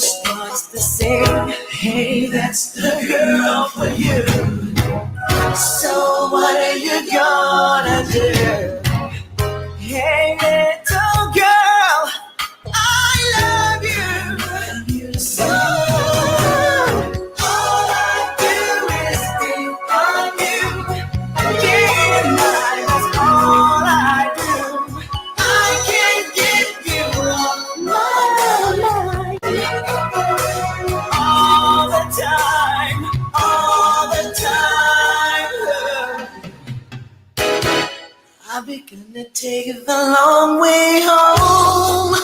starts to say, hey, that's the girl for you. So what are you gonna do? Hey, little girl, I love you so. All I do is think of you. Day and night, that's all I do. I can't give you all my life. All the time, all the time. I'll be gonna take the long way home,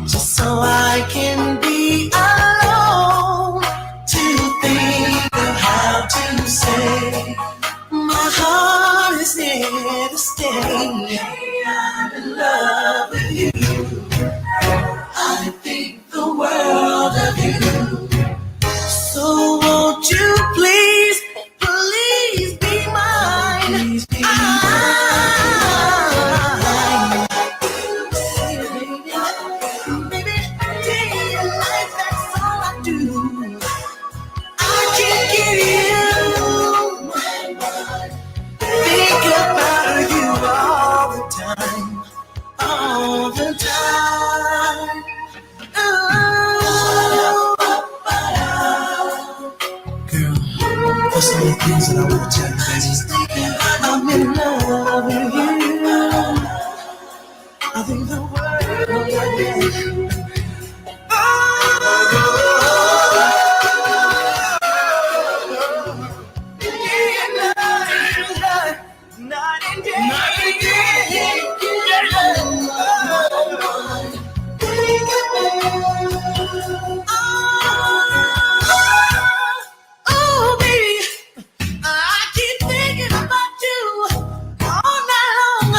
just so I can be alone to think of how to say my heart is here to stay. I'm in love with you. I think the world of you. So won't you please, please be mine? Please be mine. Baby, day and night, that's all I do. I can't get you. Think about you all the time, all the time. Oh, girl, there's so many things that I want to tell you, baby. I'm in love with you. I think the world of you. Night and day. Oh, baby. I keep thinking about you all night long.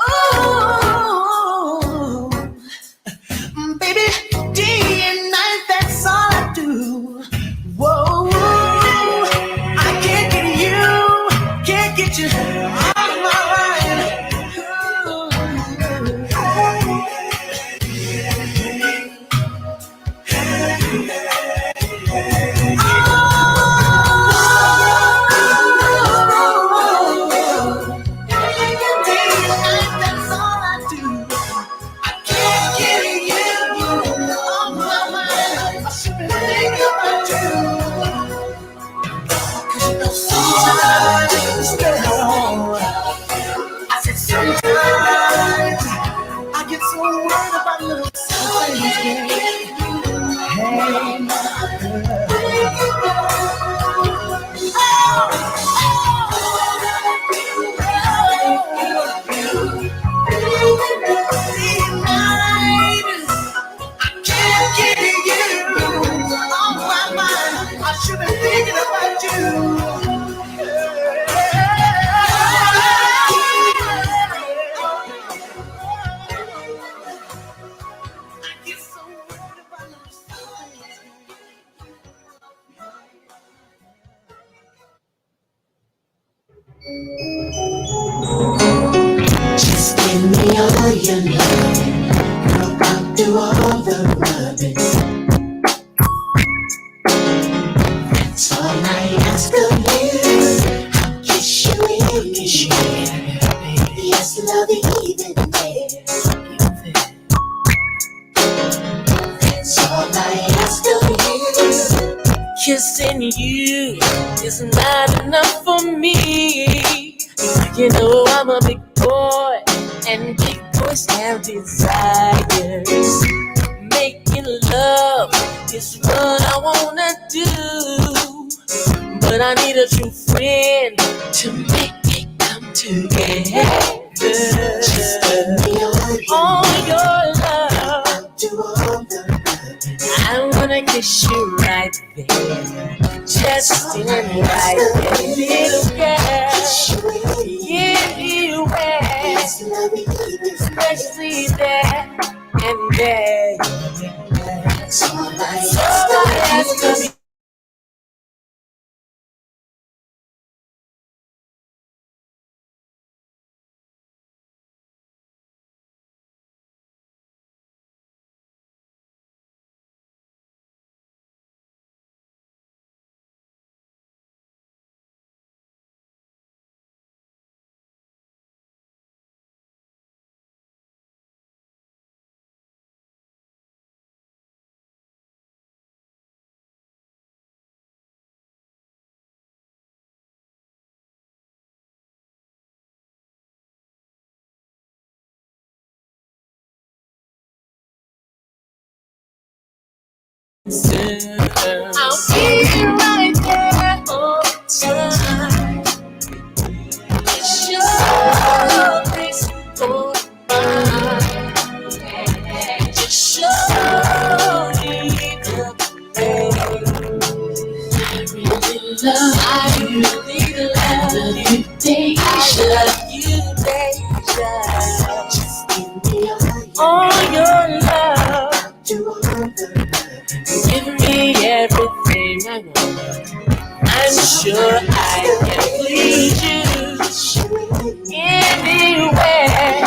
Oh, baby, day and night, that's all I do. Whoa, I can't get you, can't get you off my mind. Sometimes I get so worried about little things. Hey, my I can't get you off my mind. I should be thinking about you. Just give me all your loving, girl, I'll do all the rubbing. That's all I ask of you. I'll kiss you in the air. Yes, love even there. That's all I ask of you. Kissing you is not enough for me. You know I'm a big boy, and big boys have desires. Making love is what I wanna do, but I need a true friend to make it come together. Just give me all your love. I wanna kiss you right there, just in right there, little girl. Anywhere, especially there and there. So I ask of soon. I'll be right there all the time. It's your place for mine. Just show me the way. I really love you, Deja. I love you, Deja. Just give me all your love. Give me everything I want. I'm sure I can please you anywhere.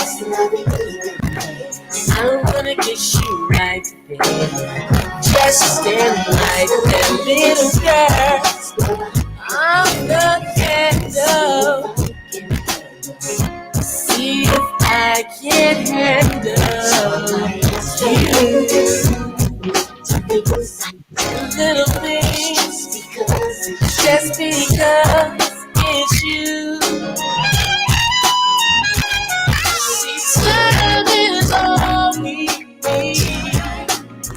I'm gonna kiss you right there. Just stand like that little girl. I'm the candle. See if I can handle you. Little things, just because it's you. See, time is all we need.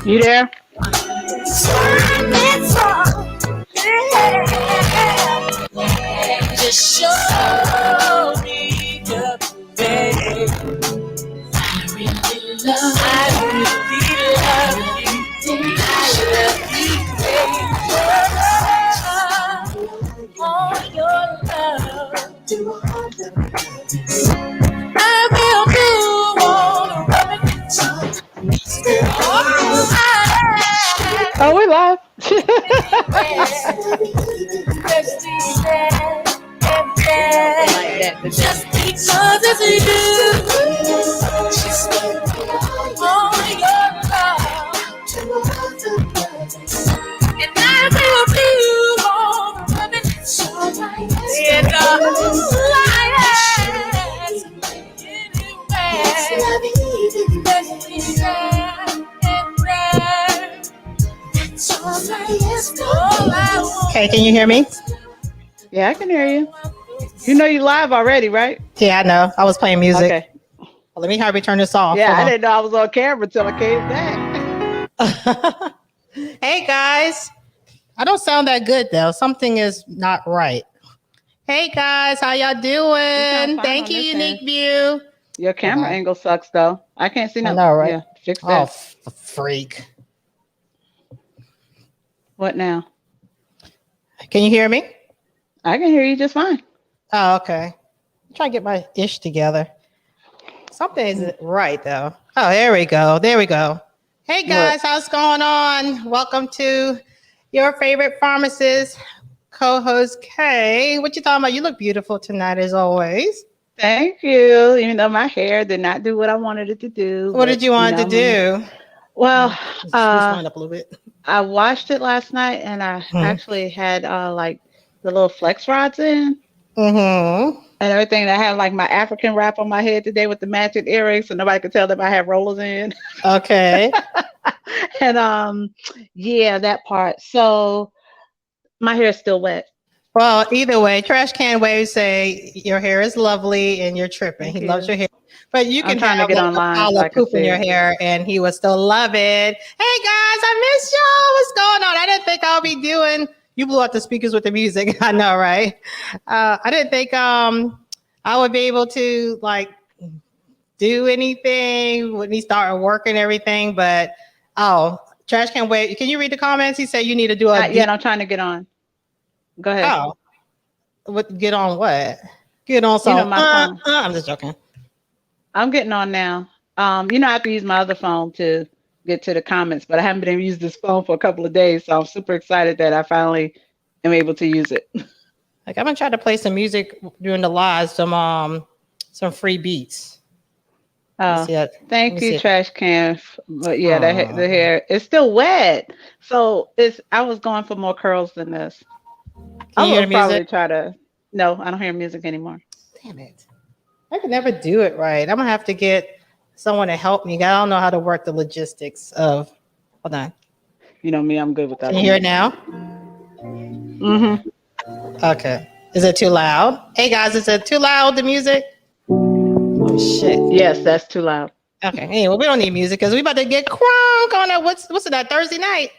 You there? Time is all we need. Just show me the way. I really love you. I love you, baby. All your love. I will do all the rubbing. Oh, we live. Just because it's you. All your love. And I will do all the rubbing. And Okay, can you hear me? Yeah, I can hear you. You know you live already, right? Yeah, I know. I was playing music. Okay. Well, let me hurry turn this off. Yeah, I Hold didn't know I was on camera until I came back. on. Hey, guys. I don't sound that good, though. Something is not right. Hey, guys. How y'all doing? Thank you, Unique View. Your camera angle sucks, though. I can't see nothing. I know, right? Yeah, fix Oh, that. freak. What now? Can you hear me? I can hear you just fine. Oh, okay. I'm trying to get my ish together. Something isn't right, though. Oh, there we go. There we go. Hey, guys. How's going on? Welcome to your favorite pharmacist, co-host Kay. What you talking about? You look beautiful tonight, as always. Thank you. Even though my hair did not do what I wanted it to do. What did you want it to do? Well, Just wind up a little bit. I washed it last night, and I actually had like the little flex rods in. Mm-hmm. And everything. I had like my African wrap on my head today with the matching earrings, so nobody could tell that I have rollers in. Okay. And yeah, that part. So my hair is still wet. Well, either way, Trash Can Wave say your hair is lovely and you're tripping. He loves your hair. But you can trying to get online, pile of poop in your hair and he would still love it. Hey guys, I miss y'all. What's going on? I didn't think I'll be doing. You blew out the speakers with the music. I know, right? I didn't think I would be able to like do anything when he started work and everything. But Trash Can Wave. Can you read the comments? He said you need to do a yeah, and I'm trying to get on. Go ahead. Oh, what? Get on what? Get on some. My phone. I'm just joking. I'm getting on now. I have to use my other phone to get to the comments, but I haven't been able to use this phone for a couple of days, so I'm super excited that I finally am able to use it. Like I'm gonna try to play some music during the live, some free beats. Oh, thank you, Trash Can. But yeah, the hair is still wet, so I was going for more curls than this. Can you hear the probably music? try to. No, I don't hear music anymore. Damn it! I could never do it right. I'm gonna have to get someone to help me. I don't know how to work the logistics of. Hold on. You know me, I'm good with that. Can you hear it now? Mm-hmm. Okay. Is it too loud? Hey guys, is it too loud? The music? Oh shit. Yes, that's too loud. Okay. Anyway, we don't need music because we about to get crunk on it. What's it that Thursday night?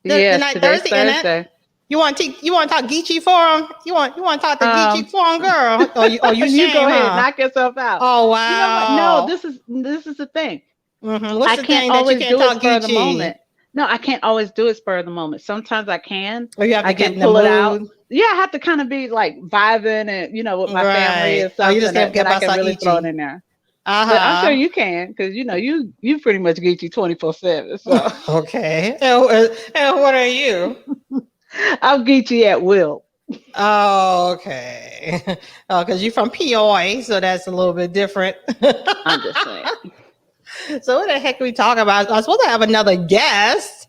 The Yes, night today's Thursday, innit? Thursday. You want to talk Geechee forum? You want to talk to Um, Geechee forum girl? Or you you go shame, ahead, huh? knock yourself out. Oh You know what? No, wow. this is the thing. What's I the can't thing that you always can't do it talk spur of the Geechee? moment. No, I can't always do it spur of the moment. Sometimes I can. Or you have I to get can in the pull it out. mood, Yeah, I have to kind of be like vibing and with my family right? or Oh, you just something can't that, get that I can basa really throw it Ichi. in there. But I'm sure Uh you can because you pretty much get you 24/7. So huh. Okay. And what are you? I'll get you at will. Oh, okay. Oh, because you're from POI, so that's a little bit different. I'm just saying. So what the heck are we talking about? I was supposed to have another guest,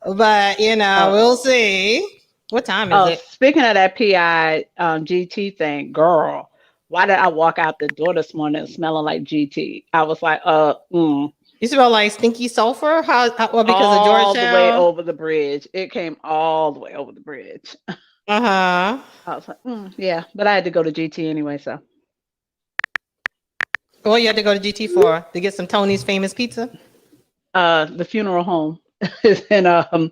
but Oh, we'll see. What time is it? speaking of that PI GT thing, girl, why did I walk out the door this morning smelling like GT? I was like, You smell like stinky sulfur? Well, because of all the way Georgetown? over the bridge. It came all the way over the bridge. Uh-huh. I was like, yeah, but I had to go to GT anyway, so Well, you had to go to GT for to get some Tony's famous pizza. the funeral home is in GT.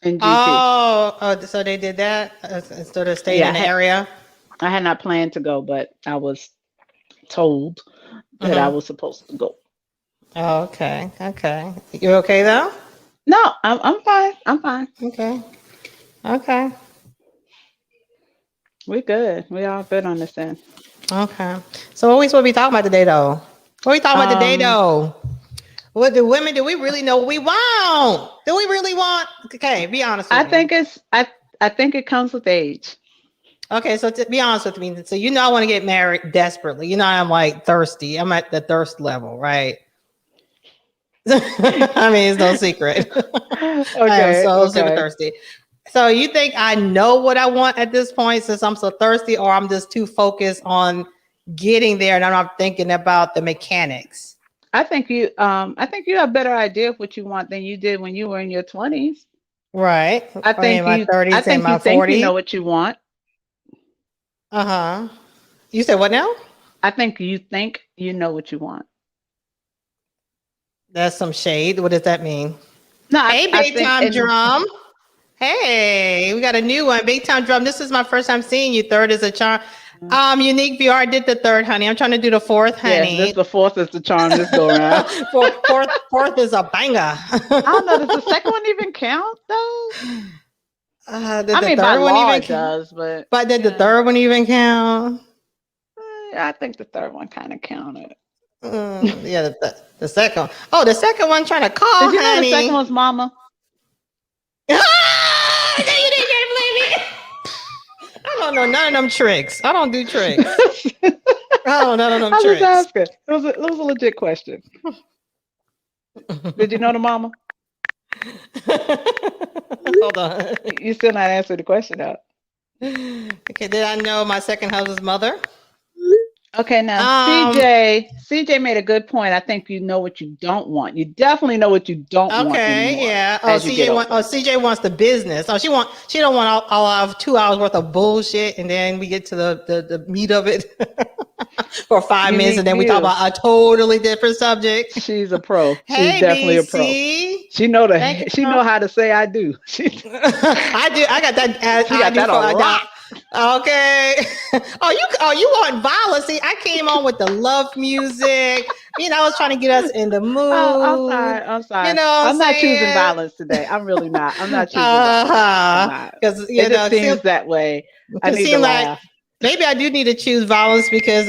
Oh, so they did that instead of staying Yeah, in the area. I had not planned to go, but I was told that I Mm-hmm. was supposed to go. Oh, okay. Okay. You okay though? No, I'm fine. I'm fine. Okay. Okay. We good. We all good on this end. Okay. So what we supposed to be talking about today though? What are we talking about today Um, though? What do women do we really know what we want? Do we really want? Okay, be honest with I me. think it's I think it comes with age. Okay, so to be honest with me, so I want to get married desperately. I'm like thirsty. I'm at the thirst level, right? I mean, it's no secret. I am Okay, so super okay. thirsty. So you think I know what I want at this point since I'm so thirsty, or I'm just too focused on getting there and I'm not thinking about the mechanics? I think you have a better idea of what you want than you did when you were in your 20s. Right. Or in my I 30s and think you my think you 40s. know what you want. Uh-huh. You said what now? I think you know what you want. That's some shade. What does that mean? No, Hey, I big think time and drum. Hey, we got a new one. Big time drum. This is my first time seeing you. Third is a charm. Unique VR did the third, honey. I'm trying to do the fourth, yes, this honey. the fourth is the charm this go around. Fourth is a banger. I don't know, does the second one even count though? Did I the mean by third one law even it count? does, but But did the third one even count? I think the third one kind of counted. Yeah, the second. Oh, the second one trying to call, Did you know the honey. second one's mama? Ah, no, you didn't believe me. I don't know none of them tricks. I don't do tricks. I don't know none of them I was tricks. just asking. It was a legit question. Did you know the mama? Hold on. You still not answered the question though. Okay, did I know my second husband's mother? Okay, now Um, CJ made a good point. I think you know what you don't want. You definitely know what you don't want Okay, anymore. yeah. Oh, as you get older. CJ wants the business. Oh, she don't want all of 2 hours worth of bullshit, and then we get to the meat of it for 5 minutes, and then we talk about a totally different subject. She's a pro. She's Hey, definitely a BC. pro. She know how to say I do. I do. I got that. She got that a lot. Okay. You want violence? See, I came on with the love music. I was trying to get us in the mood. Oh, I'm sorry. You know what I'm not saying? choosing violence today. I'm really not. I'm not choosing violence. Because It just seems that way. I need to laugh. Maybe I do need to choose violence because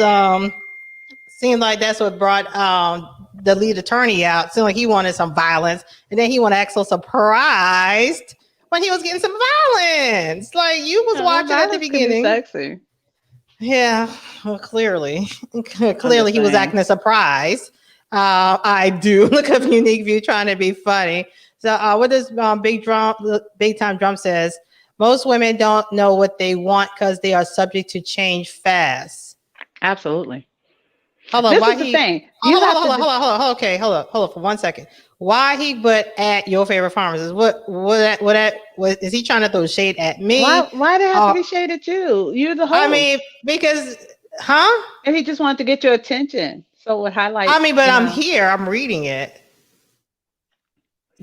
seemed like that's what brought the lead attorney out. Seemed like he wanted some violence, and then he want to act so surprised when he was getting some violence. Like you was watching at the beginning. Sexy. Yeah, well, clearly he was acting surprised. I do look up Unique View trying to be funny. So what does big time drum says? Most women don't know what they want because they are subject to change fast. Absolutely. Hold on, this is the thing. Hold on. Okay, hold up for 1 second. Why he put at your favorite farmers? Is he trying to throw shade at me? Why did it have to be shade at you? You're the host. I mean, because and he just wanted to get your attention. So it highlights. I mean, but I'm here. I'm reading it.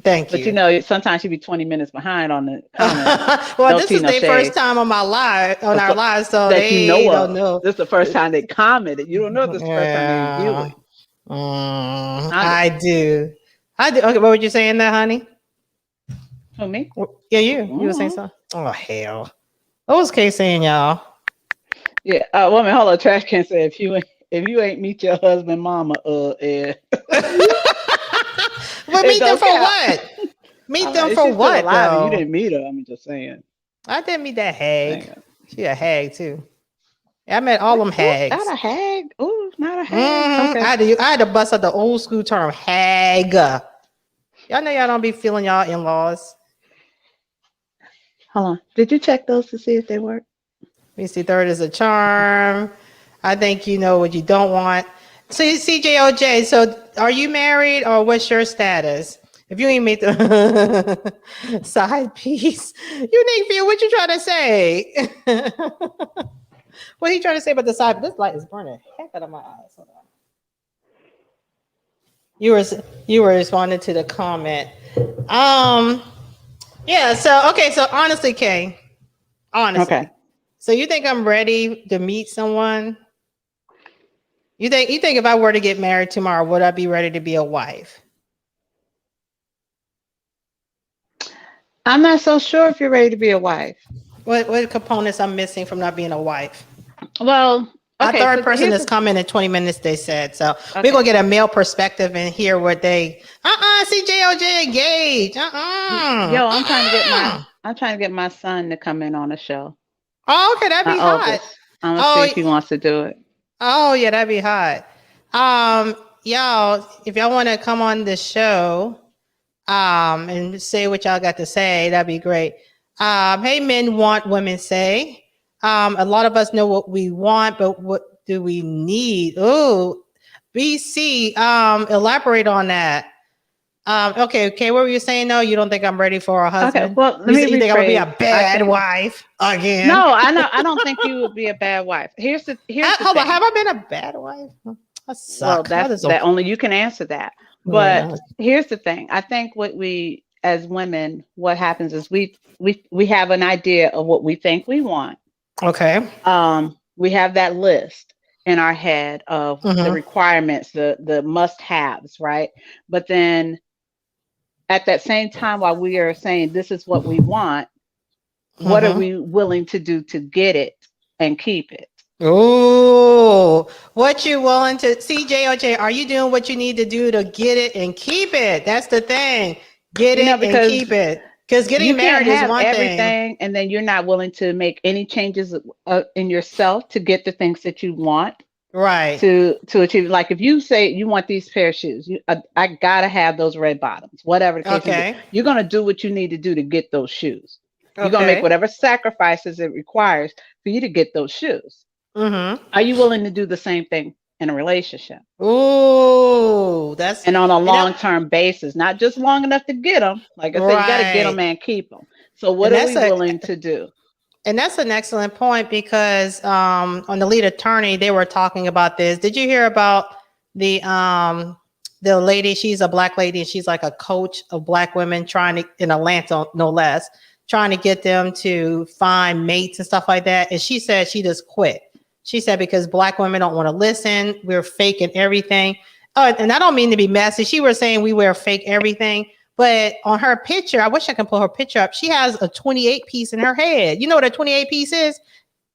Thank But you you. know, sometimes you be 20 minutes behind on the comments. Well, No this tea, is no their first shade. time on my live, on our live, so That you they know don't of. know. This is the first time they commented. You don't know if this is the first time they Yeah, viewing. I do. I do. I do. Okay, what were you saying there, honey? Who, me? Yeah, you. You were saying Mhm. something? Oh, hell. What was Kay saying, y'all? Yeah. Woman, hold on. Trash can say if you ain't meet your husband, mama, Ed. But It meet them don't for count. what? Meet I'm them like, for she's still what, alive and you though? didn't meet her. I'm just saying. I didn't meet that hag. Saying. She a hag, too. I met all them Ooh, hags. not a hag. Ooh, not a hag. Okay. I had to bust out the old school term, hag. Y'all know y'all don't be feeling y'all in-laws. Hold on. Did you check those to see if they work? We see third is a charm. I think you know what you don't want. So CJOJ, so are you married or what's your status? If you ain't made the side piece, Unique View, what you trying to say? What are you trying to say about the side? This light is burning the heck out of my eyes. Hold on. You were responding to the comment. Yeah, so honestly, Kay, honestly. Okay. So you think I'm ready to meet someone? You think if I were to get married tomorrow, would I be ready to be a wife? I'm not so sure if you're ready to be a wife. What components I'm missing from not being a wife? Well, Our okay. third So person here's is coming in 20 minutes, they said. So okay. we're gonna get a male perspective and hear what they CJOJ engaged. Yo, I'm trying to get my son to come in on a show. Oh, okay, that'd be My hot. oldest. I'm gonna see if he wants to do it. Oh yeah, that'd be hot. Y'all, if y'all want to come on the show, and say what y'all got to say, that'd be great. Hey, men want, women say. A lot of us know what we want, but what do we need? Oh, BC, elaborate on that. Okay. What were you saying? No, you don't think I'm ready for a husband? Okay, well, let me You think I'm gonna be a rephrase. bad wife again? No, I know. I don't think you would be a bad wife. Here's the Hold thing. on, have I been a bad wife? I suck. Well, that only you can answer that. But here's the thing. I think what we as women, what happens is we have an idea of what we think we want. Okay. We have that list in our head of the requirements, the must-haves, right? But then at that same time, while we are saying this is what we want, what are we willing to do to get it and keep it? Oh, what you willing to CJOJ? Are you doing what you need to do to get it and keep it? That's the thing. Get it and keep it. Because getting married is one thing, and then you're not willing to make any changes in yourself to get the things that you want. Right. To achieve. Like if you say you want these pair of shoes, I gotta have those red bottoms, whatever the case may be. You're gonna do what you need to do to get those shoes. You're gonna make whatever sacrifices it requires for you to get those shoes. Are you willing to do the same thing in a relationship? Oh, and on a long-term basis, not just long enough to get them. Like I said, you got to get them and keep them. So what are we willing to do? And that's an excellent point because on the Lead Attorney, they were talking about this. Did you hear about the lady? She's a Black lady and she's like a coach of Black women in Atlanta, no less, trying to get them to find mates and stuff like that. And she said she just quit. She said, because Black women don't want to listen. We're faking everything. And I don't mean to be messy. She was saying we wear fake everything. But on her picture, I wish I could pull her picture up. She has a 28 piece in her head. You know what a 28 piece is?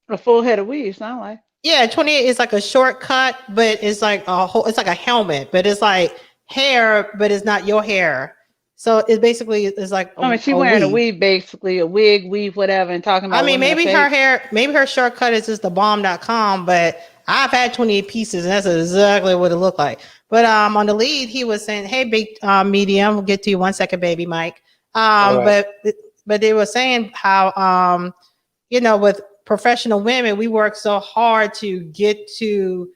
A full head of weave, sound like. Yeah, 28 is like a shortcut, but it's like it's like a helmet, but it's like hair, but it's not your hair. So it basically is like she's wearing a weave, basically a wig, weave, whatever, and talking about. I mean, maybe her hair, maybe her shortcut is just the bomb.com, but I've had 28 pieces, and that's exactly what it looked like. But on the Lead, he was saying, "Hey, big medium, we'll get to you 1 second, baby Mike." But they were saying how with professional women, we work so hard to get to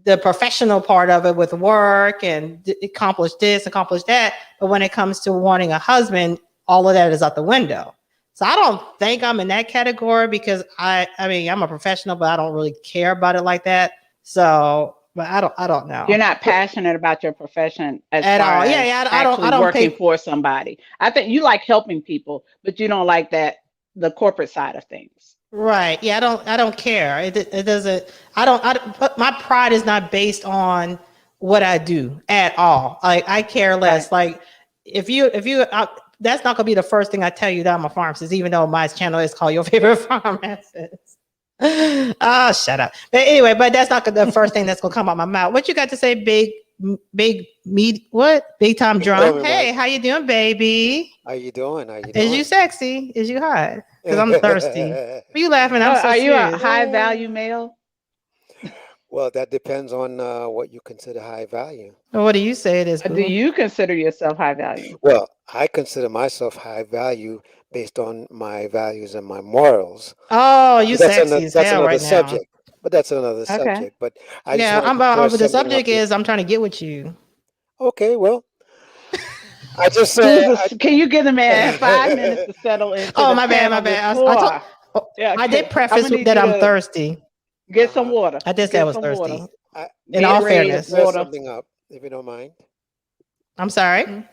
the professional part of it with work and accomplish this, accomplish that. But when it comes to wanting a husband, all of that is out the window. So I don't think I'm in that category because I mean, I'm a professional, but I don't really care about it like that. So but I don't know You're not passionate about your profession as at far all. Yeah, as yeah, I actually don't working pay. for somebody. I think you like helping people, but you don't like that the corporate side of things. Right. Yeah, I don't care. It doesn't but my pride is not based on what I do at all. Like I care Right. less. Like if you that's not gonna be the first thing I tell you that I'm a pharmacist, even though my channel is called Your Favorite Pharmacist. Oh, shut up. But anyway, but that's not the first thing that's gonna come out my mouth. What you got to say, big meat? What big time Tell drunk? me, Hey, Mike. how you doing, baby? How you doing? How you Is you doing? sexy? Is you hot? Because I'm thirsty. Are you laughing? I'm so Are you a serious. high value male? Well, that depends on what you consider high value. What do you say it is, Or do boo? you consider yourself high value? Well, I consider myself high value based on my values and my morals. Oh, you But that's sexy another as that's hell another right now. subject. But that's another Okay. subject. But I just Yeah, wanted to clear but the something up subject here. is I'm trying to get with you. Okay, well, I just Jesus, can you give the man 5 minutes to settle into Oh, the my bad, my panel bad. I told. before? Oh, Yeah, I did I'm preface gonna need that you I'm to thirsty. get some uh-huh. water. I did say I Get was some water. thirsty. I In all just wanted to Gatorade, fairness, clear water. something up, if you don't mind. I'm sorry. Mhm.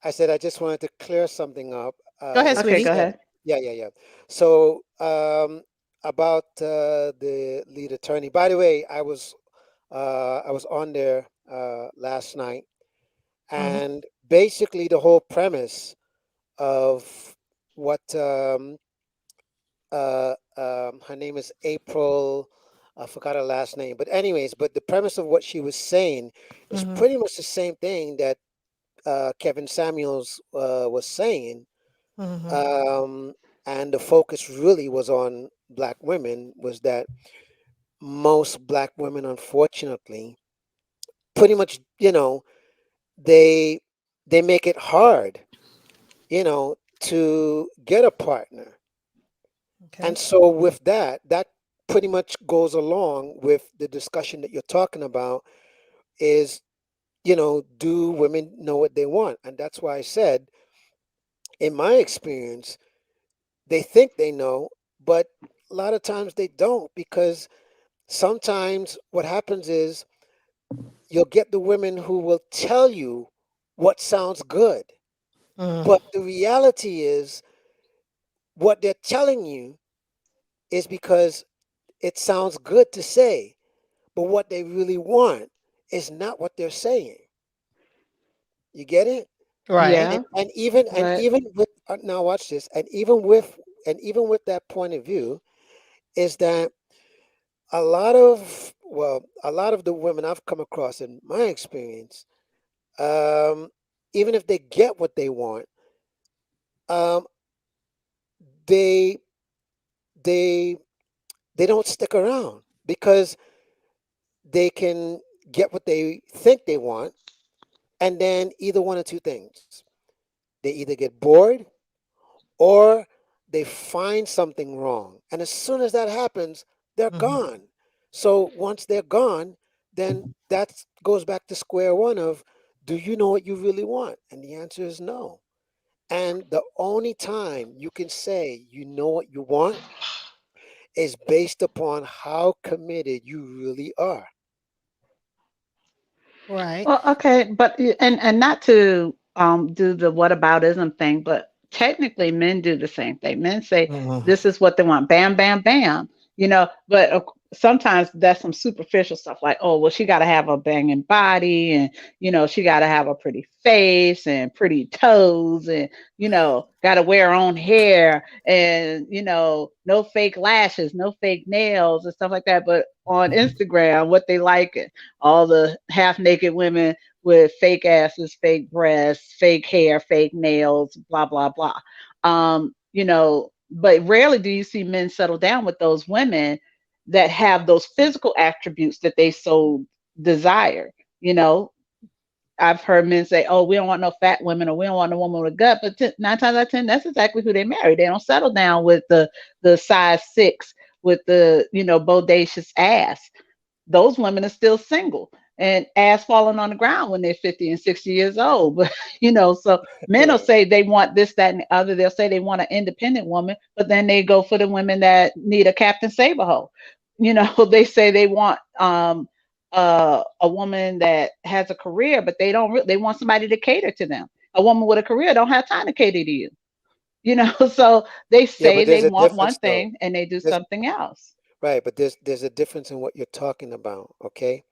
I said I just wanted to clear something up Go ahead, that you Okay, go sweetie. said. ahead. Yeah, yeah, yeah. So, about the lead attorney. By the way, I was on there last night, Mm-hmm. and basically the whole premise of what her name is April. I forgot her last name, but anyways, but the premise of what she was saying is Mm-hmm. pretty much the same thing that Kevin Samuels was saying, Mm-hmm. um, and the focus really was on black women. Was that most black women, unfortunately, pretty much, they they make it hard, to get a partner. Okay. And so with that, that pretty much goes along with the discussion that you're talking about is, do women know what they want? And that's why I said, in my experience, they think they know, but a lot of times they don't, because sometimes what happens is you'll get the women who will tell you what sounds good. Mm. But the reality is, what they're telling you is because it sounds good to say, but what they really want is not what they're saying. You get it? Right. Yeah, And but even with now watch this, and even with that point of view, is that a lot of the women I've come across in my experience, um, even if they get what they want, um, they they they don't stick around because they can get what they think they want, and then either one of two things: they either get bored or they find something wrong, and as soon as that happens, they're Mm-hmm. gone. So once they're gone, then that goes back to square one of, do you know what you really want? And the answer is no. And the only time you can say you know what you want is based upon how committed you really are. Right. well, okay, but and not to do the whataboutism thing, but technically men do the same thing. Men say Mm-hmm. this is what they want, bam, bam, bam. But sometimes that's some superficial stuff like, oh, well, she got to have a banging body, and she got to have a pretty face and pretty toes, and got to wear her own hair, and no fake lashes, no fake nails, and stuff like that. But on Instagram, what they like all the half naked women with fake asses, fake breasts, fake hair, fake nails, blah, blah, blah. But rarely do you see men settle down with those women that have those physical attributes that they so desire. You know, I've heard men say, "Oh, we don't want no fat women, or we don't want a woman with a gut." But 9 times out of 10, that's exactly who they marry. They don't settle down with the size 6 with the bodacious ass. Those women are still single and ass falling on the ground when they're 50 and 60 years old. But so men will say they want this, that, and the other. They'll say they want an independent woman, but then they go for the women that need a Captain Saberho. They say they want a woman that has a career, but they want somebody to cater to them. A woman with a career don't have time to cater to you. You know, so they Yeah, say but they there's a want one difference though. thing and they do There's something else. right, but there's a difference in what you're talking about, okay?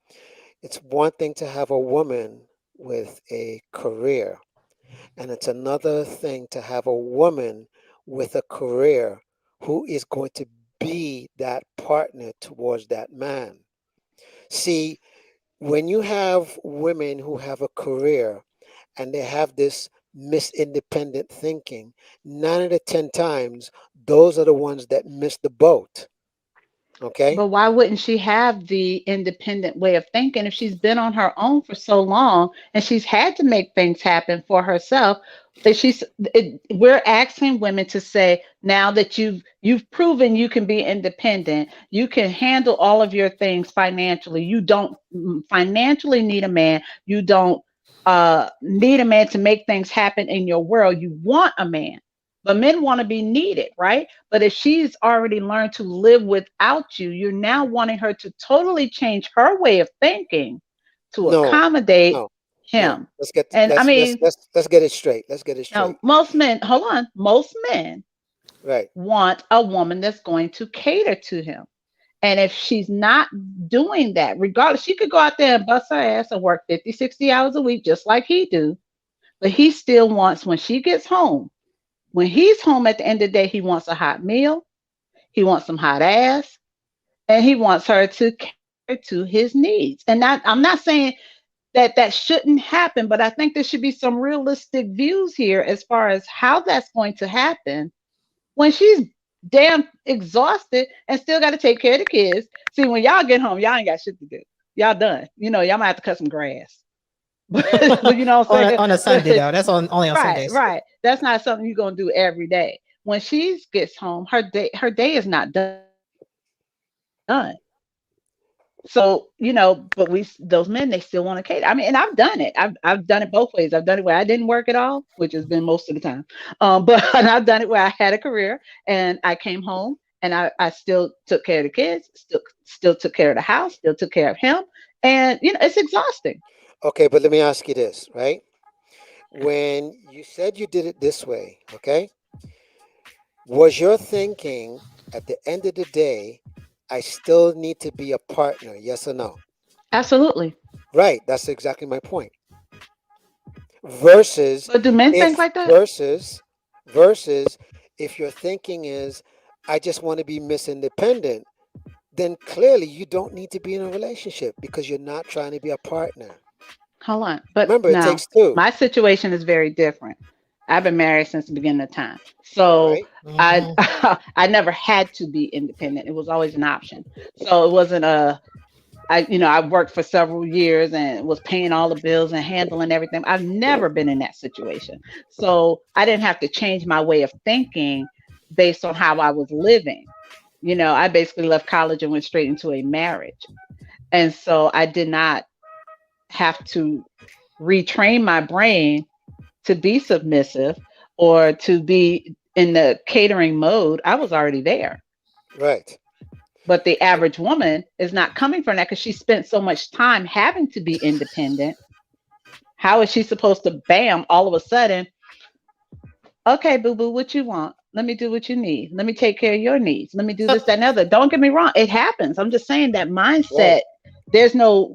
It's one thing to have a woman with a career, and it's another thing to have a woman with a career who is going to be that partner towards that man. See, when you have women who have a career and they have this miss independent thinking, 9 out of 10 times, those are the ones that miss the boat. Okay? But why wouldn't she have the independent way of thinking if she's been on her own for so long and she's had to make things happen for herself? That we're asking women to say, now that you've proven you can be independent, you can handle all of your things financially. You don't financially need a man. You don't need a man to make things happen in your world. You want a man. But men want to be needed, right? But if she's already learned to live without you, you're now wanting her to totally change her way of thinking to No, accommodate no, no. him. And I mean, Let's get it straight. Let's get it straight. most men, hold on, most men Right. want a woman that's going to cater to him. And if she's not doing that, regardless, she could go out there and bust her ass and work 50, 60 hours a week, just like he do. But he still wants, when she gets home, when he's home at the end of the day, he wants a hot meal, he wants some hot ass, and he wants her to cater to his needs. And I'm not saying that shouldn't happen, but I think there should be some realistic views here as far as how that's going to happen when she's damn exhausted and still got to take care of the kids. See, when y'all get home, y'all ain't got shit to do. Y'all done. You know, y'all might have to cut some grass. But you know what I'm saying? On a Sunday though. That's only on Right, Sundays. right. That's not something you're gonna do every day. When she gets home, her day is not done. So, you know, but those men, they still want to cater. I mean, and I've done it. I've done it both ways. I've done it where I didn't work at all, which has been most of the time. But and I've done it where I had a career and I came home and I still took care of the kids, still took care of the house, still took care of him. And you know, it's exhausting. Okay, but let me ask you this, right? When you said you did it this way, okay? Was your thinking at the end of the day, I still need to be a partner, yes or no? Absolutely. Right, that's exactly my point. Versus But do men think if like that? versus if your thinking is I just want to be Miss Independent, then clearly you don't need to be in a relationship because you're not trying to be a partner. Hold on. But Remember, it now takes two. my situation is very different. I've been married since the beginning of time. So Right? I Mhm. I never had to be independent. It was always an option. So it wasn't I worked for several years and was paying all the bills and handling everything. I've never been in that situation. So I didn't have to change my way of thinking based on how I was living. You know, I basically left college and went straight into a marriage. And so I did not have to retrain my brain to be submissive or to be in the catering mode. I was already there. Right. But the average woman is not coming from that because she spent so much time having to be independent. How is she supposed to, bam, all of a sudden, okay, boo boo, what you want? Let me do what you need. Let me take care of your needs. Let me do So this, that, and other. Don't get me wrong. It happens. I'm just saying that Right. mindset, there's no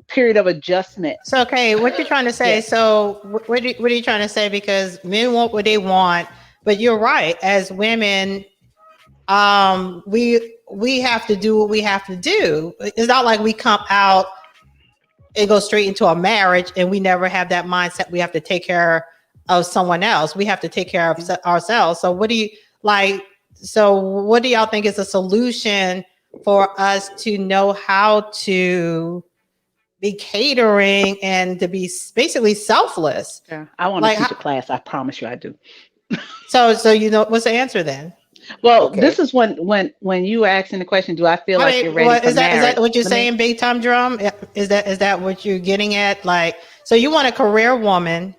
period of adjustment. okay, what you're trying to say? Yeah. So what are you trying to say? Because men want what they want, but you're right. As women, we have to do what we have to do. It's not like we come out and go straight into a marriage and we never have that mindset. We have to take care of someone else. We have to take care of ourselves. So what do you like? So what do y'all think is a solution for us to know how to be catering and to be basically selfless? Yeah. I want to Like, teach a class. I promise you I do. so you know, what's the answer then? Well, this Okay. is when you were asking the question, do I feel I like you're mean, ready for is that marriage? what you're Let me saying, big time drum? Is that what you're getting at? Like, so you want a career woman,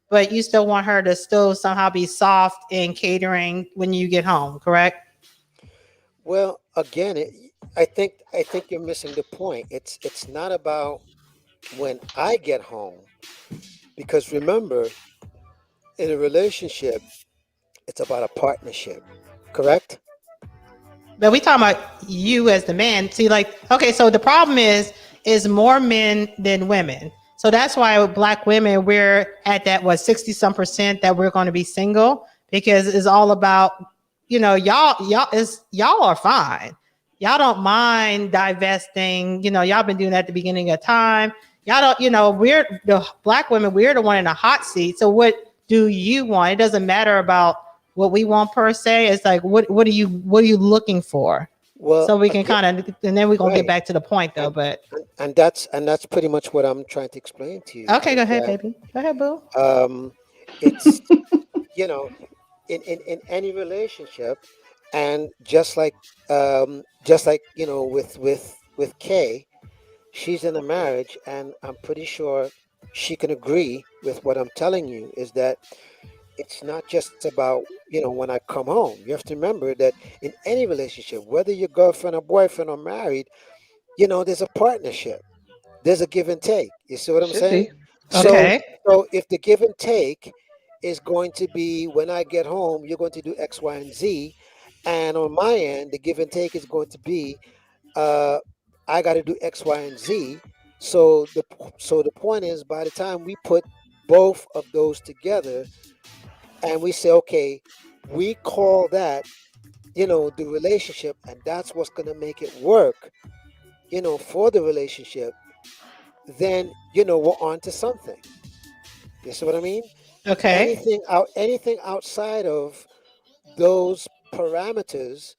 but you still want her to still somehow be soft in catering when you get home, correct? Well, again, I think you're missing the point. It's not about when I get home, because remember, in a relationship, it's about a partnership, correct? But we talking about you as the man. See, like, okay, so the problem is more men than women. So that's why with Black women, we're at that, what, 60 some percent that we're going to be single, because it's all about, y'all are fine. Y'all don't mind divesting, y'all been doing that at the beginning of time. Y'all don't, we're the Black women, we're the one in the hot seat. So what do you want? It doesn't matter about what we want per se. It's like, what are you looking for? Well, So we can kind of, and then we're gonna get right. back to the point though. And, But and that's pretty much what I'm trying to explain to you. okay, Is go ahead, that baby. Go ahead, boo. it's you know in any relationship, and just like with Kay, she's in a marriage, and I'm pretty sure she can agree with what I'm telling you, is that it's not just about when I come home. You have to remember that in any relationship, whether you're girlfriend or boyfriend or married, there's a partnership, there's a give and take. You see what I'm Should saying? be. so Okay. so if the give and take is going to be, when I get home you're going to do X, Y, and Z, and on my end the give and take is going to be, uh I got to do X, Y, and Z. So the point is, by the time we put both of those together and we say, okay, we call that, the relationship, and that's what's going to make it work, for the relationship, then, we're on to something. You see what I mean? Okay. Anything outside of those parameters,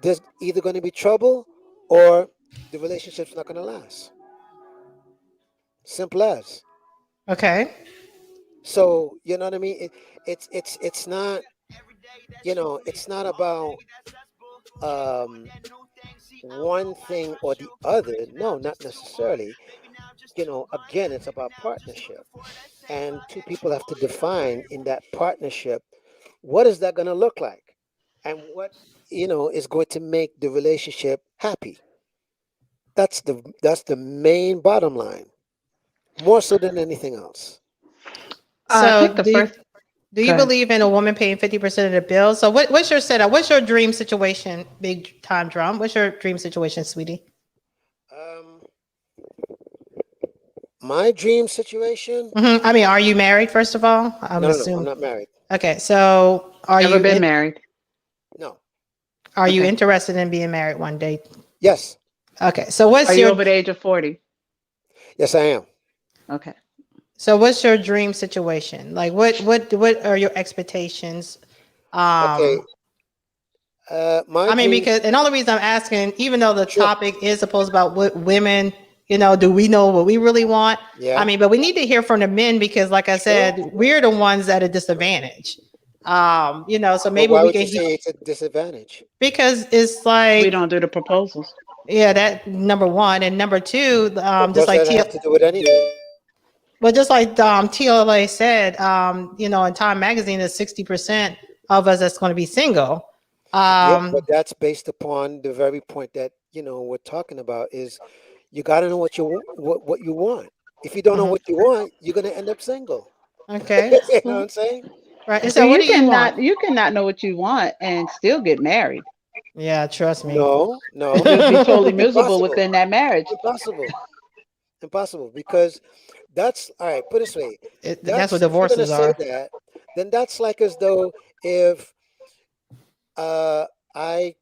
there's either going to be trouble, or the relationship's not going to last. Simple as. Okay. So, you know what I mean? It's not about um one thing or the other. No, not necessarily. Again, it's about partnership. And two people have to define in that partnership, what is that going to look like? And what, is going to make the relationship happy. That's the main bottom line, more so than anything else. I So think the do you, first. do Go you ahead. believe in a woman paying 50% of the bill? So what's your setup? What's your dream situation? Big time drum. What's your dream situation, sweetie? Um, my dream situation. I mean, are you married? First of all, I'm No, no, no. I'm assuming. not married. Okay, so Never been married. No. are you Okay. interested in being married one day? Yes. Okay, so Are you over the age of 40? Yes, I am. Okay. what's your dream situation? Like what are your expectations? Okay. Um My I mean, dream. because and all the reason I'm asking, even though the Sure. topic is supposed about what women, do we know what we really want? I Yeah. mean, but we need to hear from the men because, like I Sure. said, we're the ones at a disadvantage. So But maybe why we would can you say it's a disadvantage? because it's We like, don't do the proposals. yeah, that number one, and number two, What just does like that have to do with anything? TLA said, in Time Magazine, is 60% of us that's going to be single. Yeah, but Um, that's based upon the very point that we're talking about, is you got to know what you want. If you don't know mhm. what you want, you're gonna end up single. Okay, You know what I'm saying? right. And So so, what do you want? you cannot know what you want and still get married. Yeah, trust me. No, And no, just be totally miserable impossible, within that marriage. impossible, impossible. Because that's all right. Put it this way, That's what if you're gonna divorces say are. that, then that's like as though if uh I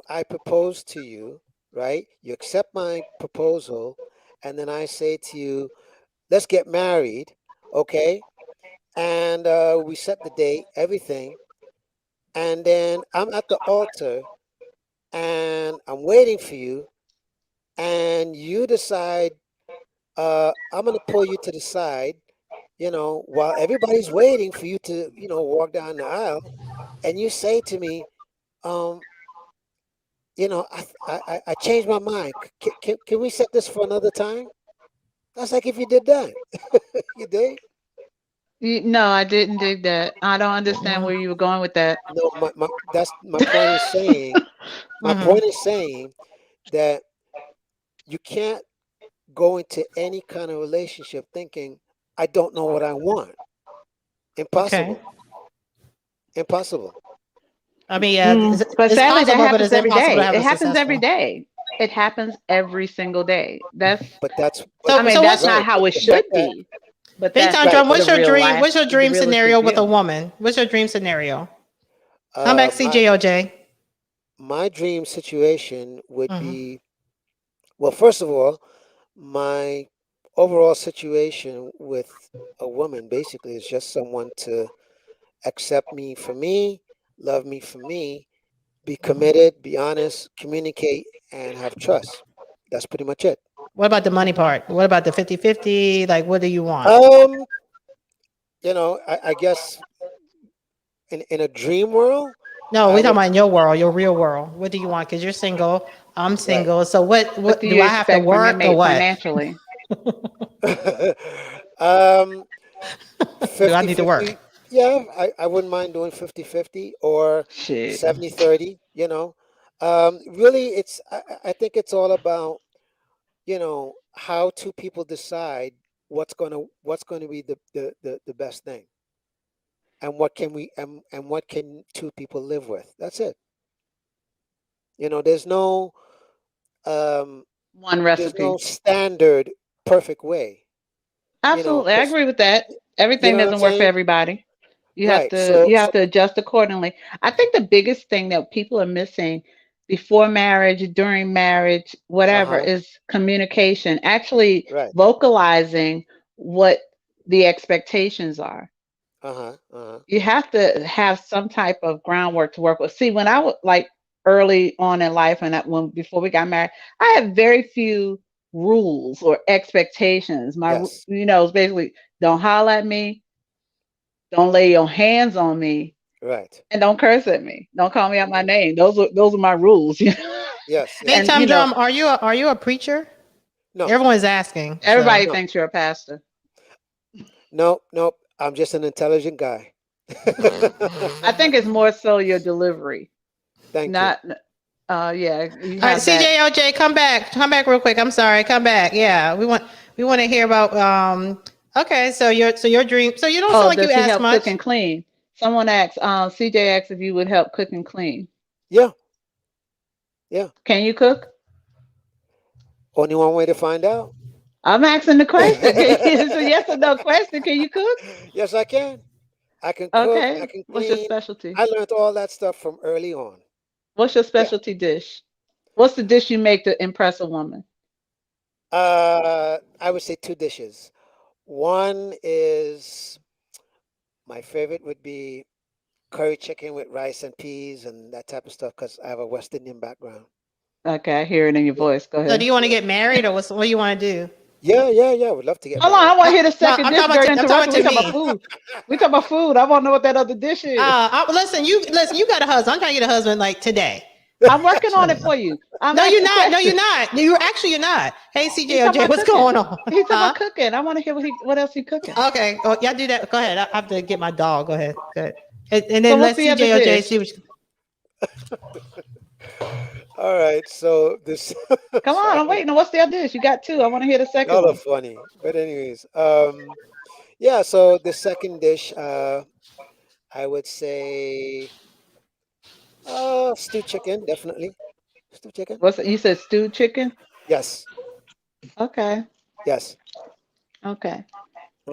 I propose to you, right? You accept my proposal, and then I say to you, let's get married, okay? And we set the date, everything, and then I'm at the altar and I'm waiting for you, and you decide, I'm gonna pull you to the side, while everybody's waiting for you to, walk down the aisle, and you say to me, um, I changed my mind. Can we set this for another time? That's like if you did that. You did? No, I didn't dig that. I don't understand Mhm. where you were going with that. No, that's my point is saying. My point is saying that you can't go into any kind of relationship thinking, I don't know what I want. Okay. Impossible. Impossible. I mean, yeah, But it's sadly, that possible, but happens it's every impossible to day. have It a happens every successful. day. It happens every single day. But that's but I So, mean, so that's what's not right. how But it the fact should that be, but Big that's Time right. Drum? the real life, What's your the dream realistic scenario with a view. woman? What's your dream scenario? Come back, My CJOJ. my dream situation would Mm-hmm. be, well, first of all, my overall situation with a woman basically is just someone to accept me for me, love me for me, be committed, be honest, communicate, and have trust. That's pretty much it. What about the money part? What about the 50-50? Like, what do you want? Um, I guess in a dream world, No, I we're talking would about in your world, your real world. What do you want? Because you're single, I'm right. single. So What what do do you I have to expect from your work or mate what? financially? um, Do I fifty need to work? fifty. Yeah, I wouldn't mind doing 50-50 or Shit. 70-30. Really, I think it's all about, how two people decide what's going to be the best thing, and what can two people live with. That's it. There's no um One there's no recipe. standard perfect way. Absolutely, I Because agree with that. you Everything know what I'm doesn't work for saying, everybody. right? You have to adjust accordingly. I think the biggest thing that people are missing before marriage, during marriage, whatever, Uh-huh, is communication. Actually right. vocalizing what the expectations are. Uh-huh, uh-huh. You have to have some type of groundwork to work with. See, when I was like early on in life and when before we got married, I had very few rules or expectations. Yes, It's basically don't holler at me, don't lay your hands on me, right. and don't curse at me. Don't call me out my name. Those are my rules. Yes, Big yes. And Time Drum, are you a preacher? No, Everyone's asking. So everybody no, thinks you're a pastor. no, no. I'm just an intelligent guy. I think it's more so your delivery. Thank you. Not yeah, you all right, have that. CJOJ, come back. Come back real quick. I'm sorry. Come back. Yeah, we want to hear about okay, so your dream. So you don't sound Oh, like you does he ask help cook much. and clean? Someone asked, CJ asked if you would help cook and clean. Yeah, yeah. Can you cook? Only one way to find out. I'm asking the question. It's a yes or no question. Can you cook? Yes, I can. I can cook. I Okay. can What's your clean. specialty? I learned all that stuff from early on. What's your Yeah. specialty dish? What's the dish you make to impress a woman? I would say two dishes. One is my favorite would be curry chicken with rice and peas and that type of stuff because I have a West Indian background. Okay, I hear it in your Yeah, voice. Go So do ahead. you want to yeah, get married or what do you want to do? yeah, yeah, yeah. Would love to get Hold on, I married. want to hear the No, second dish. Girl, I'm talking interrupted. to We talking me. about food. We talking about food. I want to know what that other dish is. Listen, you got a husband. I'm trying to get a husband like today. I'm working on it for you. I'm No, you're asking not. No, you're questions. not. You're not. Hey, He's talking CJOJ, about what's cooking. going on? He's talking Huh? about cooking. I want to hear what else he cooking. Okay. Oh, y'all do that. Go ahead. I have to get my dog. Go ahead. Good. And So then what's let the other CJOJ dish? see what. All right. So this, Come on, I'm sorry, waiting. What's the other dish? You got two. I want to hear the second y'all are one. funny. But anyways, yeah. So the second dish, I would say, stewed chicken, definitely. Stewed chicken. You said stewed chicken? Yes, Okay. yes. Okay.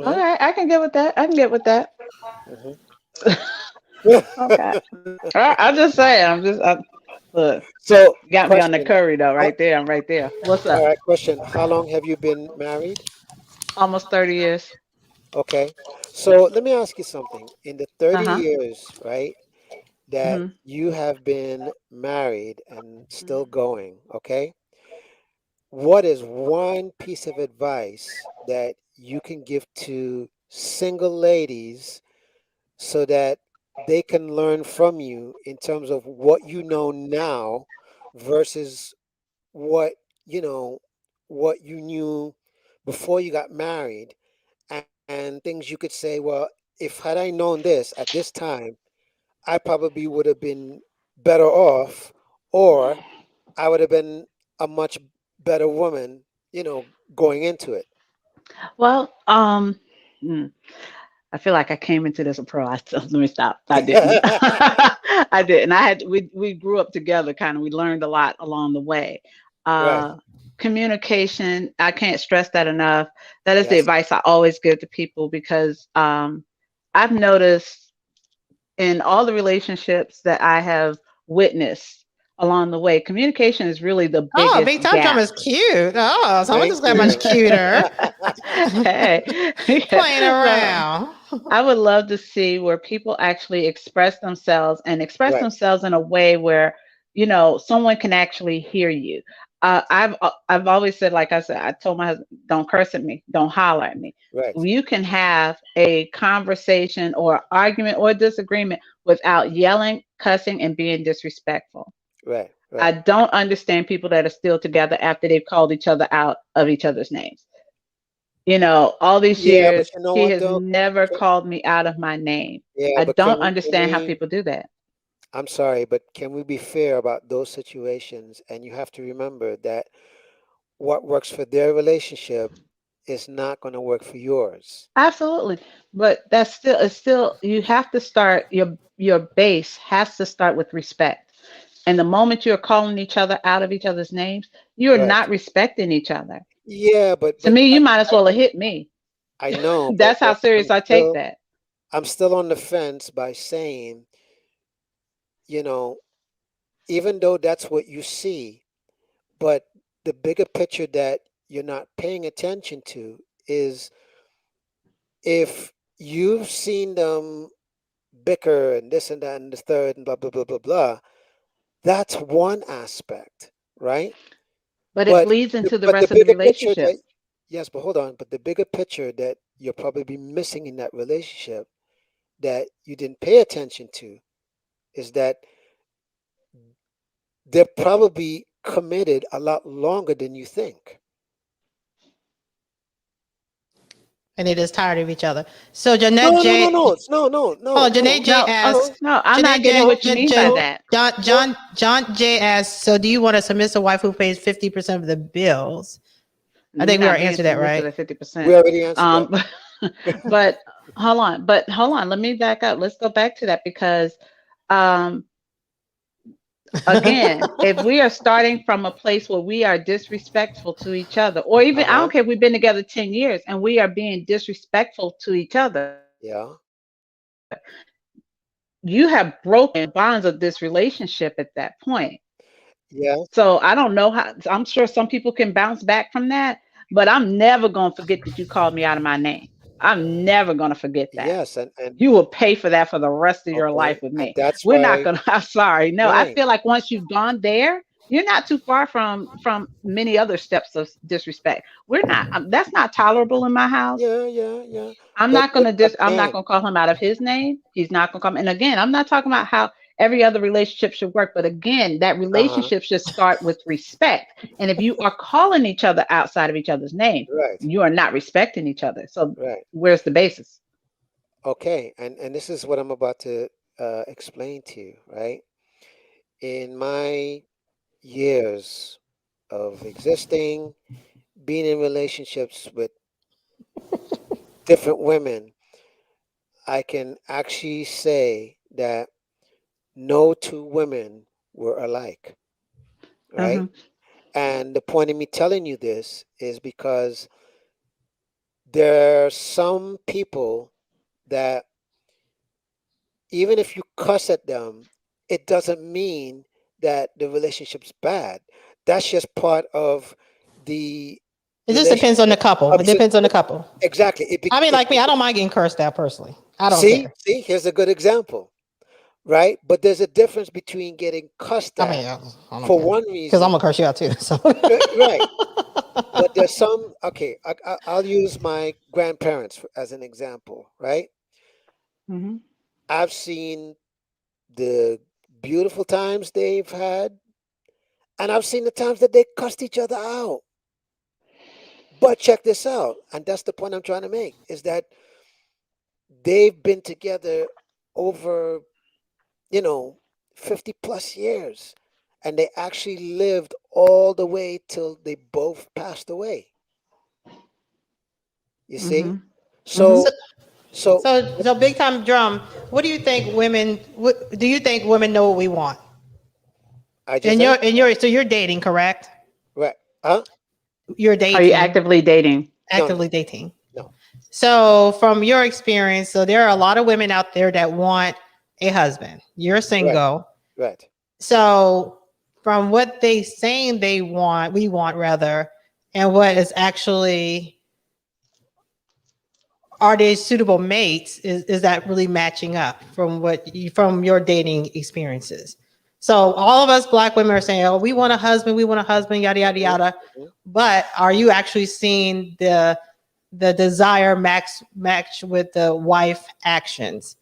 All Mm-hmm, right. I can get with that. I can get with that. mm-hmm. Okay. I'm just saying. Look, So, you got me on the question. curry though, How, right there. I'm right there. What's all up? right, question. How long have you been married? Almost 30 years. Okay. So let me ask you something. In the 30 Uh-huh. years, right, that Hmm. you have been married and still going, okay, what is one piece of advice that you can give to single ladies so that they can learn from you in terms of what you know now versus what you know what you knew before you got married, and things you could say, well, if had I known this at this time, I probably would have been better off, or I would have been a much better woman, going into it. Well, mm, I feel like I came into this a pro. Let me stop. I didn't. I didn't. We grew up together kind of. We learned a lot along the way. Right. Uh Communication, I can't stress that enough. That is the Yes. advice I always give to people because I've noticed in all the relationships that I have witnessed along the way, communication is really the Oh, biggest Big Tom Tom gap. is cute. Oh, someone Thank just got much you. cuter. Hey, Playing so around. I would love to see where people actually express themselves and express Right. themselves in a way where, someone can actually hear you. I've always said, like I said, I told my husband, don't curse at me, don't holler at me. Right. You can have a conversation or argument or disagreement without yelling, cussing, and being disrespectful. Right. I Right. don't understand people that are still together after they've called each other out of each other's names. All these Yeah, but years, you know he what has though? never Can- called me out of my name. Yeah, I but don't can understand how we? people do that. I'm sorry, but can we be fair about those situations? And you have to remember that what works for their relationship is not going to work for yours. Absolutely. But it's still, you have to start, your base has to start with respect. And the moment you're calling each other out of each other's names, you're Right. not respecting each other. Yeah, but To but me, I you might as I, well have hit me. I know, but That's how serious I take that. I'm still on the fence by saying, you know, even though that's what you see, but the bigger picture that you're not paying attention to is if you've seen them bicker and this and that and the third and blah blah blah blah blah, that's one aspect, right? But it But bleeds into the but the rest of the bigger picture relationship. that yes, but hold on, but the bigger picture that you'll probably be missing in that relationship that you didn't pay attention to is that they're probably committed a lot longer than you think. And they just tired of each other. So No, Jeanette no, no, J. no, it's no, no, Oh, no, Jeanette no, J No, asks. no, I'm not Jeanette getting J. what you mean by J, that. no. John J asks. So, do you want a submissive wife who pays 50% of the bills? I We're think we not already being answered that, submissive right? at We 50%. already answered that. Um, but hold on. Let me back up. Let's go back to that because, um, again, if we are starting from a place where we are disrespectful to each other, or even, I don't Uh-huh. care if we've been together 10 years and we are being disrespectful to each other, Yeah. you have broken the bonds of this relationship at that point. Yeah. So I don't know how, I'm sure some people can bounce back from that, but I'm never going to forget that you called me out of my name. I'm never going to forget that. Yes, and You will pay for that for the rest of your life okay, with and me. that's We're not why going to, I'm sorry. No, I right. feel like once you've gone there, you're not too far from many other steps of disrespect. We're not, that's not tolerable in my house. Yeah, yeah, yeah. I'm But not gonna I'm not again, gonna call him out of his name. He's not gonna come. And again, I'm not talking about how every other relationship should work, but again, that uh-huh. relationship should start with respect. And if you are calling each other outside of each other's name, Right, you are not respecting each other. So right. where's the basis? Okay, and this is what I'm about to explain to you, right? In my years of existing, being in relationships with different women, I can actually say that no two women were alike, right? Hmm. And the point of me telling you this is because there are some people that even if you cuss at them, it doesn't mean that the relationship's bad. That's just part of the It just depends on the relationship couple. It comes in. depends on the couple. Exactly. I mean, like me, I don't mind getting cursed at personally. I don't See, care. see, here's a good example, right? But there's a difference between getting cussed I at mean, I don't for care one because I'm reason, gonna curse you out too. So, right? But there's some. Okay, I'll use my grandparents as an example, right? Hmm. I've seen the beautiful times they've had, and I've seen the times that they cussed each other out. But check this out, and that's the point I'm trying to make, is that they've been together over, you know, 50 plus years. and they actually lived all the way till they both passed away. You see? Mm-hmm. So, so So big time drum. What do you think women? What do you think women know what we want? I just And said, so you're dating, correct? right? Huh? You're Are you dating, actively dating? No, no, actively dating. no. So from your experience, so there are a lot of women out there that want a husband. You're Right, single. right. So from what they saying they want, we want rather, and what is actually are they suitable mates? Is that really matching up from from your dating experiences? So all of us black women are saying, "Oh, we want a husband, yada yada Mhm, yada." mhm. But are you actually seeing the desire match with the wife actions?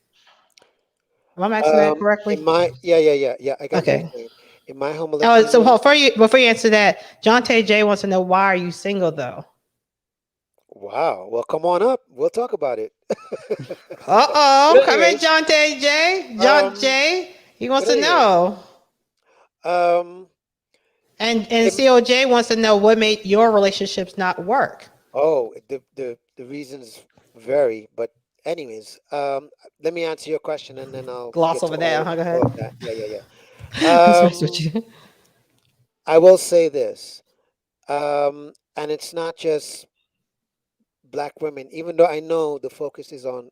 Am I asking that In correctly? my, yeah. I got what you're Okay. saying. In my humble Oh, so opinion, before you answer that, John Tay J wants to know why are you single though? wow. Well, come on up. We'll talk about it. Uh But oh, come in, anyways, John Tay J. John um, J. He wants but to anyways, know. um, And in, COJ wants to know what made your relationships not work. oh, the reasons vary, but anyways, let me answer your question and then I'll Gloss get to over that. Huh? Go all ahead. of that. Yeah. Just mess with you. I will say this, and it's not just black women, even though I know the focus is on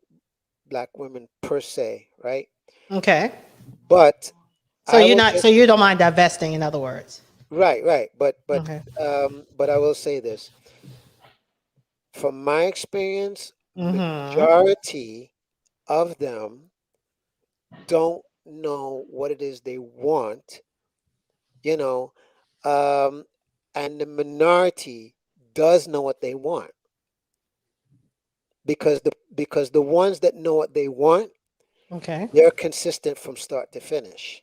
black women per se, right? Okay. But So I you're will not. So just you don't mind divesting. In other words. right. Okay. But I will say this. From my experience, Mm-hmm. majority of them don't know what it is they want, you know, um, and the minority does know what they want because the ones that know what they want, Okay. they're consistent from start to finish.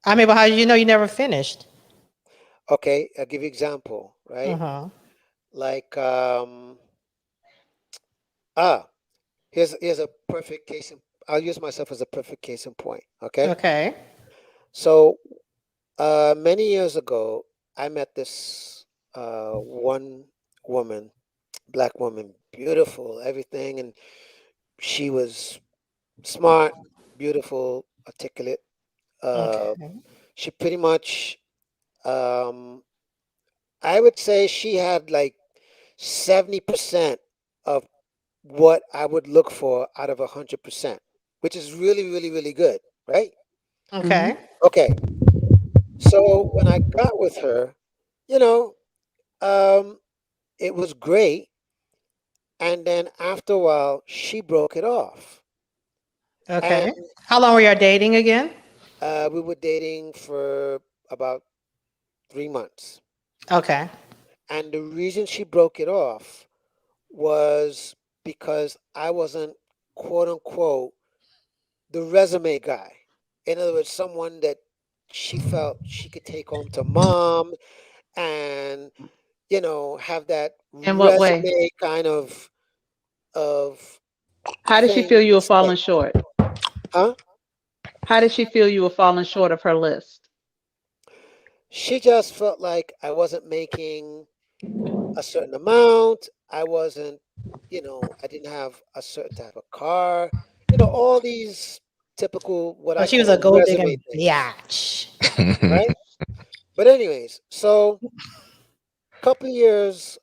I mean, but how did you know you never finished? Okay, I'll give you example, right? Uh-huh. Like ah, here's a perfect case in, I'll use myself as a perfect case in point, okay? Okay. So many years ago, I met this one woman, black woman, beautiful, everything, and she was smart, beautiful, articulate. Uh, Okay. she pretty much, um, I would say, she had like 70% of what I would look for out of 100%, which is really good, right? Mm-hmm. Okay. Okay, so when I got with her, you know, um, it was great. And then after a while, she broke it off. And Okay. How long were you dating again? we were dating for about 3 months. Okay. And the reason she broke it off was because I wasn't, quote unquote, the resume guy. In other words, someone that she felt she could take home to mom and, have that In what way? resume kind of How did she thing feel you to were falling say. short? Huh? How did she feel you were falling short of her list? She just felt like I wasn't making a certain amount. I wasn't, I didn't have a certain type of car. All these typical what Oh, I she was a call gold resume digging things, biatch. right? But anyways, so couple of years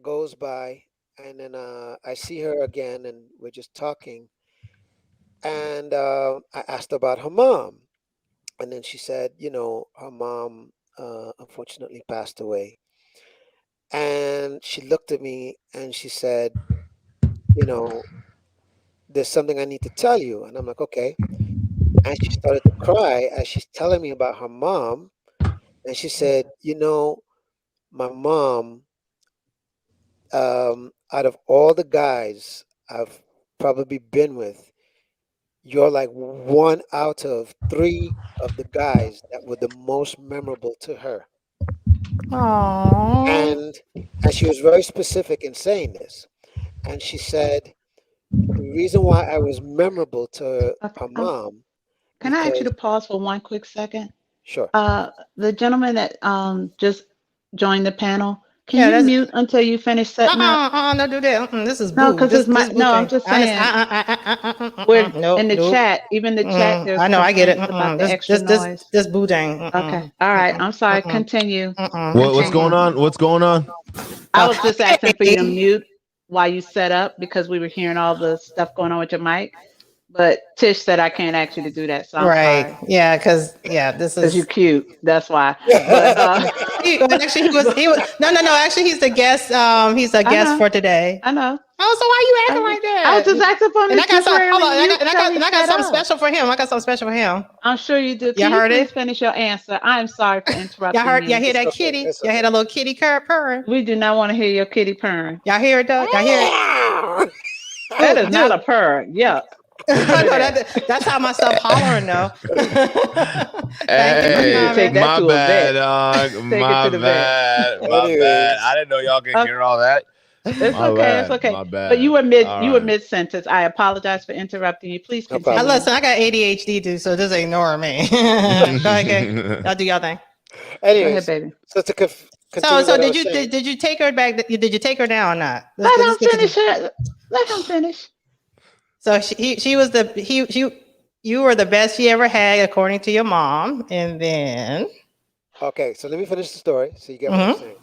goes by, and then I see her again, and we're just talking, and I asked her about her mom, and then she said, her mom unfortunately passed away. And she looked at me and she said, you know, there's something I need to tell you. And I'm like, okay. And she started to cry as she's telling me about her mom. And she said, my mom, out of all the guys I've probably been with, you're like one out of three of the guys that were the most memorable to her. Aww. And and she was very specific in saying this. And she said, the reason why I was memorable to Okay. her mom Can I ask you because to pause for one quick second? Sure. The gentleman that just joined the panel, can Yeah, you that's mute until you finish setting up? don't do that. This is No, boo. because it's my This boo no. I'm thing. just Honest, saying. nope, In the nope. chat, even the chat, there's I know, I get it. complaints about the extra noise. This boo thing. Okay, all right. I'm sorry. Continue. What's going Continue. on? What's going on? I was just asking for you to mute while you set up because we were hearing all the stuff going on with your mic. But Tish said I can't ask you to do that, so I'm Right. sorry. Yeah, because this Because is you're cute. That's why. But, actually he was no. Actually, he's the guest. He's a guest know. for today. I know. Oh, so why you acting like that? I was just asking for him And to I got some, hold on, temporarily mute and till he I got set something up. special for him. I got something special for him. I'm sure you do. You Can heard you please it? finish your answer? I'm sorry for interrupting Y'all heard? you. Y'all hear that okay, kitty? it's Y'all hear that little kitty purring? We do not want to hear your kitty purring. Y'all hear it though? Y'all hear it? That is not a purr. Yeah. I know that's how my stuff hollering though. Hey, Take that my to a bad, vet. dog. Take it My to the vet. bad. My bad. I didn't know y'all could hear all that. It's My okay. bad, It's okay. my bad. But you were All right. mid sentence. I apologize for interrupting you. Please No continue. problem. Listen, I got ADHD too, so just ignore me. Go ahead, y'all do y'all thing. Go ahead, Anyways, baby. so to continue So what I did was you saying, did you take her back? Did you take her down or not? Let him finish it. Let him finish. So she was you were the best she ever had according to your mom, and then okay, so let me finish the story so you get what I'm saying.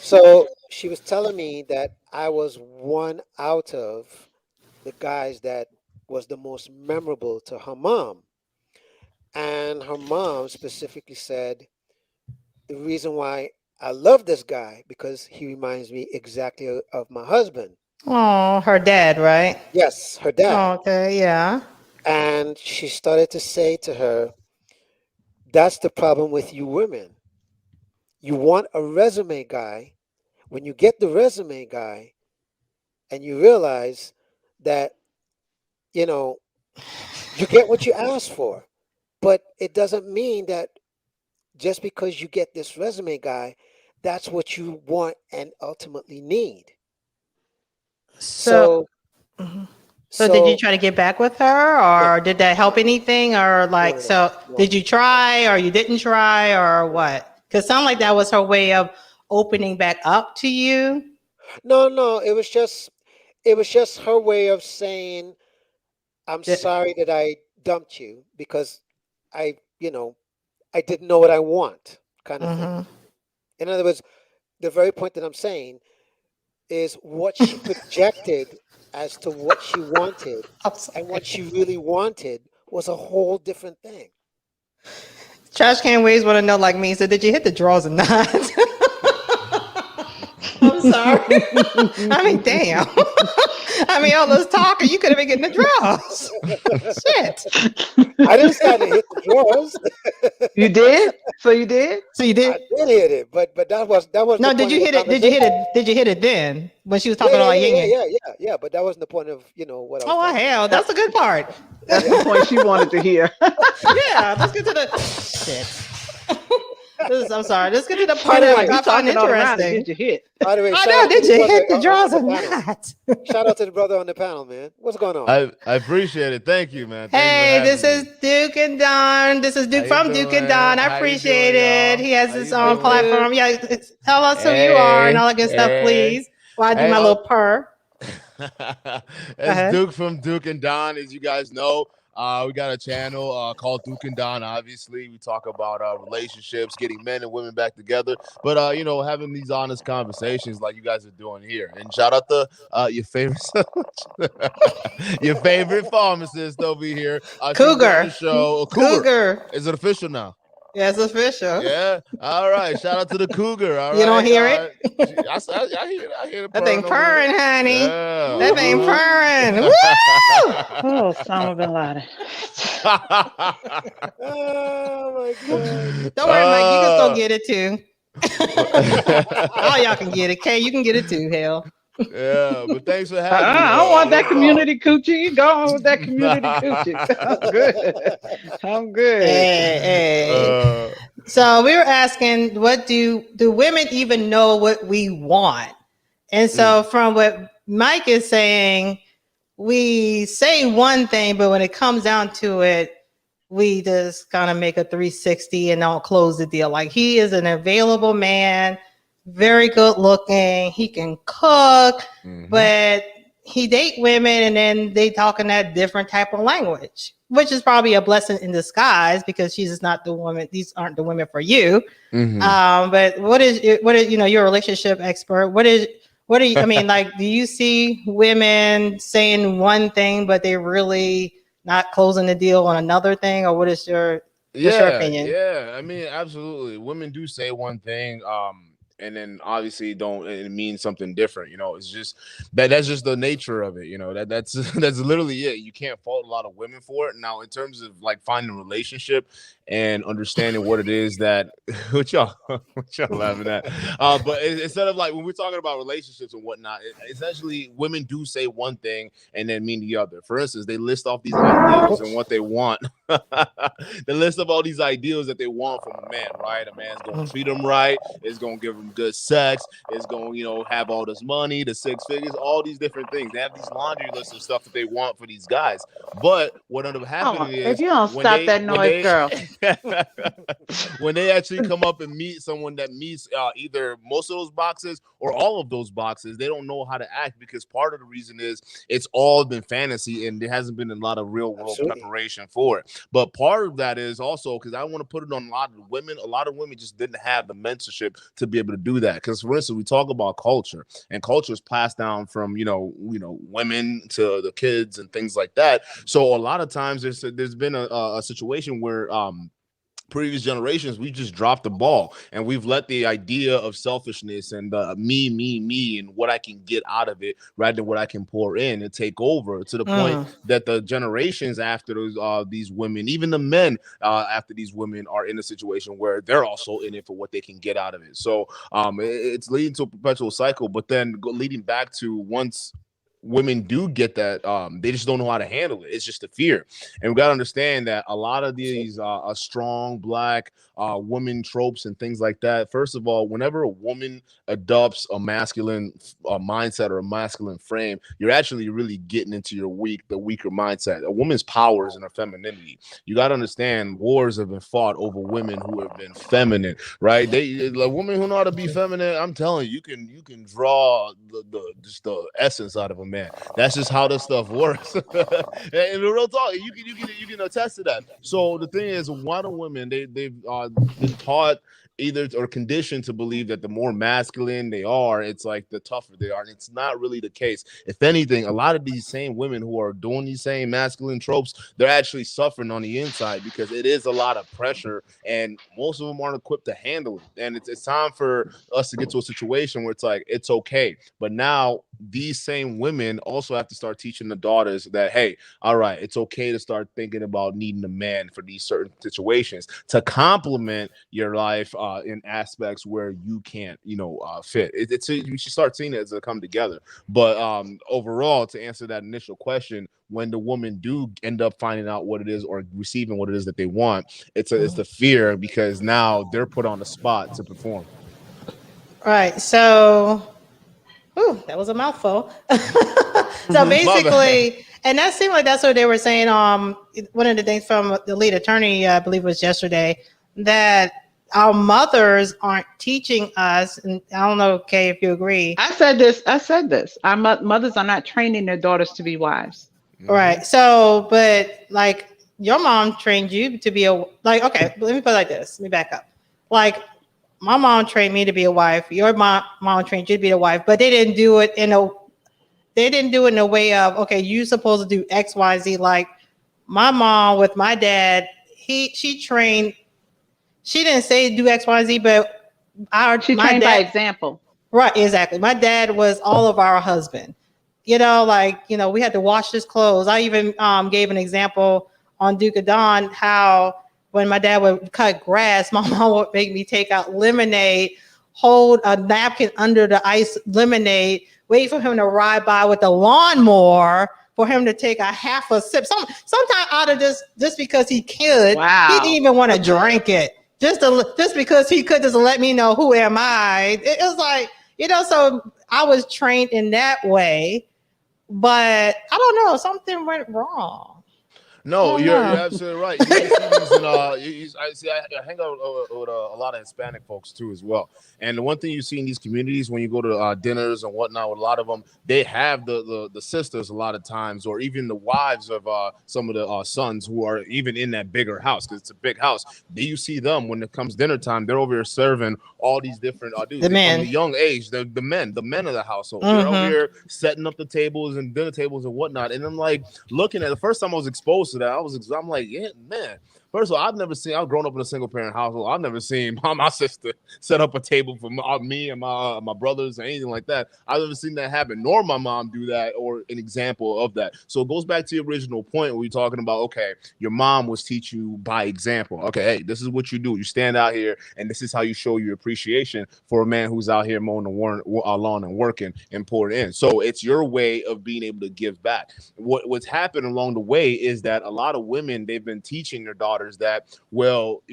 So she was telling me that I was one out of the guys that was the most memorable to her mom. And her mom specifically said the reason why I love this guy because he reminds me exactly of my husband. oh, her dad, right? Yes, her dad. Oh, okay, yeah. And she started to say to her, that's the problem with you women. You want a resume guy. When you get the resume guy and you realize that, you get what you asked for, but it doesn't mean that just because you get this resume guy, that's what you want and ultimately need. So did you try to get back with her, or did that help anything, or like, no. did you try, or you didn't try, or what? Because it sounded like that was her way of opening back up to you. No, it was just her way of saying, I'm sorry that I dumped you because I didn't know what I want, kind of thing. In other words, the very point that I'm saying is what she projected as to what she wanted and what she really wanted was a whole different thing. Trash Can Waves want to know, like me, so did you hit the draws or not? I'm sorry. I mean, damn. I mean, all this talking, you could have been getting the draws. Shit. I didn't say I didn't hit the draws. You did? So you did? So you did? I did hit it, but that was no. Did you hit it? Did you hit it? Did you hit it then when she was talking all yeah. But that wasn't the point of what I was. Oh hell, that's the good part. That's the point she wanted to hear. Yeah, let's get to the shit. I'm sorry. Let's get to the part that I find interesting. Did you hit? By the way, I know. Did you hit the draws or not? Shout out to the brother on the panel, man. What's going on? I appreciate it. Thank you, man. Hey, this is Duke and Don. This is Duke from Duke and Don. I appreciate it. He has his own platform. Yeah, tell us who you are and all that good stuff, please. While I do my little purr. It's Duke from Duke and Don, as you guys know. We got a channel called Duke and Don. Obviously, we talk about relationships, getting men and women back together, but having these honest conversations like you guys are doing here. And shout out to your favorite your favorite pharmacist over here. Cougar. Show. Cougar. Is it official now? Yeah, it's official. Yeah. All right. Shout out to the Cougar. All right. You don't hear it? I hear it. That thing purring, honey. Yeah. That thing purring. Woo! Oh, Osama bin Laden. Oh my God. Don't worry, Mike. You can still get it too. All y'all can get it. Kay, you can get it too. Hell. Yeah, but thanks for having me. I don't want that community coochie. You go on with that community coochie. I'm good. I'm good. Hey. So we were asking, what do women even know what we want? And so from what Mike is saying, we say one thing, but when it comes down to it, we just kind of make a 360 and don't close the deal. Like, he is an available man, very good looking. He can cook, but he date women and then they talk in that different type of language, which is probably a blessing in disguise because she's just not the woman. These aren't the women for you. But what is, you know, you're a relationship expert. What are you, I mean, like, do you see women saying one thing, but they really not closing the deal on another thing? Or what's your opinion? Yeah, I mean, absolutely. Women do say one thing, and then obviously it means something different. You know, it's just that's just the nature of it. You know, that's that's literally it. You can't fault a lot of women for it. Now, in terms of like finding a relationship and understanding what it is that what y'all laughing at, but instead of like when we're talking about relationships and whatnot, essentially women do say one thing and then mean the other. For instance, they list off these ideals and what they want. They list of all these ideals that they want from a man, right? A man's gonna treat them right, is gonna give them good sex, is gonna, you know, have all this money, the 6 figures, all these different things. They have these laundry lists of stuff that they want for these guys. But what ended up happening is, if you don't stop that noise, girl. When they actually come up and meet someone that meets either most of those boxes or all of those boxes, they don't know how to act, because part of the reason is it's all been fantasy and there hasn't been a lot of real world preparation for it. But part of that is also because I want to put it on a lot of women. A lot of women just didn't have the mentorship to be able to do that. Because, for instance, we talk about culture, and culture is passed down from you know women to the kids and things like that. So a lot of times there's been a situation where previous generations, we just dropped the ball and we've let the idea of selfishness and me and what I can get out of it rather than what I can pour in and take over, to the point that the generations after those these women, even the men after these women, are in a situation where they're also in it for what they can get out of it. So it's leading to a perpetual cycle. But then leading back to, once women do get that, they just don't know how to handle it. It's just a fear. And we got to understand that a lot of these strong black women tropes and things like that, first of all, whenever a woman adopts a masculine mindset or a masculine frame, you're actually really getting into the weaker mindset. A woman's power is in her femininity. You got to understand, wars have been fought over women who have been feminine, right? Like women who know how to be feminine, I'm telling you, you can draw just the essence out of a man. That's just how this stuff works. And the real talk, you can attest to that. So the thing is, a lot of women, they've been taught either or conditioned to believe that the more masculine they are, it's like the tougher they are. And it's not really the case. If anything, a lot of these same women who are doing these same masculine tropes, they're actually suffering on the inside, because it is a lot of pressure and most of them aren't equipped to handle it. And it's time for us to get to a situation where it's like, it's okay. But now these same women also have to start teaching the daughters that, hey, all right, it's okay to start thinking about needing a man for these certain situations to complement your life in aspects where you can't, fit. You should start seeing it as they come together. But overall, to answer that initial question, when the women do end up finding out what it is or receiving what it is that they want, it's the fear, because now they're put on the spot to perform. Right. So, that was a mouthful. So basically, and that seemed like that's what they were saying. One of the things from the lead attorney, I believe it was yesterday, that our mothers aren't teaching us, and I don't know, Kay, if you agree. I said this. Our mothers are not training their daughters to be wives. Right. So, but like your mom trained you to be okay, let me put it like this. Let me back up. Like, my mom trained me to be a wife. Your mom trained you to be a wife, but they didn't do it in a way of, okay, you're supposed to do X, Y, Z. Like my mom with my dad, she trained. She didn't say do X, Y, Z, but she trained by example. Right, exactly. My dad was all of our husband. We had to wash his clothes. I even gave an example on Duke of Dawn how when my dad would cut grass, my mom would make me take out lemonade, hold a napkin under the ice lemonade, wait for him to ride by with the lawnmower for him to take a half a sip. Sometimes out of this, just because he could, wow. He didn't even want to drink it. Just because he could just let me know who am I. It was like, so I was trained in that way, but I don't know, something went wrong. No, Oh you're no. absolutely right. You see these in, I see. I hang out with a lot of Hispanic folks too as well. And the one thing you see in these communities when you go to dinners and whatnot, with a lot of them, they have the sisters a lot of times, or even the wives of some of the sons who are even in that bigger house because it's a big house. Do you see them when it comes dinner time? They're over here serving all these different dudes The from the men. young age. The men of the household. They're over Mm-hmm. here setting up the tables and dinner tables and whatnot. And I'm like looking at the first time I was exposed to that, I'm like, yeah, man. First of all, I've grown up in a single parent household. I've never seen my sister set up a table for me and my brothers or anything like that. I've never seen that happen, nor my mom do that or an example of that. So it goes back to the original point where we're talking about, okay, your mom was teach you by example. Okay, hey, this is what you do. You stand out here and this is how you show your appreciation for a man who's out here mowing the lawn and working and pouring in. So it's your way of being able to give back. What's happened along the way is that a lot of women, they've been teaching their daughters that, well,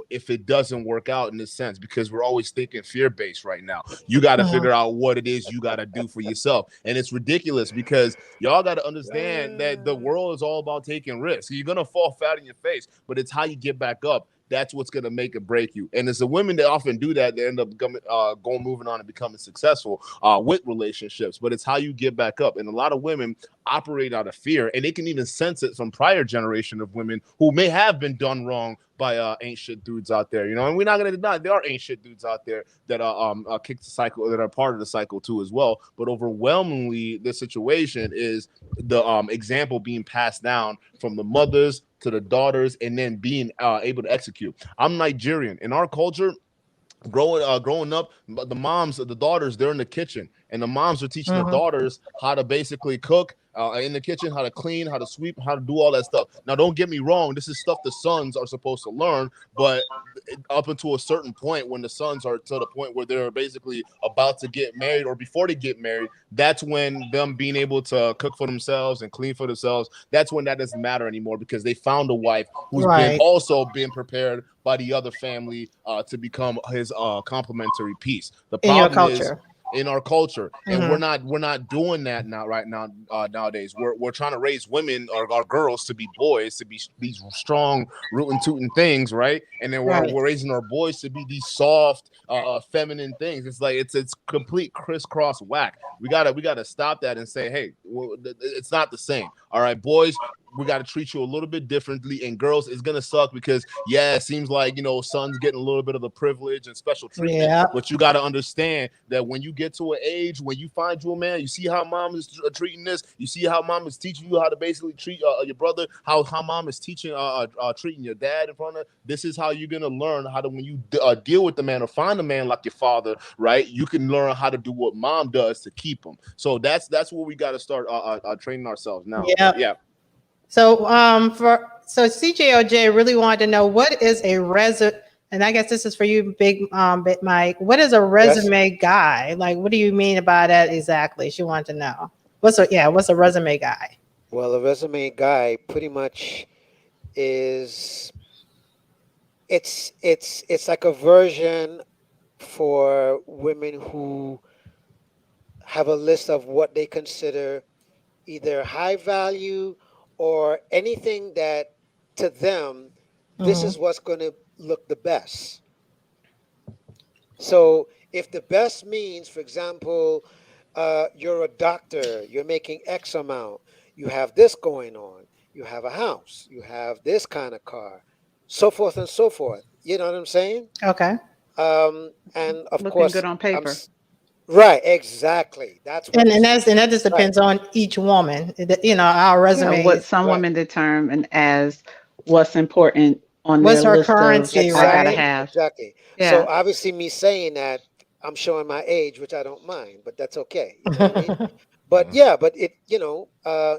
if it doesn't work out in this sense, because we're always thinking fear-based right now, you got to figure out what it is you got to do for yourself. And it's ridiculous because y'all got to understand that the world is all about taking risks. You're going to fall flat in your face, but it's how you get back up. That's what's going to make it break you. And it's the women that often do that. They end up moving on and becoming successful with relationships. But it's how you get back up. And a lot of women operate out of fear, and they can even sense it from prior generation of women who may have been done wrong by ancient dudes out there, and we're not going to deny there are ancient dudes out there that kick the cycle, that are part of the cycle too as well. But overwhelmingly, the situation is the example being passed down from the mothers to the daughters, and then being able to execute. I'm Nigerian. In our culture, growing up, the moms, the daughters, they're in the kitchen, and the moms are teaching the daughters how to basically cook in the kitchen, how to clean, how to sweep, how to do all that stuff. Now, don't get me wrong, this is stuff the sons are supposed to learn, but up until a certain point, when the sons are to the point where they're basically about to get married or before they get married, that's when them being able to cook for themselves and clean for themselves, that's when that doesn't matter anymore, because they found a wife who's been prepared by the other family to become his complementary piece. The problem is in our culture, and we're not doing that nowadays. We're trying to raise women or our girls to be boys, to be these strong rootin' tootin' things, right? And then we're raising our boys to be these soft feminine things. It's like it's complete crisscross whack. We gotta stop that and say, hey, it's not the same. All right, boys, we got to treat you a little bit differently, and girls, it's gonna suck because it seems like sons getting a little bit of the privilege and special treatment, but you got to understand that when you get to an age when you find you a man, you see how mom is treating this, you see how mom is teaching you how to basically treat your brother, how mom is teaching treating your dad in front of, this is how you're gonna learn how to, when you deal with the man or find a man like your father, right, you can learn how to do what mom does to keep him. So that's where we got to start training ourselves now. So so CJOJ really wanted to know, what is a resume, and I guess this is for you, Big Mike. What is a resume guy? Like, what do you mean by that exactly? She wanted to know. What's a resume guy? Well, a resume guy pretty much is it's like a version for women who have a list of what they consider either high value or anything that to them, this is what's going to look the best. So if the best means, for example, you're a doctor, you're making X amount, you have this going on, you have a house, you have this kind of car, so forth and so forth. You know what I'm saying? Okay. And of Looking course, good on paper. Right, exactly. That's what and that just depends on each woman. Our resume. What some women determine as what's important on what's their her list currency, of I gotta right? have. Exactly. Yeah. So obviously, me saying that, I'm showing my age, which I don't mind, but that's okay. You know what I mean? But but it,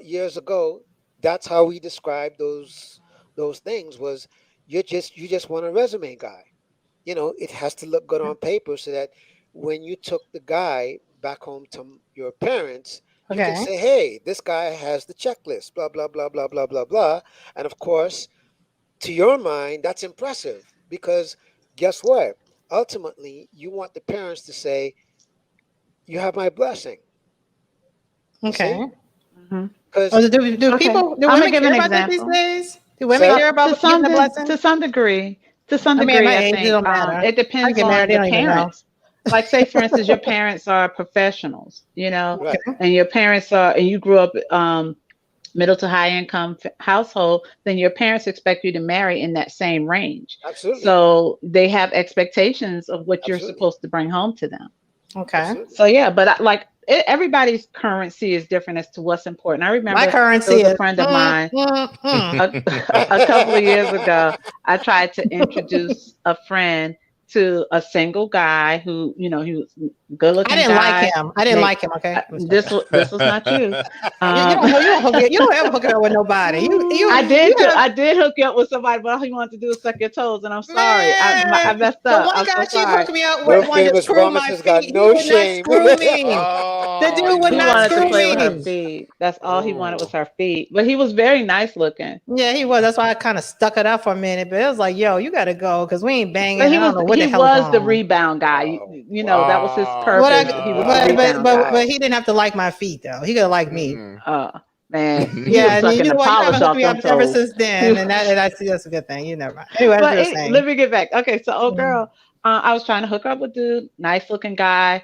years ago, that's how we described those things. Was you just want a resume guy. It has to look good on paper so that when you took the guy back home to your parents, you can say, hey, this guy has the checklist, blah, blah, blah, blah, blah, blah, blah. And of course, to your mind, that's impressive because guess what? Ultimately, you want the parents to say, you have my blessing. You see? Because do women care about that these days? Do women care about getting the blessing? To some degree. To some degree, I think it depends on the parents. Like, say, for instance, your parents are professionals, you know, Right. and your parents are, and you grew up middle to high income household, then your parents expect you to marry in that same range. Absolutely. So they have expectations of what you're supposed to bring home to them. Okay. Absolutely. So yeah, but everybody's currency is different as to what's important. I remember my currency there was a friend of mine a couple of years ago. I tried to introduce a friend to a single guy who, you know, he was good looking. I didn't like him. I didn't like him. Okay, this was not you. You don't ever hook it up with nobody. I did hook you up with somebody, but all he wanted to do was suck your toes, and I'm sorry, I messed up. The one guy she hooked me up Your with wanted to screw my feet. got no shame. Screw me. The dude would not screw me. With her feet. That's all he wanted was her feet. But he was very nice looking. Yeah, he was. That's why I kind of stuck it out for a minute. But it was like, yo, you got to go because we ain't banging. But he was the rebound guy. You know, that was his purpose. But he didn't have to like my feet though. He could have liked me. Man, yeah, and you know what? You haven't hooked me up ever since then, and that's a good thing. You never mind. Anyway, let me get back. Okay, so girl, I was trying to hook her up with a dude, nice looking guy,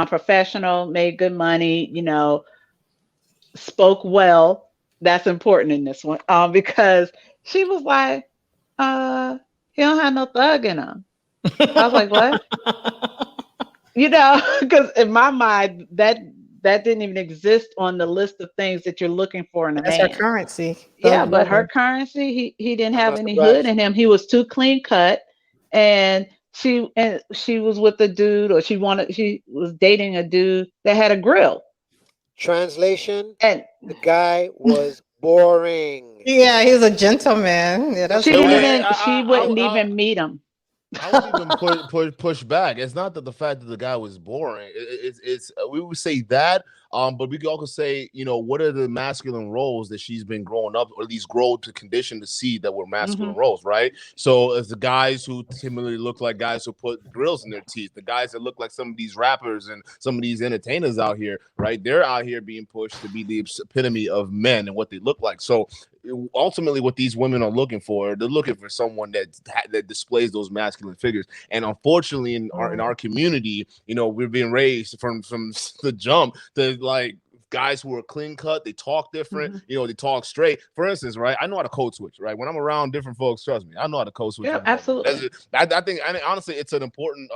professional, made good money. You know, spoke well. That's important in this one, because she was like, he don't have no thug in him. I was like, what? You know, because in my mind, that didn't even exist on the list of things that you're looking for in a man. That's her currency. Yeah, but her currency, he didn't have any hood in him. He was too clean cut, and she was with a dude, or she was dating a dude that had a grill. Translation: and the guy was boring. Yeah, he was a gentleman. Yeah, she wouldn't even meet him. I would even push back. It's not that the fact that the guy was boring. It's we would say that, but we could also say, you know, what are the masculine roles that she's been growing up, or at least grow to condition to see that were masculine roles, right? So it's the guys who similarly look like guys who put grills in their teeth, the guys that look like some of these rappers and some of these entertainers out here, right? They're out here being pushed to be the epitome of men and what they look like. So ultimately what these women are looking for, they're looking for someone that displays those masculine figures. And unfortunately in our community, you know, we're being raised from the jump to like guys who are clean cut, they talk different, you know, they talk straight. For instance, right, I know how to code switch, right? When I'm around different folks, trust me, I know how to code switch. Yeah, absolutely. I think honestly, it's an important,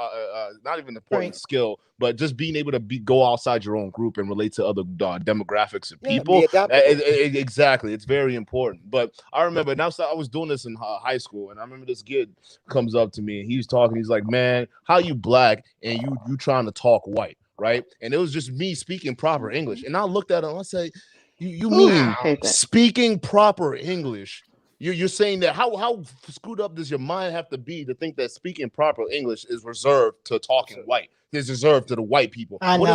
not even important skill, but just being able to go outside your own group and relate to other demographics and people. Exactly, it's very important. But I remember now, I was doing this in high school, and I remember this kid comes up to me and he's talking. He's like, "Man, how you black and you trying to talk white?" Right. And it was just me speaking proper English. And I looked at him, I said, you mean speaking proper English? You're saying that how screwed up does your mind have to be to think that speaking proper English is reserved to talking white? Is reserved to the white people. What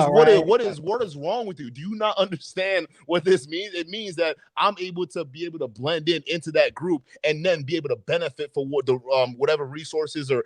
is wrong with you? Do you not understand what this means? It means that I'm able to blend into that group and then be able to benefit for what the whatever resources or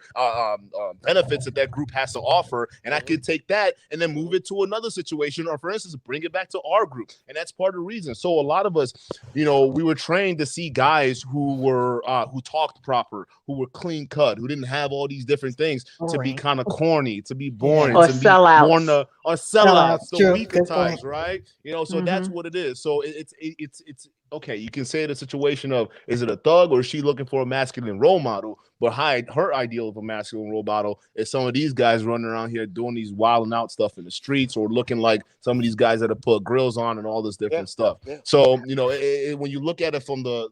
benefits that group has to offer, and I could take that and then move it to another situation, or for instance, bring it back to our group. And that's part of the reason. So a lot of us, you know, we were trained to see guys who were who talked proper, who were clean cut, who didn't have all these different things to be kind of corny, to be boring. Or sellouts. Or sellouts, the weaker types, right? You know, so that's what it is. So it's okay. You can say the situation of, is it a thug or is she looking for a masculine role model? But her ideal of a masculine role model is some of these guys running around here doing these wild and out stuff in the streets, or looking like some of these guys that have put grills on and all this different stuff. Yeah. So, you know, when you look at it from the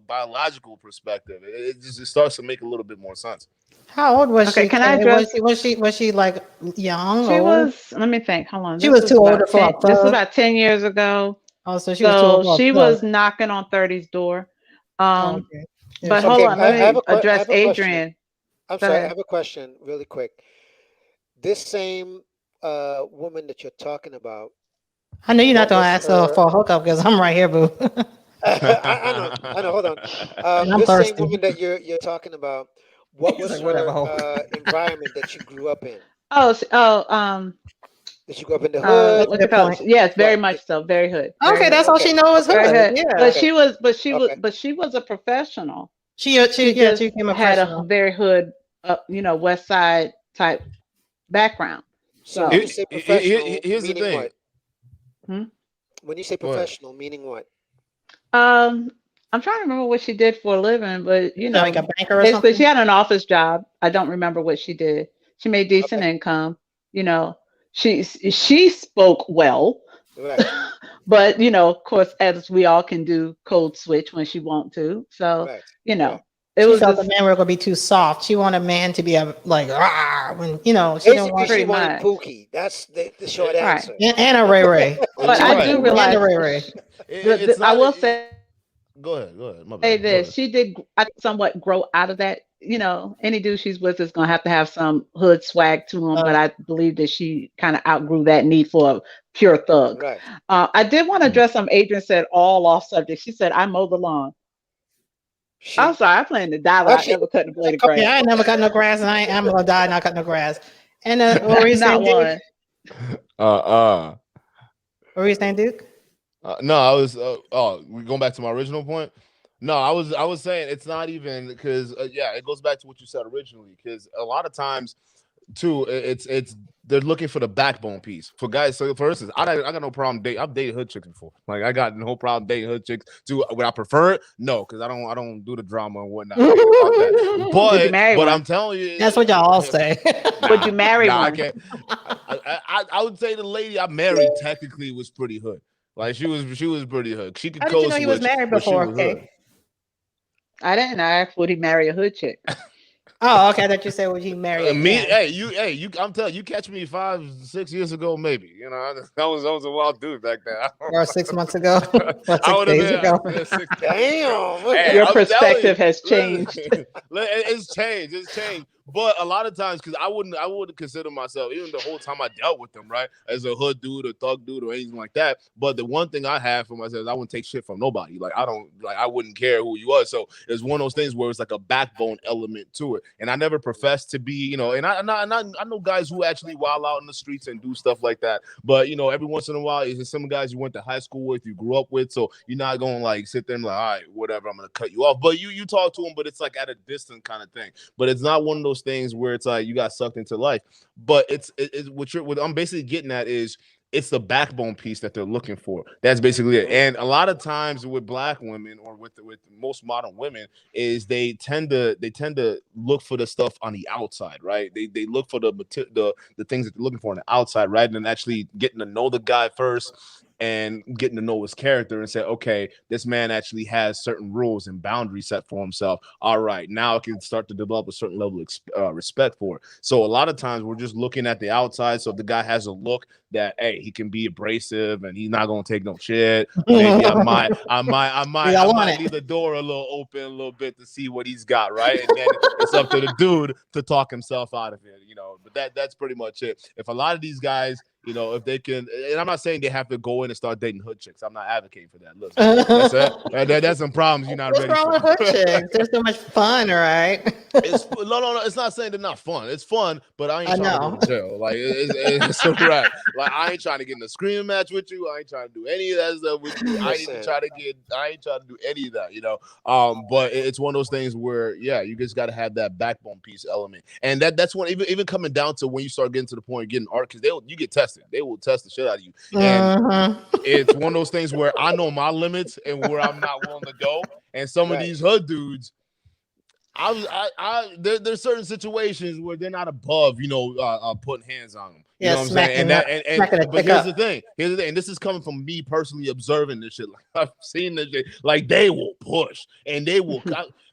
biological perspective, it starts to make a little bit more sense. How old was she? Can I address? Was she like young? She was. Let me think. Hold on. She was too old for. This was about 10 years ago. Oh, so she was too old. She was knocking on 30's door. But hold on. Let me address Adrian. I'm sorry. I have a question, really quick. This same woman that you're talking about. I know you're not gonna ask her for a hookup because I'm right here, boo. I know. Hold on. This same woman that you're talking about. What was her environment that she grew up in? Did she grow up in the hood? What the hell? Yes, very much so. Very hood. Okay, that's all she knows is hood. Yeah. But she was a professional. She became a had professional. a very hood, West Side type background. So when you say professional, here's the meaning thing. what? When you say professional, meaning what? I'm trying to remember what she did for a living, but like a banker or basically something? she had an office job. I don't remember what she did. She made decent income. She spoke well. Right. But of course, as we all can do, code switch when she want to. So it she was felt just, the man were gonna be too soft. She wanted a man to be like when she didn't want she wanted Pookie. That's the short answer. And a Ray Ray. But I do realize and a Ray Ray. I will say. Go ahead. My bad. Say this: she did somewhat grow out of that. Any dude she's with is gonna have to have some hood swag to him. But I believe that she kind of outgrew that need for a pure thug. Right. I did want to address something Adrian said all off subject. She said, "I mow the lawn." I'm sorry, I plan to die without ever cutting a blade of grass. Yeah, I never cut no grass, and I'm gonna die not cutting no grass. And what were you saying, Duke? What were you saying, Duke? No, I was. We're going back to my original point. No, I was saying it's not even because it goes back to what you said originally. Because a lot of times, too, it's they're looking for the backbone piece for guys. So for instance, I got no problem dating. I've dated hood chicks before. Like I got no problem dating hood chicks. Would I prefer it? No, because I don't do the drama and whatnot. But I'm telling you, that's what y'all all say. Would you marry one? I can't. I would say the lady I married technically was pretty hood. Like she was pretty hood. She could. How did you know he was married before? Okay. I didn't. I asked, would he marry a hood chick? Oh, okay. I thought you said would he marry me? You. I'm telling you, catch me 5-6 years ago, maybe. I was a wild dude back then. Or 6 months ago. Or 6 days ago. Damn. Your perspective has changed. It's changed. But a lot of times, because I wouldn't consider myself, even the whole time I dealt with them, right, as a hood dude or thug dude or anything like that. But the one thing I have for myself is I wouldn't take shit from nobody. Like I wouldn't care who you was. So it's one of those things where it's like a backbone element to it. And I never professed to be, and I know guys who actually wild out in the streets and do stuff like that. But every once in a while, it's some guys you went to high school with, you grew up with. So you're not going to like sit there and like, all right, whatever, I'm gonna cut you off. But you talk to them, but it's like at a distance kind of thing. But it's not one of those things where it's like you got sucked into life. But it's what I'm basically getting at is it's the backbone piece that they're looking for. That's basically it. And a lot of times with Black women or with most modern women is they tend to look for the stuff on the outside, right? They look for the things that they're looking for on the outside rather than actually getting to know the guy first and getting to know his character and say, okay, this man actually has certain rules and boundaries set for himself. All right, now I can start to develop a certain level of respect for it. So a lot of times we're just looking at the outside. So if the guy has a look that, hey, he can be abrasive and he's not gonna take no shit. Maybe I might leave the door a little open a little bit to see what he's got, right? And then it's up to the dude to talk himself out of it, But that's pretty much it. If a lot of these guys, if they can, and I'm not saying they have to go in and start dating hood chicks. I'm not advocating for that. Look, that's some problems you're not ready for. What's wrong with hood chicks? They're so much fun, all right? No. It's not saying they're not fun. It's fun, but I ain't trying to go to jail. Like it's a wrap. Like I ain't trying to get in a screaming match with you. I ain't trying to do any of that stuff with you. I ain't trying to do any of that. But it's one of those things where you just got to have that backbone piece element, and that's when even coming down to when you start getting to the point of getting art, because you get tested. They will test the shit out of you. And it's one of those things where I know my limits and where I'm not willing to go. And some of these hood dudes, there's certain situations where they're not above, putting hands on them. You know what I'm saying? But here's the thing. And this is coming from me personally observing this shit. Like I've seen this shit. Like they will push and they will,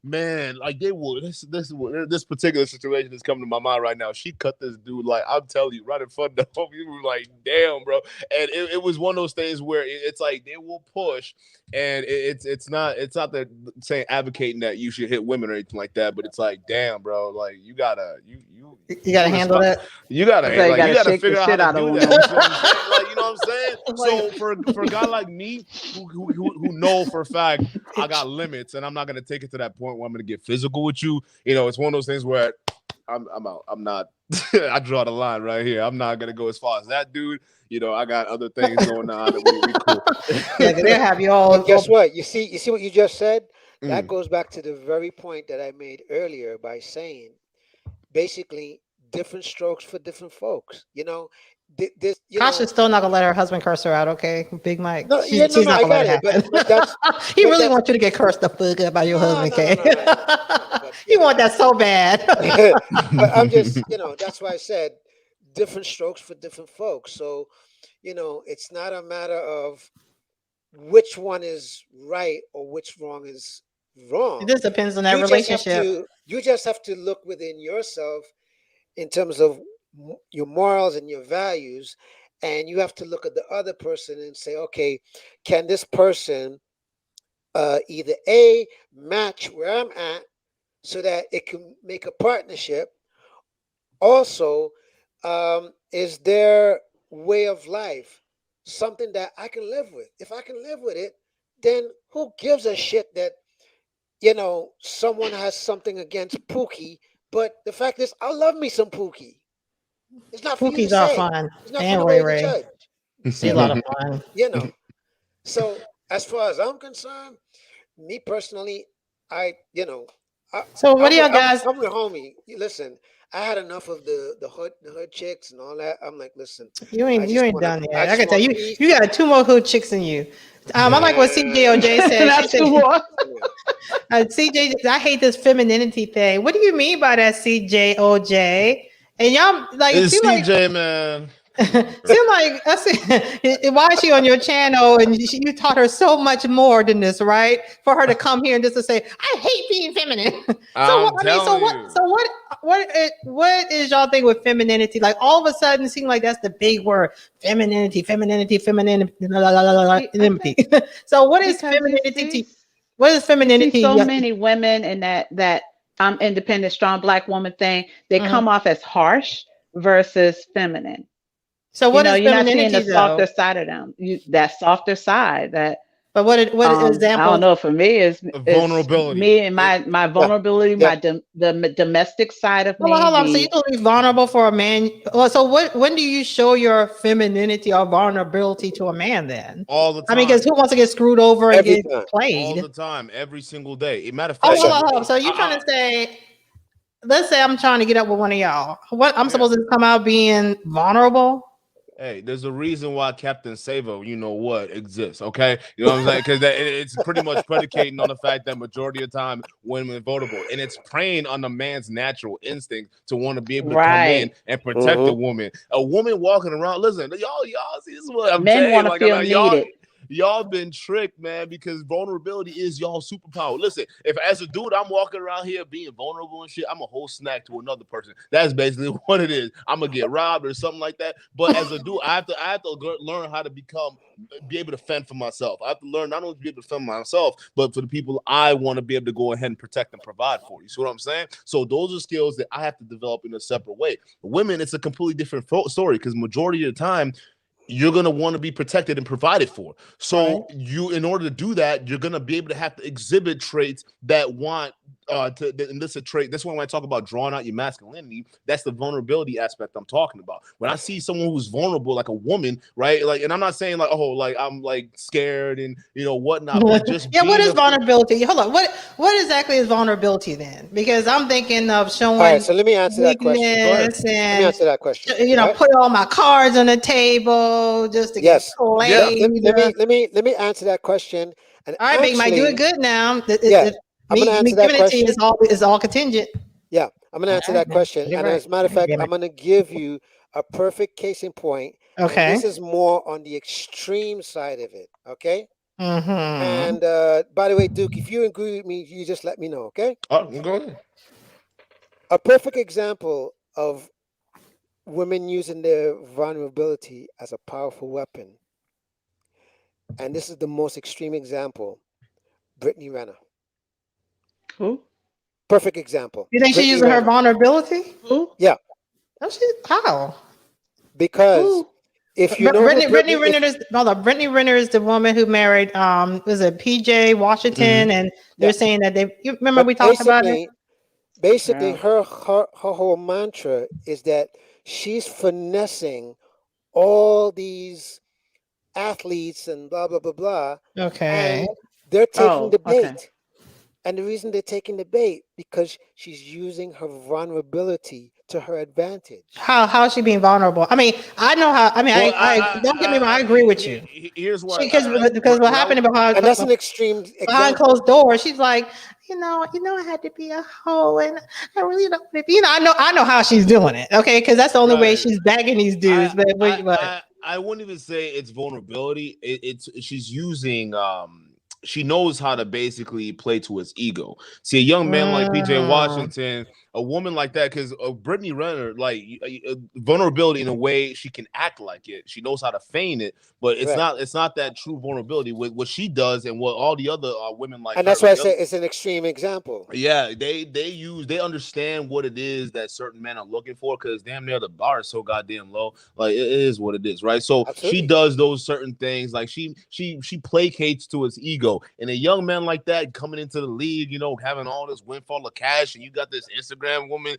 man. Like they will. This particular situation is coming to my mind right now. She cut this dude, like I'm telling you, right in front of him. You were like, damn, bro. And it was one of those things where it's like they will push, and it's not that saying advocating that you should hit women or anything like that, but it's like, damn, bro. Like you gotta handle that. You gotta figure out how to do that. Like, you know what I'm saying? Like, So for a guy like me who know for a fact I got limits and I'm not gonna take it to that point where I'm gonna get physical with you, it's one of those things where I'm out. I'm not I draw the line right here. I'm not gonna go as far as that dude. You know, I got other things going on. We cool. Yeah, they'll have you all. But guess what? You see what you just said? That Mm. goes back to the very point that I made earlier by saying, basically, different strokes for different folks. You know, this. You know, Tasha's still not gonna let her husband curse her out, okay? Big Mike. no, She's, yeah, no, she's no, not I gonna let got it it. happen. But that's He but really that's wants you to get cursed the fuck up by your no, husband, no, Kay. no, no, no, no. But You want that so bad. but I'm just, that's why I said different strokes for different folks. So, it's not a matter of which one is right or which wrong is It wrong. just depends on that relationship. You just have to look within yourself in terms of your morals and your values, and you have to look at the other person and say, okay, can this person either A, match where I'm at so that it can make a partnership? Also, is their way of life something that I can live with? If I can live with it, then who gives a shit that someone has something against Pookie? But the fact is, I love me some Pookie. It's not for you to Pookies are say. fun. It's not for And nobody Ray to Ray. judge. See a lot of fun. So as far as I'm concerned, me personally, So what do y'all guys? I'm with homie. Listen, I had enough of the hood chicks and all that. I'm like, listen, You ain't done I yet. I just can tell want you, peace. you got 2 more hood chicks in you. I like what CJOJ said. That's She said, too more. CJ, I hate this femininity thing. What do you mean by that, CJOJ? And y'all like It's seem CJ, man. seem like I see, why is she on your channel and you taught her so much more than this, right? For her to come here and just to say, I hate being feminine. What is y'all think with femininity? Like all of a sudden, it seems like that's the big word: femininity. So what is Because femininity? What is femininity? You see so many women in that independent, strong black woman thing. They come off as harsh versus feminine. So what is you're not seeing femininity the softer side of them. That softer side that. But what example? I don't know. For me, is vulnerability. Me and my vulnerability, the domestic side of me. Hold on. So you don't be vulnerable for a man. Well, so when do you show your femininity or vulnerability to a man? Then all the time. I mean, because who wants to get screwed over and get played all the time, every single day? Matter of fact, hold on. So you're trying to say, let's say I'm trying to get up with one of y'all. What I'm supposed to come out being vulnerable? Hey, there's a reason why Captain Savo, exists, okay? You know what I'm saying? Because it's pretty much predicating on the fact that majority of the time women are vulnerable. And it's preying on the man's natural instinct to want to be able to come in and protect the woman. A woman walking around, listen, y'all see, this is what I'm saying. Men want to feel needed. Y'all been tricked, man, because vulnerability is y'all superpower. Listen, if as a dude I'm walking around here being vulnerable and shit, I'm a whole snack to another person. That's basically what it is. I'm gonna get robbed or something like that. But as a dude, I have to learn how to be able to fend for myself. I have to learn not only to be able to fend for myself, but for the people I want to be able to go ahead and protect and provide for. You see what I'm saying? So those are skills that I have to develop in a separate way. Women, it's a completely different story because majority of the time, you're going to want to be protected and provided for. So in order to do that, you're going to be able to have to exhibit traits that want to elicit trait. That's why when I talk about drawing out your masculinity, that's the vulnerability aspect I'm talking about. When I see someone who's vulnerable, like a woman, right? Like, and I'm not saying like, oh, like I'm like scared and whatnot, but just what is vulnerability? Hold on. What exactly is vulnerability then? Because I'm thinking of showing. All right, so let me answer that question. Let me answer that question. Put all my cards on the table just to get played. Let me answer that question. And all right, Big Mike, do it good now. I'm going to answer that question. Is all contingent. Yeah, I'm going to answer that question. And as a matter of fact, I'm going to give you a perfect case in point. Okay. And this is more on the extreme side of it. Okay. Mm-hmm. And by the way, Duke, if you agree with me, you just let me know. Okay. Oh, go ahead. A perfect example of women using their vulnerability as a powerful weapon. And this is the most extreme example. Brittany Renner. Who? Perfect example. You think she's using her vulnerability? Who? Yeah. How? Because if you know Brittany Renner is the woman who married was it PJ Washington, and they're saying that you remember we talked about it. basically Yeah. her whole mantra is that she's finessing all these athletes and blah blah blah blah, Okay. and they're taking Oh, the okay. bait. And the reason they're taking the bait because she's using her vulnerability to her advantage. How is she being vulnerable? I mean, I know how. I mean, Well, I don't get me wrong. I agree with you. here's what Because what what happened And that's an extreme behind example. closed doors, she's like, I had to be a hoe, and I really don't. I know how she's doing it. Okay, because that's the only way right. she's bagging these dudes. But I wouldn't even say it's vulnerability. It's she's using she knows how to basically play to his ego. See, a young man like PJ mm, Washington, a woman like that, because Brittany Renner, like vulnerability in a way she can act like it. She knows how to feign it, but it's Right. not that true vulnerability with what she does and what all the other women like And her, that's why I like the say other, it's an extreme example. yeah, they understand what it is that certain men are looking for because damn near the bar is so goddamn low. Like it is what it is, right? So she Absolutely. does those certain things, like she placates to his ego. And a young man like that coming into the league, having all this windfall of cash, and you got this Instagram woman,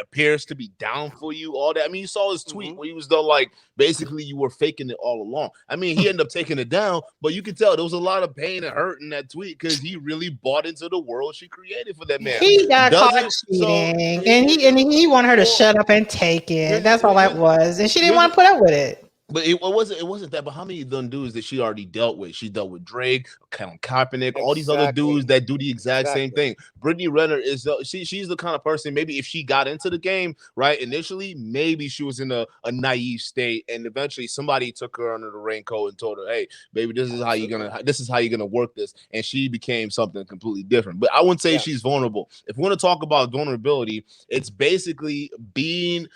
appears to be down for you, all that. I mean, you saw his tweet Hmm. where he was though like basically you were faking it all along. I mean, he ended up taking it down, but you could tell there was a lot of pain and hurt in that tweet because he really bought into the world she created for that man. he got Does caught it? So cheating, and he wanted her to well, shut up and take it. here's That's all that here's was, and she didn't here's want to put up with it. but it wasn't that. But how many of them dudes that she already dealt with? She dealt with Drake, Colin Kaepernick, all these other dudes Exactly. that do the exact same Exactly. thing. Brittany Renner is she's the kind of person. Maybe if she got into the game right initially, maybe she was in a naive state, and eventually somebody took her under the raincoat and told her, "Hey, baby, this is how you're gonna work this," and she became something completely different. But I wouldn't say Yeah. she's vulnerable. If we want to talk about vulnerability, it's basically being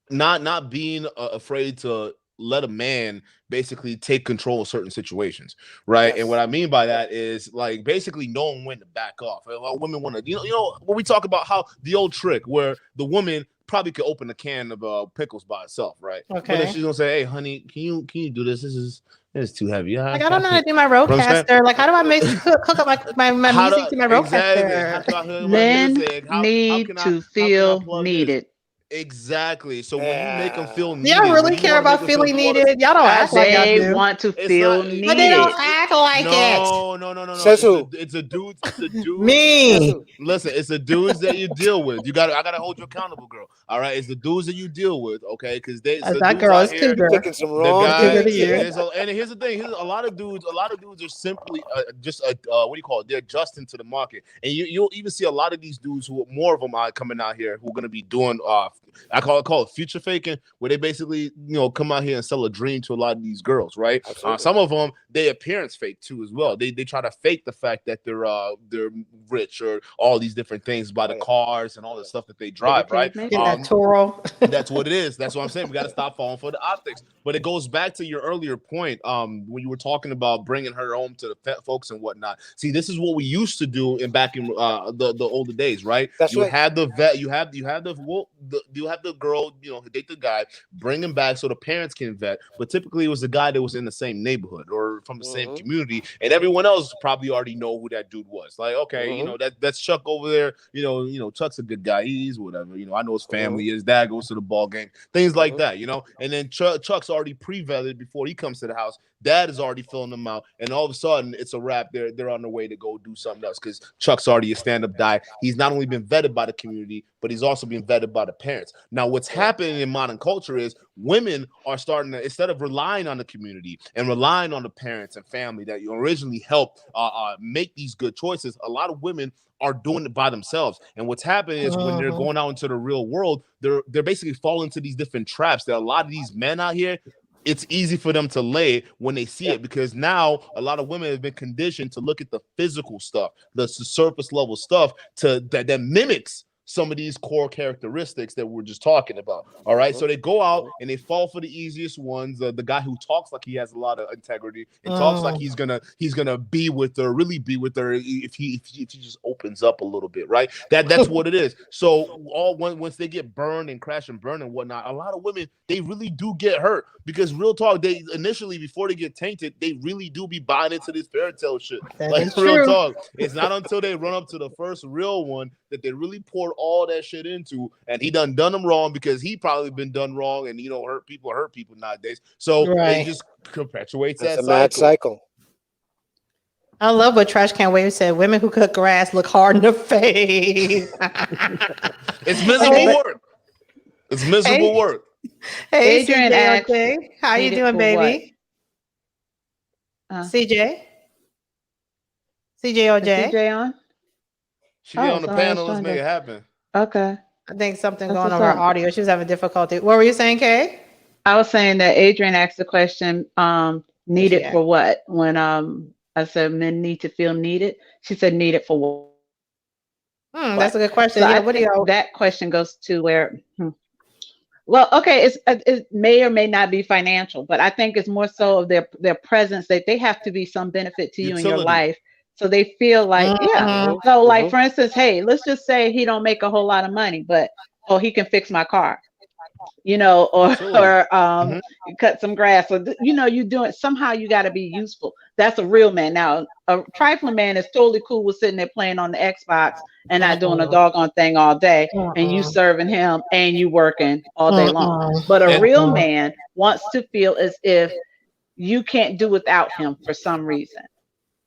not being afraid to let a man basically take control of certain situations, right? And what Yes. I mean by Yeah. that is like basically knowing when to back off. Women want to, when we talk about how the old trick where the woman probably could open a can of pickles by herself, right? But then Okay. she's gonna say, "Hey, honey, can you do this? This is too heavy." Yeah, Like, I don't know how to do my roadcaster. Like, how do I hook up my how music do to my exactly? roadcaster? What I'm gonna Men say, how need can I to how can I feel plug this? needed. Exactly. So when you make them feel Yeah. Do y'all needed, when really you care want to make about them feel, feeling you want to needed? Y'all don't act like y'all They do. want to it's not feel But they don't needed. act like it. no. Says who? It's a dudes. It's a dudes. Says Me. who? Listen, it's the dudes that you deal with. I gotta hold you accountable, girl. All right, it's the dudes that you deal with, okay? Because it's That's the not dudes girl, out it's here. You're cougar. taking some The wrong It's cougar guy, to things yeah, you. here. and here's the thing. Here's a lot of dudes. A lot of dudes are simply just what do you call it? They're adjusting to the market, and you'll even see a lot of these dudes who more of them are coming out here who are gonna be doing I call it future faking, where they basically come out here and sell a dream to a lot of these girls, right? Absolutely. Some of them they appearance fake too as well. They try to fake the fact that they're rich or all these different things by Oh the yeah. cars and all Oh the yeah. stuff that they Get drive, it right? paid, make In it. that Toro. That's what it is. That's what I'm saying. We got to stop falling for the optics. But it goes back to your earlier point, when you were talking about bringing her home to the folks and whatnot. See, this is what we used to do back in the older days, right? That's You right. had the vet, you have the girl, date the guy, bring him back so the parents can vet. But typically, it was the guy that was in the same neighborhood or from the same Hmm. community, and everyone else probably already know who that dude was. Like, okay, Hmm. that's Chuck over there. Chuck's a good guy. He's whatever. I know his Hmm. family. His dad goes to the ball game, things like Hmm. that. And then Chuck's already pre-vetted before he comes to the house. Dad is already filling them out, and all of a sudden it's a wrap. They're on their way to go do something else because Chuck's already a stand-up guy. He's not only been vetted by the community, but he's also been vetted by the parents. Now, what's Right. happening in modern culture is women are starting to, instead of relying on the community and relying on the parents and family that you originally helped make these good choices, a lot of women are doing it by themselves. And what's happening is when they're Mhm. going out into the real world, they're basically falling into these different traps. There are a lot of these men out here. It's easy for them to lay when they see it because now a lot of women have been conditioned to look at the physical stuff, the surface level stuff that mimics some of these core characteristics that we're just talking about. All right. So they go out and they fall for the easiest ones. The guy who talks like he has a lot of integrity and talks like he's gonna be with her, really be with her if he just opens up a little bit, right? That's what it is. So once they get burned and crash and burn and whatnot, a lot of women, they really do get hurt, because real talk, they initially, before they get tainted, they really do be buying into this fairy tale shit. Like real talk. It's not until they run up to the first real one that they really poured all that shit into, and he done them wrong, because he probably been done wrong, and hurt people nowadays. So it just perpetuates that mad cycle. I love what Trash Can Wave said. Women who cut grass look hard in the face. It's miserable work. It's miserable work. Hey, Adrian CJ, how you doing, baby? CJ? CJ on? She get on the panel. Let's make it happen. Okay. I think something going on with her audio. She was having difficulty. What were you saying, Kay? I was saying that Adrian asked the question, needed for what? When I said men need to feel needed, she said needed for what? That's a good question. So Yeah, that question goes to where, well, okay, it may or may not be financial, but I think it's more so of their presence, that they have to be some benefit to you in your life. So they feel like, So like, for instance, hey, let's just say he don't make a whole lot of money, but he can fix my car, or cut some grass, or you doing somehow. You got to be useful. That's a real man. Now, a trifling man is totally cool with sitting there playing on the Xbox and not doing a doggone thing all day, and you serving him and you working all day long. But a real man wants to feel as if you can't do without him for some reason.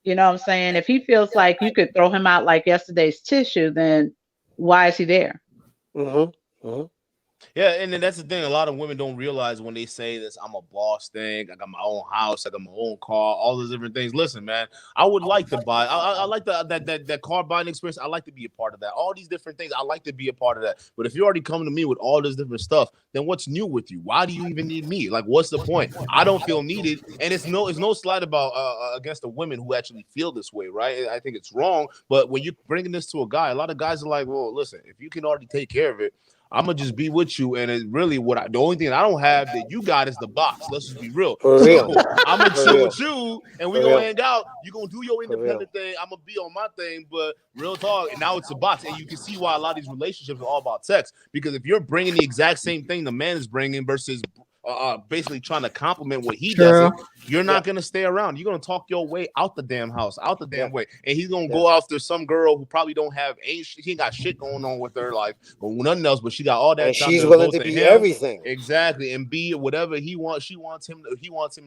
You know what I'm saying? If he feels like you could throw him out like yesterday's tissue, then why is he there? Yeah, and then that's the thing. A lot of women don't realize when they say this, I'm a boss thing. I got my own house. I got my own car. All those different things. Listen, man, I would like to buy. I like that car buying experience. I like to be a part of that. All these different things. I like to be a part of that. But if you're already coming to me with all this different stuff, then what's new with you? Why do you even need me? Like, what's the point? I don't feel needed, and it's no slight about against the women who actually feel this way, right? I think it's wrong. But when you're bringing this to a guy, a lot of guys are like, well, listen, if you can already take care of it, I'm gonna just be with you, and it's really the only thing I don't have that you got is the box. Let's just be real. For real. So I'm gonna chill with you, and we're gonna hang out. You're gonna do your independent thing. I'm gonna be on my thing, but real talk. And now it's a box, and you can see why a lot of these relationships are all about sex. Because if you're bringing the exact same thing the man is bringing versus basically trying to compliment what he does, you're not gonna stay around. You're gonna talk your way out the damn house, out the damn way, and he's gonna go after some girl who probably she ain't got shit going on with her life or nothing else, but she got all that. And she's willing to be everything, exactly, and be whatever he wants. He wants him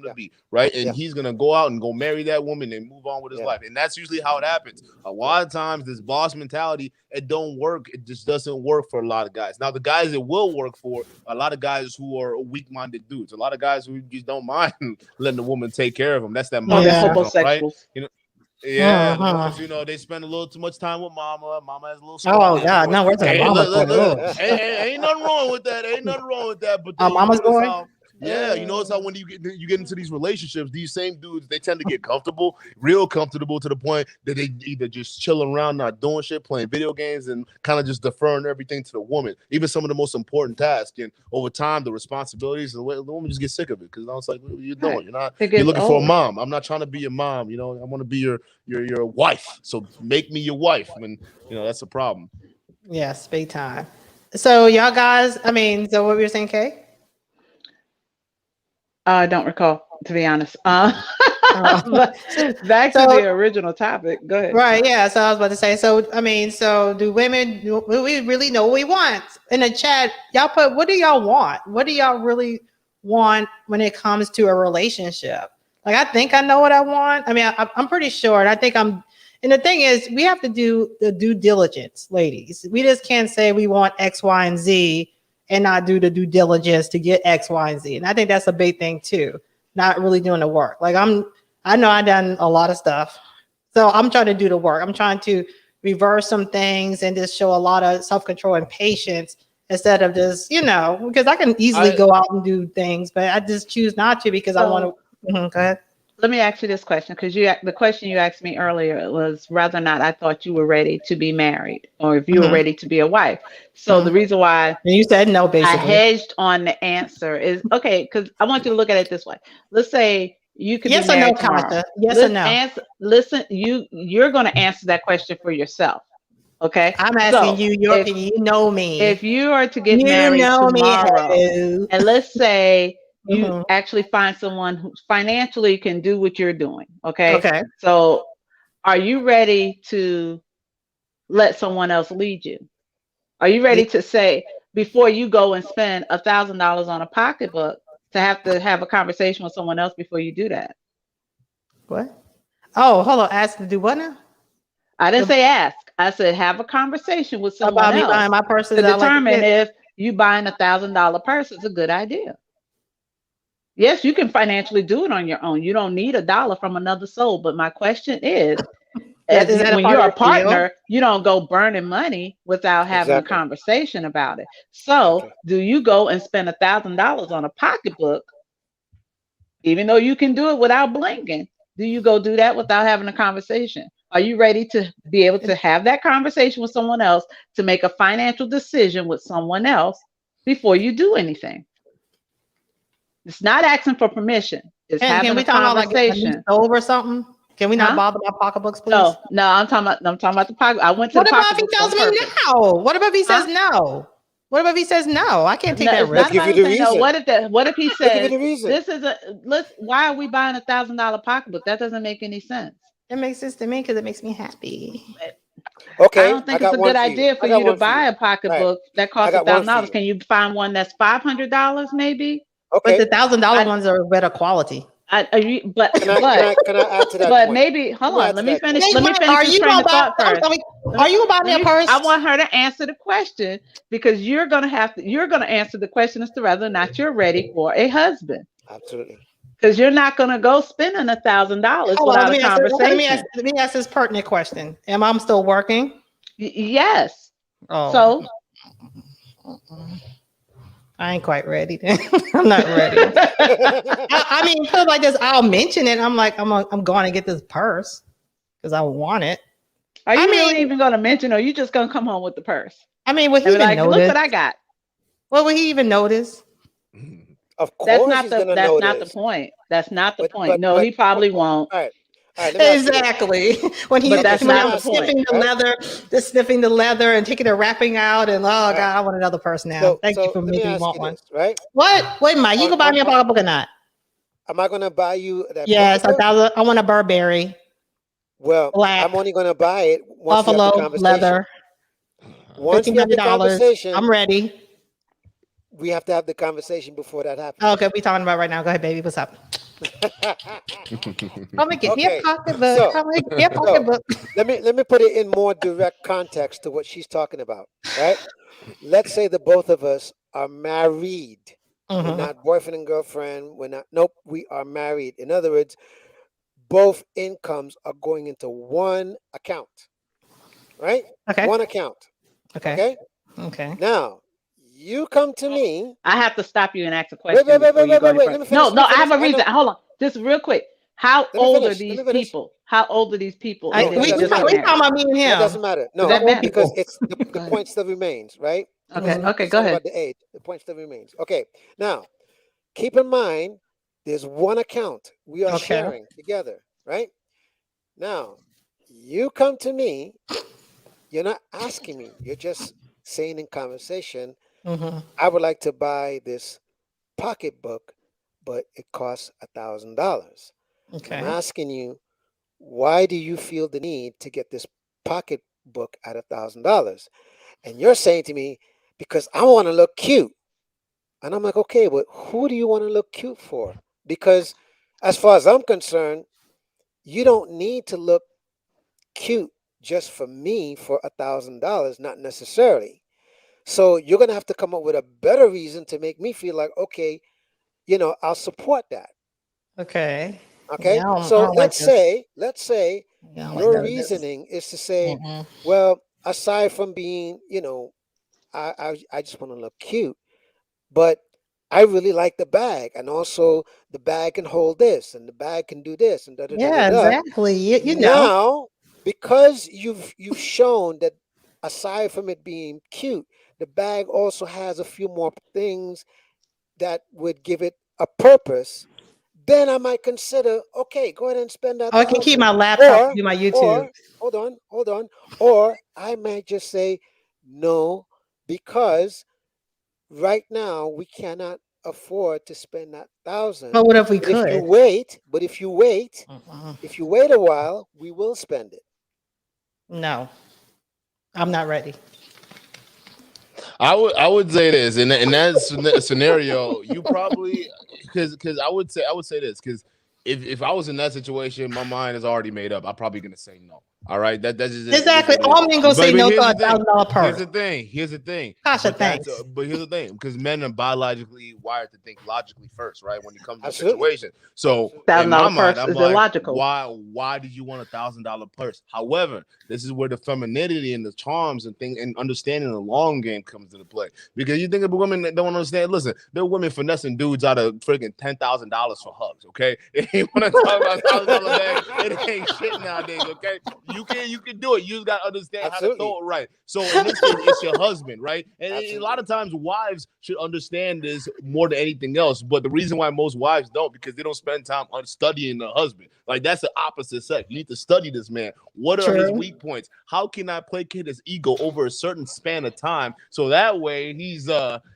to be, right, and he's gonna go out and go marry that woman and move on with his life, and that's usually how it happens. A lot of times, this boss mentality, it don't work. It just doesn't work for a lot of guys. Now, the guys it will work for, a lot of guys who are weak-minded dudes, a lot of guys who just don't mind letting the woman take care of them. That's that money, right? They spend a little too much time with mama. Mama has a little. Oh God, no, we're talking mama. Ain't nothing wrong with that. But mama's boy. Yeah, you notice how when you get into these relationships, these same dudes, they tend to get comfortable, real comfortable, to the point that they either just chilling around, not doing shit, playing video games, and kind of just deferring everything to the woman, even some of the most important tasks. And over time, the responsibilities, the woman just gets sick of it, because I was like, what are you doing? You're looking for a mom. I'm not trying to be your mom. I want to be your wife. So make me your wife. And that's a problem. Yes, big time. So y'all guys, so what were you saying, Kay? I don't recall, to be honest. But back to the original topic. Go ahead. Right. Yeah. So I was about to say. So do we really know what we want? In the chat, y'all put, what do y'all want? What do y'all really want when it comes to a relationship? Like, I think I know what I want. I'm pretty sure, and I think I'm. And the thing is, we have to do the due diligence, ladies. We just can't say we want X, Y, and Z and not do the due diligence to get X, Y, and Z. And I think that's a big thing too. Not really doing the work. Like, I know I've done a lot of stuff. So I'm trying to do the work. I'm trying to reverse some things and just show a lot of self-control and patience instead of just, because I can easily go out and do things, but I just choose not to because I want to. Go ahead. let me ask you this question, because the question you asked me earlier was whether or not I thought you were ready to be married or if you were ready to be a wife. So the reason why And you said no, I basically. hedged on the answer is okay, because I want you to look at it this way. Let's say you could Yes be or no, married tomorrow. Kasha? Yes or no? Listen, you're going to answer that question for yourself. Okay. I'm asking you your opinion. You know me. If you are to get You married know me, tomorrow, hello. and let's say you actually find someone who financially can do what you're doing. Okay. Okay. So are you ready to let someone else lead you? Are you ready to say, before you go and spend $1,000 on a pocketbook, to have a conversation with someone else before you do that? What? Oh, hold on. Ask to do what now? I didn't say ask. I said have a conversation with someone about me else buying my purses to that I like to determine get. if you buying $1,000 purse is a good idea. Yes, you can financially do it on your own. You don't need $1 from another soul. But my question is, when you're a partner, you don't go burning money without having a conversation about it. So do you go and spend $1,000 on a pocketbook, even though you can do it without blinking? Do you go do that without having a conversation? Are you ready to be able to have that conversation with someone else, to make a financial decision with someone else before you do anything? It's not asking for permission. It's having a conversation. About, like, a or something? Can we not bother my pocketbooks, please? No, I'm talking about the pocket. I went to the pocketbook. What about if he tells me no? What about if he says no? What about if he says no? I can't take that risk. Give you the reason. No. What if he says this is why are we buying $1,000 pocketbook? That doesn't make any sense. It makes sense to me because it makes me happy. Okay. I don't think it's a good idea for you to buy a pocketbook that costs $1,000. Can you find one that's $500 maybe? Okay. But the $1,000 ones are better quality. Can I add to that? But point? maybe hold on. Let me finish. Let me finish Are this you train of thought first. Are you gonna buy me a purse? I want her to answer the question, because you're gonna answer the question as to whether or not you're ready for a husband. Absolutely. Because you're not gonna go spending $1,000 without a conversation. Let me ask this pertinent question. Am I still working? Yes. Oh. So I ain't quite ready. I'm not ready. I mean, put it like this. I'll mention it. I'm like, I'm going to get this purse because I want it. Are you really even going to mention, or are you just going to come home with the purse? I mean, would he even notice? Look what I got. Well, would he even notice? Of course, that's not the point. That's not the point. No, he probably won't. All right. Exactly. When I'm sniffing the leather and taking the wrapping out, and God, I want another purse now. Thank you for making me want one. Right? What? Wait, Mike, you gonna buy me a pocketbook or not? Am I gonna buy you that? Yes, I want a Burberry. Well, black, I'm only gonna buy it once buffalo leather. Once we have the conversation, I'm ready. We have to have the conversation before that happens. Okay, we talking about right now. Go ahead, baby. What's up? I'm gonna get me a pocketbook. Let me put it in more direct context to what she's talking about. Right? Let's say the both of us are married. We're not boyfriend and girlfriend. We're not. Nope. We are married. In other words, both incomes are going into one account. Right? Okay. One account. Okay. Now, you come to me. I have to stop you and ask a question. Wait. Let me finish. No, I have a reason. Hold on. Just real quick. How old are these people? How old are these people? We talking about me and him. That doesn't matter. No, because it's the point still remains, right? Okay, go ahead. About the age, the point still remains. Okay, now keep in mind, there's one account we are sharing together, right? Now, you come to me. You're not asking me. You're just saying in conversation, I would like to buy this pocketbook, but it costs $1,000. Okay. I'm asking you, why do you feel the need to get this pocketbook at $1,000? And you're saying to me, because I want to look cute. And I'm like, okay, but who do you want to look cute for? Because as far as I'm concerned, you don't need to look cute just for me for $1,000, not necessarily. So you're going to have to come up with a better reason to make me feel like, okay, I'll support that. Okay. Yeah, so let's say your reasoning is to say, well, aside from being, I just want to look cute, but I really like the bag, and also the bag can hold this, and the bag can do this, and da da da da Yeah, da. exactly. You know. Now, because you've shown that aside from it being cute, the bag also has a few more things that would give it a purpose, then I might consider, okay, go ahead and spend that Oh, I can keep 1,000. my laptop to Or do my YouTube. or hold on. Or I might just say no, because right now we cannot afford to spend that But 1,000. what if we But if you could? wait, Mm-mm. if you wait a while, we will spend it. No, I'm not ready. I would say this in that scenario, you probably because I would say this because if I was in that situation, my mind is already made up. I'm probably gonna say no. All right, that's just is Exactly. what it is. All men gonna say But no to here's a the thing. $1,000 Here's purse. the thing. Here's the thing. Tasha, But thanks. here's the thing because men are biologically wired to think logically first, right? When it comes to a Absolutely. situation. So in Thousand my dollar mind, purse I'm is like, illogical. why did you want $1,000 purse? However, this is where the femininity and the charms and understanding the long game comes into play. Because you think of women that don't understand. Listen, there are women finessing dudes out of freaking $10,000 for hugs. Okay, if you want to talk about $1,000 bag, it ain't shit nowadays. Okay, you can do it. You just got to understand how to Absolutely. throw it right. So in this case, it's your husband, right? And a lot Absolutely. of times, wives should understand this more than anything else. But the reason why most wives don't, because they don't spend time on studying the husband. Like that's the opposite sex. You need to study this man. What are his True. weak points? How can I placate his ego over a certain span of time so that way he's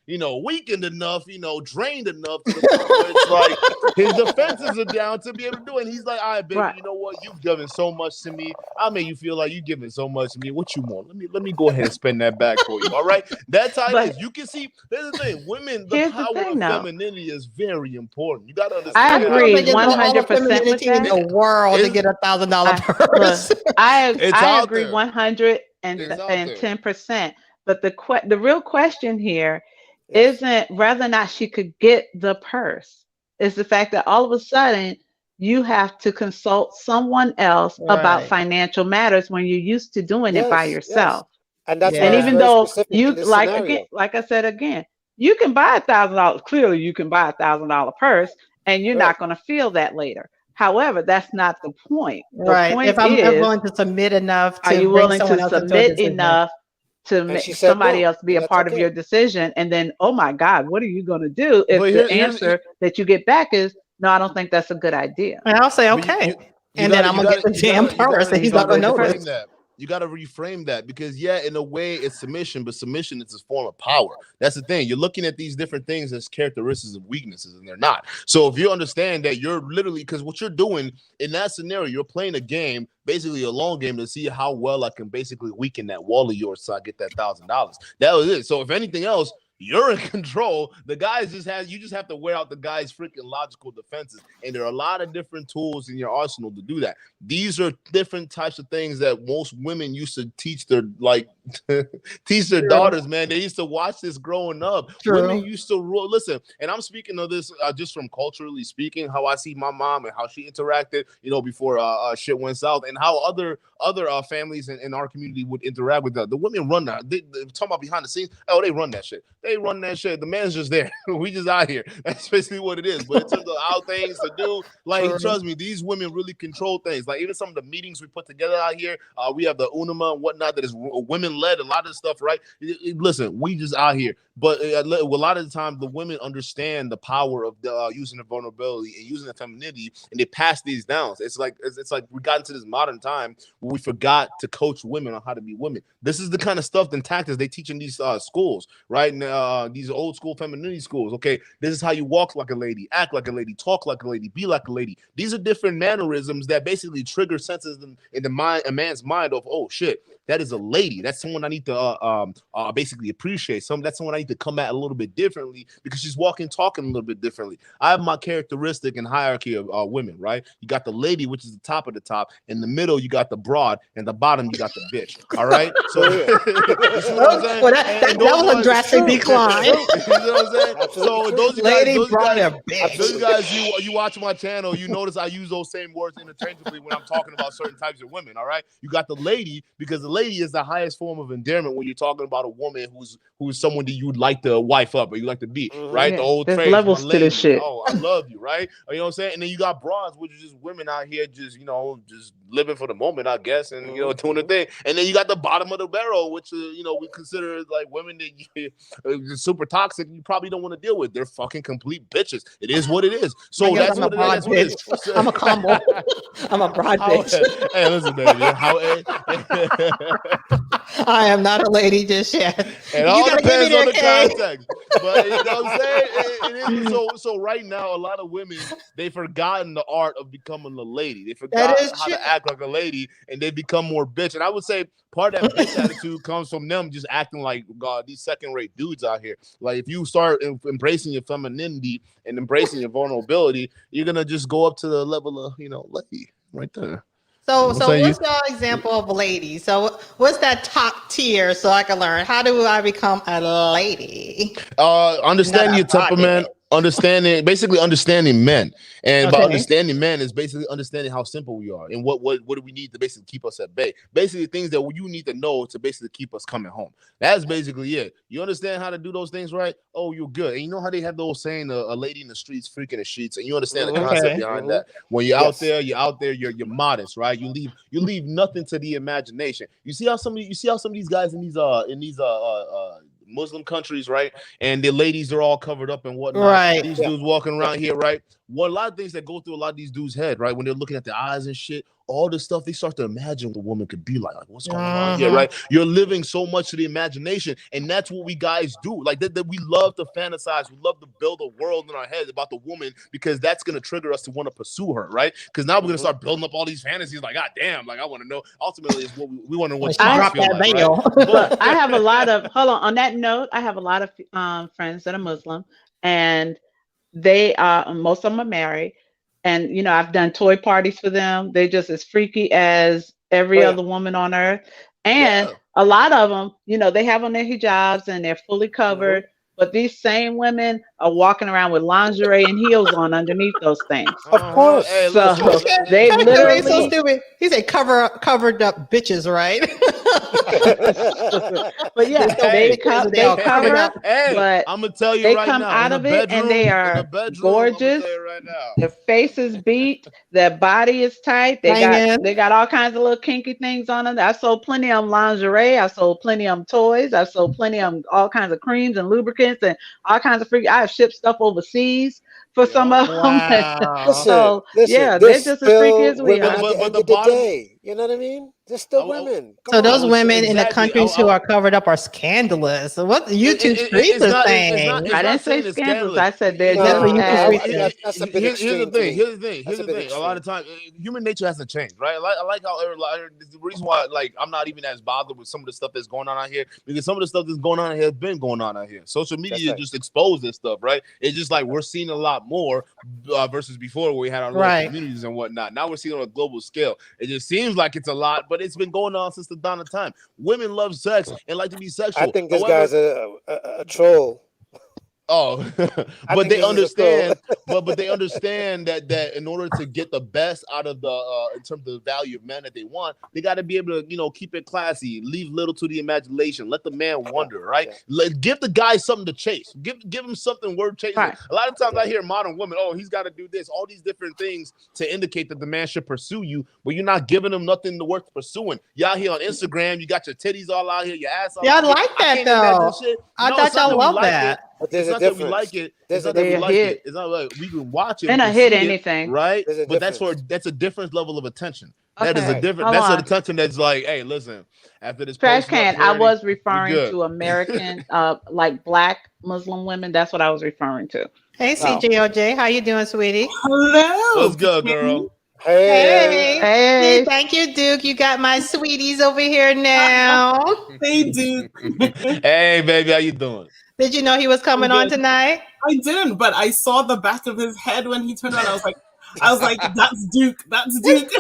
weakened enough, drained enough to the point where it's like his defenses are down to be able to do it. And he's like, all right, baby, Right. you know what? You've given so much to me. I'll make you feel like you've given so much to me. What you want? Let me go ahead and spend that back for you. All right. That's how it But is. You can see, there's the thing. Women, the here's the power thing, of though. femininity is very important. You gotta I Some understand how girls to agree that be a just want woman. all the 100% with femininity in that. the world to It's get a $1,000 I purse. look, I it's I out agree there. 110%. But the real question here Yes. isn't whether or not she could get the purse. It's the fact that all of a sudden you have to consult someone else about Right. financial matters when you're used to doing it by Yes. Yes. yourself. And that's And why it's Yeah. even very though specific you in this like again, scenario. like I said again, you can buy $1,000. Clearly, you can buy $1,000 purse, and you're Right. not going to feel that later. However, that's not the point. The Right. If point I'm is, willing to submit enough are to you bring willing someone to else into a submit decision. enough to And she make said somebody no, else be and a that's part of your okay. decision? And then, oh my God, what are you going to do if But the here's answer that you get back is, no, I don't think that's a good idea? And I'll say, but you okay. you you And then gotta I'm you gonna get gotta the you damn gotta you purse gotta and you he's You're not going to gotta gonna get the notice. reframe purse. that. You gotta reframe that because in a way it's submission, but submission is a form of power. That's the thing. You're looking at these different things as characteristics of weaknesses, and they're not. So if you understand that you're literally because what you're doing in that scenario, you're playing a game, basically a long game to see how well I can basically weaken that wall of yours so I get that $1,000. That was it. So if anything else, you're in control. The guys you just have to wear out the guy's freaking logical defenses. And there are a lot of different tools in your arsenal to do that. These are different types of things that most women used to teach their teach their True. daughters, man. They used to watch this growing up. Women True. used to listen, and I'm speaking of this just from culturally speaking, how I see my mom and how she interacted, before shit went south, and how other families in our community would interact with the women run that. They talking about behind the scenes. Oh, they run that shit. They run that shit. The man's just there. We just out here. That's basically what it is. But in terms of how things to do, like True. trust me, these women really control things. Like even some of the meetings we put together out here, we have the UNIMA and whatnot that is women led. A lot of stuff, right? Listen, we just out here. But a lot of the time, the women understand the power of using the vulnerability and using the femininity, and they pass these down. It's like we got into this modern time where we forgot to coach women on how to be women. This is the kind of stuff and tactics they teach in these schools, right? And, these old school femininity schools. Okay, this is how you walk like a lady, act like a lady, talk like a lady, be like a lady. These are different mannerisms that basically trigger senses in a man's mind of, oh shit, that is a lady. That's someone I need to basically appreciate. That's someone I need to come at a little bit differently because she's walking, talking a little bit differently. I have my characteristic and hierarchy of women, right? You got the lady, which is the top of the top. In the middle, you got the broad, and the bottom, you got the bitch. All right. So you see what I'm saying? Well, that was a drastic decline. You know what I'm saying? So those guys, you watch my channel, you notice I use those same words interchangeably when I'm talking about certain types of women. All right. You got the lady because the lady is the highest form of endearment when you're talking about a woman who's someone that you like to wife up or you like to be, right? Yeah, The old there's phrase, levels my to lady. this shit. Oh, I love you, right? You know what I'm saying? And then you got broads, which is just women out here just, just living for the moment, I guess, and, doing the thing. And then you got the bottom of the barrel, which, we consider like women that super toxic, you probably don't want to deal with. They're fucking complete bitches. It is what it is. So that's what it is. I'm a combo. I'm a broad bitch. Hey, listen, baby. I am not a lady just yet. It all depends on the context. But you know what I'm saying? It is. So right now, a lot of women, they've forgotten the art of becoming a lady. They forgot how to act like a lady, and they become more bitch. And I would say part of that bitch attitude comes from them just acting like, God, these second-rate dudes out here. Like, if you start embracing your femininity and embracing your vulnerability, you're going to just go up to the level of, lady right there. So what's your example of a lady? So what's that top tier so I can learn? How do I become a lady? Understanding your temperament, basically understanding men. And by understanding men is basically understanding how simple we are and what do we need to basically keep us at bay. Basically things that you need to know to basically keep us coming home. That's basically it. You understand how to do those things right? Oh, you're good. And you know how they have those saying a lady in the streets freaking the sheets, and you understand the concept behind that. When you're out there, you're modest, right? You leave nothing to the imagination. You see how some of these guys in these Muslim countries, right? And the ladies are all covered up and whatnot. Right. These dudes walking around here, right? Well, a lot of things that go through a lot of these dudes' head, right? When they're looking at their eyes and shit, all this stuff, they start to imagine what the woman could be like what's going on here, right? You're living so much to the imagination, and that's what we guys do. Like that we love to fantasize, we love to build a world in our heads about the woman because that's gonna trigger us to want to pursue her, right? Because now we're gonna start building up all these fantasies. Like, God damn, like I want to know. Ultimately, it's what we want to know what you drop feel that like, veil. right? But I have a lot of on that note, I have a lot of friends that are Muslim, and they are most of them are married. And I've done toy parties for them. They're just as freaky as every other woman on earth. And a lot of them, they have on their hijabs and they're fully covered. But these same women are walking around with lingerie and heels on underneath those things. Of course. Hey, So they literally so stupid. He said covered up bitches, right? But yeah, they cover up. Hey, but I'm gonna tell you they right come now, out of it and they are gorgeous. Right now. Their face is beat. Their body is tight. They got all kinds of little kinky things on them. I sold plenty of them lingerie. I sold plenty of them toys. I sold plenty of them all kinds of creams and lubricants and all kinds of freaky. I have shipped stuff overseas for some of them. So they're just as freaky as we are. But the bottom, day, you know what I mean? They're still women. So those women in the countries who are covered up are scandalous. So what the YouTube streets are saying? I didn't say scandalous. I said they're Here's the thing. A lot of times, human nature hasn't changed, right? I like how the reason why, like, I'm not even as bothered with some of the stuff that's going on out here because some of the stuff that's going on out here has been going on out here. Social media just exposed this stuff, right? It's just like we're seeing a lot more versus before where we had our local communities and whatnot. Now we're seeing on a global scale. It just seems like it's a lot, but it's been going on since the dawn of time. Women love sex and like to be sexual. I think this guy's a troll. Oh, but they understand. but they understand that in order to get the best out of the in terms of the value of men that they want, they got to be able to keep it classy, leave little to the imagination, let the man wonder, right? Give the guy something to chase. Give him something worth chasing. Right. A lot of times I hear modern women, oh, he's got to do this, all these different things to indicate that the man should pursue you, but you're not giving him nothing worth pursuing. Y'all here on Instagram, you got your titties all out here, your ass all out here. I like that though. I thought y'all love that. But there's a difference. We like it. It's not that we like it. It's not like we can watch it. And a hit anything, right? But that's a different level of attention. Okay. That is a different. That's an attention that's like, hey, listen. After this trash can, I was referring to American, like Black Muslim women. That's what I was referring to. Hey, CJOJ, how you doing, sweetie? Hello. What's good, girl? Hey. Thank you, Duke. You got my sweeties over here now. Hey, Duke. Hey, baby, how you doing? Did you know he was coming on tonight? I didn't, but I saw the back of his head when he turned around. I was like, that's Duke. That's Duke.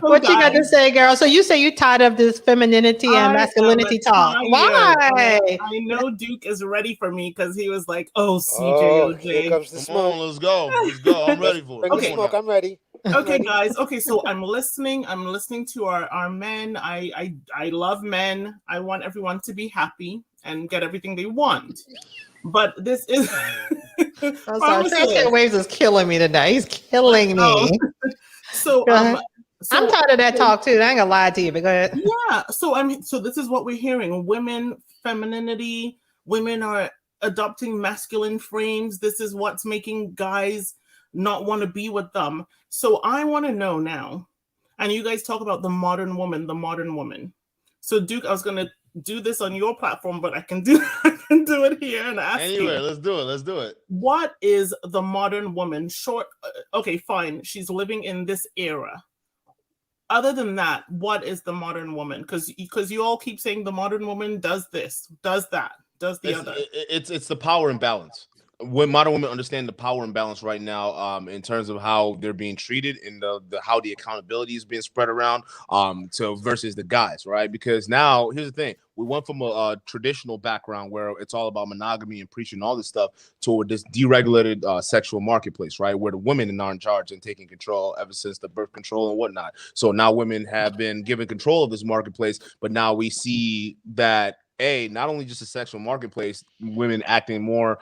What you got to say, girl? So you say you're tired of this femininity and masculinity talk. Why? I know Duke is ready for me because he was like, oh, CJOJ. Here comes the smoke. Let's go. I'm ready for it. Bring the smoke. I'm ready. Okay, guys. Okay, so I'm listening to our men. I love men. I want everyone to be happy and get everything they want. But this is I'm sorry, Transfer Waves is killing me tonight. He's killing me. So I'm tired of that talk too. I ain't gonna lie to you, but go ahead. Yeah. So this is what we're hearing. Women, femininity, women are adopting masculine frames. This is what's making guys not want to be with them. So I want to know now, and you guys talk about the modern woman. So Duke, I was gonna do this on your platform, but I can do it here and ask anyway, you. Let's do it. What is the modern woman? Okay, fine. She's living in this era. Other than that, what is the modern woman? Because you all keep saying the modern woman does this, does that, does the other. It's the power imbalance. When modern women understand the power imbalance right now, in terms of how they're being treated and the how the accountability is being spread around, to versus the guys, right? Because now here's the thing: we went from a traditional background where it's all about monogamy and preaching all this stuff toward this deregulated sexual marketplace, right? Where the women are in charge and taking control ever since the birth control and whatnot. So now women have been given control of this marketplace, but now we see that not only just a sexual marketplace, women acting more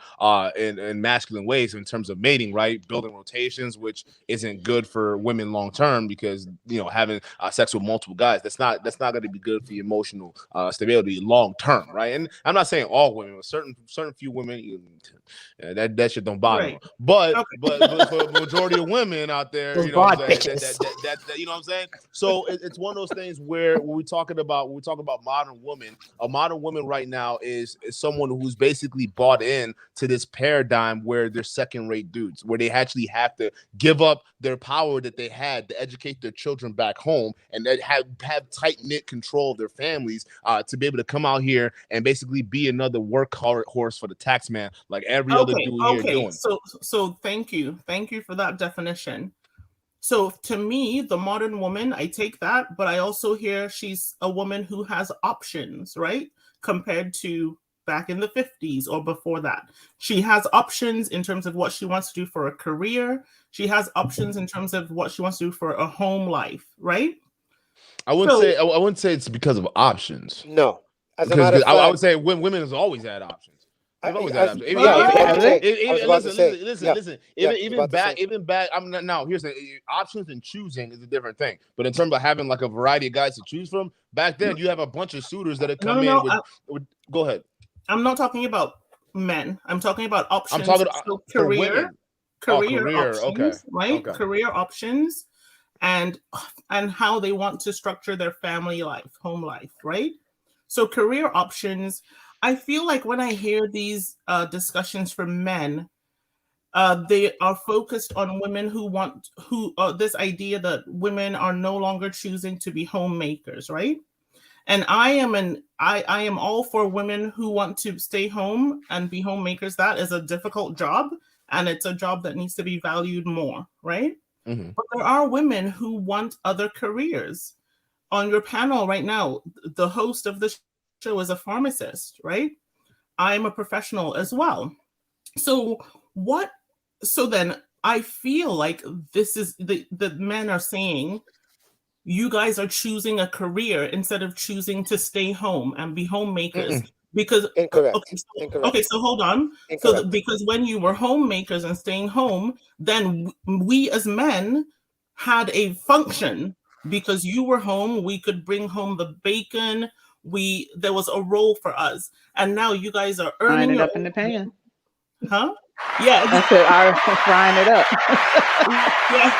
in masculine ways in terms of mating, right? Building rotations, which isn't good for women long term because having sex with multiple guys, that's not going to be good for your emotional stability long term, right? And I'm not saying all women, but certain few women, that shit don't bother me. But for the majority of women out there, you know what I'm saying? That you know what I'm saying? So it's one of those things where when we talk about modern women, a modern woman right now is someone who's basically bought in to this paradigm where they're second-rate dudes, where they actually have to give up their power that they had to educate their children back home and that have tight-knit control of their families to be able to come out here and basically be another workhorse for the tax man like every other dude here doing. So thank you for that definition. So to me, the modern woman, I take that, but I also hear she's a woman who has options, right? Compared to back in the 50s or before that. She has options in terms of what she wants to do for a career. She has options in terms of what she wants to do for a home life, right? I wouldn't say it's because of options. No. As a matter of fact, I would say women has always had options. Listen. Even back. I'm not now. Here's the options and choosing is a different thing. But in terms of having like a variety of guys to choose from, back then you have a bunch of suitors that come in with. Go ahead. I'm not talking about men. I'm talking about options. I'm talking about career options, okay, right? Okay. Career options, and how they want to structure their family life, home life, right? So career options. I feel like when I hear these discussions from men, they are focused on women this idea that women are no longer choosing to be homemakers, right? And I am all for women who want to stay home and be homemakers. That is a difficult job, and it's a job that needs to be valued more, right? Mm-hmm. But there are women who want other careers. On your panel right now, the host of the show is a pharmacist, right? I'm a professional as well. So then I feel like this is the men are saying, you guys are choosing a career instead of choosing to stay home and be homemakers. Because incorrect. Okay, so hold on. Incorrect. So because when you were homemakers and staying home, then we as men had a function. Because you were home, we could bring home the bacon. There was a role for us, and now you guys are earning it up in the pan. Huh? Yeah, I said I'm frying it up. Yeah,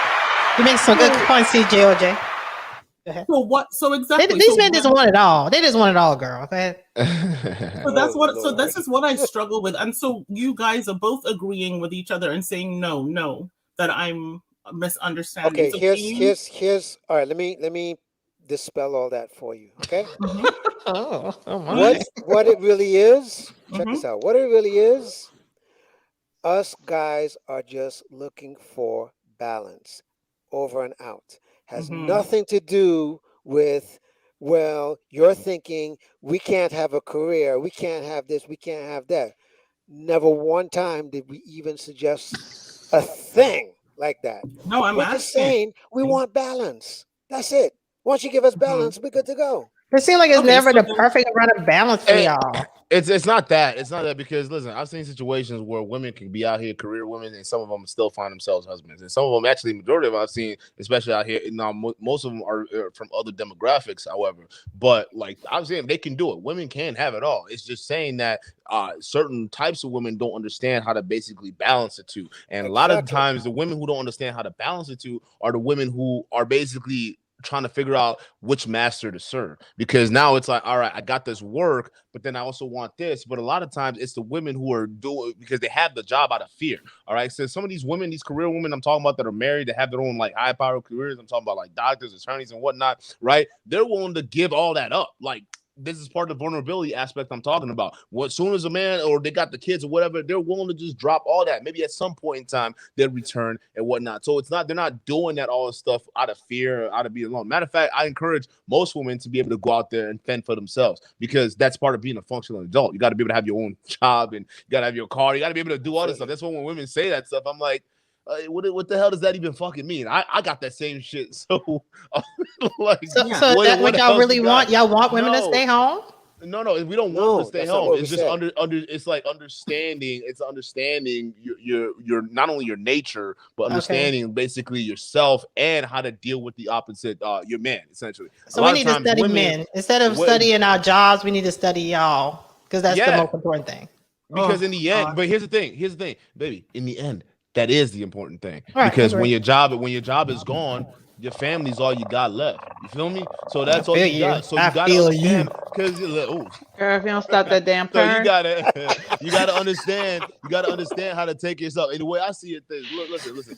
you make some good points, CJOJ. So what? So exactly. These men just want it all. They just want it all, girl. Okay. So that's what. So this is what I struggle with, and so you guys are both agreeing with each other and saying no, that I'm misunderstanding. Okay, so here's. All right, let me dispel all that for you. Okay. Mm-hmm. What it really is? Check this out. What it really is. Us guys are just looking for balance, over and out. Has nothing to do with, well, you're thinking we can't have a career, we can't have this, we can't have that. Never one time did we even suggest a thing like that. No, I'm We're just saying we want balance. That's it. Once you give us balance, we're good to go. It seems like it's Okay, never so the perfect amount of balance for y'all. It's not that. It's not that because listen, I've seen situations where women can be out here, career women, and some of them still find themselves husbands, and some of them actually, majority of them I've seen, especially out here. Now, most of them are from other demographics, however. But like I'm saying, they can do it. Women can have it all. It's just saying that certain types of women don't understand how to basically balance the two, and a lot of the times, the women who don't understand how to balance the two are the women who are basically trying to figure out which master to serve, because now it's like, all right, I got this work, but then I also want this. But a lot of times it's the women who are doing because they have the job out of fear. All right, so some of these women, these career women I'm talking about that are married, that have their own like high power careers, I'm talking about like doctors, attorneys, and whatnot, right? They're willing to give all that up. Like, this is part of the vulnerability aspect I'm talking about. As soon as a man or they got the kids or whatever, they're willing to just drop all that. Maybe at some point in time they'll return and whatnot. So it's not, they're not doing that all this stuff out of fear, out of being alone. Matter of fact, I encourage most women to be able to go out there and fend for themselves, because that's part of being a functional adult. You got to be able to have your own job, and you got to have your car. You got to be able to do all this stuff. That's why when women say that stuff, I'm like, what the hell does that even fucking mean? I got that same shit. So, like, so that's what y'all really want? Y'all want women to stay home? No, we don't want them to stay home. It's just it's like understanding. It's understanding your not only your nature, but understanding basically yourself and how to deal with the opposite, your man, essentially. So we need to study men instead of studying our jobs. We need to study y'all, because that's the most important thing. Because in the end, but here's the thing, baby. In the end, that is the important thing, because when your job is gone, your family's all you got left. You feel me? So that's all you got. So you gotta understand, because girl, if you don't stop that damn so you gotta understand. You gotta understand how to take yourself. And the way I see it, listen.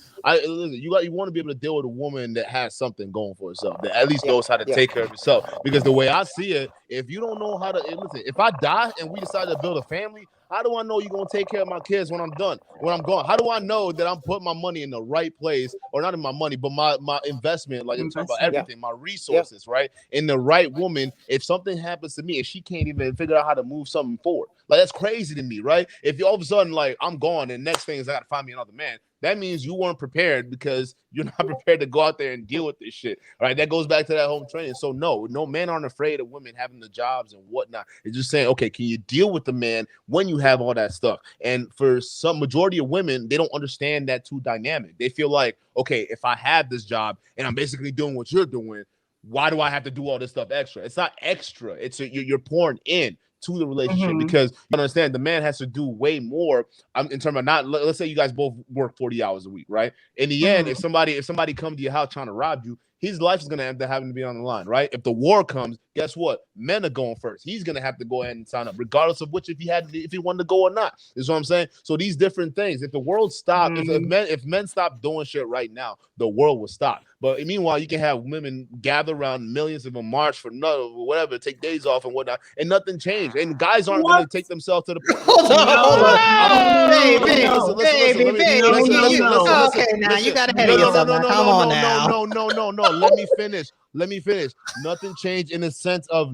You want to be able to deal with a woman that has something going for herself, that at least knows how to take care of herself. Because the way I see it, if you don't know how to listen, if I die and we decide to build a family, how do I know you're going to take care of my kids when I'm done, when I'm gone? How do I know that I'm putting my money in the right place, or not in my money, but my investment, like I'm talking about everything, my resources, right? In the right woman. If something happens to me and she can't even figure out how to move something forward, like, that's crazy to me, right? If you all of a sudden, like, I'm gone and next thing is I got to find me another man, that means you weren't prepared, because you're not prepared to go out there and deal with this shit. All right, that goes back to that home training. So no men aren't afraid of women having the jobs and whatnot. It's just saying, okay, can you deal with the man when you have all that stuff? And for some majority of women, they don't understand that two dynamic. They feel like, okay, if I have this job and I'm basically doing what you're doing, why do I have to do all this stuff extra? It's not extra. It's you're pouring in to the relationship, because you understand the man has to do way more in terms of not, let's say you guys both work 40 hours a week, right? In the end, if somebody comes to your house trying to rob you, his life is going to end up having to be on the line, right? If the war comes, guess what? Men are going first. He's going to have to go ahead and sign up, regardless of if he wanted to go or not. Is what I'm saying. So these different things. If the world stopped, if men stop doing shit right now, the world will stop. But meanwhile, you can have women gather around, millions of them march for whatever, take days off and whatnot, and nothing changed. And guys aren't going to take themselves to the point. Hold on, baby. Okay, now you got ahead of yourself. Come on now. No. Let me finish. Nothing changed in the sense of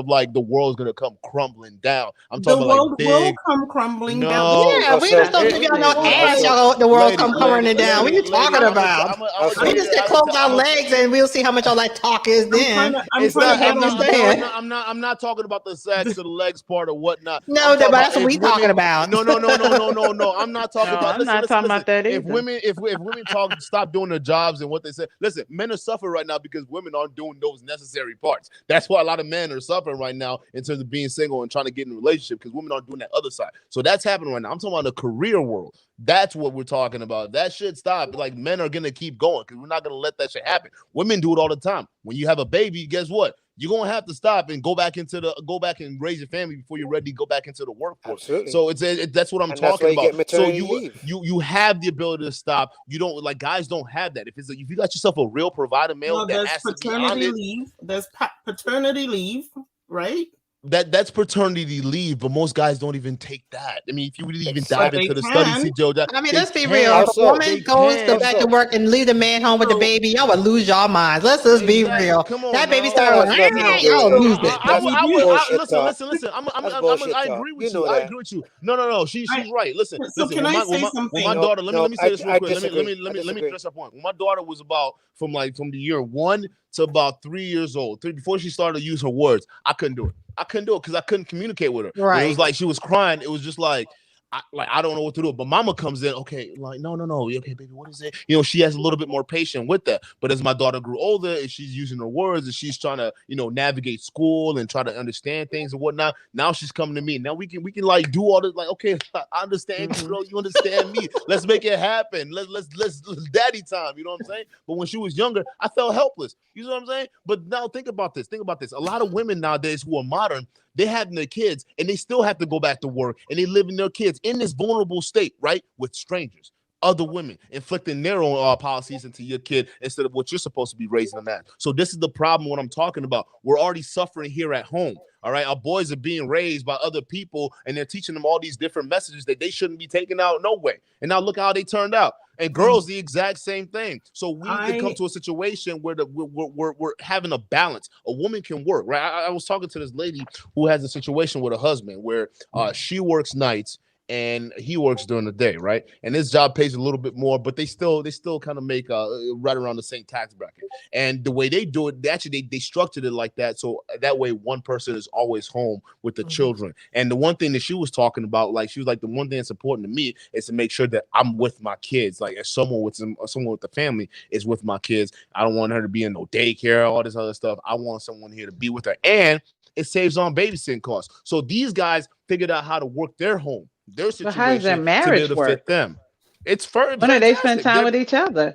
like the world's gonna come crumbling down. I'm talking about like big. The world will come crumbling down. Yeah, we just don't give y'all no ass. Y'all, the world come crumbling down. What are you talking about? We just get close our legs and we'll see how much all that talk is then. I'm not talking about the sex or the legs part or whatnot. No, but that's what we talking about. No. I'm not talking about. I'm not talking about that either. If women stop doing their jobs and what they say, listen, men are suffering right now because women aren't doing those necessary parts. That's why a lot of men are suffering right now in terms of being single and trying to get in a relationship, because women aren't doing that other side. So that's happening right now. I'm talking about the career world. That's what we're talking about. That should stop. Like, men are gonna keep going, because we're not gonna let that shit happen. Women do it all the time. When you have a baby, guess what? You're gonna have to stop and go back and raise your family before you're ready to go back into the workforce. Absolutely. So that's what I'm talking about. So you have the ability to stop. You don't, like, guys don't have that. If you got yourself a real provider male, that has to be on it. Leave. There's paternity leave, right? that's paternity leave, but most guys don't even take that. I mean, if you really even dive into the study, see, Joe, I mean, let's be real. If a woman goes back to work and leave the man home with the baby, y'all would lose your minds. Let's just be real. Come on, that baby started going, y'all lose it. Listen. I agree with you. I agree with you. No. She's right. Listen. Can I say something? When my daughter, let me say this real quick. Let me address her point. When my daughter was about from the year 1 to about 3 years old, before she started to use her words, I couldn't do it. I couldn't do it because I couldn't communicate with her. Right. It was like she was crying. It was just like I don't know what to do. But mama comes in, okay, like no. Okay, baby, what is it? You know, she has a little bit more patience with that. But as my daughter grew older and she's using her words and she's trying to, navigate school and try to understand things and whatnot. Now she's coming to me. Now we can like do all this, like, okay, I understand you, girl. You understand me. Let's make it happen. Let's daddy time. You know what I'm saying? But when she was younger, I felt helpless. You know what I'm saying? But now think about this. A lot of women nowadays who are modern, they have their kids and they still have to go back to work and they live in their kids in this vulnerable state, right? With strangers, other women, inflicting their own policies into your kid instead of what you're supposed to be raising them at. So this is the problem, what I'm talking about. We're already suffering here at home. All right. Our boys are being raised by other people and they're teaching them all these different messages that they shouldn't be taking out no way. And now look how they turned out. And girls, the exact same thing. So we need to come to a situation where we're having a balance. A woman can work, right? I was talking to this lady who has a situation with a husband where she works nights and he works during the day, right? And his job pays a little bit more, but they still kind of make right around the same tax bracket. And the way they do it, they structured it like that, so that way one person is always home with the children. And the one thing that she was talking about, like she was like, the one thing that's important to me is to make sure that I'm with my kids. Like as someone with the family is with my kids. I don't want her to be in no daycare, all this other stuff. I want someone here to be with her, and it saves on babysitting costs. So these guys figured out how to work their home, their situation, how does their marriage to work? Fit them. It's first. When do they spend time with each other?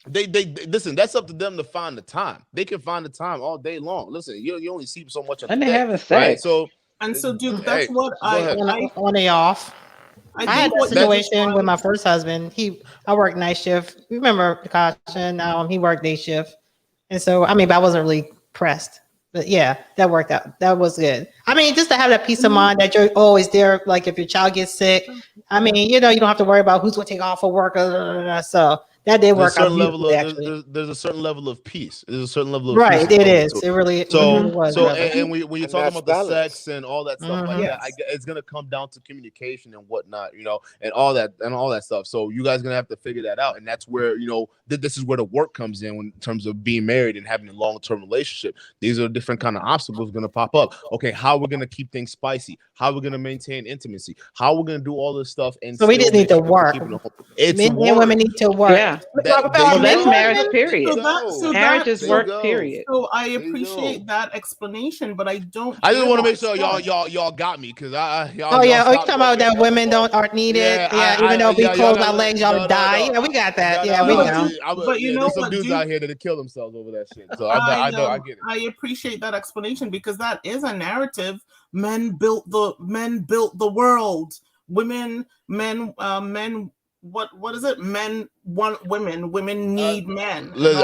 They listen. That's up to them to find the time. They can find the time all day long. Listen, you only see so much. And they have a sex. Right? So Duke, that's what I on and off. I had a situation with my first husband. I worked night shift. Remember the caution? He worked day shift, and so but I wasn't really pressed. But yeah, that worked out. That was good. I mean, just to have that peace of mind that you're always there. Like if your child gets sick, I mean, you don't have to worry about who's going to take off for work. So that did work out beautifully, actually. There's a certain level of peace. There's a certain level of right. Peace it is. It really was. So and when you're talking about the sex and all that stuff like that, it's gonna come down to communication and whatnot, and all that stuff. So you guys are gonna have to figure that out, and that's where this is where the work comes in terms of being married and having a long-term relationship. These are different kind of obstacles gonna pop up. Okay, how we're gonna keep things spicy? How we're gonna maintain intimacy? How we're gonna do all this stuff? And so we just need to work. Men and women need to work. Yeah. That's marriage, period. Marriage is work, period. So I appreciate that explanation, but I don't. I just want to make sure y'all got me because you talking about that women aren't needed? Yeah, even though we close our legs, y'all die. Yeah, we got that. Yeah, we know. But there's some dudes out here that kill themselves over that shit. So I get it. I appreciate that explanation because that is a narrative. Men built the world. Women. What is it? Men want women. Women need men. Listen,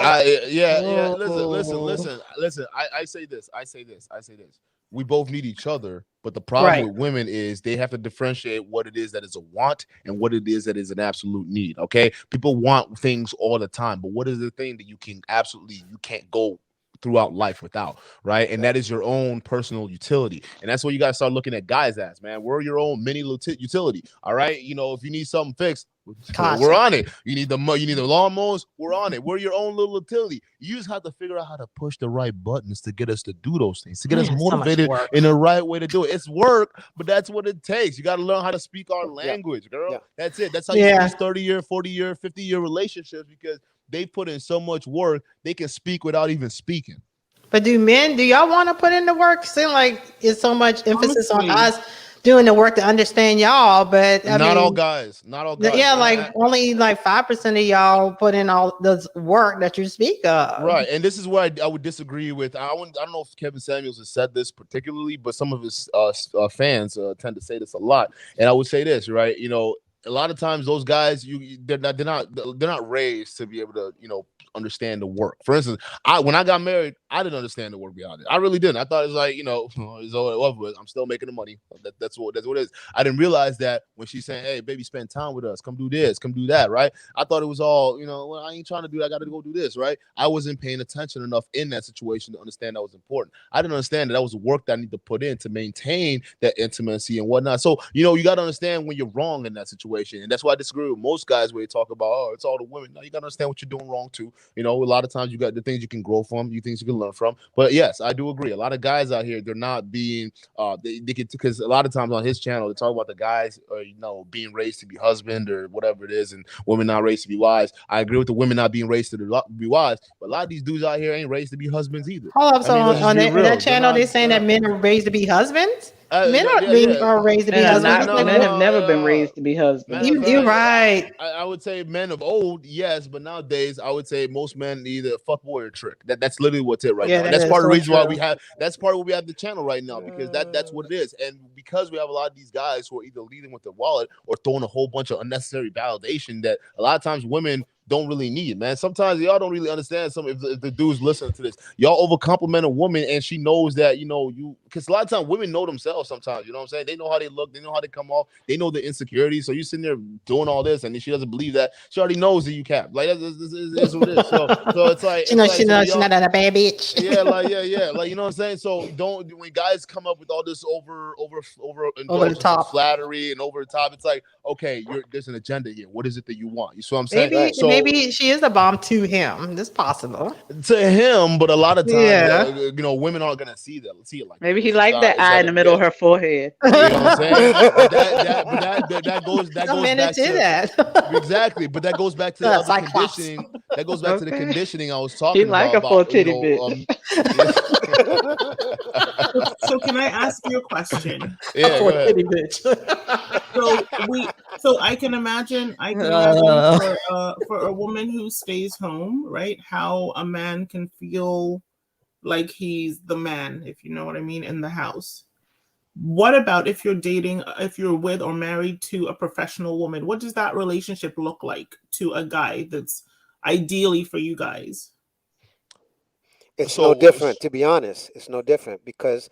Listen. I say this. We both need each other, but the problem with women is they have to differentiate what it is that is a want and what it is that is an absolute need. Okay, people want things all the time, but what is the thing that you can't go throughout life without, right? And that is your own personal utility. And that's what you got to start looking at guys as, man. We're your own mini utility. All right. If you need something fixed, we're on it. You need the lawnmowers, we're on it. We're your own little utility. You just have to figure out how to push the right buttons to get us to do those things, to get us motivated in the right way to do it. It's work, but that's what it takes. You got to learn how to speak our language, girl. Yeah. That's it. That's how you get these 30-year, 40-year, 50-year relationships, because they put in so much work, they can speak without even speaking. But do y'all want to put in the work? Seem like it's so much emphasis on us doing the work to understand y'all, but not all guys. Yeah, only 5% of y'all put in all the work that you speak of. Right, and this is where I would disagree with. I don't know if Kevin Samuels has said this particularly, but some of his fans tend to say this a lot. And I would say this, right? a lot of times those guys, they're not raised to be able to, understand the work. For instance, when I got married, I didn't understand the work behind it. I really didn't. I thought it was like, it's all it was. I'm still making the money. That's what it is. I didn't realize that when she's saying, "Hey, baby, spend time with us. Come do this. Come do that." Right? I thought it was all, well, I ain't trying to do that. I got to go do this. Right? I wasn't paying attention enough in that situation to understand that was important. I didn't understand that was work that I need to put in to maintain that intimacy and whatnot. So, you got to understand when you're wrong in that situation. And that's why I disagree with most guys where they talk about, oh, it's all the women. No, you got to understand what you're doing wrong too. A lot of times you got the things you can grow from, you things you can learn from. But yes, I do agree. A lot of guys out here, they're not being, they get, because a lot of times on his channel, they talk about the guys, being raised to be husband or whatever it is, and women not raised to be wives. I agree with the women not being raised to be wives, but a lot of these dudes out here ain't raised to be husbands either. Hold up, so on that channel, they're saying that men are raised to be husbands? Men are raised to be husbands. Men have never been raised to be husbands. You're right. I would say men of old, yes, but nowadays I would say most men either fuck boy or trick. That's literally what's it right now. That's part of the reason why we have. That's part of what we have the channel right now, because that's what it is. And because we have a lot of these guys who are either leading with their wallet or throwing a whole bunch of unnecessary validation that a lot of times women don't really need, man. Sometimes y'all don't really understand if the dudes listen to this. Y'all over compliment a woman and she knows that, because a lot of times women know themselves sometimes, you know what I'm saying? They know how they look, they know how they come off, they know the insecurities. So you sitting there doing all this and she doesn't believe that. She already knows that you cap. Like that's what it is. So it's like she knows she's not a bad bitch. Yeah, like you know what I'm saying? So when guys come up with all this over the top flattery and over the top, it's like, okay, there's an agenda here. What is it that you want? You see what I'm saying? Maybe she is a bomb to him. That's possible. To him, but a lot of times, women aren't gonna see it like maybe he liked that eye in the middle of her forehead. You know what I'm saying? that goes back to that. Exactly, but that goes back to the other conditioning. That goes back to the conditioning I was talking about. He like a full titty bitch. So can I ask you a question? Yeah, full titty bitch. So I can imagine for a woman who stays home, right? How a man can feel like he's the man, if you know what I mean, in the house. What about if you're with or married to a professional woman? What does that relationship look like to a guy that's ideally for you guys? It's no different, to be honest. It's no different because,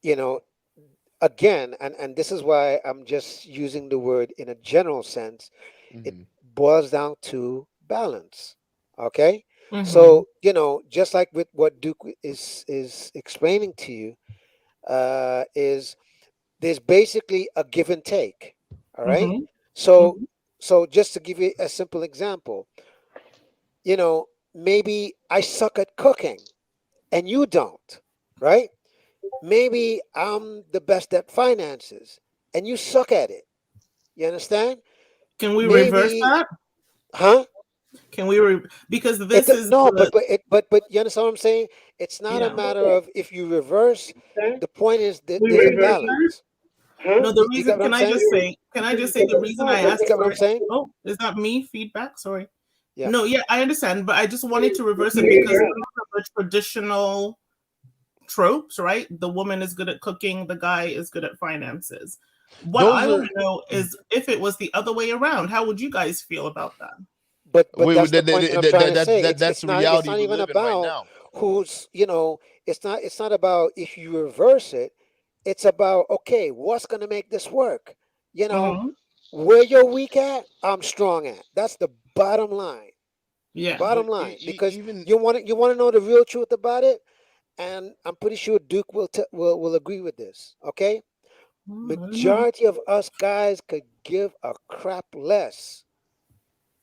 again, and this is why I'm just using the word in a general sense. Mm-hmm. It boils down to balance. Okay. Mm-hmm. So, just like with what Duke is explaining to you, is there's basically a give and take. All right. Mm-hmm. So just to give you a simple example, maybe I suck at cooking and you don't, right? Maybe I'm the best at finances and you suck at it. You understand? Can we reverse that? Huh? Can we because this is but you understand what I'm saying? It's not a matter of if you reverse. The point is that there's a balance. Huh? No, the reason can I just say the reason I asked for what I'm saying? Oh, is that me? Feedback? Sorry. Yeah. No, yeah, I understand, but I just wanted to reverse it because of the traditional tropes, right? The woman is good at cooking, the guy is good at finances. What I want to know is if it was the other way around, how would you guys feel about that? But that's the point I'm trying to say. That's the reality. It's not even about who's, it's not about if you reverse it. It's about, okay, what's going to make this work? Where you're weak at, I'm strong at. That's the bottom line. Yeah. Bottom line. Because you want to know the real truth about it. And I'm pretty sure Duke will agree with this. Okay. Majority of us guys could give a crap less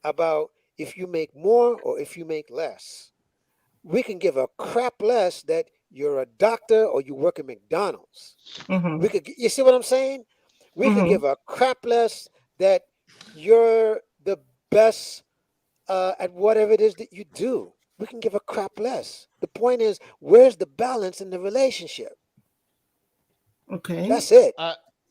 about if you make more or if you make less. We can give a crap less that you're a doctor or you work at McDonald's. Mm-hmm. You see what I'm saying? We can give a crap less that you're the best at whatever it is that you do. We can give a crap less. The point is, where's the balance in the relationship? Okay. That's it.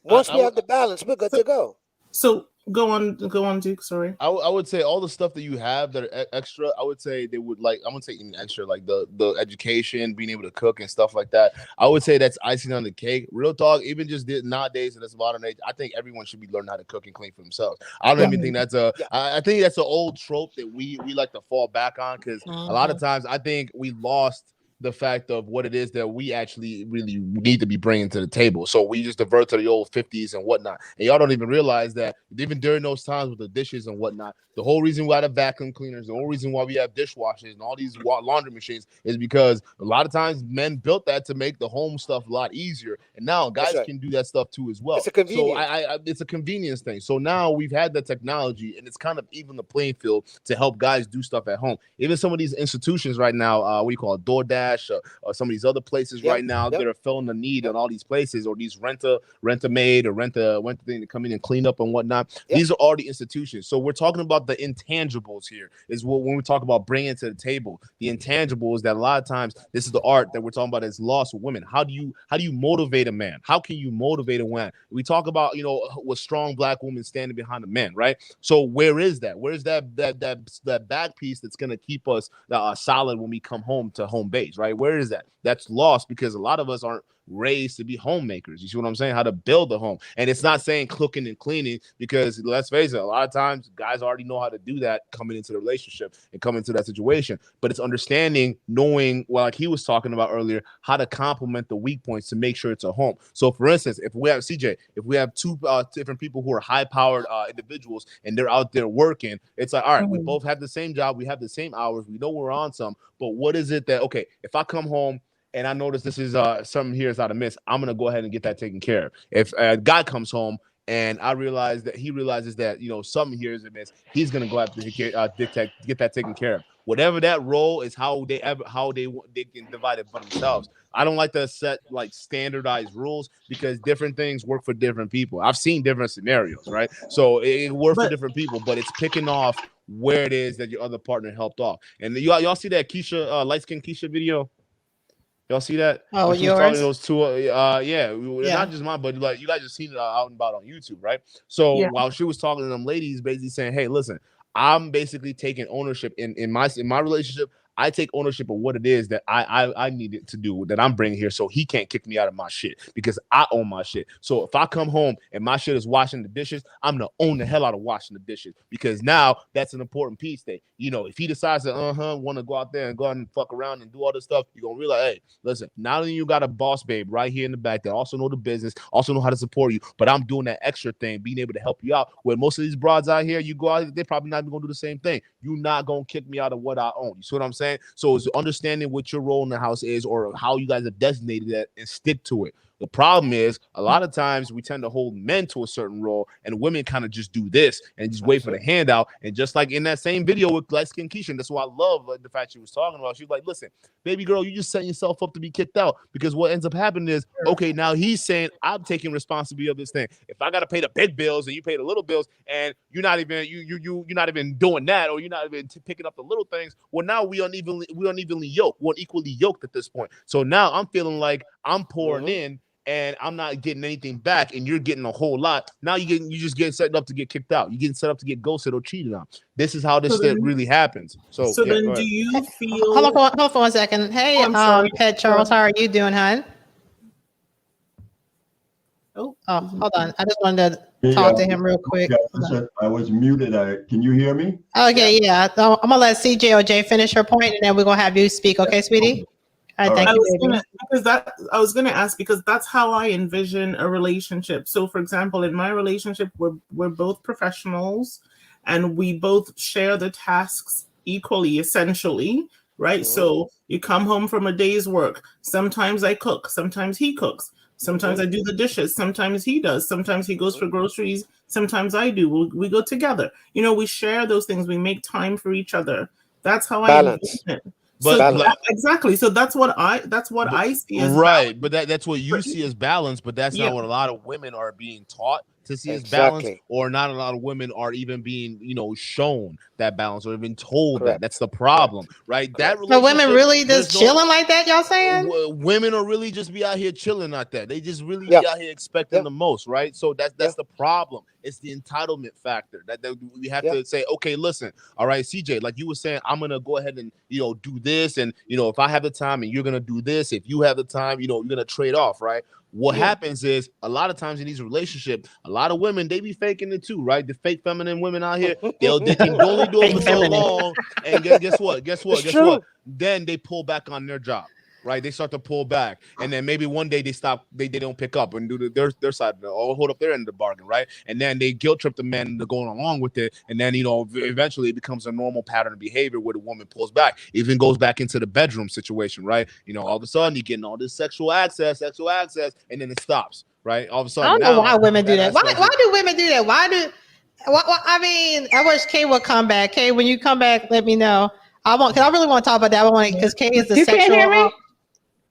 Once we have the balance, we're good to go. So go on, Duke. Sorry. I would say all the stuff that you have that are extra. I would say they would like. I'm gonna say even extra, like the education, being able to cook and stuff like that. I would say that's icing on the cake. Real talk. Even just nowadays in this modern age, I think everyone should be learning how to cook and clean for themselves. I don't even think that's a. I think that's an old trope that we like to fall back on because a lot of times I think we lost the fact of what it is that we actually really need to be bringing to the table. So we just divert to the old 50s and whatnot. And y'all don't even realize that even during those times with the dishes and whatnot, the whole reason why the vacuum cleaners, the whole reason why we have dishwashers and all these laundry machines is because a lot of times men built that to make the home stuff a lot easier. And now guys can do that stuff too as well. It's a convenience. So it's a convenience thing. So now we've had the technology and it's kind of even the playing field to help guys do stuff at home. Even some of these institutions right now, what do you call it, DoorDash, or some of these other places right now that are filling the need in all these places, or these rent a maid or rent a thing to come in and clean up and whatnot. These are all the institutions. So we're talking about the intangibles here is what when we talk about bringing to the table. The intangibles that a lot of times this is the art that we're talking about is lost with women. How do you motivate a man? How can you motivate a man? We talk about with strong black women standing behind the men, right? So where is that? Where's that back piece that's gonna keep us solid when we come home to home base, right? Where is that? That's lost because a lot of us aren't raised to be homemakers. You see what I'm saying? How to build a home. And it's not saying cooking and cleaning because let's face it, a lot of times guys already know how to do that coming into the relationship and coming into that situation. But it's understanding, knowing, well, like he was talking about earlier, how to complement the weak points to make sure it's a home. So for instance, if we have two different people who are high-powered individuals and they're out there working, it's like, all right, we both have the same job, we have the same hours, we know we're on some, but what is it that, okay, if I come home and I notice this is something here is out of miss, I'm gonna go ahead and get that taken care of. If a guy comes home and I realize that he realizes that something here is amiss, he's gonna go after get that taken care of. Whatever that role is, how they can divide it for themselves. I don't like to set like standardized rules because different things work for different people. I've seen different scenarios, right? So it works for different people, but it's picking off where it is that your other partner helped off. And y'all see that Keisha light skin Keisha video? Y'all see that? Oh, yours? Those two, not just mine, but like you guys just seen it out and about on YouTube, right? So while she was talking to them ladies, basically saying, "Hey, listen, I'm basically taking ownership in my relationship. I take ownership of what it is that I needed to do that I'm bringing here, so he can't kick me out of my shit because I own my shit. So if I come home and my shit is washing the dishes, I'm gonna own the hell out of washing the dishes because now that's an important piece. That if he decides to want to go out there and go out and fuck around and do all this stuff, you're gonna realize, hey, listen, not only you got a boss babe right here in the back that also know the business, also know how to support you, but I'm doing that extra thing, being able to help you out. Where most of these broads out here, you go out, they're probably not even gonna do the same thing. You're not gonna kick me out of what I own. You see what I'm saying? So it's understanding what your role in the house is or how you guys have designated that and stick to it. The problem is a lot of times we tend to hold men to a certain role and women kind of just do this and just wait for the handout. And just like in that same video with light skin Keisha, that's why I love the fact she was talking about. She was like, listen, baby girl, you just setting yourself up to be kicked out because what ends up happening is, okay, now he's saying I'm taking responsibility of this thing. If I got to pay the big bills and you pay the little bills and you're not even you're not even doing that or you're not even picking up the little things, well, now we unevenly yoked. We're equally yoked at this point. So now I'm feeling like I'm pouring in and I'm not getting anything back, and you're getting a whole lot. Now you just getting set up to get kicked out. You're getting set up to get ghosted or cheated on. This is how this shit really happens. So then do you feel? Hold on for 1 second. Hey, Pet Charles, how are you doing, hon? Oh, hold on. I just wanted to talk to him real quick. I was muted. Can you hear me? Okay, yeah. I'm gonna let CJ or Jay finish her point, and then we're gonna have you speak. Okay, sweetie. Thank you, I was gonna ask because that's how I envision a relationship. So, for example, in my relationship, we're both professionals, and we both share the tasks equally, essentially, right? So you come home from a day's work. Sometimes I cook, sometimes he cooks, sometimes I do the dishes, sometimes he does, sometimes he goes for groceries, sometimes I do. We go together. We share those things. We make time for each other. That's how I envision it. Exactly. So that's what I see as right. Balance. But that's what you see as balance. But that's not what a lot of women are being taught to see this balance, or not a lot of women are even being, shown that balance or even told that. That's the problem, right? That relationship. So women really just chilling like that, y'all saying? Women are really just be out here chilling like that. They just really be out here expecting the most, right? So that's the problem. It's the entitlement factor that we have to say, okay, listen, all right, CJ, like you were saying, I'm gonna go ahead and do this, and if I have the time and you're gonna do this, if you have the time, you're gonna trade off, right? What happens is a lot of times in these relationships, a lot of women, they be faking it too, right? The fake feminine women out here, they can only do it for so long, and guess what? Then they pull back on their job. Right, they start to pull back, and then maybe one day they stop. They don't pick up and do their side, or hold up their end of the bargain, right? And then they guilt trip the men into going along with it, and then eventually it becomes a normal pattern of behavior where the woman pulls back, even goes back into the bedroom situation, right? All of a sudden you're getting all this sexual access, and then it stops, right? All of a sudden, I don't know why women do that. Why do women do that? I mean, I wish Kay would come back. Kay, when you come back, let me know. I really want to talk about that. Because Kay is the sexual. Can't hear me?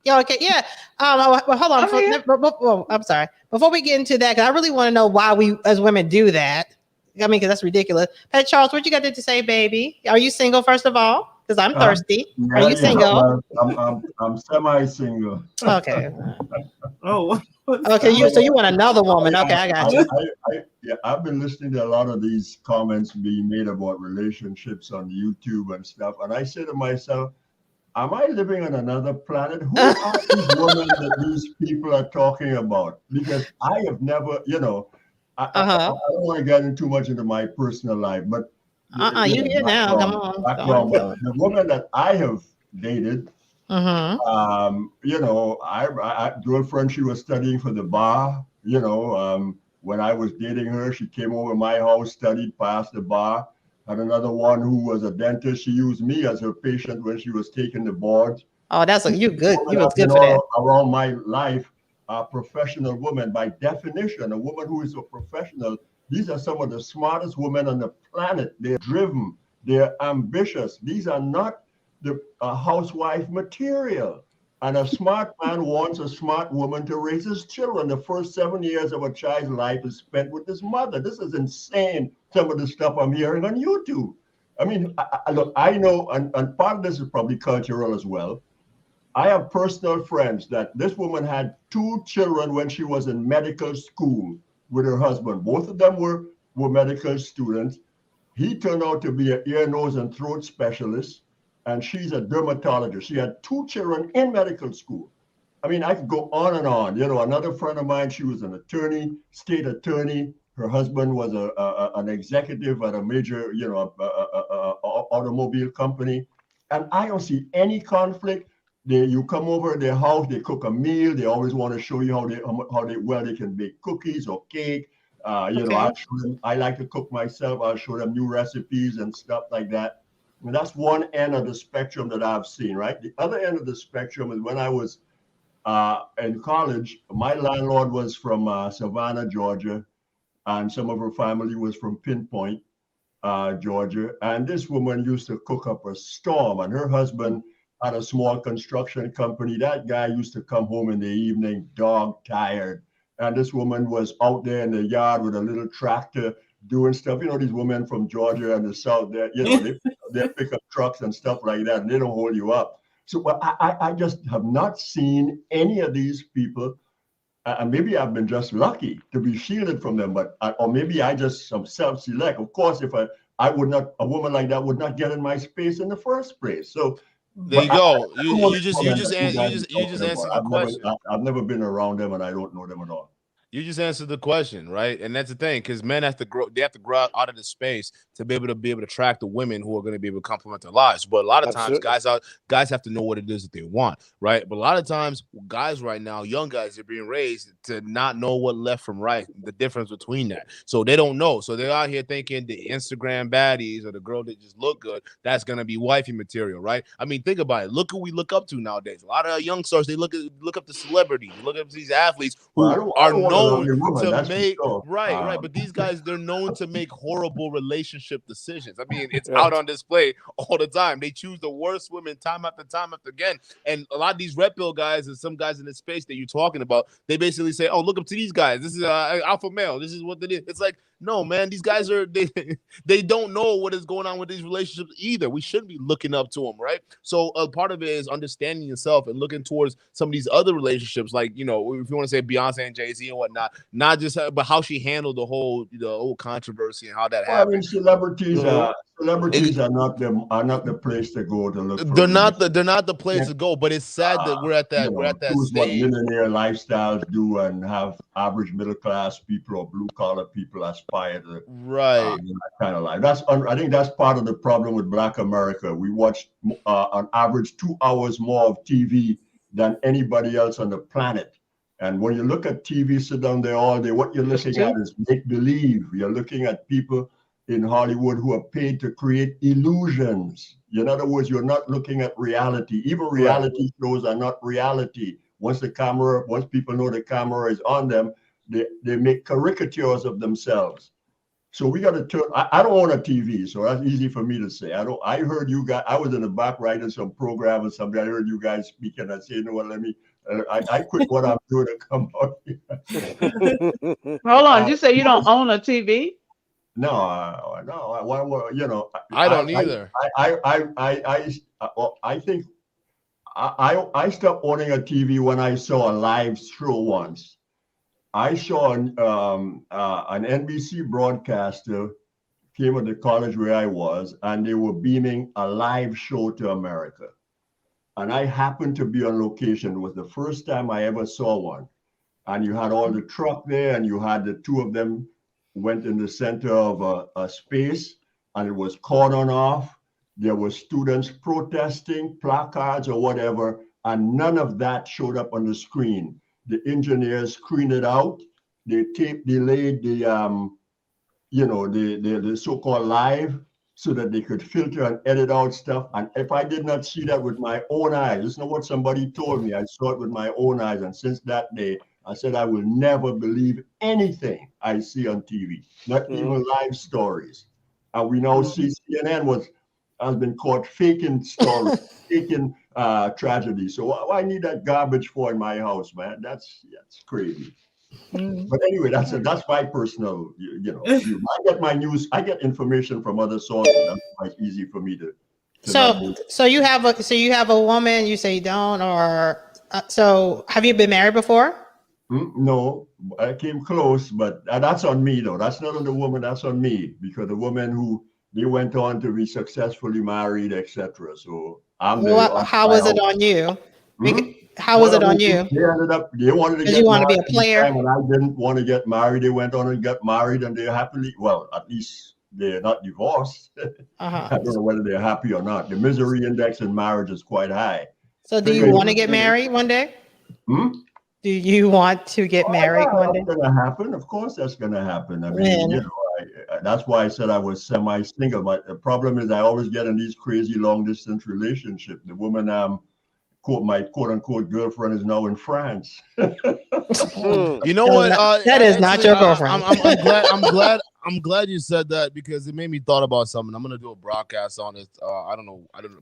Yeah, okay, yeah. Well, hold on. I'm sorry. Before we get into that, because I really want to know why we as women do that. I mean, because that's ridiculous. Hey, Charles, what you got to say, baby? Are you single, first of all? Because I'm thirsty. Are you single? I'm semi-single. Okay. Oh. Okay. So you want another woman? Okay, I got you. I've been listening to a lot of these comments being made about relationships on YouTube and stuff, and I say to myself, am I living on another planet? Who are these women that these people are talking about? Because I have never, I don't want to get in too much into my personal life, but you here now? Come on. The woman that I have dated, I girlfriend, she was studying for the bar. When I was dating her, she came over to my house, studied, passed the bar. Had another one who was a dentist. She used me as her patient when she was taking the boards. Oh, you good. You was good for that. Around my life, a professional woman, by definition, a woman who is a professional. These are some of the smartest women on the planet. They're driven. They're ambitious. These are not the housewife material. And a smart man wants a smart woman to raise his children. The first 7 years of a child's life is spent with his mother. This is insane, some of the stuff I'm hearing on YouTube. I mean, look, I know, and part of this is probably cultural as well. I have personal friends that this woman had 2 children when she was in medical school with her husband. Both of them were medical students. He turned out to be an ear, nose, and throat specialist. And she's a dermatologist. She had 2 children in medical school. I mean, I could go on and on. Another friend of mine, she was an attorney, state attorney. Her husband was an executive at a major, automobile company. And I don't see any conflict. You come over their house, they cook a meal. They always want to show you how they can bake cookies or cake. I'll show them. I like to cook myself. I'll show them new recipes and stuff like that. And that's one end of the spectrum that I've seen, right? The other end of the spectrum is when I was in college, my landlord was from Savannah, Georgia, and some of her family was from Pinpoint, Georgia. And this woman used to cook up a storm, and her husband had a small construction company. That guy used to come home in the evening, dog tired. And this woman was out there in the yard with a little tractor doing stuff. These women from Georgia and the South, they pick up trucks and stuff like that, and they don't hold you up. So I just have not seen any of these people, and maybe I've been just lucky to be shielded from them, or maybe I just self-select. Of course, if a woman like that would not get in my space in the first place. So there you go. You just answered the question. I've never been around them, and I don't know them at all. You just answered the question, right? And that's the thing, because men have to grow. They have to grow out of the space to be able to attract the women who are going to be able to complement their lives. But a lot of times, guys have to know what it is that they want, right? But a lot of times, guys right now, young guys, are being raised to not know what left from right, the difference between that. So they don't know. So they're out here thinking the Instagram baddies or the girl that just look good, that's going to be wifey material, right? I mean, think about it. Look who we look up to nowadays. A lot of young stars, they look up to celebrities, look up to these athletes who are known known woman, to that's make for sure. right. But these guys, they're known to make horrible relationship decisions. I mean, it's Right. out on display all the time. They choose the worst women time after again. And a lot of these red pill guys and some guys in this space that you're talking about, they basically say, "Oh, look up to these guys. This is alpha male. This is what they did." It's like, no, man, these guys are they don't know what is going on with these relationships either. We shouldn't be looking up to them, right? So a part of it is understanding yourself and looking towards some of these other relationships, like, you know, if you want to say Beyonce and Jay-Z and whatnot, not just but how she handled the whole controversy and how that happened. I mean, celebrities are not the place to go to look for. They're not the place to go, but it's sad that we're at that choose what stage. millionaire lifestyles do and have average middle class people or blue collar people aspire to that kind of life. I think that's part of the problem with Black America. We watch on average 2 hours more of TV than anybody else on the planet. And when you look at TV, sit down there all day, what you're looking at is make believe. You're looking at people in Hollywood who are paid to create illusions. In other words, you're not looking at reality. Even reality shows are not reality. Once people know the camera is on them, they make caricatures of themselves. So we got to turn. I don't own a TV, so that's easy for me to say. I heard you guys. I was in the back writing some program or something. I heard you guys speaking. I said, you know what? Let me. I quit what I'm doing to come out here. Hold on. You say you don't own a TV? No. Well, you know, I don't either. I think I stopped owning a TV when I saw a live show once. I saw an NBC broadcaster came to the college where I was, and they were beaming a live show to America. And I happened to be on location. It was the first time I ever saw one. And you had all the truck there, and you had the two of them went in the center of a space, and it was cordoned off. There were students protesting, placards or whatever, and none of that showed up on the screen. The engineers screened it out. They delayed the so-called live so that they could filter and edit out stuff. And if I did not see that with my own eyes, this is not what somebody told me. I saw it with my own eyes. And since that day, I said I will never believe anything I see on TV, not even live stories. And we now see CNN has been caught faking stories, faking tragedy. So I need that garbage for in my house, man. That's crazy. But anyway, that's my personal, view. I get my news, I get information from other sources. That's quite easy for me to so you have a woman, you say you don't, or so have you been married before? No, I came close, but that's on me though. That's not on the woman, that's on me, because the woman who they went on to be successfully married, etc. So how was it on you? How was it on you? They wanted to get you want to be a player, and I didn't want to get married. They went on and got married, and they're happily. Well, at least they're not divorced. I don't know whether they're happy or not. The misery index in marriage is quite high. So, do you want to get married one day? Do you want to get married one day? That's going to happen. Of course, that's going to happen. I mean, that's why I said I was semi-single. But the problem is, I always get in these crazy long-distance relationships. The woman my quote-unquote girlfriend is now in France. You know what? That is not your girlfriend. I'm glad you said that, because it made me thought about something. I'm gonna do a broadcast on it. I don't know. It'll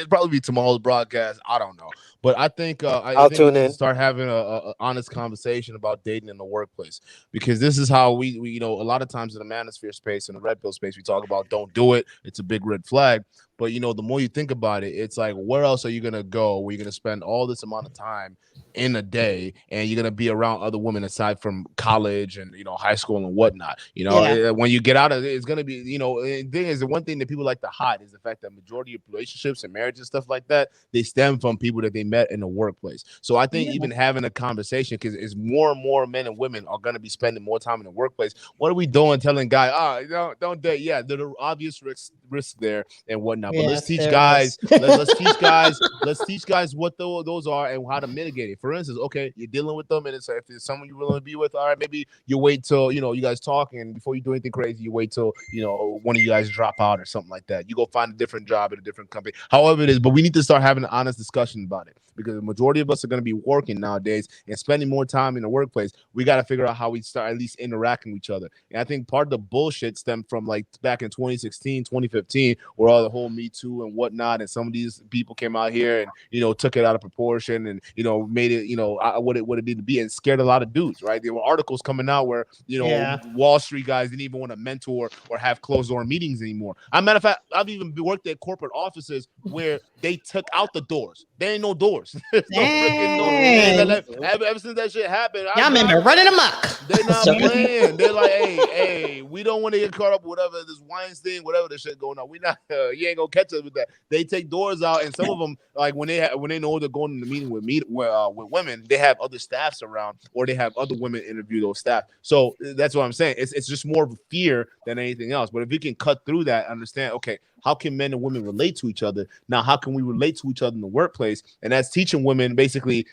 probably be tomorrow's broadcast. I don't know. But I think I'll tune in. Start having a honest conversation about dating in the workplace, because this is how we a lot of times in the manosphere space, in the red pill space, we talk about don't do it. It's a big red flag. But the more you think about it, it's like, where else are you gonna go? Where you're gonna spend all this amount of time in a day, and you're gonna be around other women aside from college and high school and whatnot. When you get out of it, it's gonna be the thing is, the one thing that people like to hide is the fact that majority of relationships and marriages and stuff like that, they stem from people that they met in the workplace. So I think even having a conversation, because it's more and more men and women are gonna be spending more time in the workplace. What are we doing telling guys, don't date? Yeah, there are obvious risks there and whatnot. But let's teach guys. Let's teach guys what those are and how to mitigate it. For instance, okay, you're dealing with them, and if there's someone you really want to be with, all right, maybe you wait till you guys talk, and before you do do anything crazy. You wait till, you know, one of you guys drop out or something like that. You go find a different job at a different company, however it is. But we need to start having an honest discussion about it, because the majority of us are going to be working nowadays and spending more time in the workplace. We got to figure out how we start at least interacting with each other. And I think part of the bullshit stemmed from like back in 2016, 2015, where all the whole Me Too and whatnot, and some of these people came out here and, you know, took it out of proportion and, you know, made it, you know, what it needed to be, and scared a lot of dudes, right? There were articles coming out where, you know, Wall Street guys didn't even want to mentor or have closed door meetings anymore. As a matter of fact, I've even worked at corporate offices where they took out the doors. There ain't no doors. There's no freaking doors. Ever since that shit happened, y'all remember running amok. They're not playing. They're like, hey, we don't want to get caught up with whatever this Weinstein, whatever this shit going on. We not, you ain't gonna catch us with that. They take doors out, and some of them, like when they know they're going in the meeting with women, they have other staffs around, or they have other women interview those staff. So that's what I'm saying. It's just more of a fear than anything else. But if you can cut through that, understand, okay, how can men and women relate to each other? Now, how can we relate to each other in the workplace? And that's teaching women basically,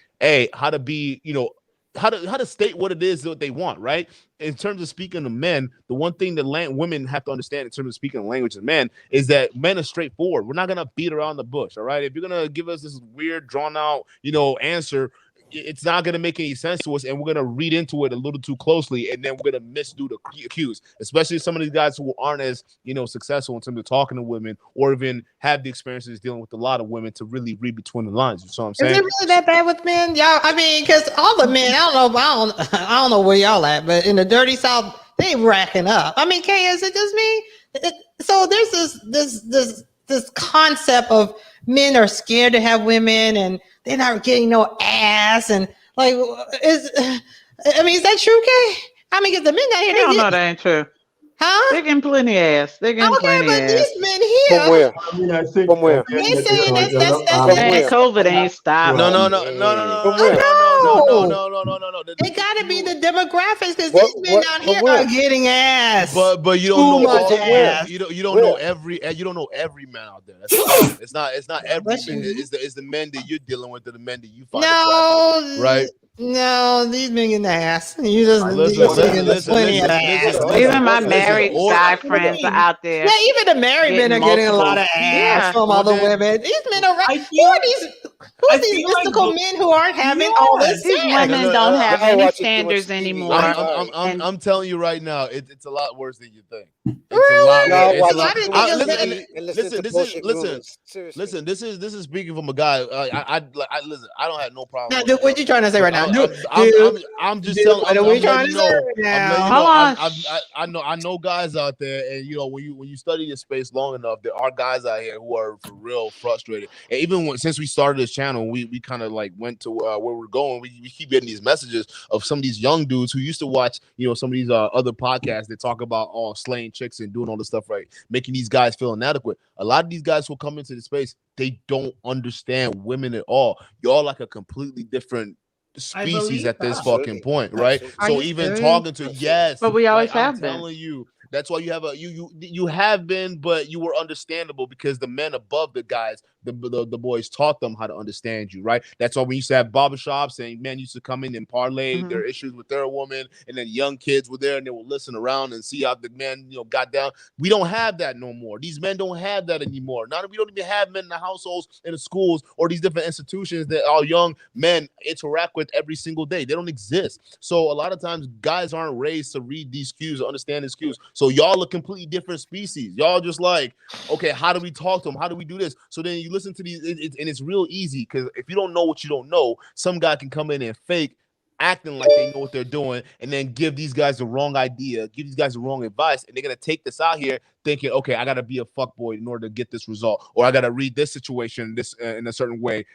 how to be, you know, how to state what it is that they want, right? In terms of speaking to men, the one thing that women have to understand in terms of speaking the language of men is that men are straightforward. We're not gonna beat around the bush, all right? If you're gonna give us this weird, drawn out, you know, answer, it's not going to make any sense to us, and we're going to read into it a little too closely, and then we're going to misdo the cues, especially some of these guys who aren't as, you know, successful in terms of talking to women, or even have the experiences dealing with a lot of women to really read between the lines. You know what I'm saying? Is it really that bad with men, y'all? I mean, because all the men, I don't know where y'all at, but in the dirty South, they racking up. I mean, Kay, is it just me? So there's this concept of men are scared to have women, and they're not getting no ass, and like, is that true, Kay? I mean, because the men out here, no, that ain't true. Huh? They're getting plenty ass. They're getting plenty ass. These men here. From where? I mean, I think From where? They saying that's COVID ain't stopped. No. It gotta be the demographics, because these men out here are getting ass. But you don't know all ass. you don't know every man out there. That's it's not every man. It's the men that you're dealing with, the men that you find attractive, right? No, these men getting ass. You just listen. Even my married guy friends are out there. Yeah, even the married men are getting a lot of ass from other women. These men are right. Who are these mystical men who aren't having all this? These women don't have any standards anymore. I'm telling you right now, it's a lot worse than you think. Listen. This is speaking from a guy. I listen. I don't have no problem. Now, what you trying to say right now? I'm just telling. What are we trying to say right now? I know guys out there, and you know, when you study this space long enough, there are guys out here who are for real frustrated. And even since we started this channel, we kind of like went to where we're going. We keep getting these messages of some of these young dudes who used to watch, you know, some of these other podcasts that talk about slaying chicks and doing all this stuff, right? Making these guys feel inadequate. A lot of these guys who come into the space, they don't understand women at all. Y'all like a completely different species at this fucking point, right? So even talking to but we always have been. I'm telling you, that's why you have you have been, but you were understandable because the men above the guys, the boys taught them how to understand you, right? That's why we used to have barbershops and men used to come in and parlay their issues with their woman, and then young kids were there and they would listen around and see how the men, you know, got down. We don't have that no more. These men don't have that anymore. We don't even have men in the households, in the schools, or these different institutions that our young men interact with every single day. They don't exist. So a lot of times guys aren't raised to read these cues or understand these cues. So y'all are completely different species. Y'all just like, okay, how do we talk to them? How do we do this? So then you listen to these, and it's real easy, because if you don't know what you don't know, some guy can come in and fake acting like they know what they're doing, and then give these guys the wrong idea, give these guys the wrong advice, and they're gonna take this out here thinking, okay, I gotta be a fuckboy in order to get this result, or I gotta read this situation this in a certain way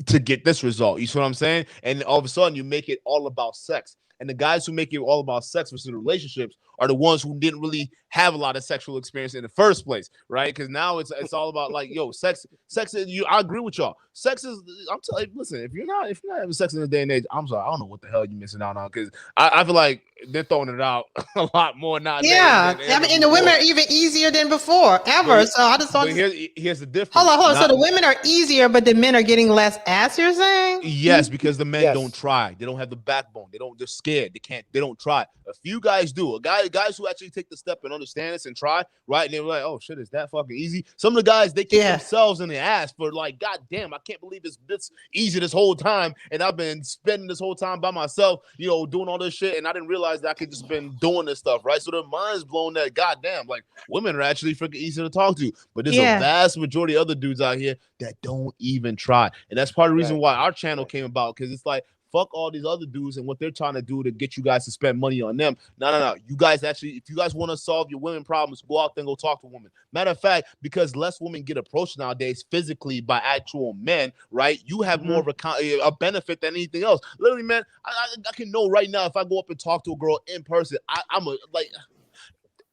to get this result. You see what I'm saying? And all of a sudden you make it all about sex. And the guys who make it all about sex versus relationships are the ones who didn't really have a lot of sexual experience in the first place, right? Because now it's all about like, yo, sex is, I agree with y'all. Sex is, I'm telling you, listen, if you're not having sex in this day and age, I'm sorry, I don't know what the hell you're missing out on, because I feel like they're throwing it out a lot more now. Yeah, I mean, and the women are even easier than before, ever. So I just want to. Here's the difference. Hold on. So the women are easier, but the men are getting less ass, you're saying? Yes, because the men don't try. They don't have the backbone. They're scared. They don't try. A few guys do. A guy guys who actually take the step and understand this and try, right? And they're like, oh shit, is that fucking easy? Some of the guys, they kick themselves in the ass for like, God damn, I can't believe it's this easy this whole time, and I've been spending this whole time by myself, you know, doing all this shit, and I didn't realize that I could just been doing this stuff, right? So their mind's blown that, God damn, like women are actually freaking easy to talk to, but there's a vast majority of other dudes out here that don't even try, and that's part of the reason why our channel came about, because it's like, fuck all these other dudes and what they're trying to do to get you guys to spend money on them. No. You guys actually, if you guys want to solve your women problems, go out there and go talk to women. Matter of fact, because less women get approached nowadays physically by actual men, right? You have more of a benefit than anything else. Literally, man, I can know right now if I go up and talk to a girl in person, I'm a like.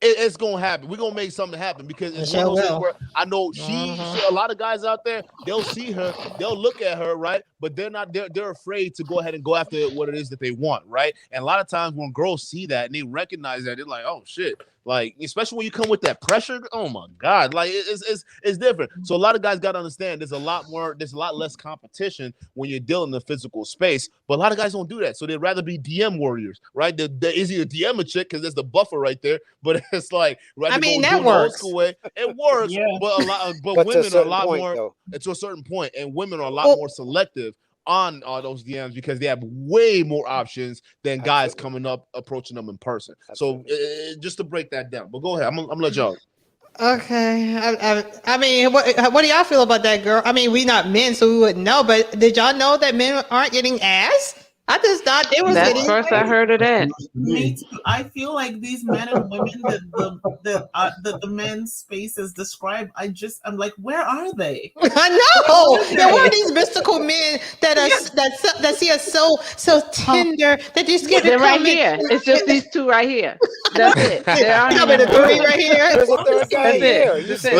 It's gonna happen. We're gonna make something happen because it's one of those things where I know a lot of guys out there, they'll see her, they'll look at her, right? But they're afraid to go ahead and go after what it is that they want, right? And a lot of times when girls see that and they recognize that, they're like, oh shit. Like, especially when you come with that pressure, oh my God, like it's different. So a lot of guys got to understand there's a lot less competition when you're dealing in the physical space, but a lot of guys don't do that. So they'd rather be DM warriors, right? They're easy to DM a chick because there's the buffer right there, but it's like, right? I mean, that works. Way. It works, but but women are a lot more, to a certain point, and women are a lot more selective on those DMs because they have way more options than guys coming up approaching them in person. So just to break that down, but go ahead. I'm gonna let y'all. Okay. I mean, what do y'all feel about that, girl? I mean, we not men, so we wouldn't know. But did y'all know that men aren't getting ass? I just thought they was That's first I heard of that. Me too. I feel like these men and women that the men's spaces describe, I'm like, where are they? I know. There were these mystical men that see us so tender that just get They're right here. It's just these two right here. That's it. They're three right here. There's a third guy here. Listen.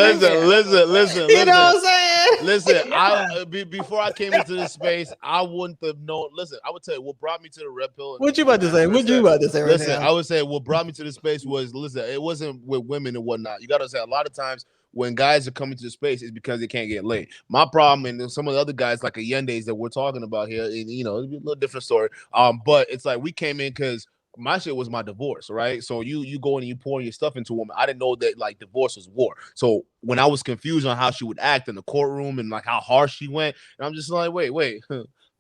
You know what I'm saying? Listen, before I came into this space, I wouldn't have known. Listen, I would tell you what brought me to the Red Pill. What you about to say? What you about to say right listen, now? I would say what brought me to this space was, listen, it wasn't with women and whatnot. You got to say a lot of times when guys are coming to the space, it's because they can't get laid. My problem, and some of the other guys like Allende's that we're talking about here, and, you know, it'd be a little different story. But it's like we came in because my shit was my divorce, right? So you go in and you pour your stuff into a woman. I didn't know that like divorce was war. So when I was confused on how she would act in the courtroom and like how harsh she went, and I'm just like, wait.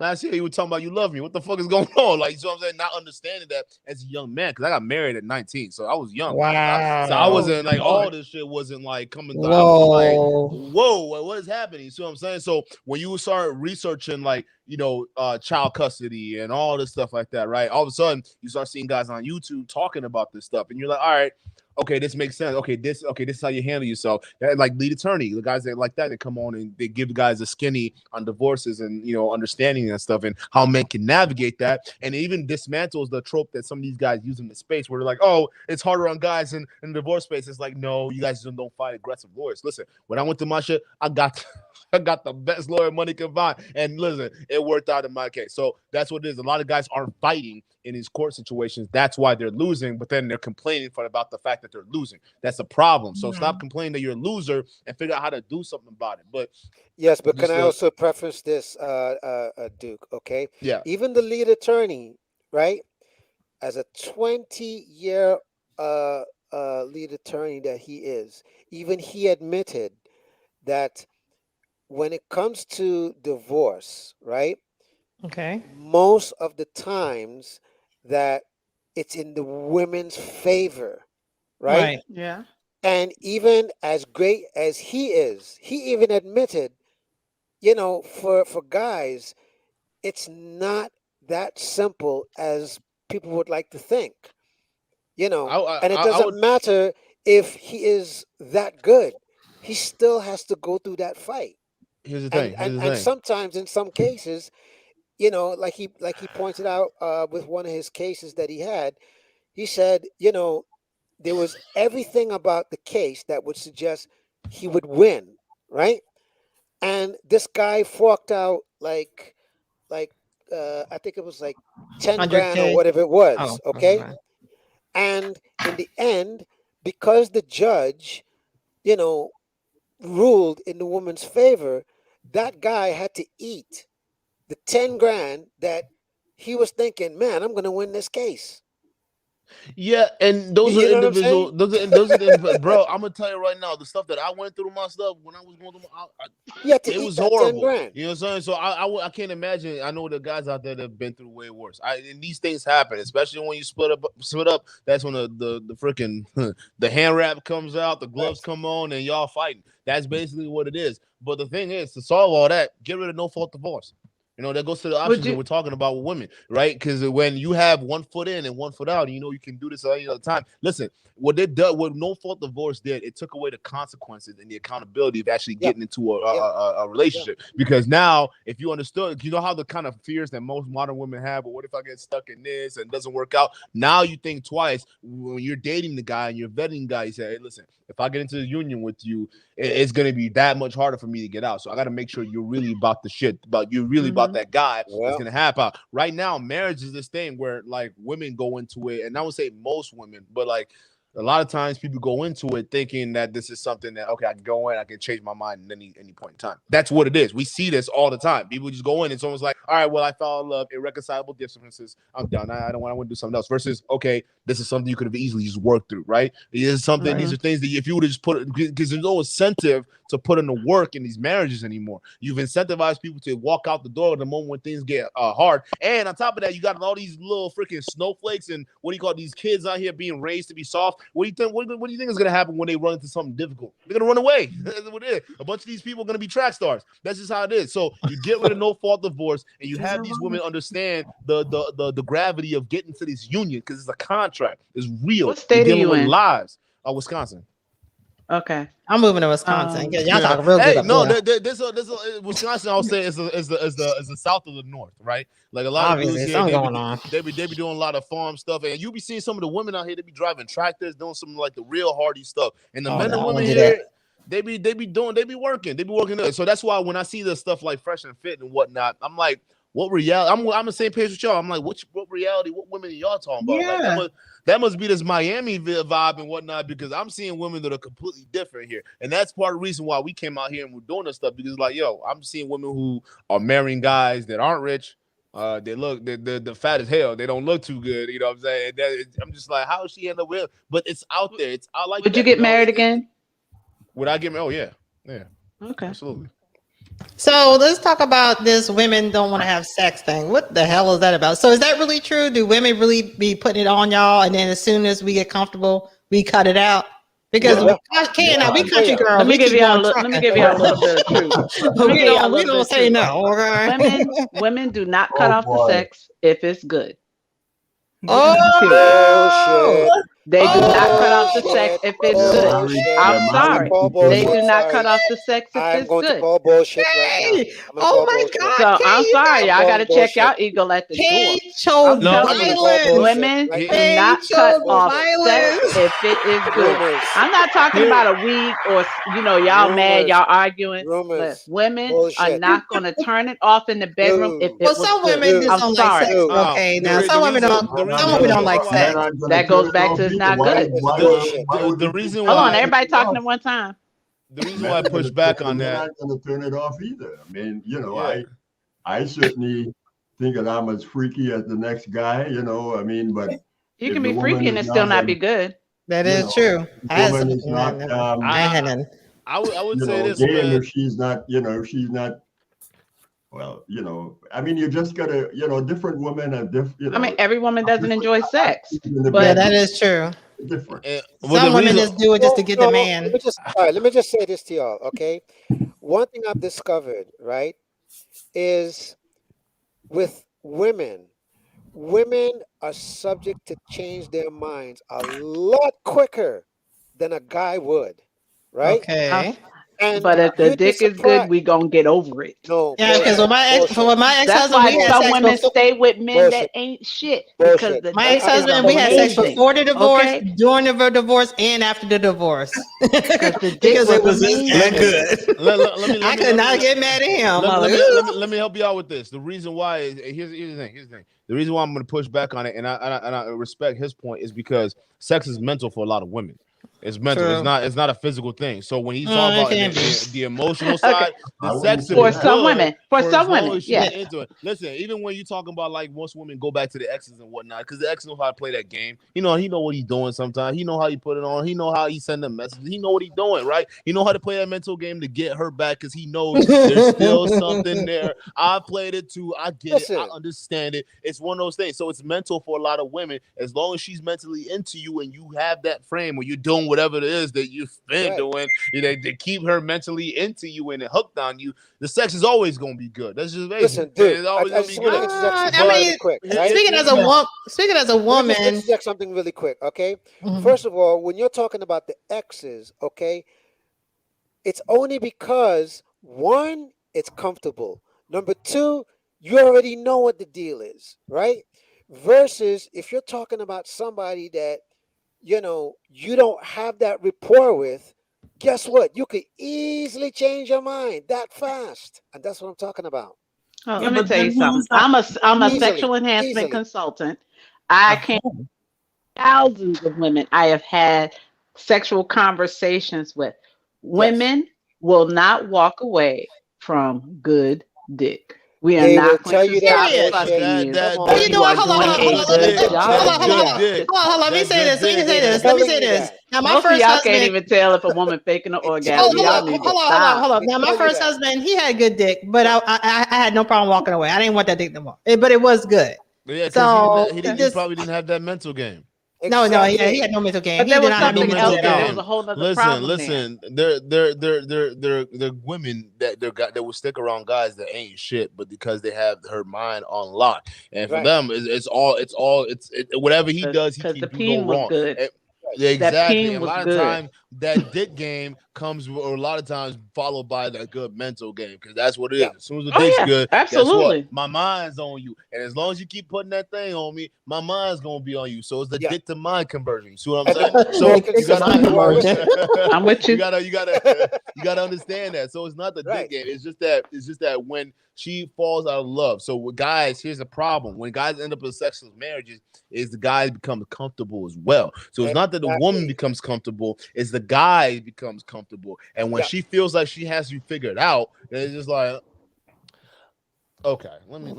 Last year you were talking about you love me. What the fuck is going on? Like, so I'm saying, not understanding that as a young man, because I got married at 19, so I was young. Wow. So I wasn't like all this shit wasn't like coming through. Whoa. I was like, whoa, what is happening? You see what I'm saying? So when you start researching like, you know, child custody and all this stuff like that, right? All of a sudden you start seeing guys on YouTube talking about this stuff, and you're like, all right, okay, this makes sense. Okay, this is how you handle yourself. Like lead attorney, the guys that like that, they come on and they give the guys a skinny on divorces and, you know, understanding and stuff and how men can navigate that. And it even dismantles the trope that some of these guys use in the space where they're like, oh, it's harder on guys in the divorce space. It's like, no, you guys don't fight aggressive lawyers. Listen, when I went to my shit, I got the best lawyer money can buy. And listen, it worked out in my case. So that's what it is. A lot of guys aren't fighting in these court situations. That's why they're losing, but then they're complaining about the fact that they're losing. That's a problem. So stop complaining that you're a loser and figure out how to do something about it. But yes, but can I also preface this, Duke? Okay. Yeah. Even the lead attorney, right? As a 20-year lead attorney that he is, even he admitted that when it comes to divorce, right? Okay. Most of the times that it's in the women's favor, right? Yeah. And even as great as he is, he even admitted, you know, for guys, it's not that simple as people would like to think, you know. And it doesn't matter if he is that good. He still has to go through that fight. Here's the thing. And sometimes, in some cases, you know, like he pointed out with one of his cases that he had, he said, you know, there was everything about the case that would suggest he would win, right? And this guy forked out like I think it was like 10 grand or whatever it was, okay? And in the end, because the judge, you know, ruled in the woman's favor, that guy had to eat the 10 grand that he was thinking, man, I'm going to win this case. Yeah, and those are individual. Those are the bro. I'm gonna tell you right now, the stuff that I went through my stuff when I was going through, it was horrible. You know what I'm saying? So I can't imagine. I know the guys out there that have been through way worse. And these things happen, especially when you split up. That's when the freaking the hand wrap comes out, the gloves come on, and y'all fighting. That's basically what it is. But the thing is, to solve all that, get rid of no fault divorce. You know, that goes to the options that we're talking about with women, right? Because when you have one foot in and one foot out, you know you can do this all the time. Listen, what no fault divorce did, it took away the consequences and the accountability of actually getting into a relationship. Because now, if you understood, you know how the kind of fears that most modern women have, but what if I get stuck in this and it doesn't work out? Now you think twice when you're dating the guy and you're vetting the guy. You say, hey, listen, if I get into the union with you, it's going to be that much harder for me to get out. So I got to make sure you're really about the shit, you're really about that guy that's going to happen. Right now, marriage is this thing where like women go into it, and I would say most women, but like a lot of times people go into it thinking that this is something that, okay, I can go in, I can change my mind at any point in time. That's what it is. We see this all the time. People just go in, it's almost like, all right, well, I fell in love, irreconcilable differences, I'm done. I don't want to do something else. Versus, okay, this is something you could have easily just worked through, right? These are things that if you would have just put, because there's no incentive to put in the work in these marriages anymore. You've incentivized people to walk out the door the moment when things get hard. And on top of that, you got all these little freaking snowflakes and what do you call these kids out here being raised to be soft. What do you think? What do you think is going to happen when they run into something difficult? They're going to run away. That's what it is. A bunch of these people are going to be track stars. That's just how it is. So you get rid of no fault divorce, and you have these women understand the gravity of getting to this union because it's a contract. It's real. What state are you in? Lives. Wisconsin. Okay, I'm moving to Wisconsin. Y'all talking real good. No, there's Wisconsin. I'll say is the south of the north, right? Like a lot of dudes here, they be doing a lot of farm stuff, and you be seeing some of the women out here. They be driving tractors, doing some like the real hardy stuff, and the men and women here. They be working. So that's why when I see this stuff like Fresh and Fit and whatnot, I'm like, what reality? I'm the same page with y'all. I'm like, what reality? What women are y'all talking about? Yeah. Like, that must be this Miami vibe and whatnot, because I'm seeing women that are completely different here. And that's part of the reason why we came out here and we're doing this stuff, because like, yo, I'm seeing women who are marrying guys that aren't rich. They look, they're fat as hell. They don't look too good. You know what I'm saying? I'm just like, how is she end up with? But it's out there. It's I like. Would you get married again? Would I get married? Oh yeah. Okay, absolutely. So let's talk about this women don't want to have sex thing. What the hell is that about? So is that really true? Do women really be putting it on y'all, and then as soon as we get comfortable, we cut it out? Because we country girls. Let me give y'all a little bit of truth. We don't say no. Okay? Women do not cut off the sex if it's good. Oh, shit. They do not cut off the sex if it's good. I'm sorry. They do not cut off the sex if it's good. Oh my God. So I'm sorry. Y'all got to check y'all ego at the door. Women do not cut off sex if it is good. I'm not talking about a week or, y'all mad, y'all arguing. Women are not going to turn it off in the bedroom if it was good. Some women just don't like sex. Okay, now some women don't like sex. That goes back to it's not good. The reason why, hold on, everybody talking at one time. The reason why I push back on that, I'm not going to turn it off either. I mean, I certainly think that I'm as freaky as the next guy. I mean, but you can be freaky and it still not be good. That is true. I would say this. Again, if she's not, she's not. Well, I mean, you just gotta, different women have different. I mean, every woman doesn't enjoy sex. But that is true. Different. Some women just do it just to get the man. Let me just say this to y'all, okay? One thing I've discovered, right, is with women are subject to change their minds a lot quicker than a guy would, right? Okay. But if the dick is good, we gonna get over it. No, yeah, because with my ex-husband, that's why some women stay with men that ain't shit. Because my ex-husband, we had sex before the divorce, during the divorce, and after the divorce. Because it was that good. I could not get mad at him. Let me help you out with this. The reason why is here's the thing. The reason why I'm going to push back on it, and I respect his point, is because sex is mental for a lot of women. It's mental. True. It's not a physical thing. So when he's talking about the emotional Okay. side, the sex For is some good women, for some as long women, as she's yeah. into it. Listen, even when you talking about like most women go back to the exes and whatnot, because the ex knows how to play that game. He know what he's doing sometimes. He know how he put it on. He know how he send them messages. He know what he's doing, right? He know how to play that mental game to get her back because he knows there's still something there. I played it too. I get it. I understand it. It's one of those things. So it's mental for a lot of women. As long as she's mentally into you and you have that frame where you're doing whatever it is that you've been doing, to keep her mentally into you and hooked on you, the sex is always going to be good. That's just basic. Listen, dude, it's always going to be good. Speaking as a woman, let me just interject something really quick, okay? First of all, when you're talking about the exes, okay, it's only because, one, it's comfortable. Number two, you already know what the deal is, right? Versus if you're talking about somebody that, you don't have that rapport with, guess what? You could easily change your mind that fast. And that's what I'm talking about. Oh, let me tell you something. I'm a sexual enhancement consultant. I can't thousands of women I have had sexual conversations with. Women will not walk away from good dick. We are not going to stop fucking you. You are doing a good job. Hold on. Let me say this. Now, my first y'all husband can't even tell if a woman faking an orgasm. Hold on. Now, my first husband, he had good dick, but I had no problem walking away. I didn't want that dick no more. But it was good. Yeah, so he probably didn't have that mental game. Exactly. No, he had no mental game. But he there did was not something else. there was a whole other problem. Listen. They're women that will stick around guys that ain't shit, but because they have her mind on lock, and for them, it's whatever he does, he can go wrong. Good. Exactly. A lot of times that dick game comes, or a lot of times followed by that good mental game, because that's what it is. As soon as the dick's good, absolutely, guess what? My mind's on you, and as long as you keep putting that thing on me, my mind's gonna be on you. So it's the dick to mind conversion. You see what I'm saying? So you gotta, I'm with you. You gotta understand that. So it's not the dick game. It's just that when she falls out of love. So with guys, here's a problem. When guys end up in sexless marriages, is the guys become comfortable as well. So it's not that the woman becomes comfortable, it's the guy becomes comfortable. And when she feels like she has you figured out, it's just like, okay, let me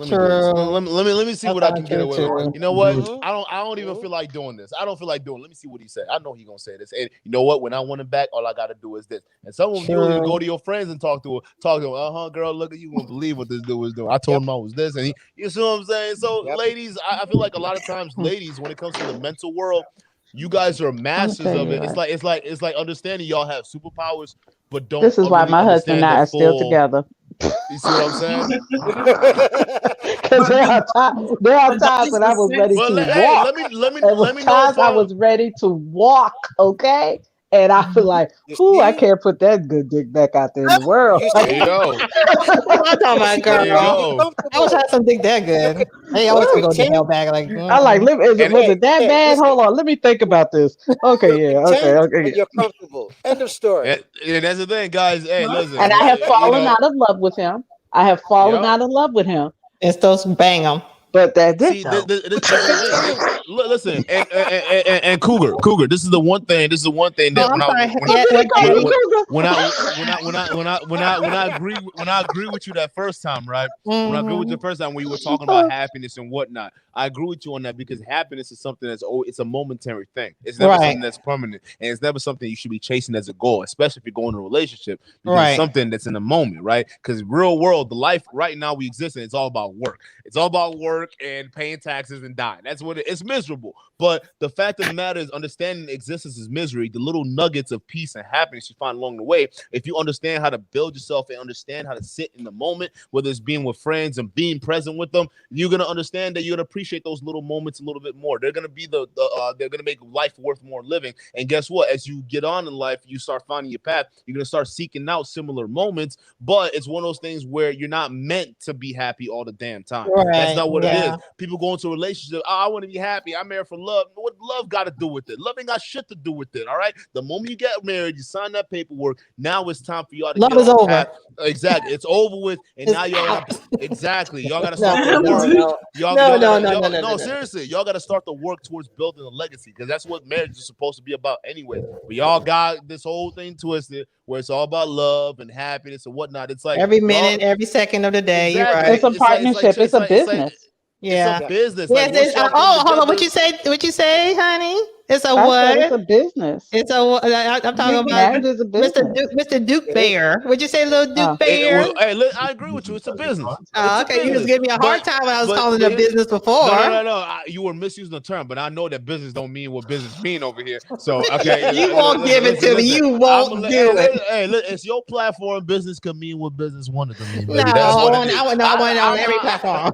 see what I can get away with. You know what? I don't even feel like doing this. I don't feel like doing it. Let me see what he said. I know he's gonna say this. And you know what? When I want him back, all I gotta do is this. And some of you go to your friends and talk to her. Girl, look at you, won't believe what this dude was doing. I told him I was this, and he, you see what I'm saying? So ladies, I feel like a lot of times, ladies, when it comes to the mental world, you guys are masters of it. It's like understanding y'all have superpowers, but don't. This is why my husband and I are still together. You see what I'm saying? Because there are times when I was ready to walk. Let me know. I was ready to walk. Okay. And I was like, "Ooh, I can't put that good dick back out there in the world." There you go. I'm talking about, girl. I wish I had some dick that good. Hey, I was gonna go to hell back. Like, I like. Was it that bad? Hold on, let me think about this. Okay, yeah, okay. You're comfortable. End of story. And that's the thing, guys. Hey, listen. And I have fallen out of love with him. And still bang him. But that did. Listen, and Cougar. This is the one thing. That when I agree with you that first time, right? When I agree with you the first time when you were talking about happiness and whatnot, I agree with you on that, because happiness is something it's a momentary thing. It's never something that's permanent, and it's never something you should be chasing as a goal, especially if you're going in a relationship. Because it's something that's in the moment, right? Because real world, the life right now we exist in, it's all about work. It's all about work and paying taxes and dying. That's what it's miserable. But the fact of the matter is, understanding existence is misery. The little nuggets of peace and happiness you find along the way, if you understand how to build yourself and understand how to sit in the moment, whether it's being with friends and being present with them, you're gonna understand that you're gonna appreciate those little moments a little bit more. They're gonna be they're gonna make life worth more living. And guess what? As you get on in life, you start finding your path. You're gonna start seeking out similar moments. But it's one of those things where you're not meant to be happy all the damn time. That's not what it is. People go into a relationship. Oh, I want to be happy. I'm married for love. What love got to do with it? Love ain't got shit to do with it. All right. The moment you get married, you sign that paperwork. Now it's time for y'all to love is over. Exactly. It's over with. And now y'all have Exactly. Y'all gotta start the work. No, seriously, y'all gotta start the work towards building a legacy, because that's what marriage is supposed to be about anyway. But y'all got this whole thing twisted where it's all about love and happiness and whatnot. It's like every minute, every second of the day. Exactly. You're right. It's a partnership. It's a business. Yeah. It's a business. Yes, hold on. What you say, honey? It's a what? It's a business. It's a. I'm talking about marriage is a business. Mr. Duke Bear. Would you say, little Duke Bear? Hey, I agree with you. It's a business. Okay, you just gave me a hard time when I was calling it a business before. No. You were misusing the term, but I know that business don't mean what business mean over here. So okay, you won't give it to me. You won't do it. Hey, look, it's your platform. Business can mean what business wanted to mean. No, I want it on every platform.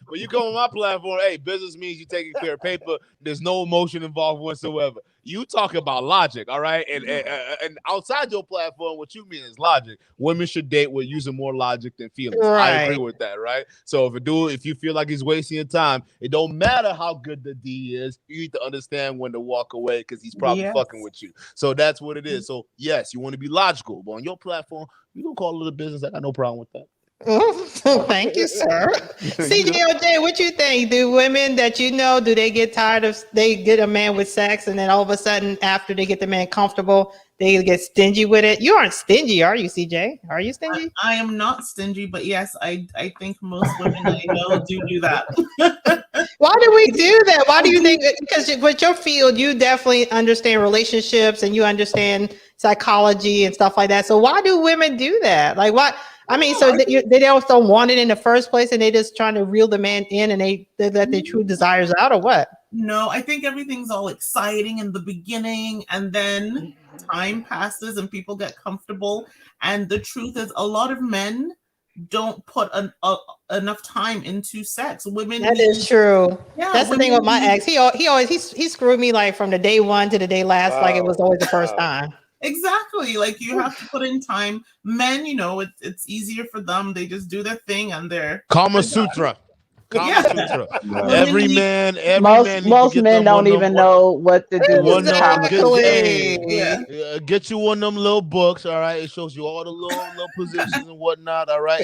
When you go on my platform, hey, business means you taking care of paper. There's no emotion involved whatsoever. You talk about logic, all right? And outside your platform, what you mean is logic. Women should date with using more logic than feelings. Right. I agree with that, right? So if you feel like he's wasting your time, it don't matter how good the D is. You need to understand when to walk away, because he's probably fucking with you. So that's what it is. So yes, you want to be logical, but on your platform, you can call it a business. I got no problem with that. Thank you, sir. CJOJ, what you think? Do women that do they get tired of, they get a man with sex, and then all of a sudden after they get the man comfortable, they get stingy with it? You aren't stingy, are you, CJ? Are you stingy? I am not stingy, but yes, I think most women I know do that. Why do we do that? Why do you think? Because with your field, you definitely understand relationships and you understand psychology and stuff like that. So why do women do that? Like, why? I mean, so they also want it in the first place, and they just trying to reel the man in, and they let their true desires out, or what? No, I think everything's all exciting in the beginning, and then time passes and people get comfortable. And the truth is, a lot of men don't put enough time into sex. Women. That is true. Yeah, that's the thing with my ex. He always screwed me like from the day one to the day last, like it was always the first time. Exactly. Like you have to put in time. Men, it's easier for them. They just do their thing and they're Kama Sutra. Sutra. Most men don't even know what to do. Get you one of them little books, all right? It shows you all the little positions and whatnot, all right?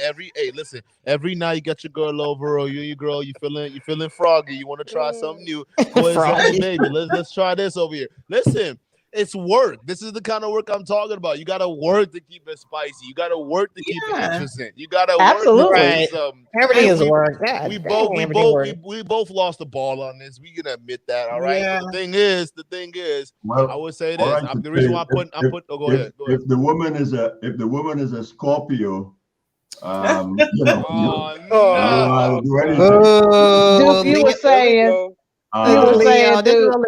Every night you got your girl over, or you and your girl, you feeling froggy, you want to try something new. Go ahead, say, hey, baby, let's try this over here. Listen. It's work. This is the kind of work I'm talking about. You got to work to keep it spicy. You got to work to keep it interesting. You got to work. Everything is work. Yeah, we both lost the ball on this. We can admit that. All right. Yeah. The thing is, well, I would say this. Right, the reason why go ahead. If the woman is a Scorpio, you were saying. You were saying, dude, I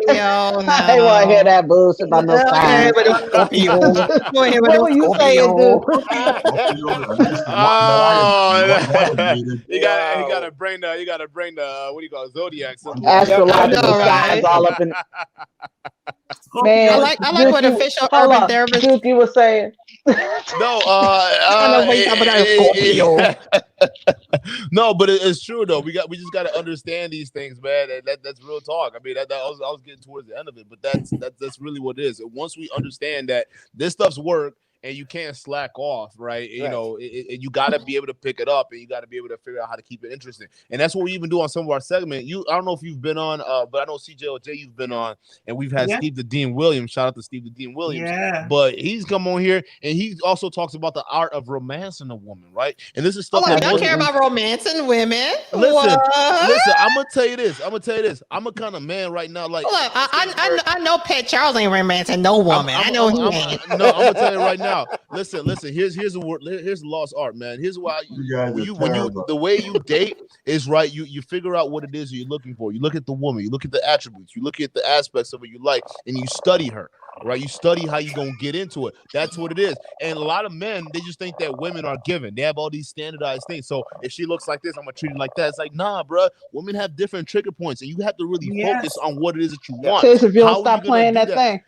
didn't want to hear that bullshit about no sign. What were you saying, dude? You gotta bring the what do you call it, zodiac? Astrological signs all up in. Man, I like what official urban therapist. Dookie was saying. No, but it's true though. We just got to understand these things, man. That's real talk. I mean, I was getting towards the end of it, but that's really what it is. And once we understand that this stuff's work, and you can't slack off, right? You know, you got to be able to pick it up, and you got to be able to figure out how to keep it interesting. And that's what we even do on some of our segment. I don't know if you've been on, but I know CJOJ you've been on, and we've had Steve the Dean Williams. Shout out to Steve the Dean Williams. Yeah. But he's come on here, and he also talks about the art of romancing a woman, right? And this is stuff. I don't care about romancing women. Listen. I'm gonna tell you this. I'm a kind of man right now. Like, I know Pet Charles ain't romancing no woman. I know he ain't. No, I'm gonna tell you right now. Listen. Here's the word. Here's the lost art, man. Here's why the way you date is right. You figure out what it is you're looking for. You look at the woman. You look at the attributes. You look at the aspects of it you like, and you study her. Right? You study how you gonna get into it. That's what it is. And a lot of men, they just think that women are given. They have all these standardized things. So if she looks like this, I'm gonna treat her like that. It's like, nah, bro. Women have different trigger points, and you have to really focus on what it is that you want. If you don't stop playing that thing.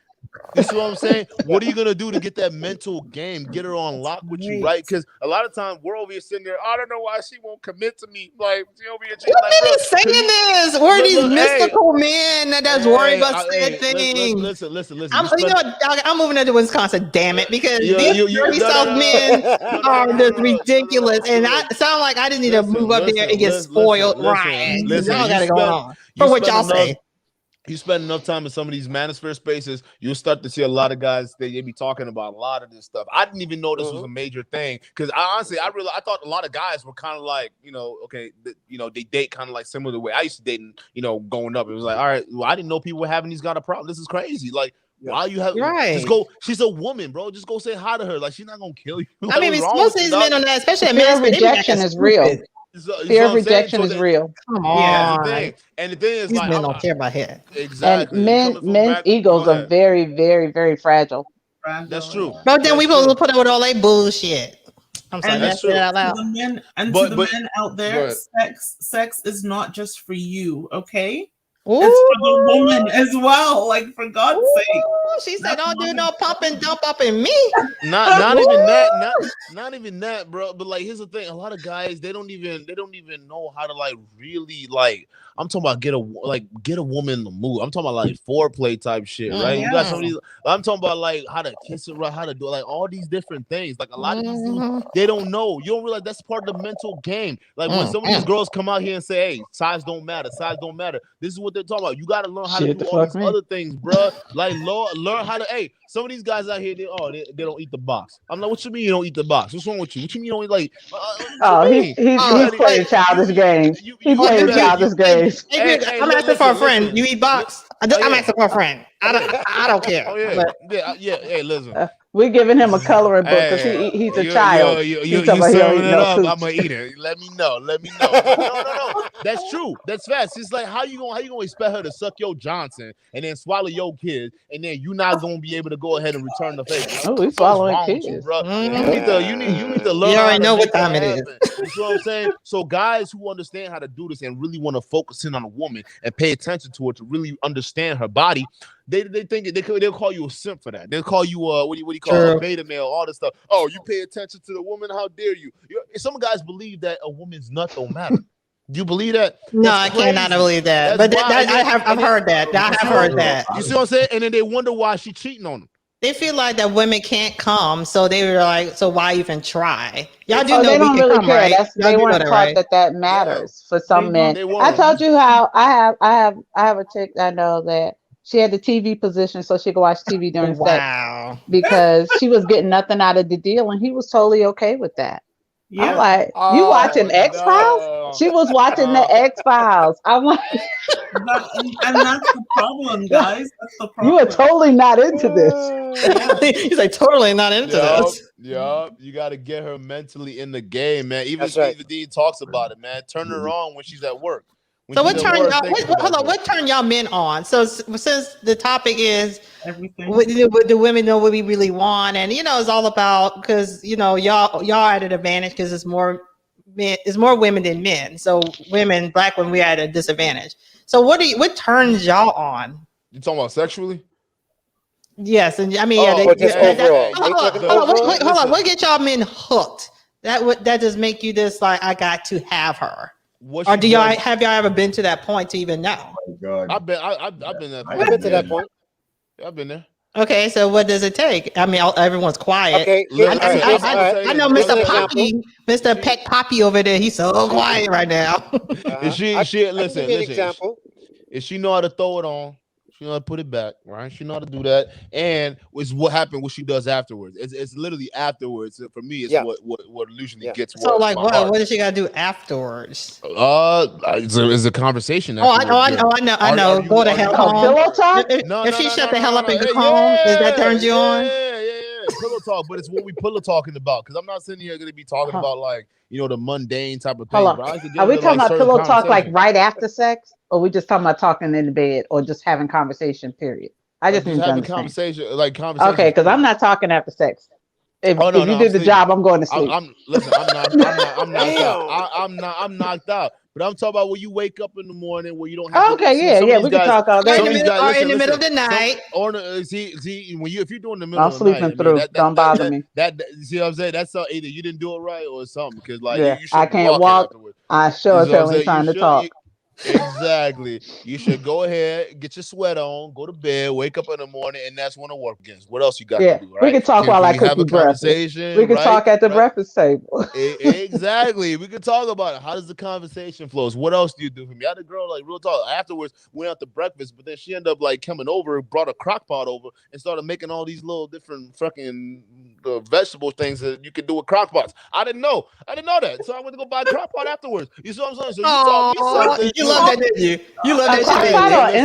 You see what I'm saying? What are you gonna do to get that mental game, get her on lock with you, right? Because a lot of times we're over here sitting there. I don't know why she won't commit to me. Like she over here, What are you saying this? We're these mystical men that's worried about certain things. Listen. I'm moving into Wisconsin. Damn it, because these dirty South men are just ridiculous, and I sound like I just need to move up there and get spoiled. Right? Y'all got to go on. For what y'all say. You spend enough time in some of these manosphere spaces, you'll start to see a lot of guys they be talking about a lot of this stuff. I didn't even know this was a major thing because I thought a lot of guys were kind of like, okay, they date kind of like similar to the way I used to date, going up. It was like, all right, well, I didn't know people were having these kind of problems. This is crazy. Like, why you have just go? She's a woman, bro. Just go say hi to her. Like, she's not gonna kill you. I mean, most of these men on that, especially fear of rejection, is real. Fear of rejection is real. Come on. Yeah, the thing. And the thing is, these men don't care about him. Exactly. And men's egos are very, very, very fragile. That's true. But then we supposed to put up with all that bullshit. I'm sorry, that's true. Out loud. To the men out there, sex is not just for you, okay? Ooh. It's for the woman as well. Like, for God's sake. She said, "Don't do no pump and dump up in me." Not even that. Not even that, bro. But like, here's the thing: a lot of guys they don't even know how to like really like. I'm talking about get a woman in the mood. I'm talking about like foreplay type shit, right? You got some of these. I'm talking about like how to kiss it right, how to do like all these different things. Like a lot of these dudes, they don't know. You don't realize that's part of the mental game. Like when some of these girls come out here and say, "Hey, size don't matter. Size don't matter." This is what they're talking about. You got to learn how to do all these other things, bro. Like learn how to. Hey, some of these guys out here, they don't eat the box. I'm like, what you mean you don't eat the box? What's wrong with you? What you mean you don't eat like? He's playing childish games. He's playing childish games. Hey, I'm asking for a friend. You eat box? I'm asking for a friend. I don't care. Oh yeah. Hey, listen. We're giving him a coloring book because he's a child. You serving it up? I'm gonna eat it. Let me know. No. That's true. That's fast. It's like how you gonna expect her to suck your Johnson and then swallow your kid and then you're not gonna be able to go ahead and return the favor. Oh, he's swallowing kids, bro. You need to learn. You already know what time it is. You know what I'm saying? So guys who understand how to do this and really want to focus in on a woman and pay attention to her to really understand her body. They think they'll call you a simp for that. They'll call you what do you call a beta male, all this stuff. Oh, you pay attention to the woman? How dare you? Some guys believe that a woman's nut don't matter. Do you believe that? No, I cannot believe that. But I've heard that. I have heard that. You see what I'm saying? And then they wonder why she's cheating on them. They feel like that women can't come, so they were like, so why even try? Y'all do know they don't we can really come, care. right? They weren't taught that matters for some men. I told you how I have a chick I know that she had the TV position so she could watch TV during sex because she was getting nothing out of the deal, and he was totally okay with that. Yeah. I'm like, you watching X-Files? No. She was watching the X-Files. I'm like, and that's the problem, guys. That's the problem. You are totally not into this. He's like, totally not into this. Yup. You got to get her mentally in the game, man. Even Steve Dean talks about it, man. Turn her on when she's at work. So what turn y'all men on? So since the topic is everything, what do women know what we really want? And it's all about because y'all at an advantage because it's more women than men. So black women, we're at a disadvantage. So what turns y'all on? You talking about sexually? Yes, and I mean hold on. What get y'all men hooked? That just make you just like I got to have her. Or have y'all ever been to that point to even know? Oh God. I've been to that point. I've been there. Okay, so what does it take? I mean, everyone's quiet. Okay, I know Mr. Poppy, Mr. Peck Poppy over there. He's so quiet right now. Listen. If she know how to throw it on, she know how to put it back, right? She know how to do that, and it's what happened. What she does afterwards. It's literally afterwards. For me, it's what usually gets. So like, what does she got to do afterwards? It's a conversation. I know. Go to hell home. Pillow talk. If she shut the hell up and go home, does that turn you on? Yeah. Pillow talk, but it's what we pillow talking about. Because I'm not sitting here going to be talking about like the mundane type of thing. Are we talking about pillow talk like right after sex? Or we just talking about talking in the bed or just having conversation, period? I just need to understand. Conversation. Okay, because I'm not talking after sex. If you did the job, I'm going to sleep. I'm knocked out. I'm knocked out. But I'm talking about when you wake up in the morning where you don't have. Okay, yeah, we can talk all day. Or in the middle of the night. See, when if you're doing the middle I'm of the night, sleeping through. Don't bother me. That see what I'm saying? That's either you didn't do it right or something. Because like you I can't walk. I sure tell trying to talk. Exactly. You should go ahead, get your sweat on, go to bed, wake up in the morning, and that's when the work begins. What else you got to do? Right? We can talk while I cook breakfast. We can talk at the breakfast table. Exactly. We can talk about it. How does the conversation flows? What else do you do for me? I had a girl like real talk. Afterwards, went out to breakfast, but then she ended up like coming over, brought a crock pot over, and started making all these little different fucking vegetable things that you could do with crock pots. I didn't know that, so I went to go buy a crock pot afterwards. You see what I'm saying? So you taught me something. You love that, didn't you? You love that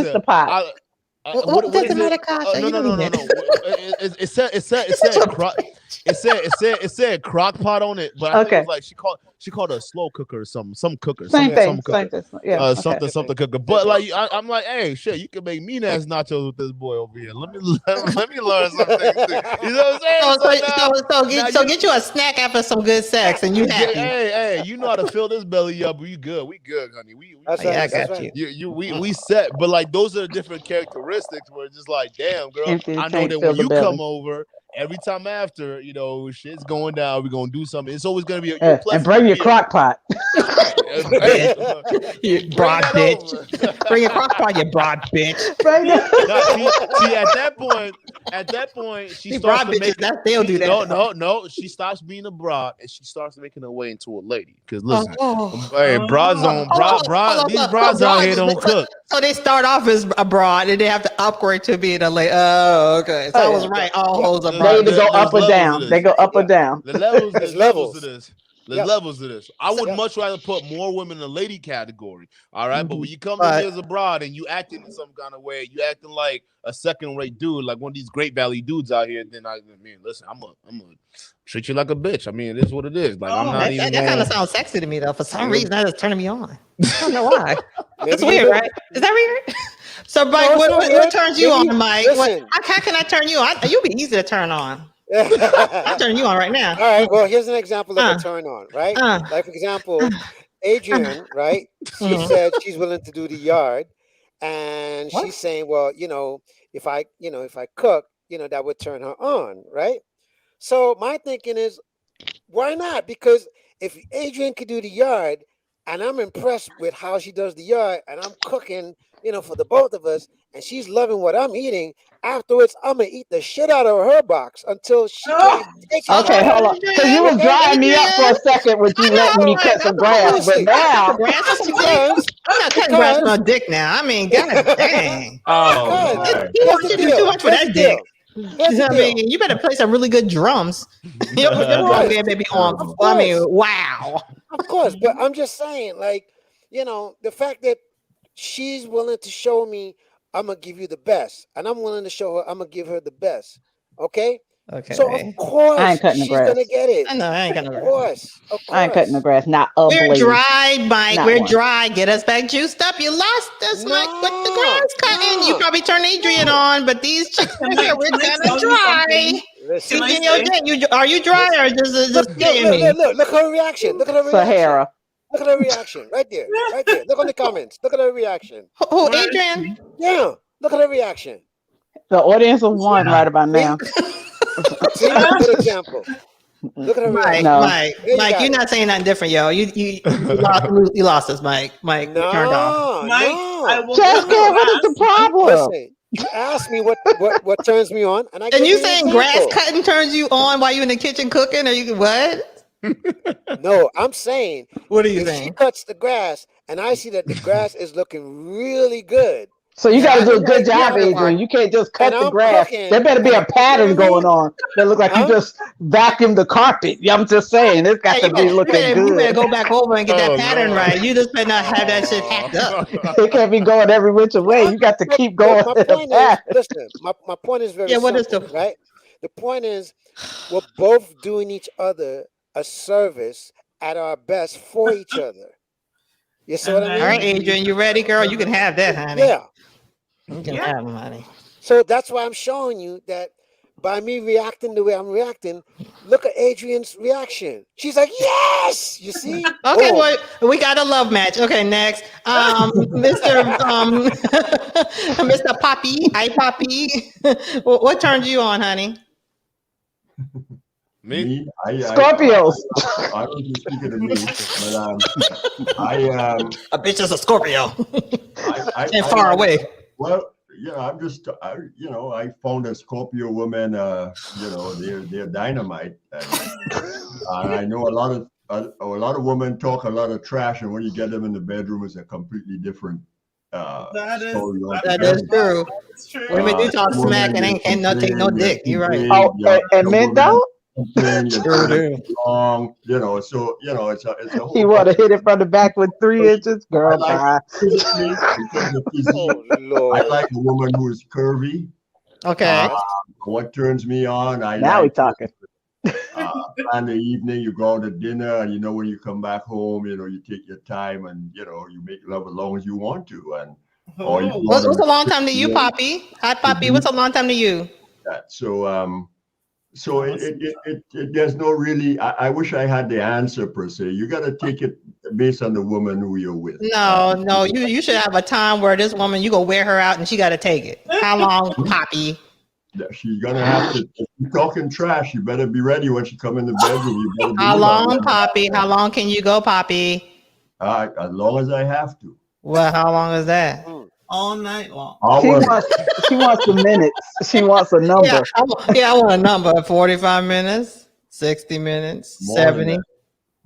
shit. Or Instapot? What doesn't matter, Kasha? No. It said crock pot on it, but I think it was like she called it a slow cooker or something, some cooker. Same thing. Something cooker. But like I'm like, hey, shit, you can make mean ass nachos with this boy over here. Let me learn something. You know what I'm saying? So get you a snack after some good sex, and you happy. Hey, you know how to fill this belly up. We good, honey. I got you. We set, but like those are the different characteristics where it's just like, damn, girl, I know that when you come over. Every time after, shit's going down, we're gonna do something. It's always gonna be a pleasant. And bring your crock pot. You broad bitch. Bring your crock pot, you broad bitch. See, at that point, she starts to make. They'll do that. No. She stops being a broad and she starts making her way into a lady. Because listen, these broads out here don't cook. So they start off as a broad and they have to upgrade to being a lady. Oh, okay. So I was right. All hoes are broad. They either go up or down. They go up or down. There's levels to this. There's levels to this. I would much rather put more women in the lady category. All right. But when you come in here as a broad and you acting in some kind of way, you acting like a second-rate dude, like one of these Great Valley dudes out here, then I mean, listen, I'm gonna treat you like a bitch. I mean, it is what it is. Like I'm not even. That kind of sounds sexy to me though. For some reason, that is turning me on. I don't know why. That's weird, right? Is that weird? So, Mike, what turns you on, Mike? How can I turn you on? You'll be easy to turn on. I'll turn you on right now. All right. Well, here's an example of a turn on, right? Like, for example, Adrian, right? She said she's willing to do the yard, and she's saying, well, if I cook, that would turn her on, right? So my thinking is, why not? Because if Adrian could do the yard, and I'm impressed with how she does the yard, and I'm cooking, for the both of us, and she's loving what I'm eating. Afterwards, I'm gonna eat the shit out of her box until she can take it. Okay, hold on. Because you was drying me up for a second with you letting me cut some grass, but now I'm not cutting grass on a dick now. I mean, god dang. You do too much for that dick. I mean, you better play some really good drums. You put them drums there, baby. On. I mean, wow. Of course, but I'm just saying, like, the fact that she's willing to show me I'm gonna give you the best, and I'm willing to show her I'm gonna give her the best. Okay. So of course I ain't cutting the she's grass. Gonna get it. I know I ain't cutting the grass. Of course. I ain't cutting the grass. Not a We're blade. dry, Mike. Not We're one. dry. Get us back juiced up. You lost us, Mike, with the grass cutting. You probably turned Adrian on, but these chicks in here, we're kind of dry. Are you dry or just getting me? Look her reaction. Look at her reaction. Sahara. Look at her reaction right there. Look on the comments. Look at her reaction. Who, Adrian? Yeah. Look at her reaction. The audience of one right about now. See, good example. Look at her reaction. Mike, you're not saying nothing different, yo. You lost us, Mike. Mike, no, turned off. Mike, what is the problem? Listen, you asked me what turns me on, and you saying grass cutting turns you on while you in the kitchen cooking, or you what? No, I'm saying. What are you if saying? She cuts the grass, and I see that the grass is looking really good. So you got to do a good job, Adrian. You can't just cut the grass. There better be a pattern going on. That look like you just vacuumed the carpet. I'm just saying, it's got to be looking good. You better go back over and get that pattern right. You just better not have that shit hacked up. It can't be going every which way. You got to keep going. My point is, listen, my point is very simple, what is right? The point is, we're both doing each other a service at our best for each other. You see what I mean? All right, Adrian, you ready, girl? You can have that, honey. Yeah. You can have them, honey. So that's why I'm showing you that by me reacting the way I'm reacting, Look at Adrian's reaction. She's like, yes. You see? Okay, well, we got a love match. Okay, next, Mr. Mr. Poppy. Hi, Poppy. What turned you on, honey? Me? Scorpios. I don't think speaking of me, but A bitch is a Scorpio. and far away. Well, I'm just, I found a Scorpio woman, they're dynamite. And I know a lot of women talk a lot of trash, and when you get them in the bedroom, it's a completely different That is true. That's true. Women do talk smack and ain't take no dick. You're right. Oh, and men don't? Long, so it's a whole. He want to hit it from the back with 3 inches, girl. Bye. Oh, Lord. I like a woman who is curvy. Okay. What turns me on? Now we talking. Plan the evening, you go out to dinner, and when you come back home, you take your time, and you make love as long as you want to, and What's a long time to you, Poppy? Hi, Poppy. What's a long time to you? So there's no really. I wish I had the answer per se. You got to take it based on the woman who you're with. No. You should have a time where this woman, you go wear her out and she got to take it. How long, Poppy? She's gonna have to. If you're talking trash, you better be ready when she come in the bedroom. How long, Poppy? How long can you go, Poppy? As long as I have to. Well, how long is that? All night long. She wants the minutes. She wants a number. I want a number. 45 minutes, 60 minutes, 70.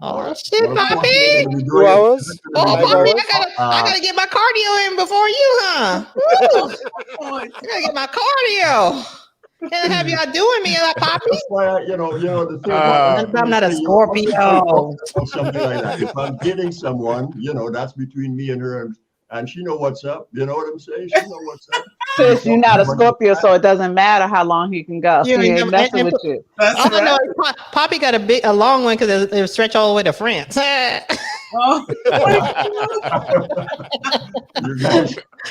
Oh shit, Poppy! 2 hours? Oh, 5 Poppy, hours? I gotta get my cardio in before you, huh? Woo. I gotta get my cardio. Can't have y'all doing me like Poppy. That's why the thing. I'm not a Scorpio. Something like that. If I'm getting someone, that's between me and her, and she know what's up. You know what I'm saying? She know what's up. Sis, you're not a Scorpio, so it doesn't matter how long he can go. She ain't messing with you. That's right. No, Poppy got a long one because it stretch all the way to France. Oh.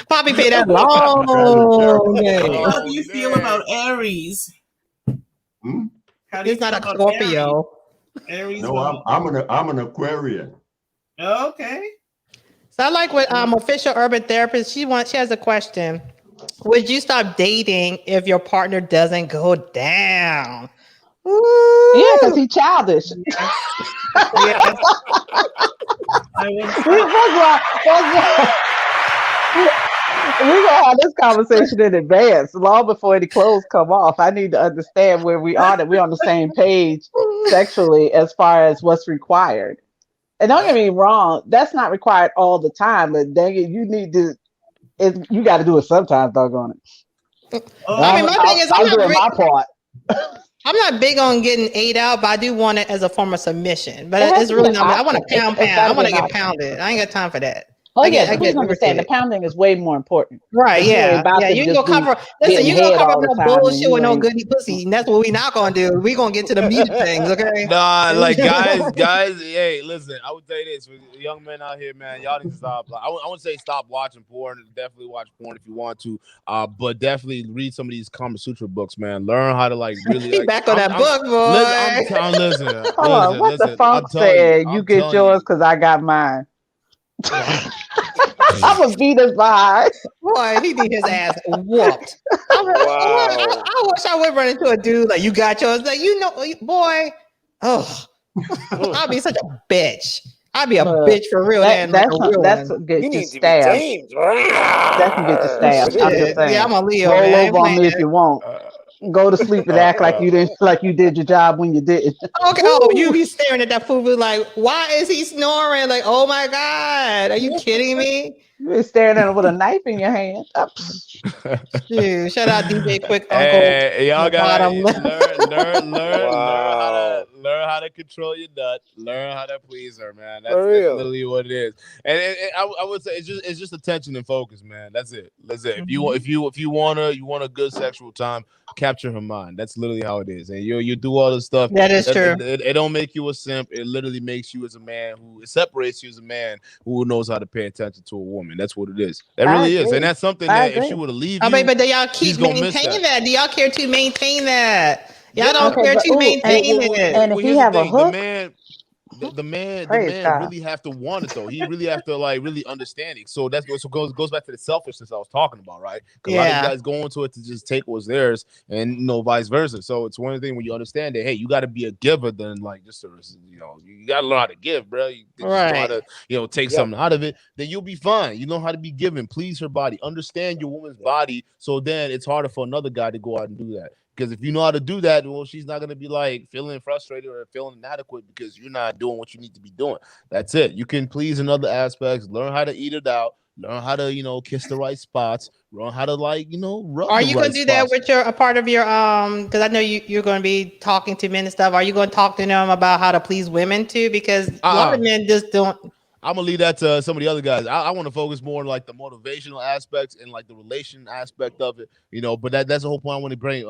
Poppy paid that long. How do you feel about Aries? How do you He's not a feel about Scorpio. Aries. No, I'm an Aquarian. Okay. So I like what official urban therapist. She has a question. Would you stop dating if your partner doesn't go down? Ooh. Yeah, because he's childish. Yeah. We're gonna have this conversation in advance, long before the clothes come off. I need to understand where we are, that we're on the same page sexually as far as what's required. And don't get me wrong, that's not required all the time, but dang it, you need to. You got to do it sometimes, doggone it. I mean, my thing is, I'm doing my part. I'm not big on getting ate out, but I do want it as a form of submission. But it's really not. I want to pound. I want to get pounded. I ain't got time for that. Oh yeah, please understand. The pounding is way more important. Right? Yeah. You can go cover. Listen, you can go cover up no bullshit with no goody pussy, and that's what we not gonna do. We gonna get to the meat of things, okay? Nah, like guys. Hey, listen. I would say this for young men out here, man. Y'all need to stop. I wouldn't say stop watching porn. Definitely watch porn if you want to. But definitely read some of these Kama Sutra books, man. Learn how to really. Back on that book, boy. Listen. Hold on. What the fuck said? You get yours because I got mine. I'm gonna beat his behind. Boy, he need his ass whooped. I wish I would run into a dude like, you got yours. Like, boy. Oh, I'll be such a bitch. I'll be a bitch for real. That's get you stabbed. That's get you stabbed. I'm just saying. Yeah, I'm a Leo. Roll over on me if you want. Go to sleep and act like you did your job when you didn't. Okay. Oh, you be staring at that fool like, why is he snoring? Like, oh my God, are you kidding me? You be staring at him with a knife in your hand. Dude, shout out DJ Quick Uncle. Hey, y'all gotta learn how to control your nut. Learn how to please her, man. That's literally what it is. And I would say it's just attention and focus, man. That's it. If you want a good sexual time, capture her mind. That's literally how it is. And you do all this stuff. That is true. It don't make you a simp. It literally makes you as a man it separates you as a man who knows how to pay attention to a woman. That's what it is. That really is. And that's something that if she would have leave you, but do y'all keep maintaining that? Do y'all care to maintain that? Y'all don't care to maintain it. And if he have a hook, the man God. really have to want it though. He really have to like really understand it. So that's what goes back to the selfishness I was talking about, right? A lot of guys go into it to just take what's theirs, and vice versa. So it's one thing when you understand that, hey, you got to be a giver, then like just you got to learn how to give, bro. You just know how to take something out of it, then you'll be fine. You know how to be given, please her body, understand your woman's body. So then it's harder for another guy to go out and do that. Because if you know how to do that, well, she's not going to be like feeling frustrated or feeling inadequate because you're not doing what you need to be doing. That's it. You can please in other aspects, learn how to eat it out, learn how to, kiss the right spots, learn how to rub. Are you going to do that with a part of your, because I know you're going to be talking to men and stuff. Are you going to talk to them about how to please women too? Because a lot of men just don't. I'm gonna leave that to some of the other guys. I want to focus more on like the motivational aspects and like the relation aspect of it, but that's the whole point. I want to bring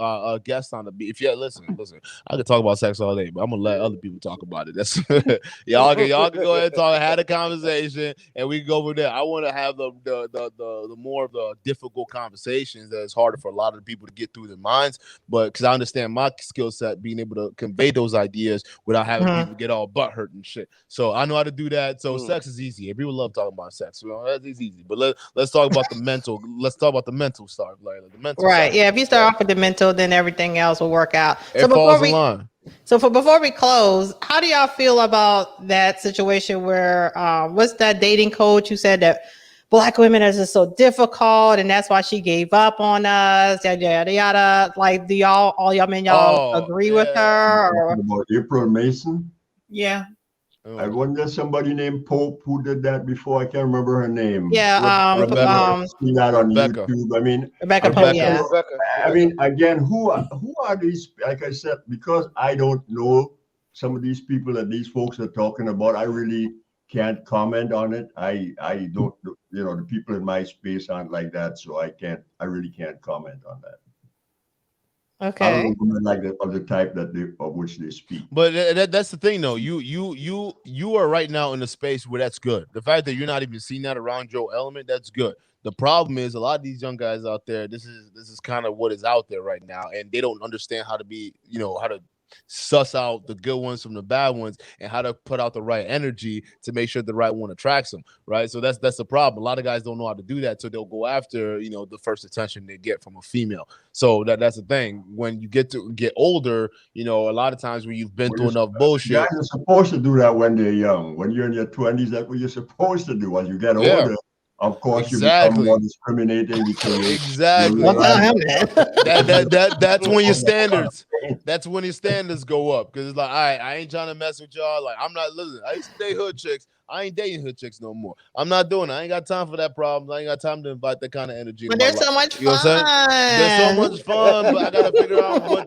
guests on if listen, I could talk about sex all day, but I'm gonna let other people talk about it. That's y'all can go ahead and talk, had a conversation, and we can go over there. I want to have the more of the difficult conversations that is harder for a lot of people to get through their minds, but because I understand my skill set being able to convey those ideas without having people get all butt hurt and shit. So I know how to do that. So sex is easy. People love talking about sex. That's easy. But let's talk about the mental. Let's talk about the mental stuff, like the mental. Right. Yeah. If you start off with the mental, then everything else will work out. It falls in line. So before we close, how do y'all feel about that situation where what's that dating coach who said that Black women are just so difficult and that's why she gave up on us, yada yada yada? Like, do all y'all men agree with her? Or? About April Mason? Yeah. I wonder somebody named Pope who did that before. I can't remember her name. Yeah, Rebecca. Seen that on Rebecca. YouTube. I mean, Rebecca Pope. Yeah. I mean, again, who are these? Like I said, because I don't know some of these people that these folks are talking about, I really can't comment on it. I don't, the people in my space aren't like that, so I really can't comment on that. Okay. I don't know like of the type of which they speak. But that's the thing, though. You are right now in a space where that's good. The fact that you're not even seeing that around Joe Element, that's good. The problem is a lot of these young guys out there. This is kind of what is out there right now, and they don't understand how to be, how to suss out the good ones from the bad ones and how to put out the right energy to make sure the right one attracts them, right? So that's the problem. A lot of guys don't know how to do that, so they'll go after the first attention they get from a female. So that's the thing. When you get older, a lot of times when you've been through enough bullshit, guys are supposed to do that when they're young. When you're in your 20s, that's what you're supposed to do. As you get older, of course, you become more discriminating. Exactly. That's when your standards. That's when your standards go up, because it's like, all right, I ain't trying to mess with y'all. Like, I'm not listening. I used to date hood chicks. I ain't dating hood chicks no more. I'm not doing it. I ain't got time for that problem. I ain't got time to invite that kind of energy. But there's so much fun. You know what I'm saying? There's so much fun, but I gotta figure out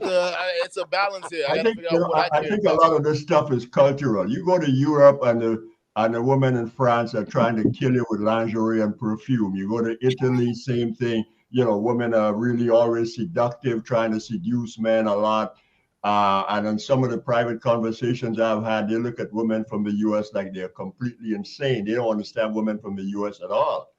it's a balance here. I think a lot of this stuff is cultural. You go to Europe and the women in France are trying to kill you with lingerie and perfume. You go to Italy, same thing. Women are really always seductive, trying to seduce men a lot. And in some of the private conversations I've had, they look at women from the U.S. like they're completely insane. They don't understand women from the U.S. at all.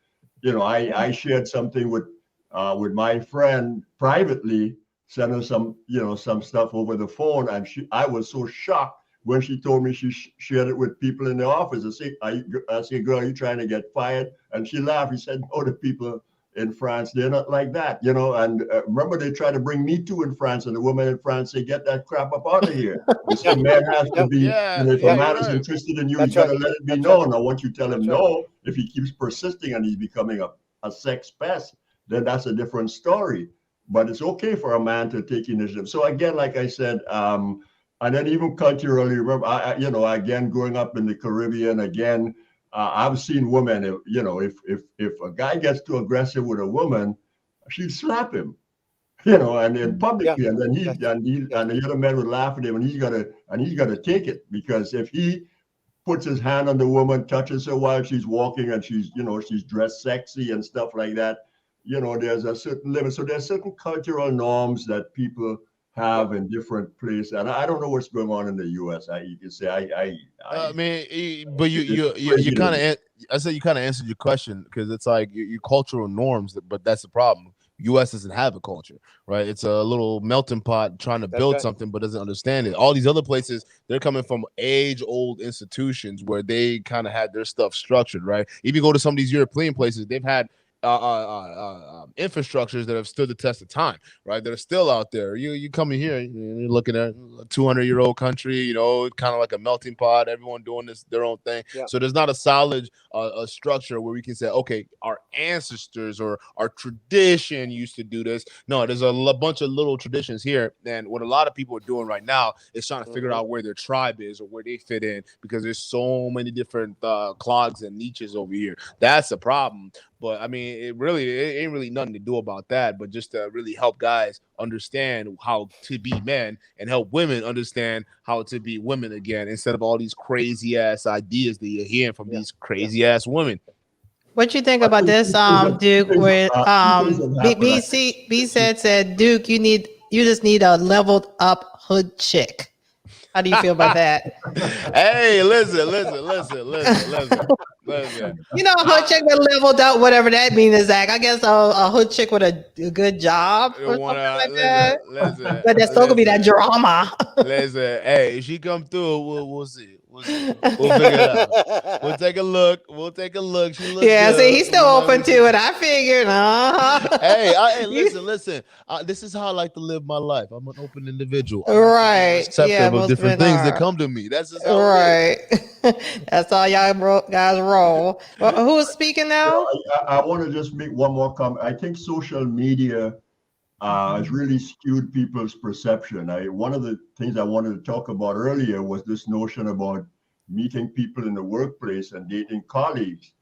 I shared something with my friend privately, sent her some stuff over the phone, and I was so shocked when she told me she shared it with people in the office. I said, girl, are you trying to get fired? And she laughed. She said, no, the people in France, they're not like that, and remember they tried to bring Me Too in France, and the women in France say, get that crap up out of here. This man has to be, if a man is interested in you, you got to let it be known. Now, once you tell him no, if he keeps persisting and he's becoming a sex pest, then that's a different story. But it's okay for a man to take initiative. So again, like I said, and then even culturally, remember, again, growing up in the Caribbean, again, I've seen women, if a guy gets too aggressive with a woman, she'd slap him, and in publicly, and then the other men would laugh at him, and he's gotta take it, because if he puts his hand on the woman, touches her while she's walking, and she's dressed sexy and stuff like that, there's a certain limit. So there's certain cultural norms that people have in different places, and I don't know what's going on in the U.S. You can say I mean, but you kind of, I said you kind of answered your question, because it's like your cultural norms, but that's the problem. U.S. doesn't have a culture, right? It's a little melting pot trying to build something, but doesn't understand it. All these other places, they're coming from age-old institutions where they kind of had their stuff structured, right? If you go to some of these European places, they've had infrastructures that have stood the test of time, right? That are still out there. You come in here, you're looking at a 200-year-old country, you know, kind of like a melting pot. Everyone doing their own thing. Yeah. So there's not a solid a structure where we can say, okay, our ancestors or our tradition used to do this. No, there's a bunch of little traditions here, and what a lot of people are doing right now is trying to figure out where their tribe is or where they fit in, because there's so many different clogs and niches over here. That's a problem. But I mean, it ain't really nothing to do about that, but just to really help guys understand how to be men and help women understand how to be women again, instead of all these crazy ass ideas that you're hearing from these crazy ass women. What you think about this, Duke? With B said, Duke, you just need a leveled up hood chick. How do you feel about that? Hey, listen. You know, a hood chick that leveled up, whatever that means, Zach. I guess a hood chick with a good job or something like that. Listen, but there's still gonna be that drama. Listen, hey, if she come through, we'll see. We'll figure it out. We'll take a look. She looks good. See, he's still open to it. I figured. Hey, listen. This is how I like to live my life. I'm an open individual. Right. Acceptive of different things that come to me. That's just how right. That's all y'all guys roll. Well, who is speaking now? I want to just make one more comment. I think social media has really skewed people's perception. One of the things I wanted to talk about earlier was this notion about meeting people in the workplace and dating colleagues.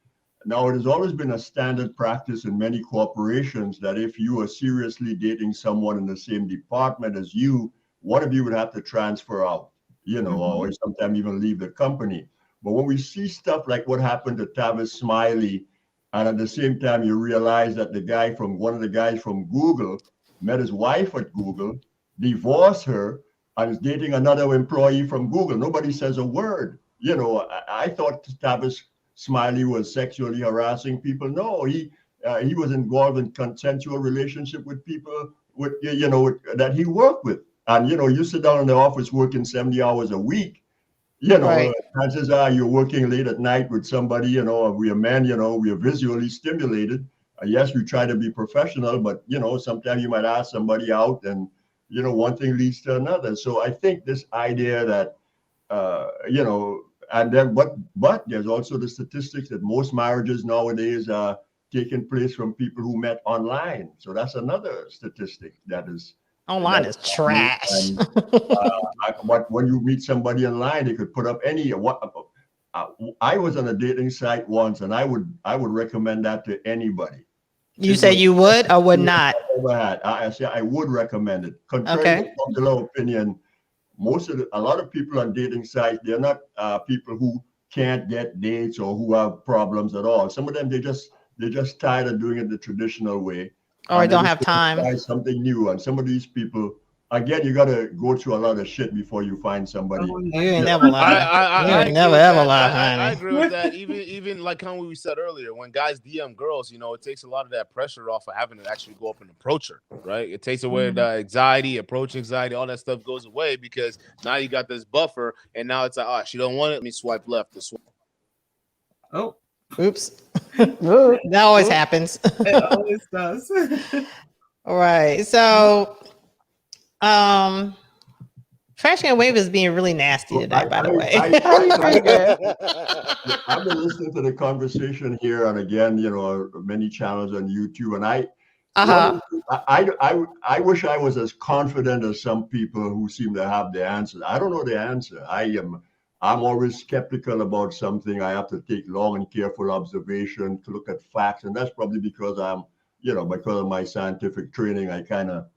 Now, it has always been a standard practice in many corporations that if you are seriously dating someone in the same department as you, one of you would have to transfer out, or sometimes even leave the company. But when we see stuff like what happened to Tavis Smiley, and at the same time you realize that one of the guys from Google met his wife at Google, divorced her, and is dating another employee from Google. Nobody says a word. I thought Tavis Smiley was sexually harassing people. No, he was involved in consensual relationship with people that he worked with. And you sit down in the office working 70 hours a week. Right. Chances are you're working late at night with somebody. We are men. We are visually stimulated. Yes, we try to be professional, but sometimes you might ask somebody out, and one thing leads to another. So I think this idea that and then but there's also the statistics that most marriages nowadays are taking place from people who met online. So that's another statistic that is online is trash. And, but when you meet somebody online, they could put up I was on a dating site once, and I would recommend that to anybody. You say you would or would not? I say I would recommend it. Contrary to popular opinion, a lot of people on dating sites, they're not people who can't get dates or who have problems at all. Some of them they're just tired of doing it the traditional way. Or I don't have time. Try something new, and some of these people. Again, you got to go through a lot of shit before you find somebody. You ain't never lie. I agree with that. Even like how we said earlier, when guys DM girls, it takes a lot of that pressure off of having to actually go up and approach her, right? It takes away the anxiety, approach anxiety, all that stuff goes away, because now you got this buffer, and now it's like, she don't want it. Let me swipe left. Oh, oops. That always happens. It always does. All right. So Trash Can Wave is being really nasty today, by the way. I've been listening to the conversation here, and again, many channels on YouTube, and I wish I was as confident as some people who seem to have the answer. I don't know the answer. I'm always skeptical about something. I have to take long and careful observation to look at facts, and that's probably because because of my scientific training, I kind of,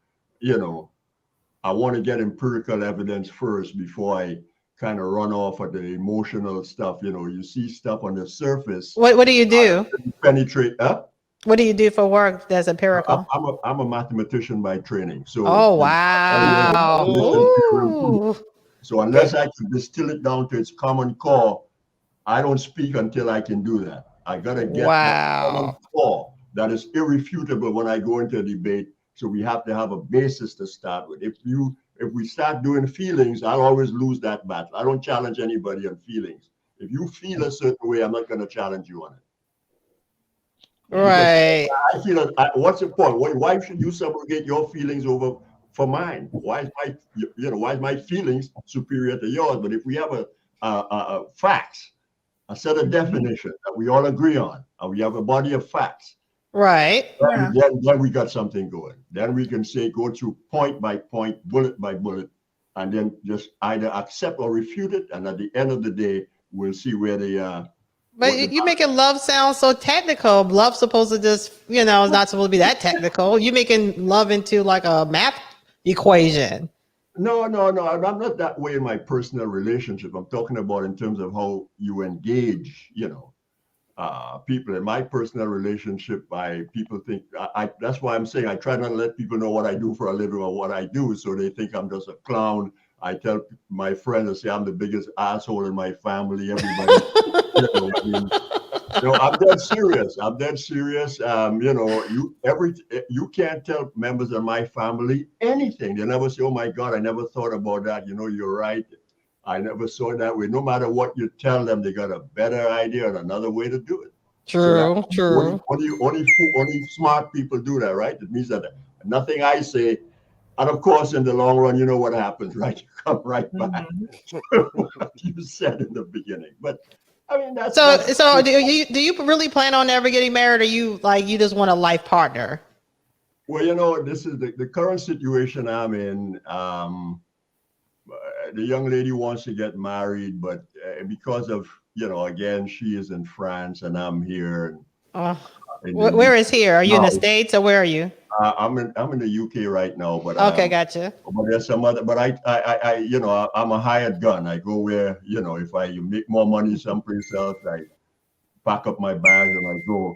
I want to get empirical evidence first before I kind of run off at the emotional stuff. You see stuff on the surface. What do you do? Penetrate. What do you do for work that's empirical? I'm a mathematician by training. So. Oh, wow. So unless I can distill it down to its common core, I don't speak until I can do that. I got to get the common core. that is irrefutable when I go into a debate. So we have to have a basis to start with. If we start doing feelings, I'll always lose that battle. I don't challenge anybody on feelings. If you feel a certain way, I'm not going to challenge you on it. Right. I feel what's the point? Why should you subrogate your feelings over for mine? Why is my feelings superior to yours? But if we have a facts, a set of definitions that we all agree on, and we have a body of facts, right? Then we got something going. Then we can say go through point by point, bullet by bullet, and then just either accept or refute it. And at the end of the day, we'll see where they are. But you making love sound so technical. Love's supposed to just, it's not supposed to be that technical. You making love into like a math equation. No. I'm not that way in my personal relationship. I'm talking about in terms of how you engage, people. In my personal relationship, people think that's why I'm saying I try not to let people know what I do for a living or what I do, so they think I'm just a clown. I tell my friends, I say I'm the biggest asshole in my family. Everybody, I'm dead serious. You can't tell members of my family anything. They never say, "Oh my God, I never thought about that." You're right. I never saw it that way. No matter what you tell them, they got a better idea and another way to do it. True. Only smart people do that, right? It means that nothing I say. And of course, in the long run, you know what happens, right? You come right back to what you said in the beginning. But I mean, that's so. Do you really plan on ever getting married, or you just want a life partner? Well, this is the current situation I'm in. The young lady wants to get married, but because of again, she is in France and I'm here. Where is here? Are you in the States or where are you? I'm in the UK right now, but okay, gotcha. But there's some other. But I'm a hired gun. I go where if I make more money someplace else, I pack up my bags and I go.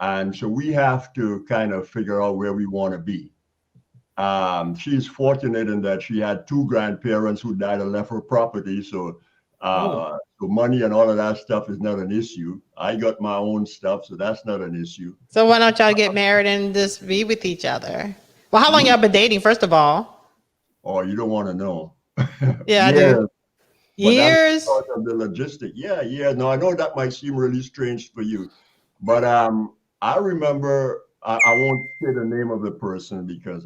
And so we have to kind of figure out where we want to be. She's fortunate in that she had two grandparents who died and left her property, so money and all of that stuff is not an issue. I got my own stuff, so that's not an issue. So why don't y'all get married and just be with each other? Well, how long y'all been dating, first of all? Oh, you don't want to know. Yeah, I do. Years? Part of the logistic. Yeah. No, I know that might seem really strange for you, but I remember. I won't say the name of the person because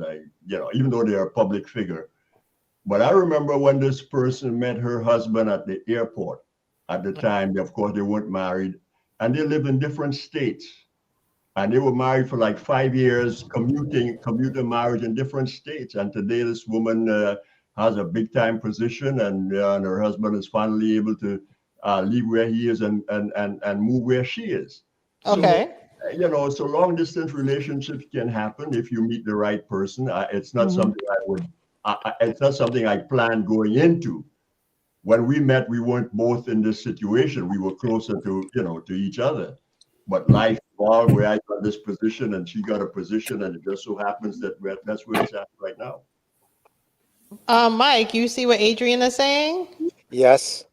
even though they're a public figure, but I remember when this person met her husband at the airport. At the time, of course, they weren't married, and they live in different states, and they were married for like 5 years, commuter marriage in different states. And today, this woman has a big time position, and her husband is finally able to leave where he is and move where she is. Okay. So long distance relationships can happen if you meet the right person. It's not something it's not something I planned going into. When we met, we weren't both in this situation. We were closer to each other. But life evolved where I got this position and she got a position, and it just so happens that that's where it's at right now. Mike, you see what Adrian is saying? Yes.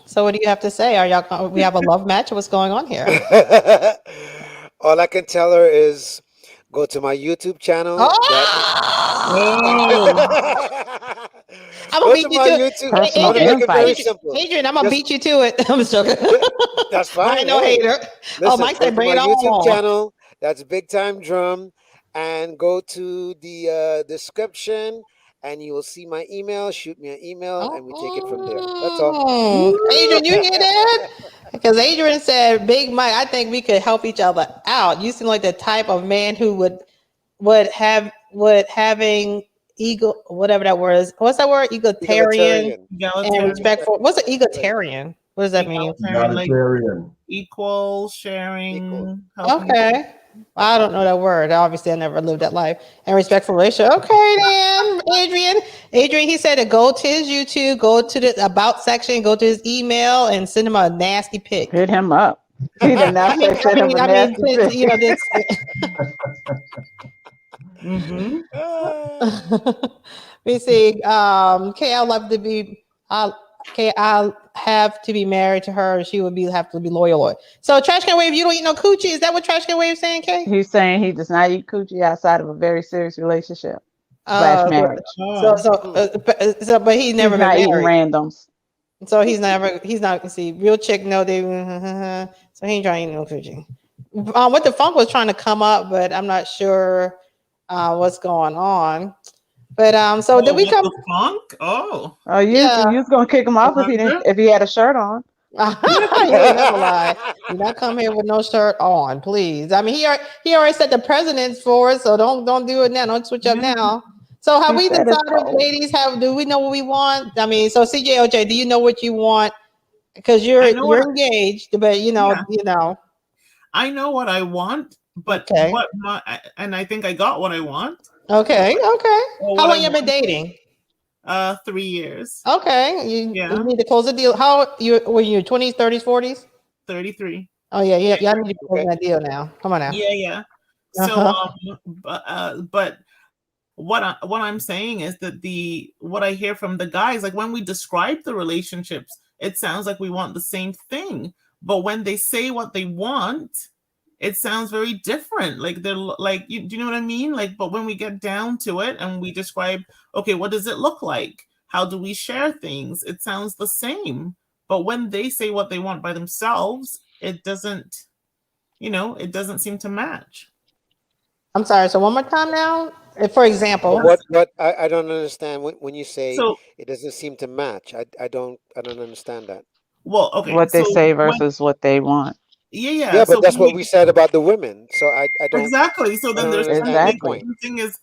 So what do you have to say? We have a love match? What's going on here? All I can tell her is go to my YouTube channel. I'm gonna beat you to it. Adrian, I'm gonna beat you to it. I'm just joking. That's fine. I ain't no hater. Listen, Mike said bring it on. YouTube channel. That's Big Time Drum, and go to the description, and you will see my email. Shoot me an email, and we take it from there. That's all. Adrian, you hear that? Because Adrian said, "Big Mike, I think we could help each other out. You seem like the type of man who would having ego, whatever that word is. What's that word? Egalitarian. And respectful. What's an egalitarian? What does that mean? Egalitarian. Equal, sharing. Okay. I don't know that word. Obviously, I never lived that life. And respectful relationship. Okay, then, Adrian, he said to go to his YouTube, go to the about section, go to his email, and send him a nasty pic. Hit him up. He did not say send him a nasty pic. We see. Okay, I'd love to be. okay, I'll have to be married to her. She would have to be loyal. So Trash Can Wave, you don't eat no coochie. Is that what Trash Can Wave is saying, Kay? He's saying he does not eat coochie outside of a very serious relationship / marriage. But he's never not been eating married. randoms. So he's not see real chick. No, they so he ain't trying to eat no coochie. What the funk was trying to come up, but I'm not sure what's going on. But so did we come? The funk? Oh, you was gonna kick him off if he had a shirt on. You never lie. Do not come here with no shirt on, please. I mean, he already set the precedence for it, so don't do it now. Don't switch up now. So have we decided, ladies? Do we know what we want? I mean, so CJOJ, do you know what you want? Because you're engaged, but you know. I know what I want, but and I think I got what I want. Okay. How long you been dating? 3 years. Okay. You need to close the deal. How were you 20s, 30s, 40s? 33. Oh yeah. I need to close that deal now. Come on now. Yeah. So but what I'm saying is that what I hear from the guys, like when we describe the relationships, it sounds like we want the same thing. But when they say what they want, it sounds very different. Like they're like, do you know what I mean? Like, but when we get down to it and we describe, okay, what does it look like? How do we share things? It sounds the same. But when they say what they want by themselves, it doesn't, it doesn't seem to match. I'm sorry. So one more time now. For example, what I don't understand when you say it doesn't seem to match. I don't understand that. Well, okay. What they say versus what they want. Yeah, but that's what we said about the women. So I don't exactly. So then there's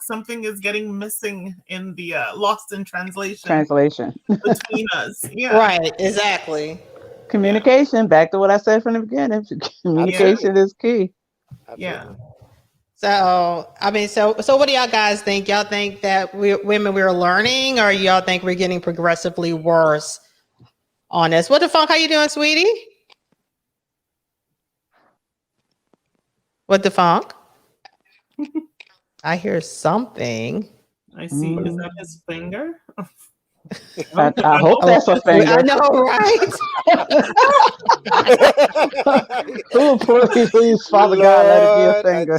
something is getting missing in the lost in translation between us. Yeah, right. Exactly. Communication. Back to what I said from the beginning. Communication is key. Absolutely. Yeah. So I mean, so what do y'all guys think? Y'all think that we're learning, or y'all think we're getting progressively worse on this? What the funk? How you doing, sweetie? What the funk? I hear something. I see. Is that his finger? I hope that's a finger. I know, right? Please, Father God, let it be a finger.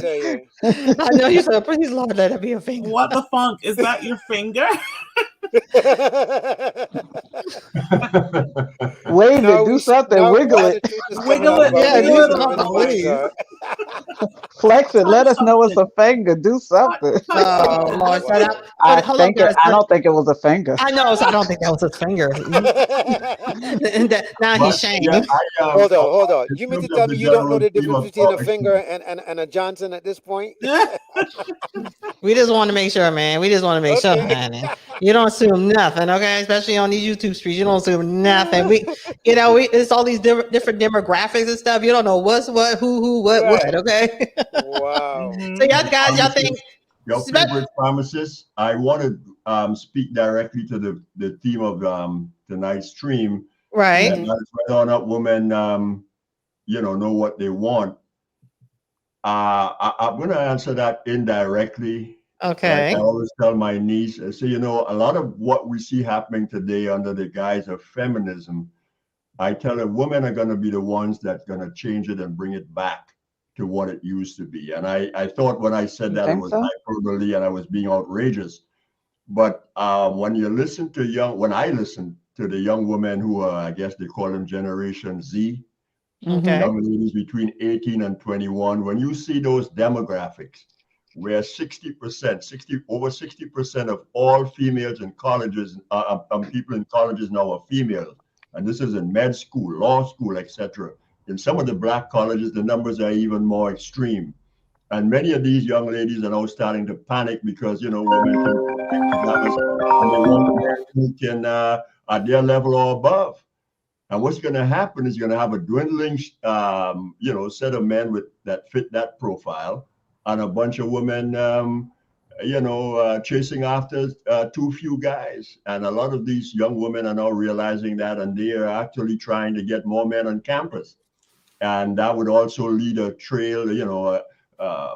I know you said, please, Lord, let it be a finger. What the funk? Is that your finger? Wave it, do something, wiggle it. Wiggle it, yeah, do something. Flex it, let us know it's a finger, do something. Oh, Lord. I don't think it was a finger. I know, so I don't think that was his finger. Now he's shamed. Yeah, hold on. You mean to tell me you don't know the difference between a finger and a Johnson at this point? We just want to make sure, man. We just want to make sure, man. You don't assume nothing, okay? Especially on these YouTube streets, you don't assume nothing. It's all these different demographics and stuff. You don't know what's what, who, what, okay? Wow. So y'all think your favorite pharmacist? I want to speak directly to the theme of tonight's stream. Right. And whether or not women, know what they want. I'm going to answer that indirectly. Okay. Like I always tell my niece, I say, a lot of what we see happening today under the guise of feminism, I tell her women are going to be the ones that's going to change it and bring it back to what it used to be. And I thought when I said that it was hyperbole and I was being outrageous. But when I listen to the young women who are, I guess they call them Generation Z, okay, young ladies between 18 and 21, when you see those demographics, where over 60% of all females in colleges, people in colleges now are female, and this is in med school, law school, etc. In some of the black colleges, the numbers are even more extreme, and many of these young ladies are now starting to panic because women can at their level or above. And what's going to happen is you're going to have a dwindling, set of men that fit that profile, and a bunch of women, chasing after too few guys. And a lot of these young women are now realizing that, and they are actually trying to get more men on campus. And that would also lead a trail,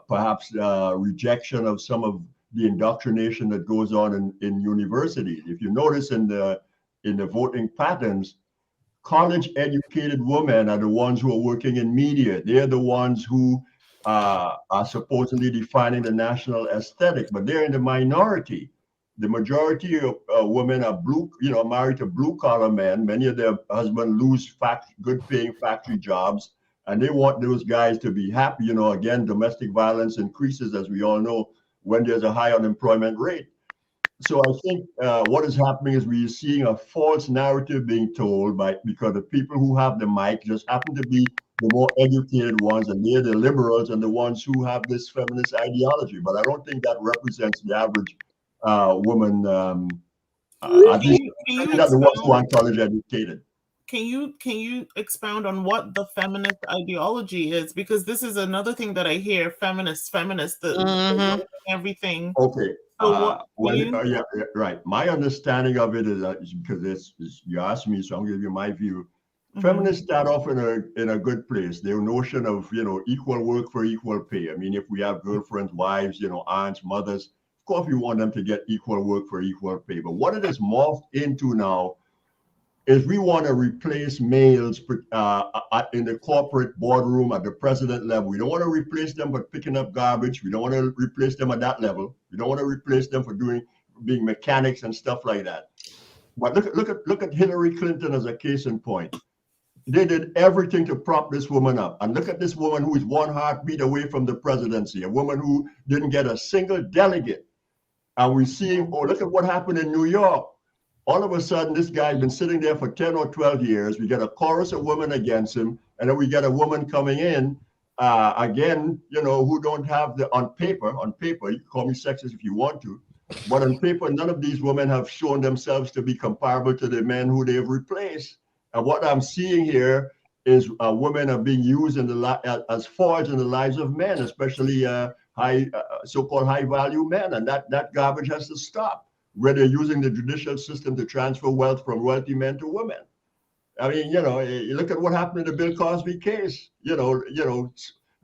perhaps rejection of some of the indoctrination that goes on in universities. If you notice in the in the voting patterns, college-educated women are the ones who are working in media. They're the ones who are supposedly defining the national aesthetic, but they're in the minority. The majority of women are married to blue-collar men. Many of their husbands lose good-paying factory jobs, and they want those guys to be happy. Again, domestic violence increases, as we all know, when there's a high unemployment rate. So I think what is happening is we're seeing a false narrative being told because the people who have the mic just happen to be the more educated ones, and they're the liberals and the ones who have this feminist ideology. But I don't think that represents the average woman. At least not the ones who aren't college educated. Can you expound on what the feminist ideology is? Because this is another thing that I hear: feminist, everything. Okay. So yeah, right. My understanding of it is because you asked me, so I'm gonna give you my view. Feminists start off in a good place. Their notion of equal work for equal pay. I mean, if we have girlfriends, wives, aunts, mothers, of course we want them to get equal work for equal pay. But what it is morphed into now is we want to replace males in the corporate boardroom at the president level. We don't want to replace them for picking up garbage. We don't want to replace them at that level. We don't want to replace them for being mechanics and stuff like that. But look at Hillary Clinton as a case in point. They did everything to prop this woman up. And look at this woman who is one heartbeat away from the presidency, a woman who didn't get a single delegate. And we see, look at what happened in New York. All of a sudden, this guy's been sitting there for 10 or 12 years. We get a chorus of women against him. And then we get a woman coming in, again, who don't have on paper, you can call me sexist if you want to, but on paper, none of these women have shown themselves to be comparable to the men who they've replaced. And what I'm seeing here is women are being used as forged in the lives of men, especially so-called high-value men. And that garbage has to stop, where they're using the judicial system to transfer wealth from wealthy men to women. I mean, you look at what happened in the Bill Cosby case.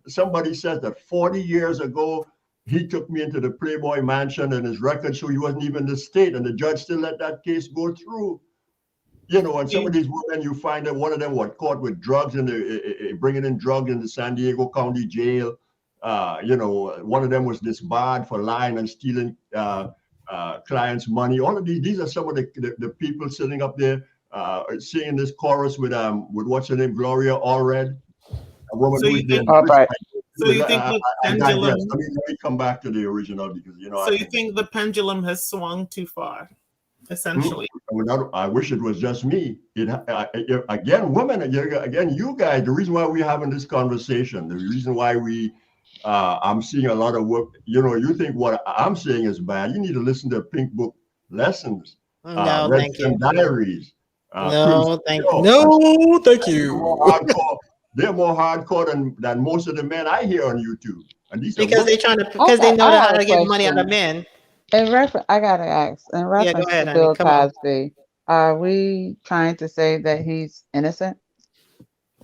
Somebody says that 40 years ago, he took me into the Playboy Mansion and his records show he wasn't even in the state, and the judge still let that case go through. And some of these women, you find that one of them caught with drugs and bringing in drugs in the San Diego County Jail. One of them was disbarred for lying and stealing clients' money. All of these are some of the people sitting up there singing this chorus with what's her name, Gloria Allred, a woman who is there. So you think the pendulum? Let me come back to the original because So you think the pendulum has swung too far, essentially? I wish it was just me. Again, women. Again, you guys. The reason why we're having this conversation, the reason why I'm seeing a lot of work. You think what I'm saying is bad. You need to listen to Pink Book Lessons. No, Red thank you. Diaries. No, thank you. No, thank you. They're more hardcore than most of the men I hear on YouTube. And these because they're trying to they know how to get money out of men. I gotta ask. In reference to Bill Cosby, are we trying to say that he's innocent?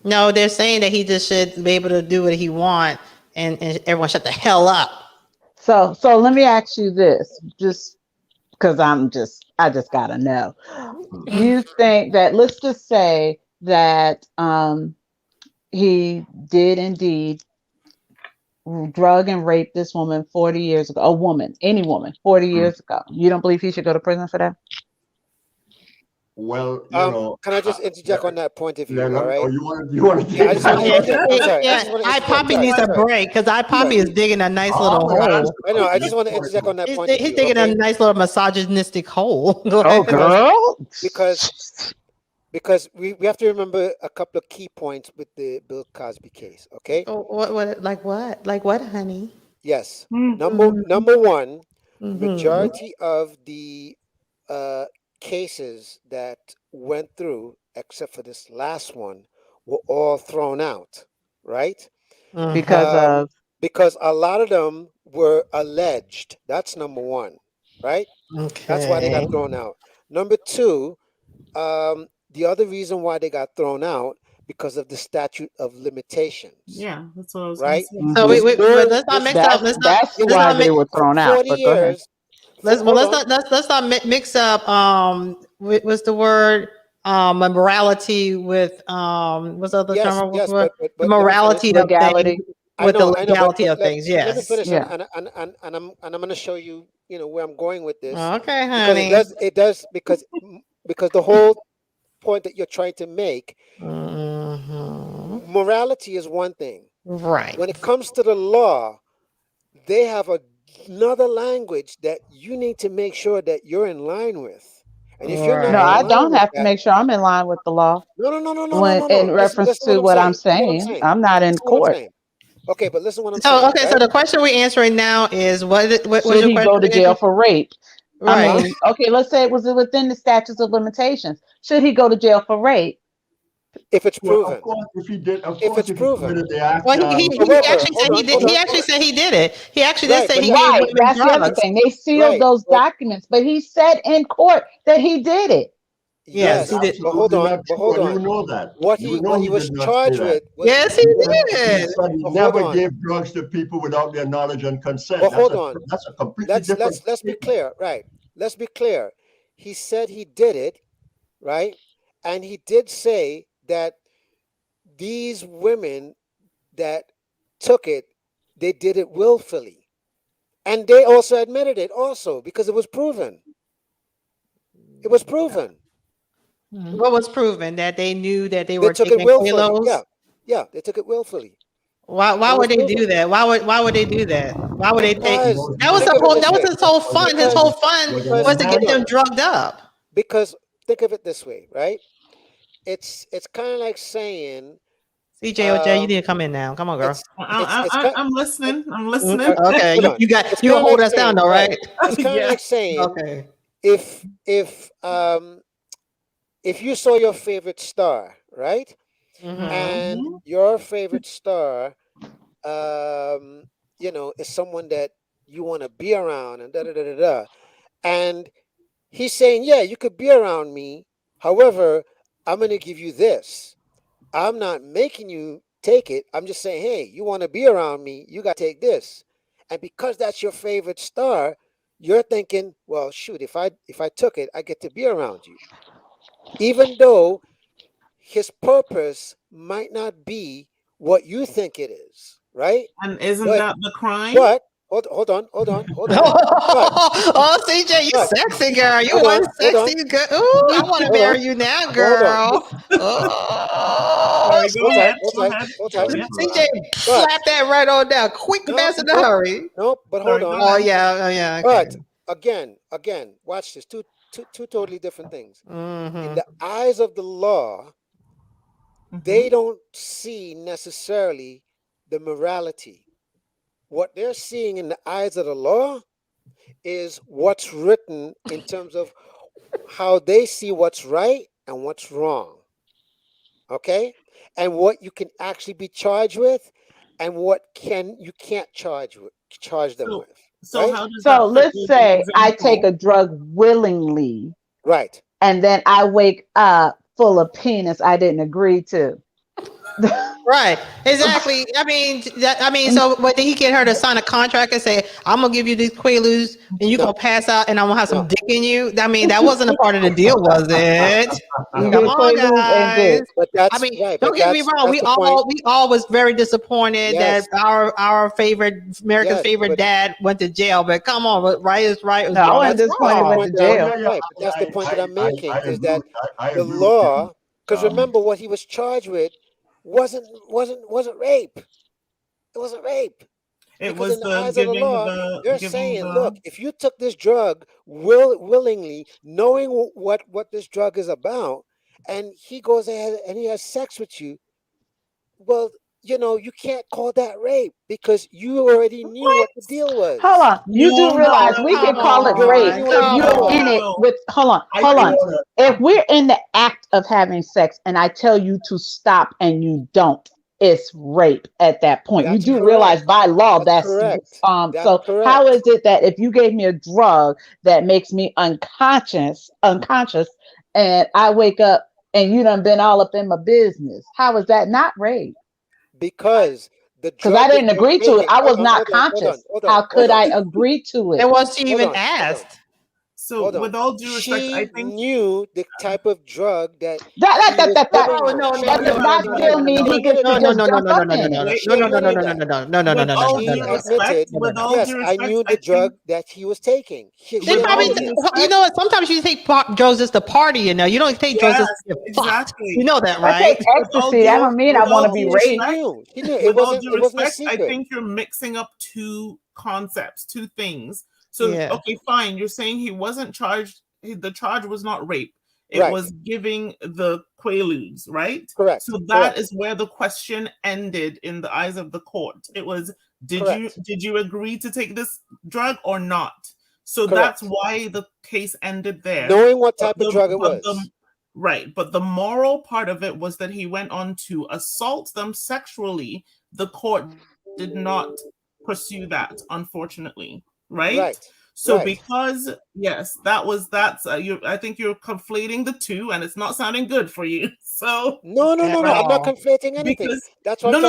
No, they're saying that he just should be able to do what he wants, and everyone shut the hell up. So let me ask you this, just because I just gotta know. You think that, let's just say that he did indeed drug and rape this woman 40 years ago, any woman 40 years ago. You don't believe he should go to prison for that? Well, can I just interject on that point of view? All right. Oh, you want to? Poppy needs a break because Poppy is digging a nice little hole. I know. I just want to interject on that point. He's digging a nice little misogynistic hole. Girl. Because we have to remember a couple of key points with the Bill Cosby case. Okay. Oh, what? Like what? Like what, honey? Yes. Number one, majority of the cases that went through, except for this last one, were all thrown out, right? Because a lot of them were alleged. That's number one, right? Okay. That's why they got thrown out. Number two, the other reason why they got thrown out because of the statute of limitations. Yeah, that's what I was right. So let's not mix up. That's why they were thrown out. 40 years. Let's not mix up what's the word? Morality with what's the other term? Yes, The morality of legality. things with the legality of things. Let me Yes. finish, Yeah. and I'm going to show you, where I'm going with this. Okay, Because honey. it does because the whole point that you're trying to make, Mhm. morality is one thing. Right. When it comes to the law, they have another language that you need to make sure that you're in line with. And if you're not No, in I Right. line don't with have to that, make sure I'm in line with the law when in reference Listen what to I'm what I'm saying. Listen what I'm saying. saying. I'm not in Listen what I'm court. saying. Okay, but listen what I'm So saying. okay, Right? so the question we're answering now is what was Should your he question go to jail again? for rape? I Right. mean, okay, let's say it was within the statutes of limitations. Should he go to jail for rape? If it's Well, proven. of course, if he did, of If course, it's if he proven. committed the act, Well, he However, actually hold said he on, did. hold He on. actually said he did it. He actually did Right, say but he gave Right. women That's the other drugs. thing. They sealed Right, those but documents, but he said in court that he did it. Yes, that's he yes, did. but hold absolutely on, not true, and you know that. What You he know he was did not say charged that. with was Yes, he He did. said he but hold never on. gave drugs to people without their knowledge and consent. But hold on. That's a completely different Let's be statement. clear, right? Let's be clear. He said he did it, right? And he did say that these women that took it, they did it willfully. And they also admitted it also because it was proven. It was proven. What was proven that they knew that they They were took it taking willfully. Yeah. kilos? Yeah, they took it willfully. Why It was would they do proven. that? Why would they do that? Why would they take? Because That was think the of it whole. this That was way. his whole fun. His whole fun was to get Hold on. them drugged up. Because think of it this way, right? It's kind of like saying CJ, you need to come in now. Come on, girl. I'm listening. I'm listening. Okay, hold on. you gonna hold us down though, right? It's kind of like saying Okay. if you saw your favorite star, right? And Mm-hmm. your favorite star is someone that you want to be around and da da da da da. And he's saying, yeah, you could be around me. However, I'm going to give you this. I'm not making you take it. I'm just saying, hey, you want to be around me, you got to take this. And because that's your favorite star, you're thinking, well, shoot, if I took it, I get to be around you. Even though his purpose might not be what you think it is, right? And isn't But that the crime? but hold on. But, Oh, CJ, you sexy girl. You hold on, one sexy girl. Ooh, I want to hold on, marry you now, hold on. girl. Oh, Sorry, go ahead. Go ahead. Hold tight. Yeah. CJ, slap that right on down, quick, fast, in a hurry. No, but hold Sorry, go on. Oh ahead. yeah, But okay. again, watch this. Two totally different things. In Mm-hmm. the eyes of the law, they don't see necessarily the morality. What they're seeing in the eyes of the law is what's written in terms of how they see what's right and what's wrong. Okay? And what you can actually be charged with and what you can't charge them So, with. so Right? how does So that fit let's with say the I take example? a drug willingly Right. and then I wake up full of penis I didn't agree to. Right, exactly. I mean, so but did he get her to sign a contract and say, "I'm gonna give you these Quaaludes, and you No. gonna pass out, and I'm gonna have some No. dick in you"? I mean, that wasn't a part of the deal, was it? You No. Come get on, Quaaludes and guys. dick. But I that's mean, right. don't But get me wrong. that's We the point. all was very disappointed Yes. that our favorite America's Yes, favorite but dad went to jail. But come on, right is right, is No, I wrong wasn't is disappointed he that's the went wrong. to point that I'm jail. Yeah, right. But that's the point that I'm making I is agree that I the agree with law, you. because remember what he was charged with wasn't rape. It wasn't rape. It Because in was the the eyes of the law, they're giving saying, look, the if you took this drug willingly, knowing what this drug is about, and he goes ahead and he has sex with you, well, you can't call that rape because you already knew what the deal Hold was. on. You no, do no, realize no, we no, can Come call it no, You already rape on, knew what if the come you're deal in was. it no. with, hold on, I hold I on. think wanna If we're in the act of having sex and I tell you to stop and you don't, it's rape at that point. You That's do correct. realize by law That's that's correct. That's so how correct. is it that if you gave me a drug that makes me unconscious and I wake up and you done been all up in my business, how is that not rape? Because the Because I drug that didn't you're agree to it. taking, I hold was on, not hold on, hold on, conscious. hold on, How hold could on, I agree to and it? was she hold even on, hold on. asked? So with all due respect, I think knew the type of drug that that does not still mean he could just jump up in it. with all due respect, yes, I knew the drug that he was taking. They probably, you know what? Sometimes you take drugs just to party. You know, you don't take drugs just to get fucked. You know that, right? I take ecstasy. I don't mean I want to be raped. It wasn't a secret. I think you're mixing up two concepts, two things. So, okay, fine. You're saying he wasn't charged. The charge was not rape. It was giving the quaaludes, right? Correct. So that is where the question ended in the eyes of the court. It was, did you agree to take this drug or not? So that's why the case ended there. Knowing what type of drug it was. Right. But the moral part of it was that he went on to assault them sexually. The court did not pursue that, unfortunately. Right. So because that's I think you're conflating the two, and it's not sounding good for you. So no, I'm not conflating anything. That's what if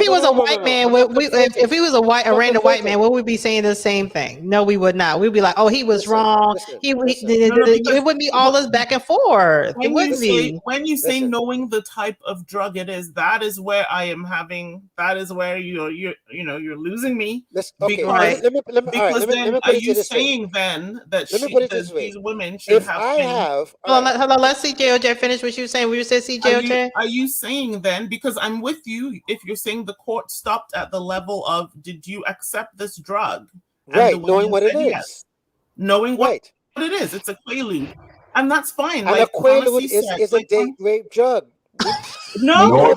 he was a white man, if he was a random white man, would we be saying the same thing? No, we would not. We'd be like, oh, he was wrong. It wouldn't be all this back and forth. It wouldn't be. When you say knowing the type of drug it is, that is where I am having. That is where you're losing me. Because then are you saying then that these women should have? Hold on. Let's see JOJ finish what you were saying. Will you say CJOJ? Are you saying then, because I'm with you, if you're saying the court stopped at the level of did you accept this drug? Right, knowing what it is. Yes. Knowing what it is. It's a quaalude. And that's fine. And a quaalude is a date rape drug. No,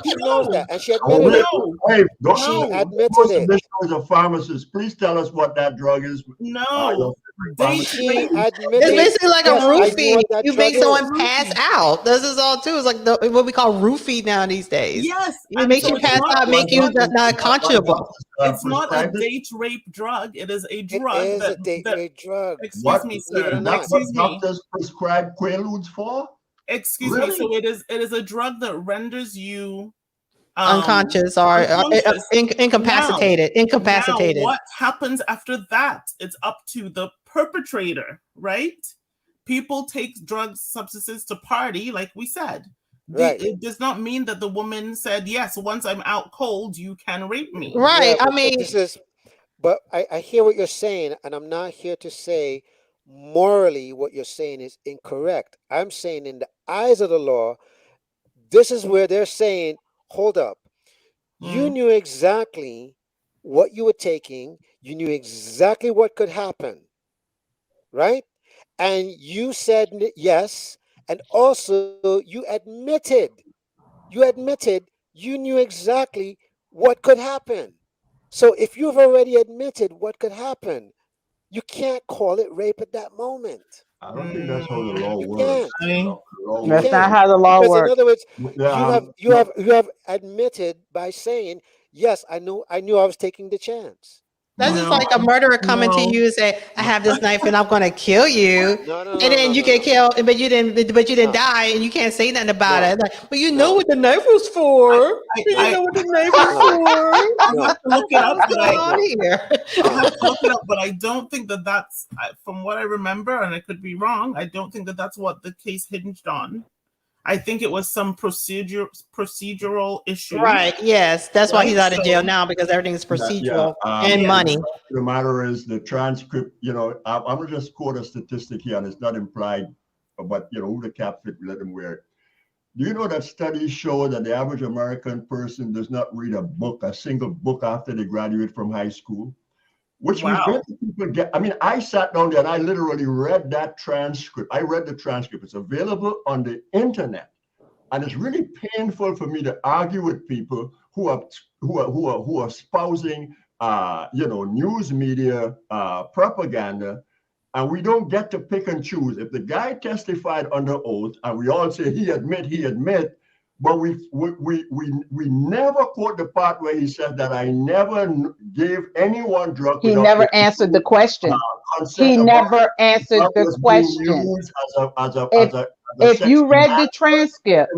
she knows that, and she admitted it. Hey, she admitted it. As a pharmacist, please tell us what that drug is. No, she admitted. It's basically like a roofie. You make someone pass out. This is all too. It's like what we call roofie now these days. Yes, it makes you pass out, make you not conscionable. It's not a date rape drug. It is a drug. It is a date rape drug. Excuse me, sir. That's what doctors prescribe quaaludes for. Excuse me. So it is a drug that renders you unconscious or incapacitated. Now, what happens after that? It's up to the perpetrator, right? People take drugs, substances to party, like we said. Right. It does not mean that the woman said, yes, once I'm out cold, you can rape me. Right. Yeah, but I hear what you're saying, and I'm not here to say morally what you're saying is incorrect. I'm saying in the eyes of the law, this is where they're saying, hold up. You knew exactly what you were taking. You knew exactly what could happen, right? And you said yes. And also you admitted you knew exactly what could happen. So if you've already admitted what could happen, you can't call it rape at that moment. I don't think that's how the law works. That's not how the law works. In other words, you have admitted by saying, yes, I knew I was taking the chance. That's just like a murderer coming to you and say, I have this knife and I'm going to kill you. And then you get killed, but you didn't die, and you can't say nothing about it. Like, but you know what the knife was for. You know what the knife was for. I have to look it up. I have to look it up, but I don't think that's, from what I remember, and I could be wrong, I don't think that's what the case hinged on. I think it was some procedural issue. Right. Yes. That's why he's out of jail now, because everything's procedural and money. The matter is the transcript, I'm going to just quote a statistic here, and it's not implied, but who the cap fit, let them wear it. Do you know that studies show that the average American person does not read a single book after they graduate from high school? Which means people get, I sat down there and I literally read that transcript. I read the transcript. It's available on the internet. And it's really painful for me to argue with people who are espousing, news media propaganda, and we don't get to pick and choose. If the guy testified under oath, and we all say he admit, but we never quote the part where he said that I never gave anyone drug. He never answered the question. He never answered the question. If you read the transcript,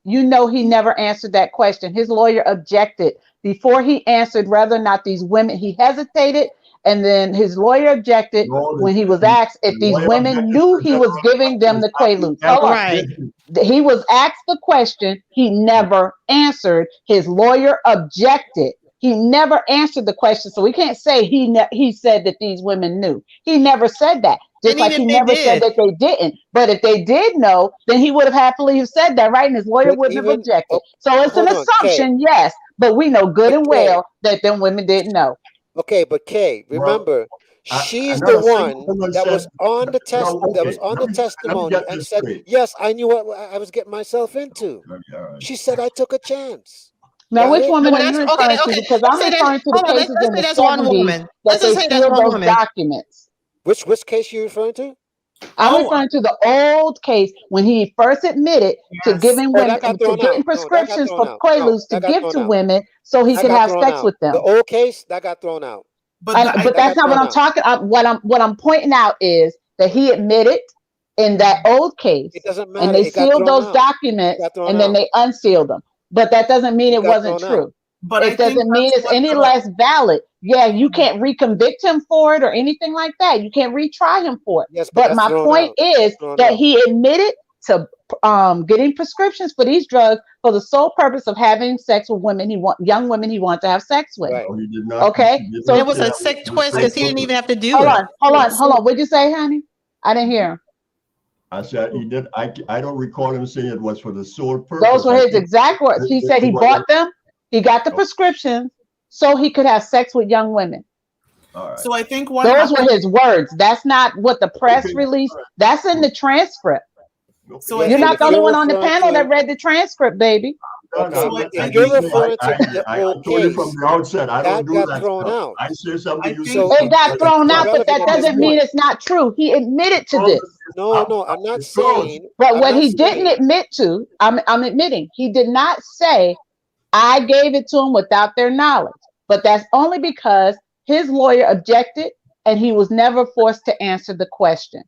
he never answered that question. His lawyer objected before he answered whether or not these women, he hesitated, and then his lawyer objected when he was asked if these women knew he was giving them the Quaaludes. Hold on. Right. He was asked the question. He never answered. His lawyer objected. He never answered the question. So we can't say he said that these women knew. He never said that. Just like he never said that they didn't. But if they did know, then he would have happily have said that, right? And his lawyer wouldn't have objected. So it's an assumption, yes. But we know good and well that them women didn't know. Okay, but Kay, remember, she's the one that was on the test, that was on the testimony and said, "Yes, I knew what I was getting myself into." She said, "I took a chance." Now, which woman are you referring to? Because I'm referring to the cases in the 70s that they steal those documents. Which case are you referring to? I'm referring to the old case when he first admitted to giving women, to getting prescriptions for Quaaludes to give to women so he could have sex with them. The old case that got thrown out. But that's not what I'm talking about. What I'm pointing out is that he admitted in that old case, it doesn't matter. And they sealed those documents and then they unsealed them. But that doesn't mean it wasn't true. But it doesn't mean it's any less valid. Yeah, you can't reconvict him for it or anything like that. You can't retry him for it. Yes, but my point is that he admitted to getting prescriptions for these drugs for the sole purpose of having sex with women young women he wanted to have sex with. Right. Okay, so it was a sick twist because he didn't even have to do it. Hold on. What'd you say, honey? I didn't hear him. I said he did. I don't recall him saying it was for the sole purpose. Those were his exact words. He said he bought them. He got the prescriptions so he could have sex with young women. All right. So I think those were his words. That's not what the press released. That's in the transcript. So you're not the only one on the panel that read the transcript, baby. If you're referring to the old case, from the outset, I don't do that thrown out. I say something. It got thrown out, but that doesn't mean it's not true. He admitted to this. No, I'm not saying. But what he didn't admit to, I'm admitting, he did not say, I gave it to him without their knowledge. But that's only because his lawyer objected and he was never forced to answer the question.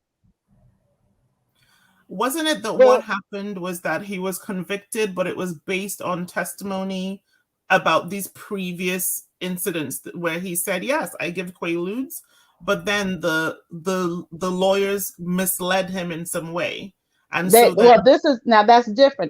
Wasn't it that what happened was that he was convicted, but it was based on testimony about these previous incidents where he said, yes, I give Quaaludes, but then the lawyers misled him in some way. And that's different.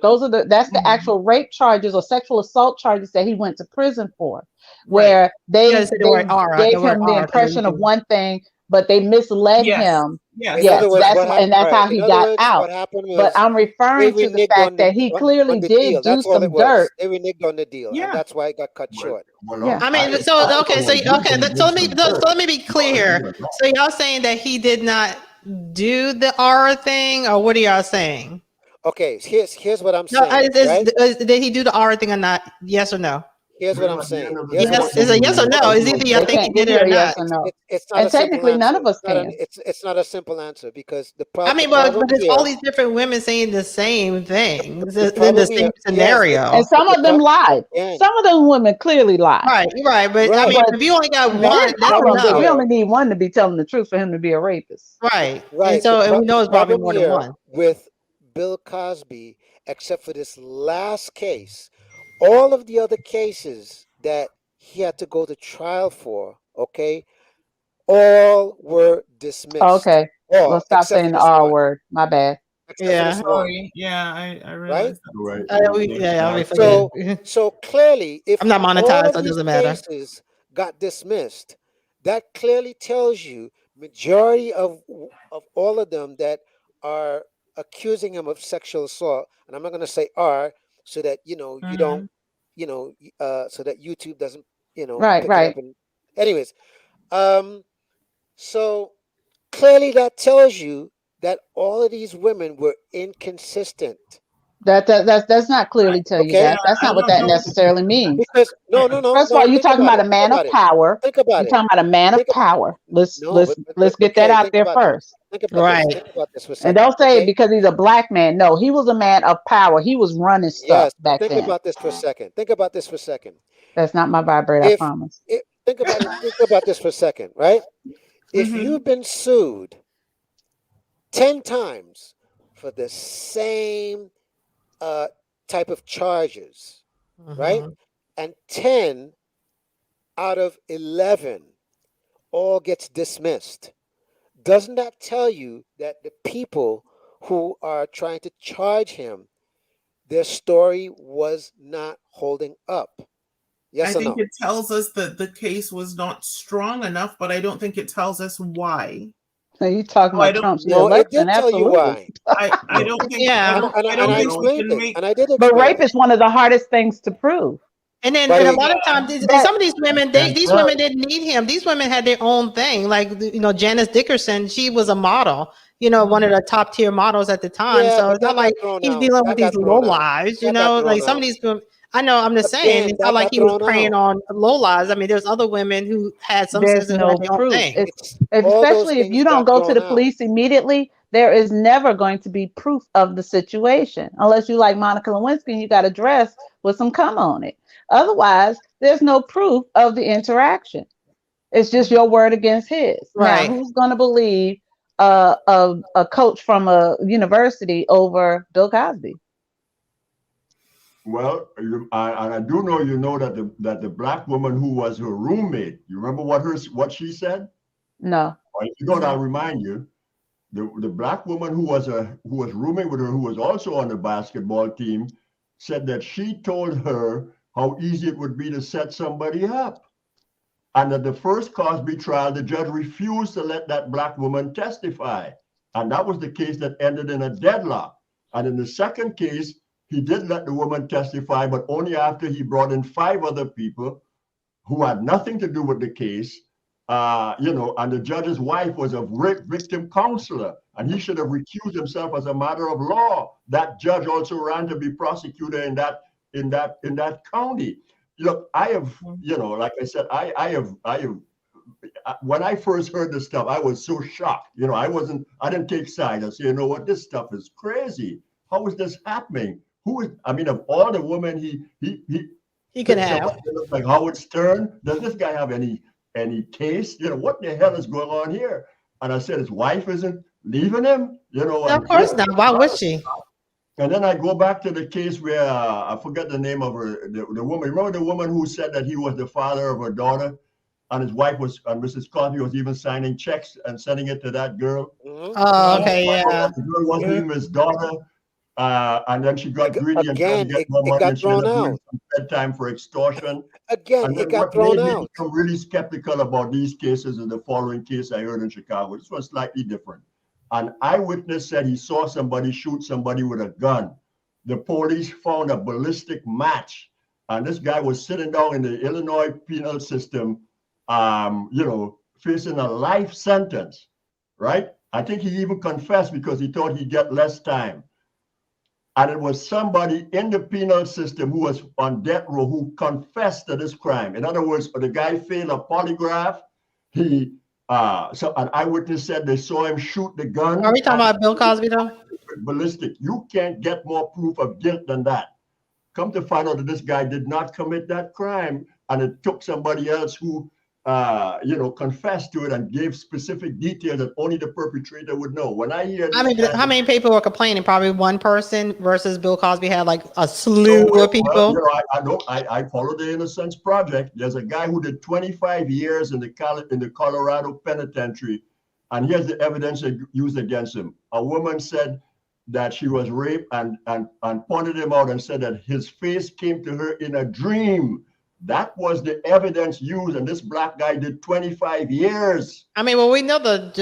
That's the actual rape charges or sexual assault charges that he went to prison for, where they gave him the impression of one thing, but they misled him. Yes, that's how he got out. But I'm referring to the fact that he clearly did do some dirt. They reneged on the deal, and that's why it got cut short. I mean, so let me be clear. So y'all saying that he did not do the R thing, or what are y'all saying? Okay, here's what I'm saying. Did he do the R thing or not? Yes or no? Here's what I'm saying. Is a yes or no? Is either I think he did it or not? It's not and technically, none of us can. It's not a simple answer because the problem. I mean, but there's all these different women saying the same thing in the same scenario, and some of them lied. Some of them women clearly lied. Right. But I mean, if you only got one, we only need one to be telling the truth for him to be a rapist. Right. And so we know it's probably more than one. With Bill Cosby, except for this last case. All of the other cases that he had to go to trial for, all were dismissed. Okay. Well, stop saying the R word. My bad. Sorry. Yeah, I realized that. So clearly, if I'm not monetized, so it doesn't matter. Cases got dismissed, that clearly tells you majority of all of them that are accusing him of sexual assault, and I'm not going to say are, so that you don't, so that YouTube doesn't, right. Anyways, so clearly that tells you that all of these women were inconsistent. That's not clearly tell you that. That's not what that necessarily means. Because no. First of all, you're talking about a man of power. Think about it. You're talking about a man of power. Let's get that out there first. Right. And don't say it because he's a black man. No, he was a man of power. He was running stuff back then. Think about this for a second. That's not my vibrator, I promise. Think about this for a second, right? If you've been sued 10 times for the same type of charges, right? and 10 out of 11 all gets dismissed. Doesn't that tell you that the people who are trying to charge him, their story was not holding up? Yes I or think no? it tells us that the case was not strong enough, but I don't think it tells us why. So you talking Oh, I about don't. Trump's No, it reelection? did tell you Absolutely. why. I don't think. Yeah. I don't And I think we explained can it. make. And I did But explain rape it. is one of the hardest things to prove. And then, But and a he- lot of times, But some of these women, And these Brett, women didn't need him. These women had their own thing. Like, you know, Janice Dickerson, she was a model, you know, one of the top tier models at the time. Yeah, So but it's not that got like thrown he's out. dealing with That these got low thrown out. lives, you That got know, thrown like some out. of these women. I know, I'm just saying, Again, it's that not like got he was thrown preying out. on low lives. I mean, there's other women who had some there's sense and who had no their own proof. thing. It's All those especially if things you don't got go to thrown the out. police immediately, there is never going to be proof of the situation unless you like Monica Lewinsky and you got a dress with some cum on it. Otherwise, there's no proof of the interaction. It's just your word against his. Now, Right. who's going to believe a coach from a university over Bill Cosby? well, and I do know you know that the black woman who was her roommate. You remember what she said? No. Or if you don't, I'll remind you. The black woman who was rooming with her, who was also on the basketball team, said that she told her how easy it would be to set somebody up. And at the first Cosby trial, the judge refused to let that black woman testify. And that was the case that ended in a deadlock. And in the second case, he did let the woman testify, but only after he brought in 5 other people who had nothing to do with the case. And the judge's wife was a rape victim counselor, and he should have recused himself as a matter of law. That judge also ran to be prosecutor in that county. Look, I have, like I said, I have. When I first heard this stuff, I was so shocked. I didn't take sides. I said, you know what, this stuff is crazy. How is this happening? Of all the women He could have. like Howard Stern, does this guy have any case? What the hell is going on here? And I said, his wife isn't leaving him. No, of course not. Why would she? And then I go back to the case where I forget the name of her, the woman. Remember the woman who said that he was the father of her daughter, and his wife was, and Mrs. Cosby was even signing checks and sending it to that girl. Oh, okay, yeah. The girl wasn't even his daughter. And then she got greedy and tried to get more money, and she ended up doing some bedtime for extortion. Again, it got thrown out. I'm really skeptical about these cases is the following case I heard in Chicago. This was slightly different. An eyewitness said he saw somebody shoot somebody with a gun. The police found a ballistic match, and this guy was sitting down in the Illinois penal system, facing a life sentence, right? I think he even confessed because he thought he'd get less time. And it was somebody in the penal system who was on death row who confessed to this crime. In other words, the guy failed a polygraph. So an eyewitness said they saw him shoot the gun. Are we talking about Bill Cosby though? Ballistic. You can't get more proof of guilt than that. Come to find out that this guy did not commit that crime, and it took somebody else who confessed to it and gave specific details that only the perpetrator would know. When I hear, how many people were complaining? Probably one person versus Bill Cosby had like a slew of people. I follow the Innocence Project. There's a guy who did 25 years in the Colorado penitentiary, and here's the evidence used against him. A woman said that she was raped and pointed him out and said that his face came to her in a dream. That was the evidence used, and this black guy did 25 years. I mean, well, we know the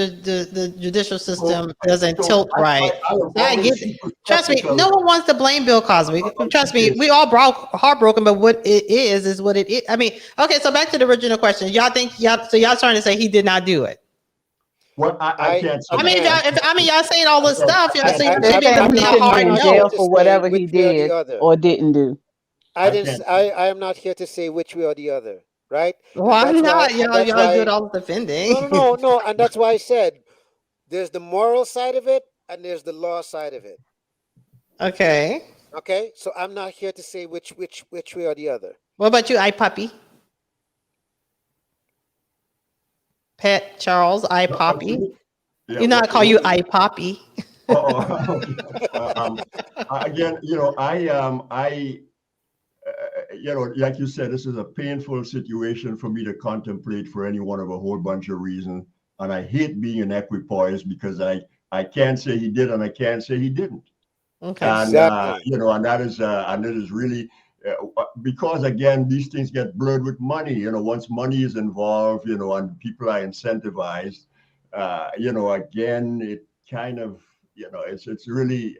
judicial system doesn't tilt right. I get it. Trust me, no one wants to blame Bill Cosby. Trust me, we all heartbroken, but what it is what it is. I mean, okay, so back to the original question. Y'all trying to say he did not do it? Well, I can't. Y'all saying all this stuff. They're saying he shouldn't be in jail for whatever he did or didn't do. I am not here to say which way or the other, right? Why not? Y'all do all the defending. No, and that's why I said there's the moral side of it and there's the law side of it. Okay. Okay, so I'm not here to say which way or the other. What about you, iPuppy? Pet Charles, iPuppy. Yeah, You know I call you iPuppy. Again, like you said, this is a painful situation for me to contemplate for any one of a whole bunch of reasons. And I hate being an equipoise because I can't say he did and I can't say he didn't. Okay. And, Exactly. and that is really, because again, these things get blurred with money, once money is involved, and people are incentivized, again, it kind of, it's really,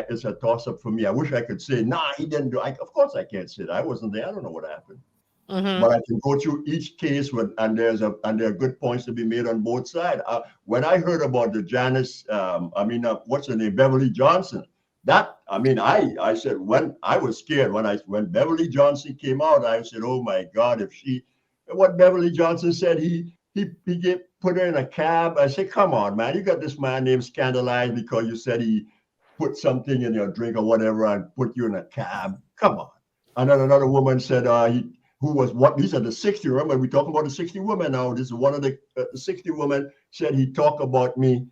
it's a toss up for me. I wish I could say, nah, he didn't do it. Of course I can't say that. I wasn't there. I don't know what happened. Mm-hmm. But I can go through each case and there are good points to be made on both sides. When I heard about the Janice, what's her name, Beverly Johnson, I said, when I was scared when Beverly Johnson came out, I said, oh my God, what Beverly Johnson said, he put her in a cab. I said, come on, man, you got this man named Scandalized because you said he put something in your drink or whatever and put you in a cab. Come on. And then another woman said, these are the 60, remember, we're talking about the 60 women now. This is one of the 60 women said he talked about me,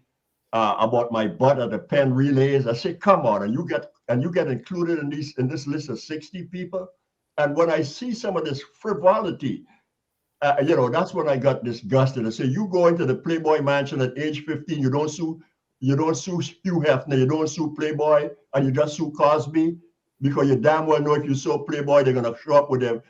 about my butt at the Penn Relays. I said, come on, and you get included in this list of 60 people. And when I see some of this frivolity, that's when I got disgusted. I say, you go into the Playboy Mansion at age 15, you don't sue Hugh Hefner, you don't sue Playboy, and you just sue Cosby, because you damn well know if you sue Playboy, they're gonna show up with their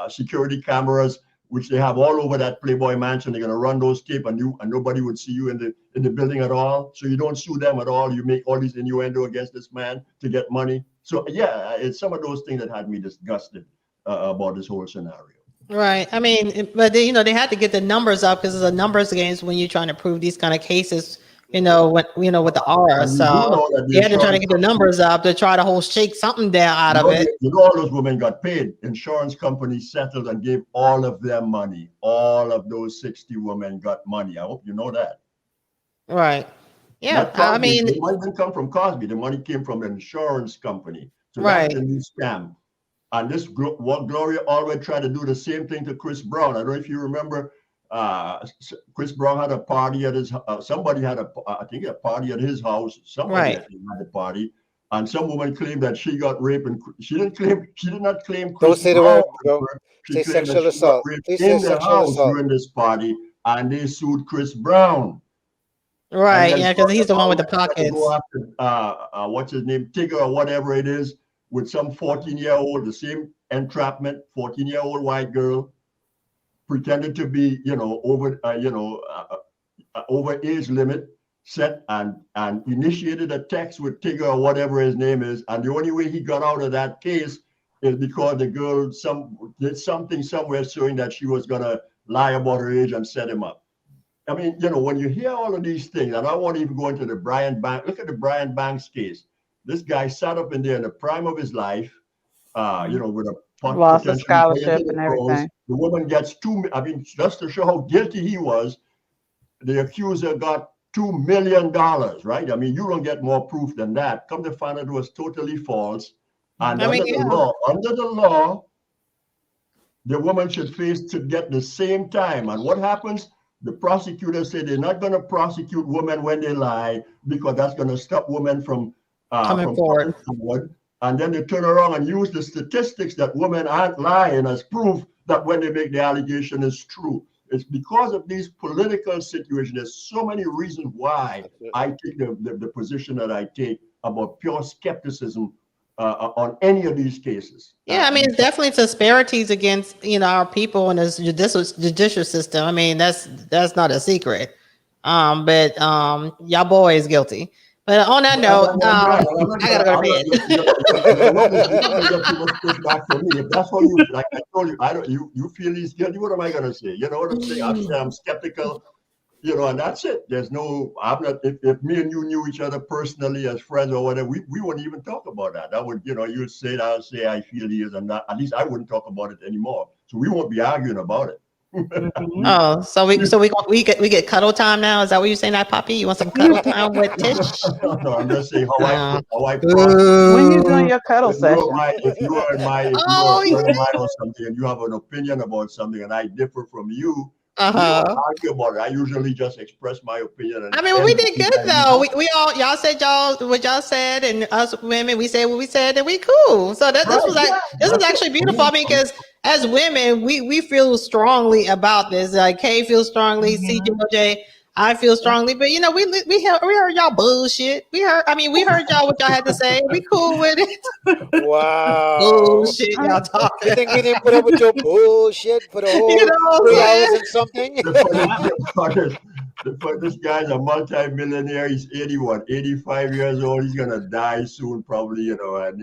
security cameras, which they have all over that Playboy Mansion. They're gonna run those tape, and nobody would see you in the building at all. So you don't sue them at all. You make all these innuendo against this man to get money. So yeah, it's some of those things that had me disgusted about this whole scenario. Right. I mean, but they had to get the numbers up because it's a numbers games when you're trying to prove these kind of cases. With the R. So they had to try to get the numbers up to try to shake something down out of it. All those women got paid. Insurance companies settled and gave all of them money. All of those 60 women got money. I hope you know that. Right. Yeah. The money didn't come from Cosby. The money came from an insurance company. So that's the new scam. And this Gloria always tried to do the same thing to Chris Brown. I don't know if you remember. Chris Brown had a party at his. Somebody had a party at his house. Somebody had a party, and some woman claimed that she got raped, and she did not claim. Don't say the word. Say sexual assault. In the house during this party, and they sued Chris Brown. Right. Yeah, because he's the one with the pockets. Go after, what's his name, Tigger or whatever it is, with some 14-year-old, the same entrapment, 14-year-old white girl. Pretended to be, over age limit, set and initiated a text with Tigger or whatever his name is, and the only way he got out of that case is because the girl did something somewhere showing that she was gonna lie about her age and set him up. I mean, when you hear all of these things, and I won't even go into the Brian Banks. Look at the Brian Banks case. This guy sat up in there in the prime of his life, with a lost a scholarship and everything. The woman gets just to show how guilty he was, the accuser got $2 million, right? I mean, you don't get more proof than that. Come to find out it was totally false. And under the law, the woman should get the same time. And what happens? The prosecutors say they're not going to prosecute women when they lie because that's going to stop women from coming forward. And then they turn around and use the statistics that women aren't lying as proof that when they make the allegation is true. It's because of these political situations. There's so many reasons why I take the position that I take about pure skepticism on any of these cases. Yeah, I mean, it's definitely disparities against our people in this judicial system. I mean, that's not a secret. But y'all boy is guilty. But on that note, I gotta go to bed. If that's what you, like I told you, you feel he's guilty. What am I gonna say? You know what I'm saying? I'm skeptical. And that's it. There's no. I'm not. If me and you knew each other personally as friends or whatever, we wouldn't even talk about that. That would, you'd say that. I'll say I feel he is, and not. At least I wouldn't talk about it anymore. So we won't be arguing about it. Oh, so we get cuddle time now. Is that what you're saying, that Poppy? You want some cuddle time with Tish? No, I'm just saying how I when you doing your cuddle session. If you are in my or something, and you have an opinion about something, and I differ from you, We don't argue about it. I usually just express my opinion. I mean, we did good though. We all y'all said what y'all said, and us women we said what we said, and we cool. So this was actually beautiful. I mean, because as women, we feel strongly about this. Like Kay feels strongly, CJ, I feel strongly, but you know, we heard y'all bullshit. We heard y'all what y'all had to say. We cool with it. Wow. Bullshit, y'all talking. You think we didn't put up with your bullshit for the whole 3 hours and something? This guy's a multi-millionaire. He's 85 years old. He's gonna die soon, probably. You know, and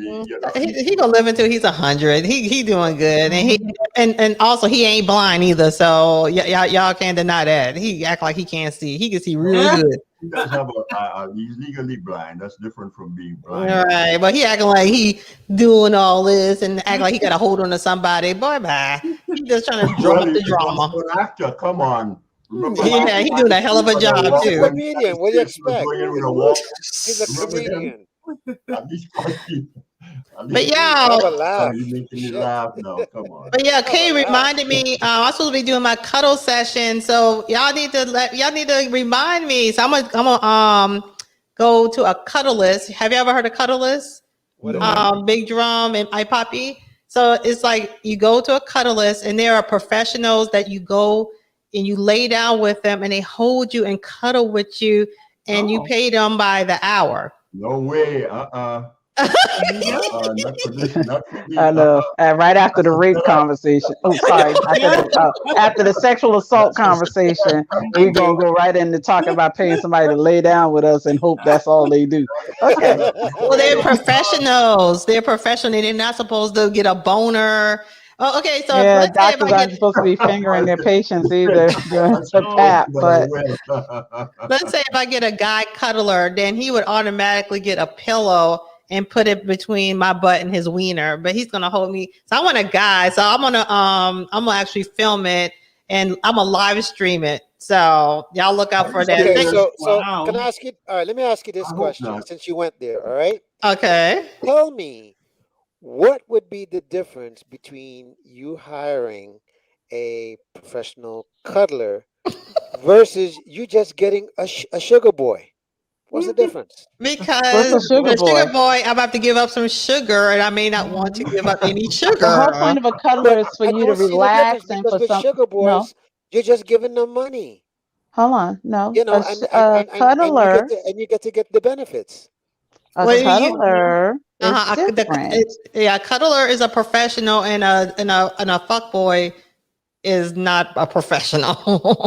he gonna live until he's 100. He doing good, and also he ain't blind either. So y'all can't deny that. He act like he can't see. He can see real good. He does have he's legally blind. That's different from being blind. Right, but he acting like he doing all this and act like he got a hold on to somebody. Boy, bye. He just trying to drum up the drama. An actor, come on. Yeah, he doing a hell of a job too. He's a comedian. What do you expect? He's a comedian. But y'all, you're making me laugh now. Come on. But yeah, Kay reminded me. I'm supposed to be doing my cuddle session, so y'all need to remind me. So I'm gonna go to a Cuddlist. Have you ever heard of Cuddlist? Big Drum and iPoppy. So it's like you go to a Cuddlist, and there are professionals that you go and you lay down with them, and they hold you and cuddle with you, and you pay them by the hour. No way. I know. Right after the rape conversation. Oh, sorry. After the sexual assault conversation, we're gonna go right into talking about paying somebody to lay down with us and hope that's all they do. Okay. Well, they're professionals. They're professional. They're not supposed to get a boner. Oh, okay. So yeah, doctors aren't supposed to be fingering their patients either during the tap. But let's say if I get a guy cuddler, then he would automatically get a pillow and put it between my butt and his wiener. But he's gonna hold me. So I want a guy. So I'm gonna actually film it and I'm gonna live stream it. So y'all look out for that. Okay, so can I ask you? All right, let me ask you this question since you went there. All right. Okay. Tell me, what would be the difference between you hiring a professional cuddler versus you just getting a sugar boy? What's the difference? Because the sugar boy, I'm about to give up some sugar, and I may not want to give up any sugar. The whole point of a cuddler is for you to relax and for some. Sugar boys, you're just giving them money. Hold on, no. You know, a cuddler, and you get to get the benefits. A cuddler. A cuddler is a professional, and a fuckboy is not a professional.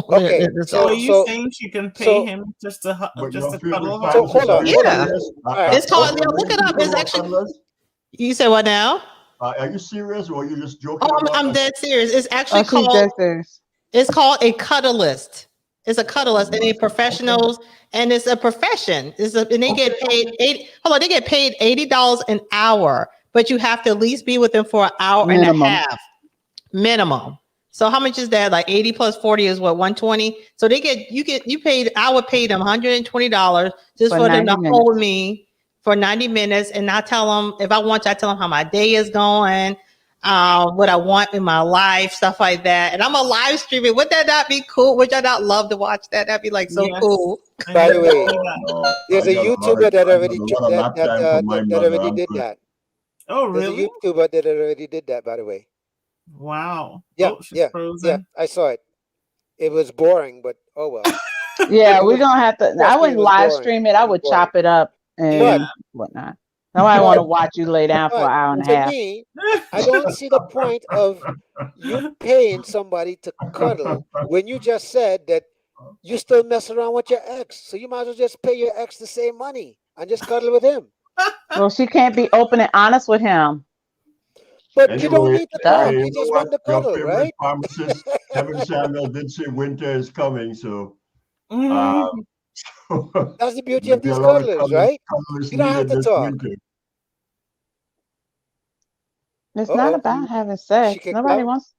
Okay, so are you saying you can pay him just to cuddle her? So hold on. It's called. Look it up. It's actually. You said what now? Are you serious, or are you just joking? Oh, I'm dead serious. It's actually called. Dead serious. It's called a cuddlist. It's a cuddlist, and they professionals, and it's a profession. And they get paid They get paid $80 an hour, but you have to at least be with them for an hour and a half minimum. So how much is that? Like 80 plus 40 is what, 120? So I would pay them $120 just for them to hold me for 90 minutes. And I tell them, if I want to, I tell them how my day is going, what I want in my life, stuff like that. And I'm a live stream it. Would that not be cool? Would y'all not love to watch that? That'd be like so cool. By the way, there's a YouTuber that already did that. Oh, really? There's a YouTuber that already did that, by the way. Wow. Yeah, yeah, I saw it. It was boring, but oh well. Yeah, we're gonna have to. I wouldn't live stream it. I would chop it up and whatnot. Nobody want to watch you lay down for an hour and a half. Me, I don't see the point of you paying somebody to cuddle when you just said that you still mess around with your ex. So you might as well just pay your ex the same money and just cuddle with him. Well, she can't be open and honest with him. But anyway, you don't need to talk. You just want to cuddle, right? Pharmacist Kevin Samuel did say winter is coming, so that's the beauty of these cuddlers, right? You don't have to talk. It's not about having sex. Nobody wants.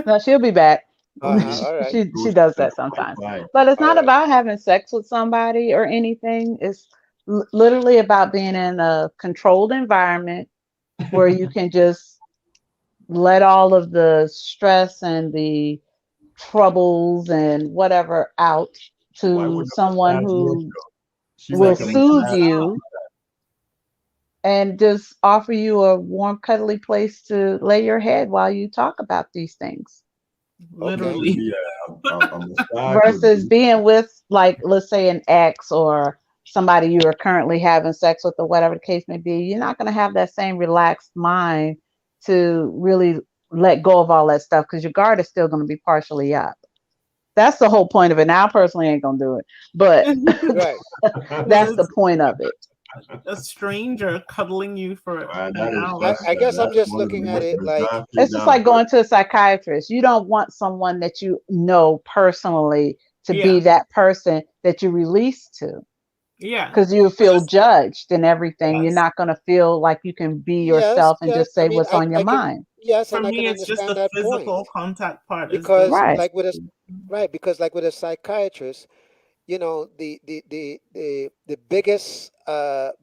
No, she'll be back. All right. She does that sometimes, but it's not about having sex with somebody or anything. It's literally about being in a controlled environment where you can just let all of the stress and the troubles and whatever out to someone who will like soothe you and just offer you a warm, cuddly place to lay your head while you talk about these things. Literally. Versus being with, like, let's say an ex or somebody you are currently having sex with or whatever the case may be, you're not going to have that same relaxed mind to really let go of all that stuff because your guard is still going to be partially up. That's the whole point of it. Now, I personally ain't going to do it, but that's the point of it. A stranger cuddling you for an hour. I guess I'm just looking at it like it's just like going to a psychiatrist. You don't want someone that you know personally to be that person that you release to. Yeah, because you feel judged and everything. You're not going to feel like you can be yourself and just say what's on your mind. Yes, for me, it's just the physical contact part. Because like with a psychiatrist, you know, the biggest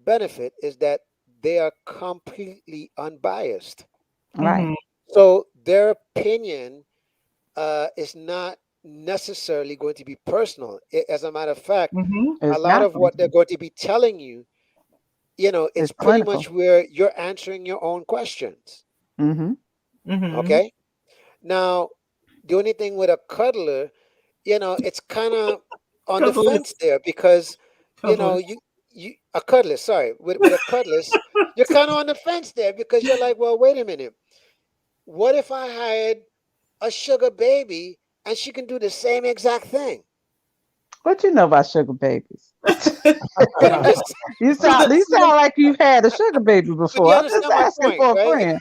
benefit is that they are completely unbiased. Right. So their opinion is not necessarily going to be personal. As a matter of fact, a lot of what they're going to be telling you, you know, it's pretty much where you're answering your own questions. Okay. Now, the only thing with a cuddler, you know, it's kind of on the fence there because, you know, you a cuddler, sorry, with a cuddlist, you're kind of on the fence there because you're like, well, wait a minute. What if I hired a sugar baby and she can do the same exact thing? What you know about sugar babies? You sound like you've had a sugar baby before. I'm just asking for a friend.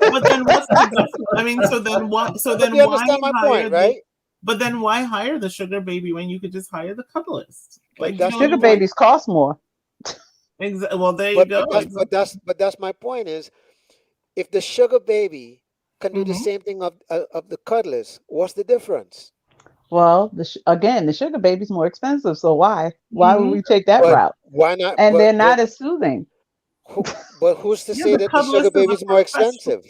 But then what's the difference? I mean, so then what? So then why hire But then why hire the sugar baby when you could just hire the cuddlist? Like sugar babies cost more. Well, there you go. But that's my point is, if the sugar baby can do the same thing of the cuddlist, what's the difference? Well, again, the sugar baby's more expensive, so why would we take that route? Why not? And they're not as soothing. But who's to say that the sugar baby's more expensive?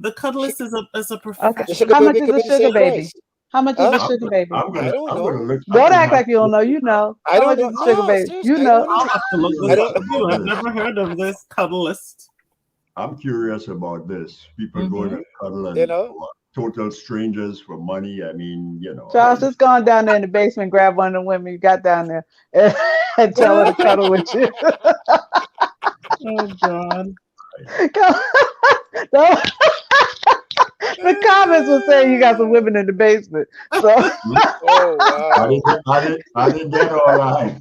The cuddlist is a professional. Okay. How much is a sugar baby? How much is a sugar baby? I don't know. Don't act like you don't know. You know. I don't know. Sugar baby. You know. I'll have to look this up. I've never heard of this cuddlist. I'm curious about this. People going to cuddle and total strangers for money. I mean, you know. Charles, just gone down there in the basement, grab one of the women you got down there, and tell her to cuddle with you. Oh God. The comments were saying you got some women in the basement. So. Oh wow. I didn't get all right.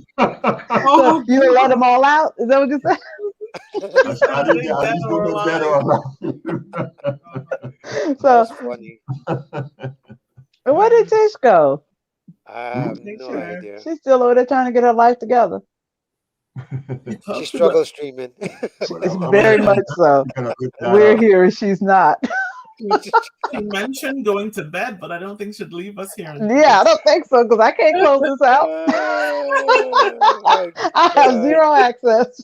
So you didn't let them all out? Is that what you said? I didn't get all right. So funny. Where did Tish go? I have no idea. She's still over there trying to get her life together. She struggles streaming. Very much so. We're here and she's not. She mentioned going to bed, but I don't think she'd leave us here. Yeah, I don't think so because I can't close this out. I have zero access.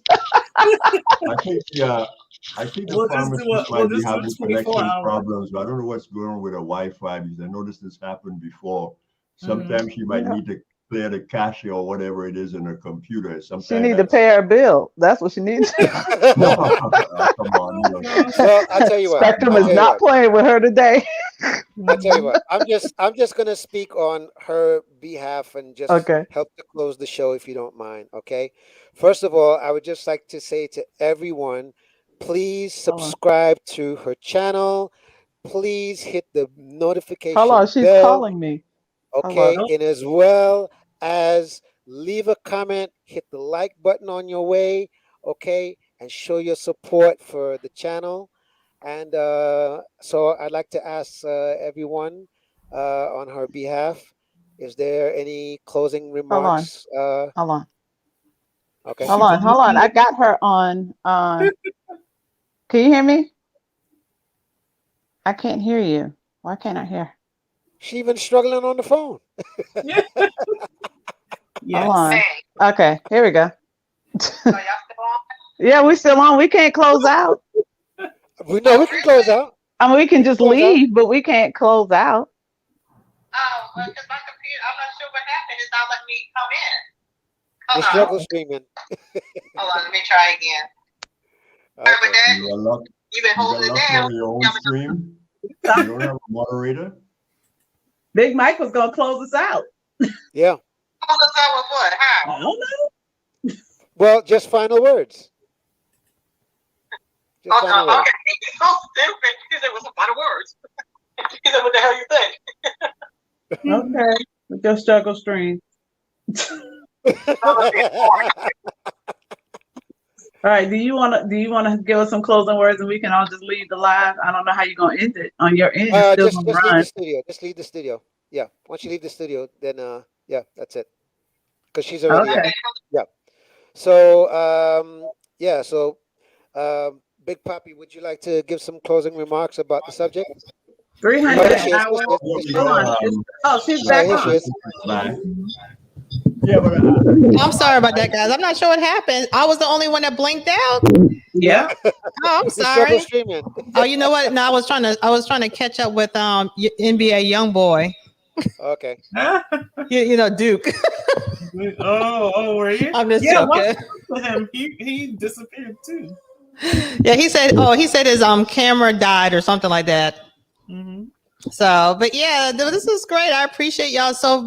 I think the pharmacist might be having connection problems. But I don't know what's going on with her Wi-Fi because I noticed this happened before. Sometimes she might need to clear the cache or whatever it is in her computer. Sometimes she need to pay her bill. That's what she needs. Come on. Well, I'll tell you what. Spectrum is not playing with her today. I'll tell you what. I'm just gonna speak on her behalf and just help to close the show if you don't mind. Okay. First of all, I would just like to say to everyone, please subscribe to her channel. Please hit the notification bell. Hold on, she's calling me. Okay, and as well as leave a comment, hit the like button on your way, okay, and show your support for the channel. And so I'd like to ask everyone on her behalf, is there any closing remarks? Hold on. Okay. Hold on. I got her on. Can you hear me? I can't hear you. Why can't I hear? She even struggling on the phone. Yes. Hold on. Okay, here we go. Yeah, we still on. We can't close out. We can close out. I mean, we can just leave, but we can't close out. Oh, because my computer, I'm not sure what happened. It's not letting me come in. The struggle streaming. Hold on, let me try again. Sorry about that. You've been holding it down. Your own stream. You don't have a moderator. Big Mike was gonna close us out. Yeah. Close us out with what? How? I don't know. Well, just final words. Just final words. Okay. He's so stupid. He said, "What's the final words?" He said, "What the hell you think?" Okay, with your struggle stream. All right. Do you wanna give us some closing words and we can all just leave the live? I don't know how you're gonna end it on your end. Just leave the studio. Just leave the studio. Yeah. Once you leave the studio, then yeah, that's it. Because she's already okay. Yeah. So So Big Papi, would you like to give some closing remarks about the subject? 300 hours. Oh, she's back on. Yeah, but I'm sorry about that, guys. I'm not sure what happened. I was the only one that blinked out. Yeah. Oh, I'm It's the sorry. struggle streaming. Oh, you know what? No, I was trying to catch up with NBA YoungBoy. Okay. You know Duke. were you? I'm just Yeah, joking. what happened to him? He disappeared too. Yeah, he said his camera died or something like that. Mm-hmm. So, but yeah, this is great. I appreciate y'all so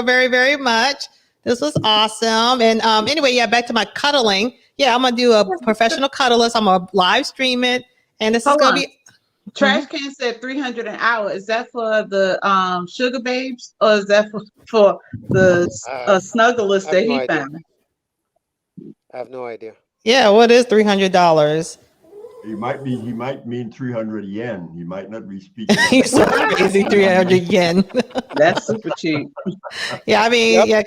very, very much. This was awesome. And anyway, yeah, back to my cuddling. Yeah, I'm gonna do a professional cuddlist. I'm gonna live stream it, and this is gonna be. Trash Can said 300 an hour. Is that for the sugar babes, or is that for the snugglers that he found? I have no idea. Yeah, what is $300? he might mean 300 yen. He might not be speaking. He's so crazy, 300 yen. That's super cheap. Yeah, I mean, Yep. yeah,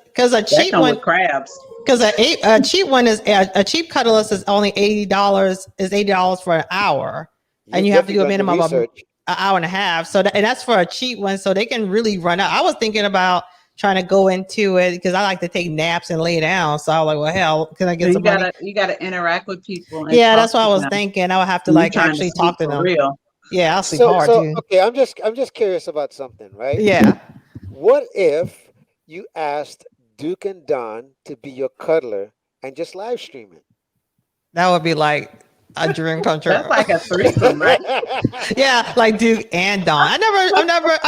because a cheap one, crabs. because a cheap one is a cheap cuddlist is only $80. Is $80 for an hour, and you have to do a minimum of an hour and a half. So and that's for a cheap one, so they can really run out. I was thinking about trying to go into it because I like to take naps and lay down. So I was like, well, hell, can I get some money? You gotta interact with people. Yeah, that's what I was thinking. I would have to actually talk to them. Real. Yeah, I'll sleep hard too. Okay, I'm just curious about something, right? Yeah. What if you asked Duke and Don to be your cuddler and just live stream it? That would be like a dream come true. That's like a threesome, right? Yeah, like Duke and Don. I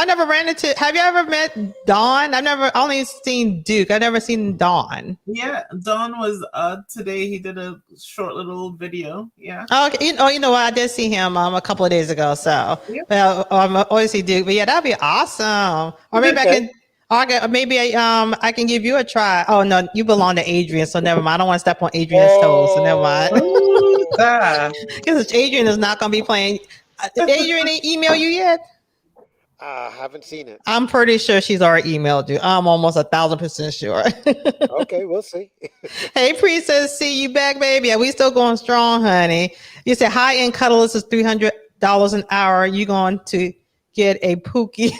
never ran into. Have you ever met Don? I only seen Duke. I never seen Don. Yeah, Don was today. He did a short little video. Yeah. Okay. You know what? I did see him a couple of days ago. So, well, I always see Duke. But yeah, that'd be awesome. Or maybe I can give you a try. Oh no, you belong to Adrian, so never mind. I don't want to step on Adrian's toes, so never mind. Because Adrian is not going to be playing. Adrian ain't emailed you yet? I haven't seen it. I'm pretty sure she's already emailed you. I'm almost 1,000% sure. Okay, we'll see. Hey, Princess, see you back, baby. Yeah, we still going strong, honey. You said high-end cuddlers is $300 an hour. You going to get a Pookie?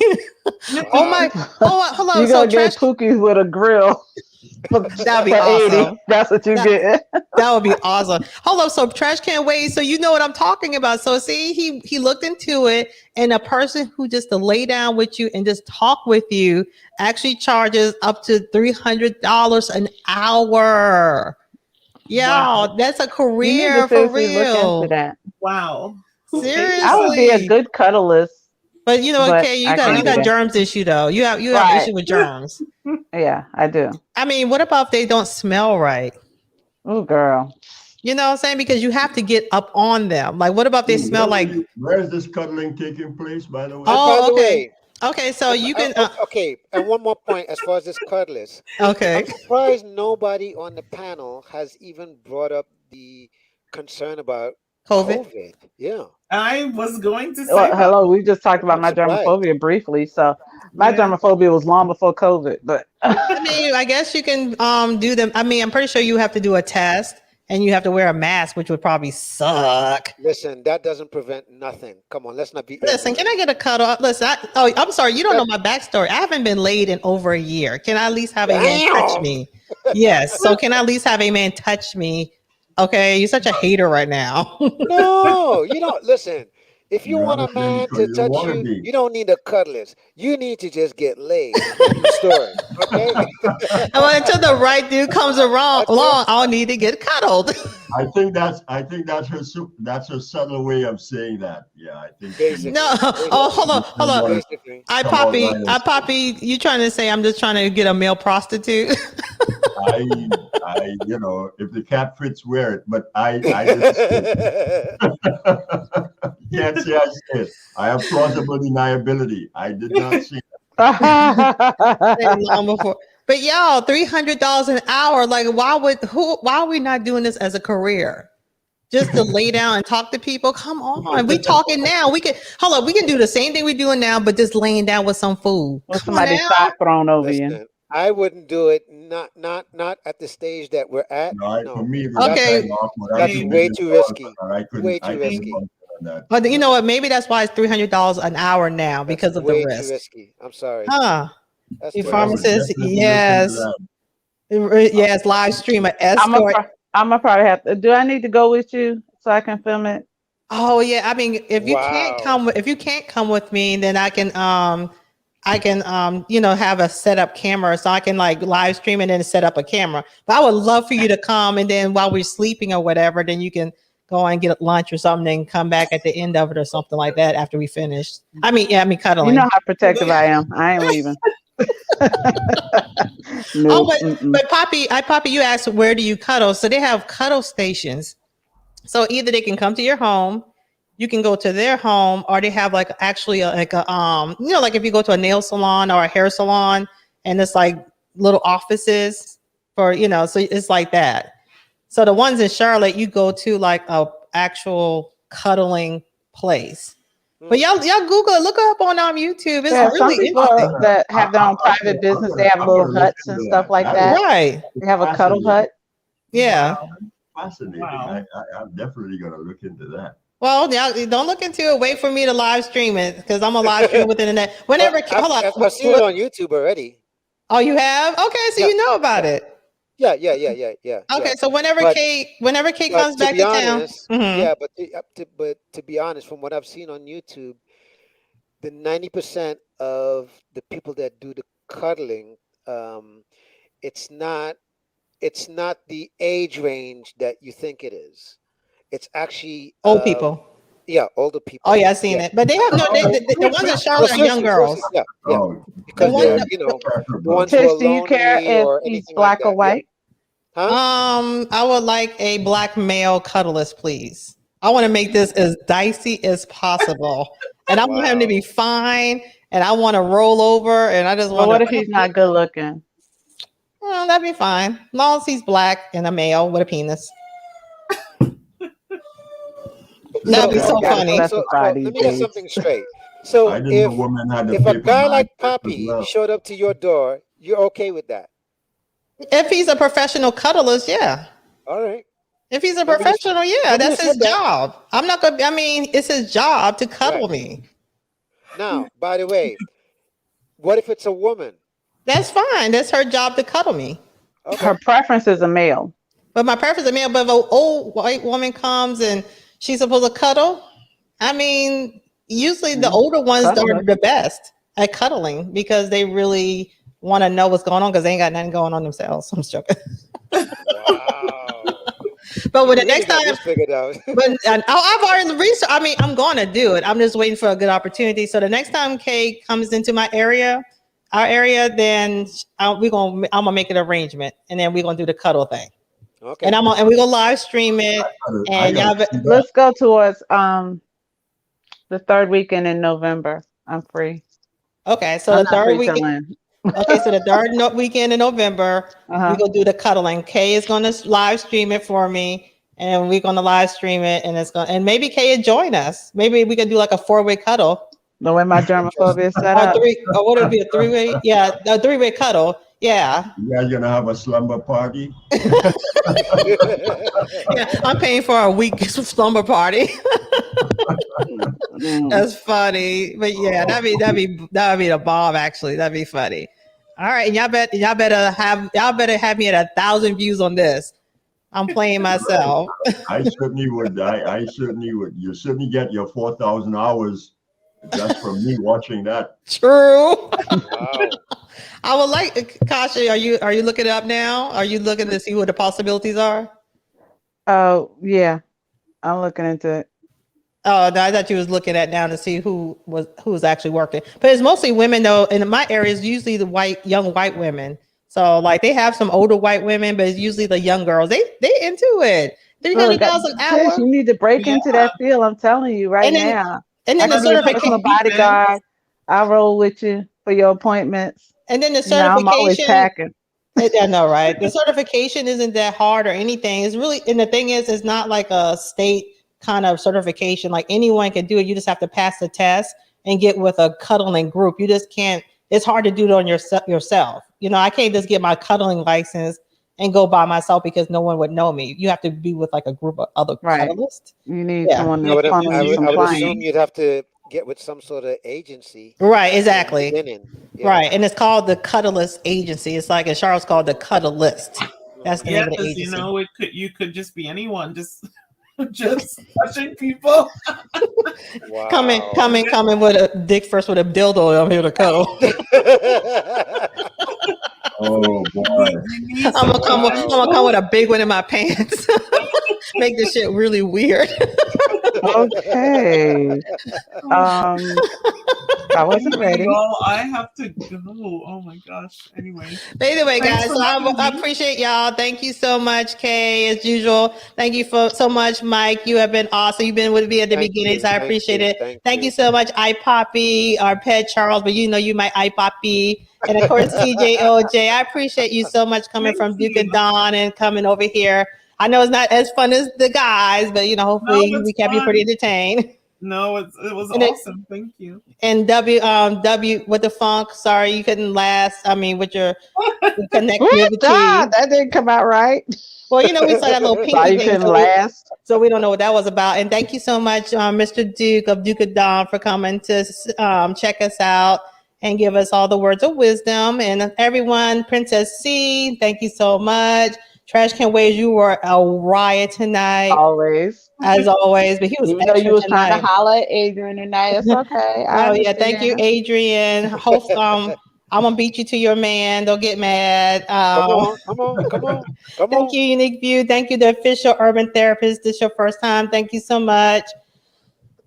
Oh my! Hold on. You gonna get Pookies with a grill? That'd be awesome. That's what you get. That would be awesome. Hold up. So Trash Can Wade. So you know what I'm talking about. So see, he looked into it, and a person who just to lay down with you and just talk with you actually charges up to $300 an hour. Yeah, wow. That's a career for real. Look into that. Wow. Seriously, I would be a good cuddlist. But you know, okay, you got germs issue though. You have issue with germs. Yeah, I do. I mean, what about if they don't smell right? Oh, girl. You know what I'm saying? Because you have to get up on them. Like, what about if they smell like? Where is this cuddling taking place, by the way? Oh, okay. Okay, so you can. Okay, and one more point as far as this cuddlers. Okay. I'm surprised nobody on the panel has even brought up the concern about COVID. Yeah. I was going to say. Well, hello, we just talked about my germophobia briefly. So my germophobia was long before COVID. But I mean, I guess you can do them. I mean, I'm pretty sure you have to do a test and you have to wear a mask, which would probably suck. Listen, that doesn't prevent nothing. Come on, let's not be. Listen, can I get a cuddle? Listen, I'm sorry, you don't know my backstory. I haven't been laid in over a year. Can I at least have a man touch me? Yes. So can I at least have a man touch me? Okay, you're such a hater right now. No, you don't. Listen, If you You want a understand? man Because to you touch want to you, be. you don't need a cuddlist. You need to just get laid. End of story. Okay. Well, until the right dude comes That's along, it. I'll need to get cuddled. I think that's her subtle way of saying that. Yeah, I think she No, Basically. oh, hold on, doesn't hold on. want to Basically. come out right and say, Poppy, you trying to say I'm just trying to get a male prostitute? you know, if the cat fits, wear it. But I didn't say it. You can't say I said. I have plausible deniability. I did not say Long before. But y'all, $300 an hour. Like, why are we not doing this as a career? Just to lay down and talk to people? Come on. We talking now. We can do the same thing we're doing now, but just laying down with some food. With Come on somebody's now. sock thrown over you. Listen, I wouldn't do it. Not at the stage that we're at. no. No. For me, it Okay. was kind of awkward. That's I'm way too too busy risky. I couldn't. Way too I couldn't risky. function on that. But you know what? Maybe that's why it's $300 an hour now because That's of the way too risk. risky. I'm sorry. Huh? That's The too But I would risky. pharmacist, definitely look into yes. that. Yes, live stream an I'm escort. gonna probably have to. Do I need to go with you so I can film it? Oh yeah, I mean, if you can't Wow. come with me, then I can have a setup camera so I can like live stream and then set up a camera. But I would love for you to come, and then while we're sleeping or whatever, then you can go and get lunch or something and come back at the end of it or something like that after we finish. I mean cuddling. You know how protective I am. I ain't leaving. No, But Poppy, you asked where do you cuddle? So they have cuddle stations. So either they can come to your home, you can go to their home, or they have like actually like if you go to a nail salon or a hair salon, and it's like little offices for so it's like that. So the ones in Charlotte, you go to like a actual cuddling place. But y'all Google it, look it up on YouTube. It's some really people interesting. that have their own private business, they have little huts and stuff like that. Right. They have a cuddle hut. Yeah. Fascinating. I'm definitely going to look into that. Well, now don't look into it. Wait for me to live stream it because I'm a live stream within the net. Whenever I've seen it on YouTube already. Oh, you have? Okay, so you know about it. Yeah. Okay, so whenever Kate comes back to town, but to be honest, from what I've seen on YouTube, the 90% of the people that do the cuddling, it's not the age range that you think it is. It's actually old people. Yeah, older people. Oh yeah, I've seen it. But they have the ones in Charlotte are young girls. Yeah. Because the ones Tish, who are do you care if he's black or white? Huh? I would like a black male cuddlist, please. I want to make this as dicey as possible. And I want him to be fine. And I want to roll over. And I just want what if he's not good looking? Well, that'd be fine. As long as he's black and a male with a penis. That'd be so funny. Let me get something straight. So if a guy like Poppy showed up to your door, you're okay with that? If he's a professional cuddlist, yeah. All right. If he's a professional, yeah, that's his job. It's his job to cuddle me. Now, by the way, what if it's a woman? That's fine. That's her job to cuddle me. Okay. Her preference is a male. But my preference is a male. But if an old white woman comes and she's supposed to cuddle, usually the older ones are the best at cuddling because they really want to know what's going on because they ain't got nothing going on themselves. I'm joking. Wow. But when the next time, figured out. I've already researched. I'm going to do it. I'm just waiting for a good opportunity. So the next time Kay comes into our area, then I'm gonna make an arrangement, and then we're gonna do the cuddle thing. Okay. And we're gonna live stream it. And let's go towards the third weekend in November. I'm free. Okay, so the third weekend. Okay, so the third weekend in November, we're gonna do the cuddling. Kay is gonna live stream it for me, and we're gonna live stream it, and maybe Kay will join us. Maybe we can do like a 4-way cuddle. The way my germophobia is set up. Or would it be a 3-way? Yeah, a 3-way cuddle. Yeah. You guys gonna have a slumber party? Yeah, I'm paying for a week slumber party. That's funny, but yeah, that'd be the bomb. Actually, that'd be funny. All right, and y'all better have me at 1,000 views on this. I'm playing myself. I certainly would. I certainly would. You certainly get your 4,000 hours just from me watching that. True. Wow. I would like, Kasha, are you looking it up now? Are you looking to see what the possibilities are? Oh, yeah. I'm looking into it. Oh, no, I thought you was looking at now to see who's actually working. But it's mostly women though. In my area, it's usually the young white women. So like they have some older white women, but it's usually the young girls. They into it. $300 an hour. Sis, you need to break into that field. I'm telling you right now. And then I the can be a personal certification. bodyguard. I roll with you for your appointments. And then the I'm always certification. packing. I know, right? The certification isn't that hard or anything. It's really, and the thing is, it's not like a state kind of certification. Like anyone can do it. You just have to pass the test and get with a cuddling group. You just can't. It's hard to do it on yourself. You know, I can't just get my cuddling license and go by myself because no one would know me. You have to be with like a group of other cuddlists. You need someone to I funnel you some would clients. assume you'd have to get with some sort of agency. Right, exactly. Yeah. Right, and it's called the Cuddlist Agency. It's like in Charlotte's called the Cuddlist. That's the name of the agency. You know, you could just be anyone, just touching people. Wow. Coming with a dick first with a dildo. I'm here to cuddle. Oh boy! I'm gonna come with a big one in my pants. Make this shit really weird. Okay. I wasn't ready. Well, I have to go. Oh my gosh. Anyway. But anyway, guys, so I appreciate y'all. Thank you so much, Kay, as usual. Thank you so much, Mike. You have been awesome. You've been with me at the beginning, so I appreciate it. Thank you so much, iPoppy, our pet Charles, but you know you my iPoppy. And of course, CJOJ. I appreciate you so much coming from Duke and Dawn and coming over here. I know it's not as fun as the guys, but you know, hopefully we kept you pretty entertained. No, it was awesome. Thank you. And W with the funk. Sorry, you couldn't last. I mean, with your connectivity. That didn't come out right. Well, you know, we saw that little pinky Sorry, you thing, couldn't last. so we don't know what that was about. And thank you so much, Mr. Duke of Duke of Dawn, for coming to check us out and give us all the words of wisdom. And everyone, Princess C, thank you so much. Trash Can Ways, you were a riot tonight. Always. As always. But he was even though you was trying to holler at Adrian tonight. It's okay. Oh yeah, thank you, Adrian. Hope I'm gonna beat you to your man. Don't get mad. Come on. Thank you, Unique View. Thank you, the official urban therapist. This is your first time. Thank you so much.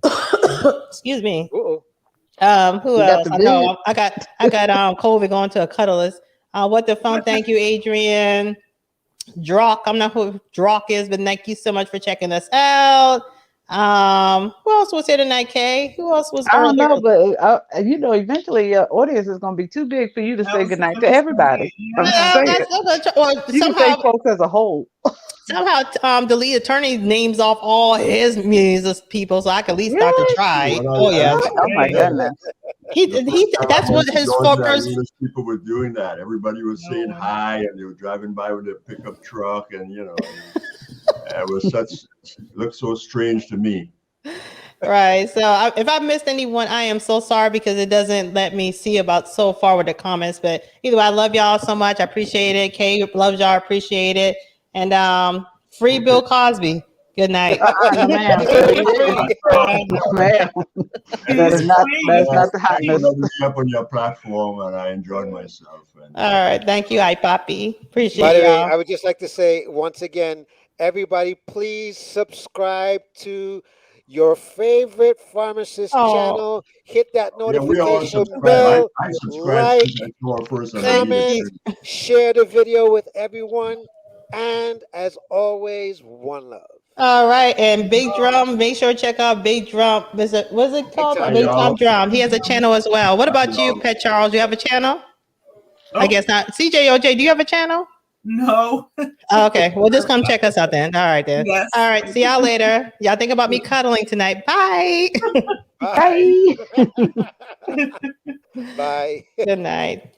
Excuse me. Uh-oh. Who else? I know I got COVID going to a cuddlist. What the phone? Thank you, Adrian. Drock. I'm not who Drock is, but thank you so much for checking us out. Who else was here tonight, Kay? Who else was? I don't know, but you know, eventually your audience is going to be too big for you to say goodnight to everybody. You can say folks as a whole. Somehow, the lead attorney names off all his music people, so I can at least start to try. Oh yeah! Oh my goodness! He that's what his focus. People were doing that. Everybody was saying hi, and they were driving by with their pickup truck, and you know, it was looked so strange to me. Right. So if I missed anyone, I am so sorry because it doesn't let me see about so far with the comments. But either way, I love y'all so much. I appreciate it. Kay loves y'all. Appreciate it. And free Bill Cosby. Good night. That is not the hotness. Up on your platform, and I enjoyed myself. All right, thank you, iPoppy. Appreciate it. By the way, I would just like to say once again, everybody, please subscribe to your favorite pharmacist channel. Hit that notification bell. I subscribe comment, share the video with everyone. And as always, one love. All right, and Big Drum, make sure to check out Big Drum. What's it called? Big Drum Drum. He has a channel as well. What about you, Pet Charles? You have a channel? I guess not. CJOJ, do you have a channel? No. Okay, well, just come check us out then. All right, then. Yes. All right, see y'all later. Y'all think about me cuddling tonight. Bye. Bye. Bye. Good night.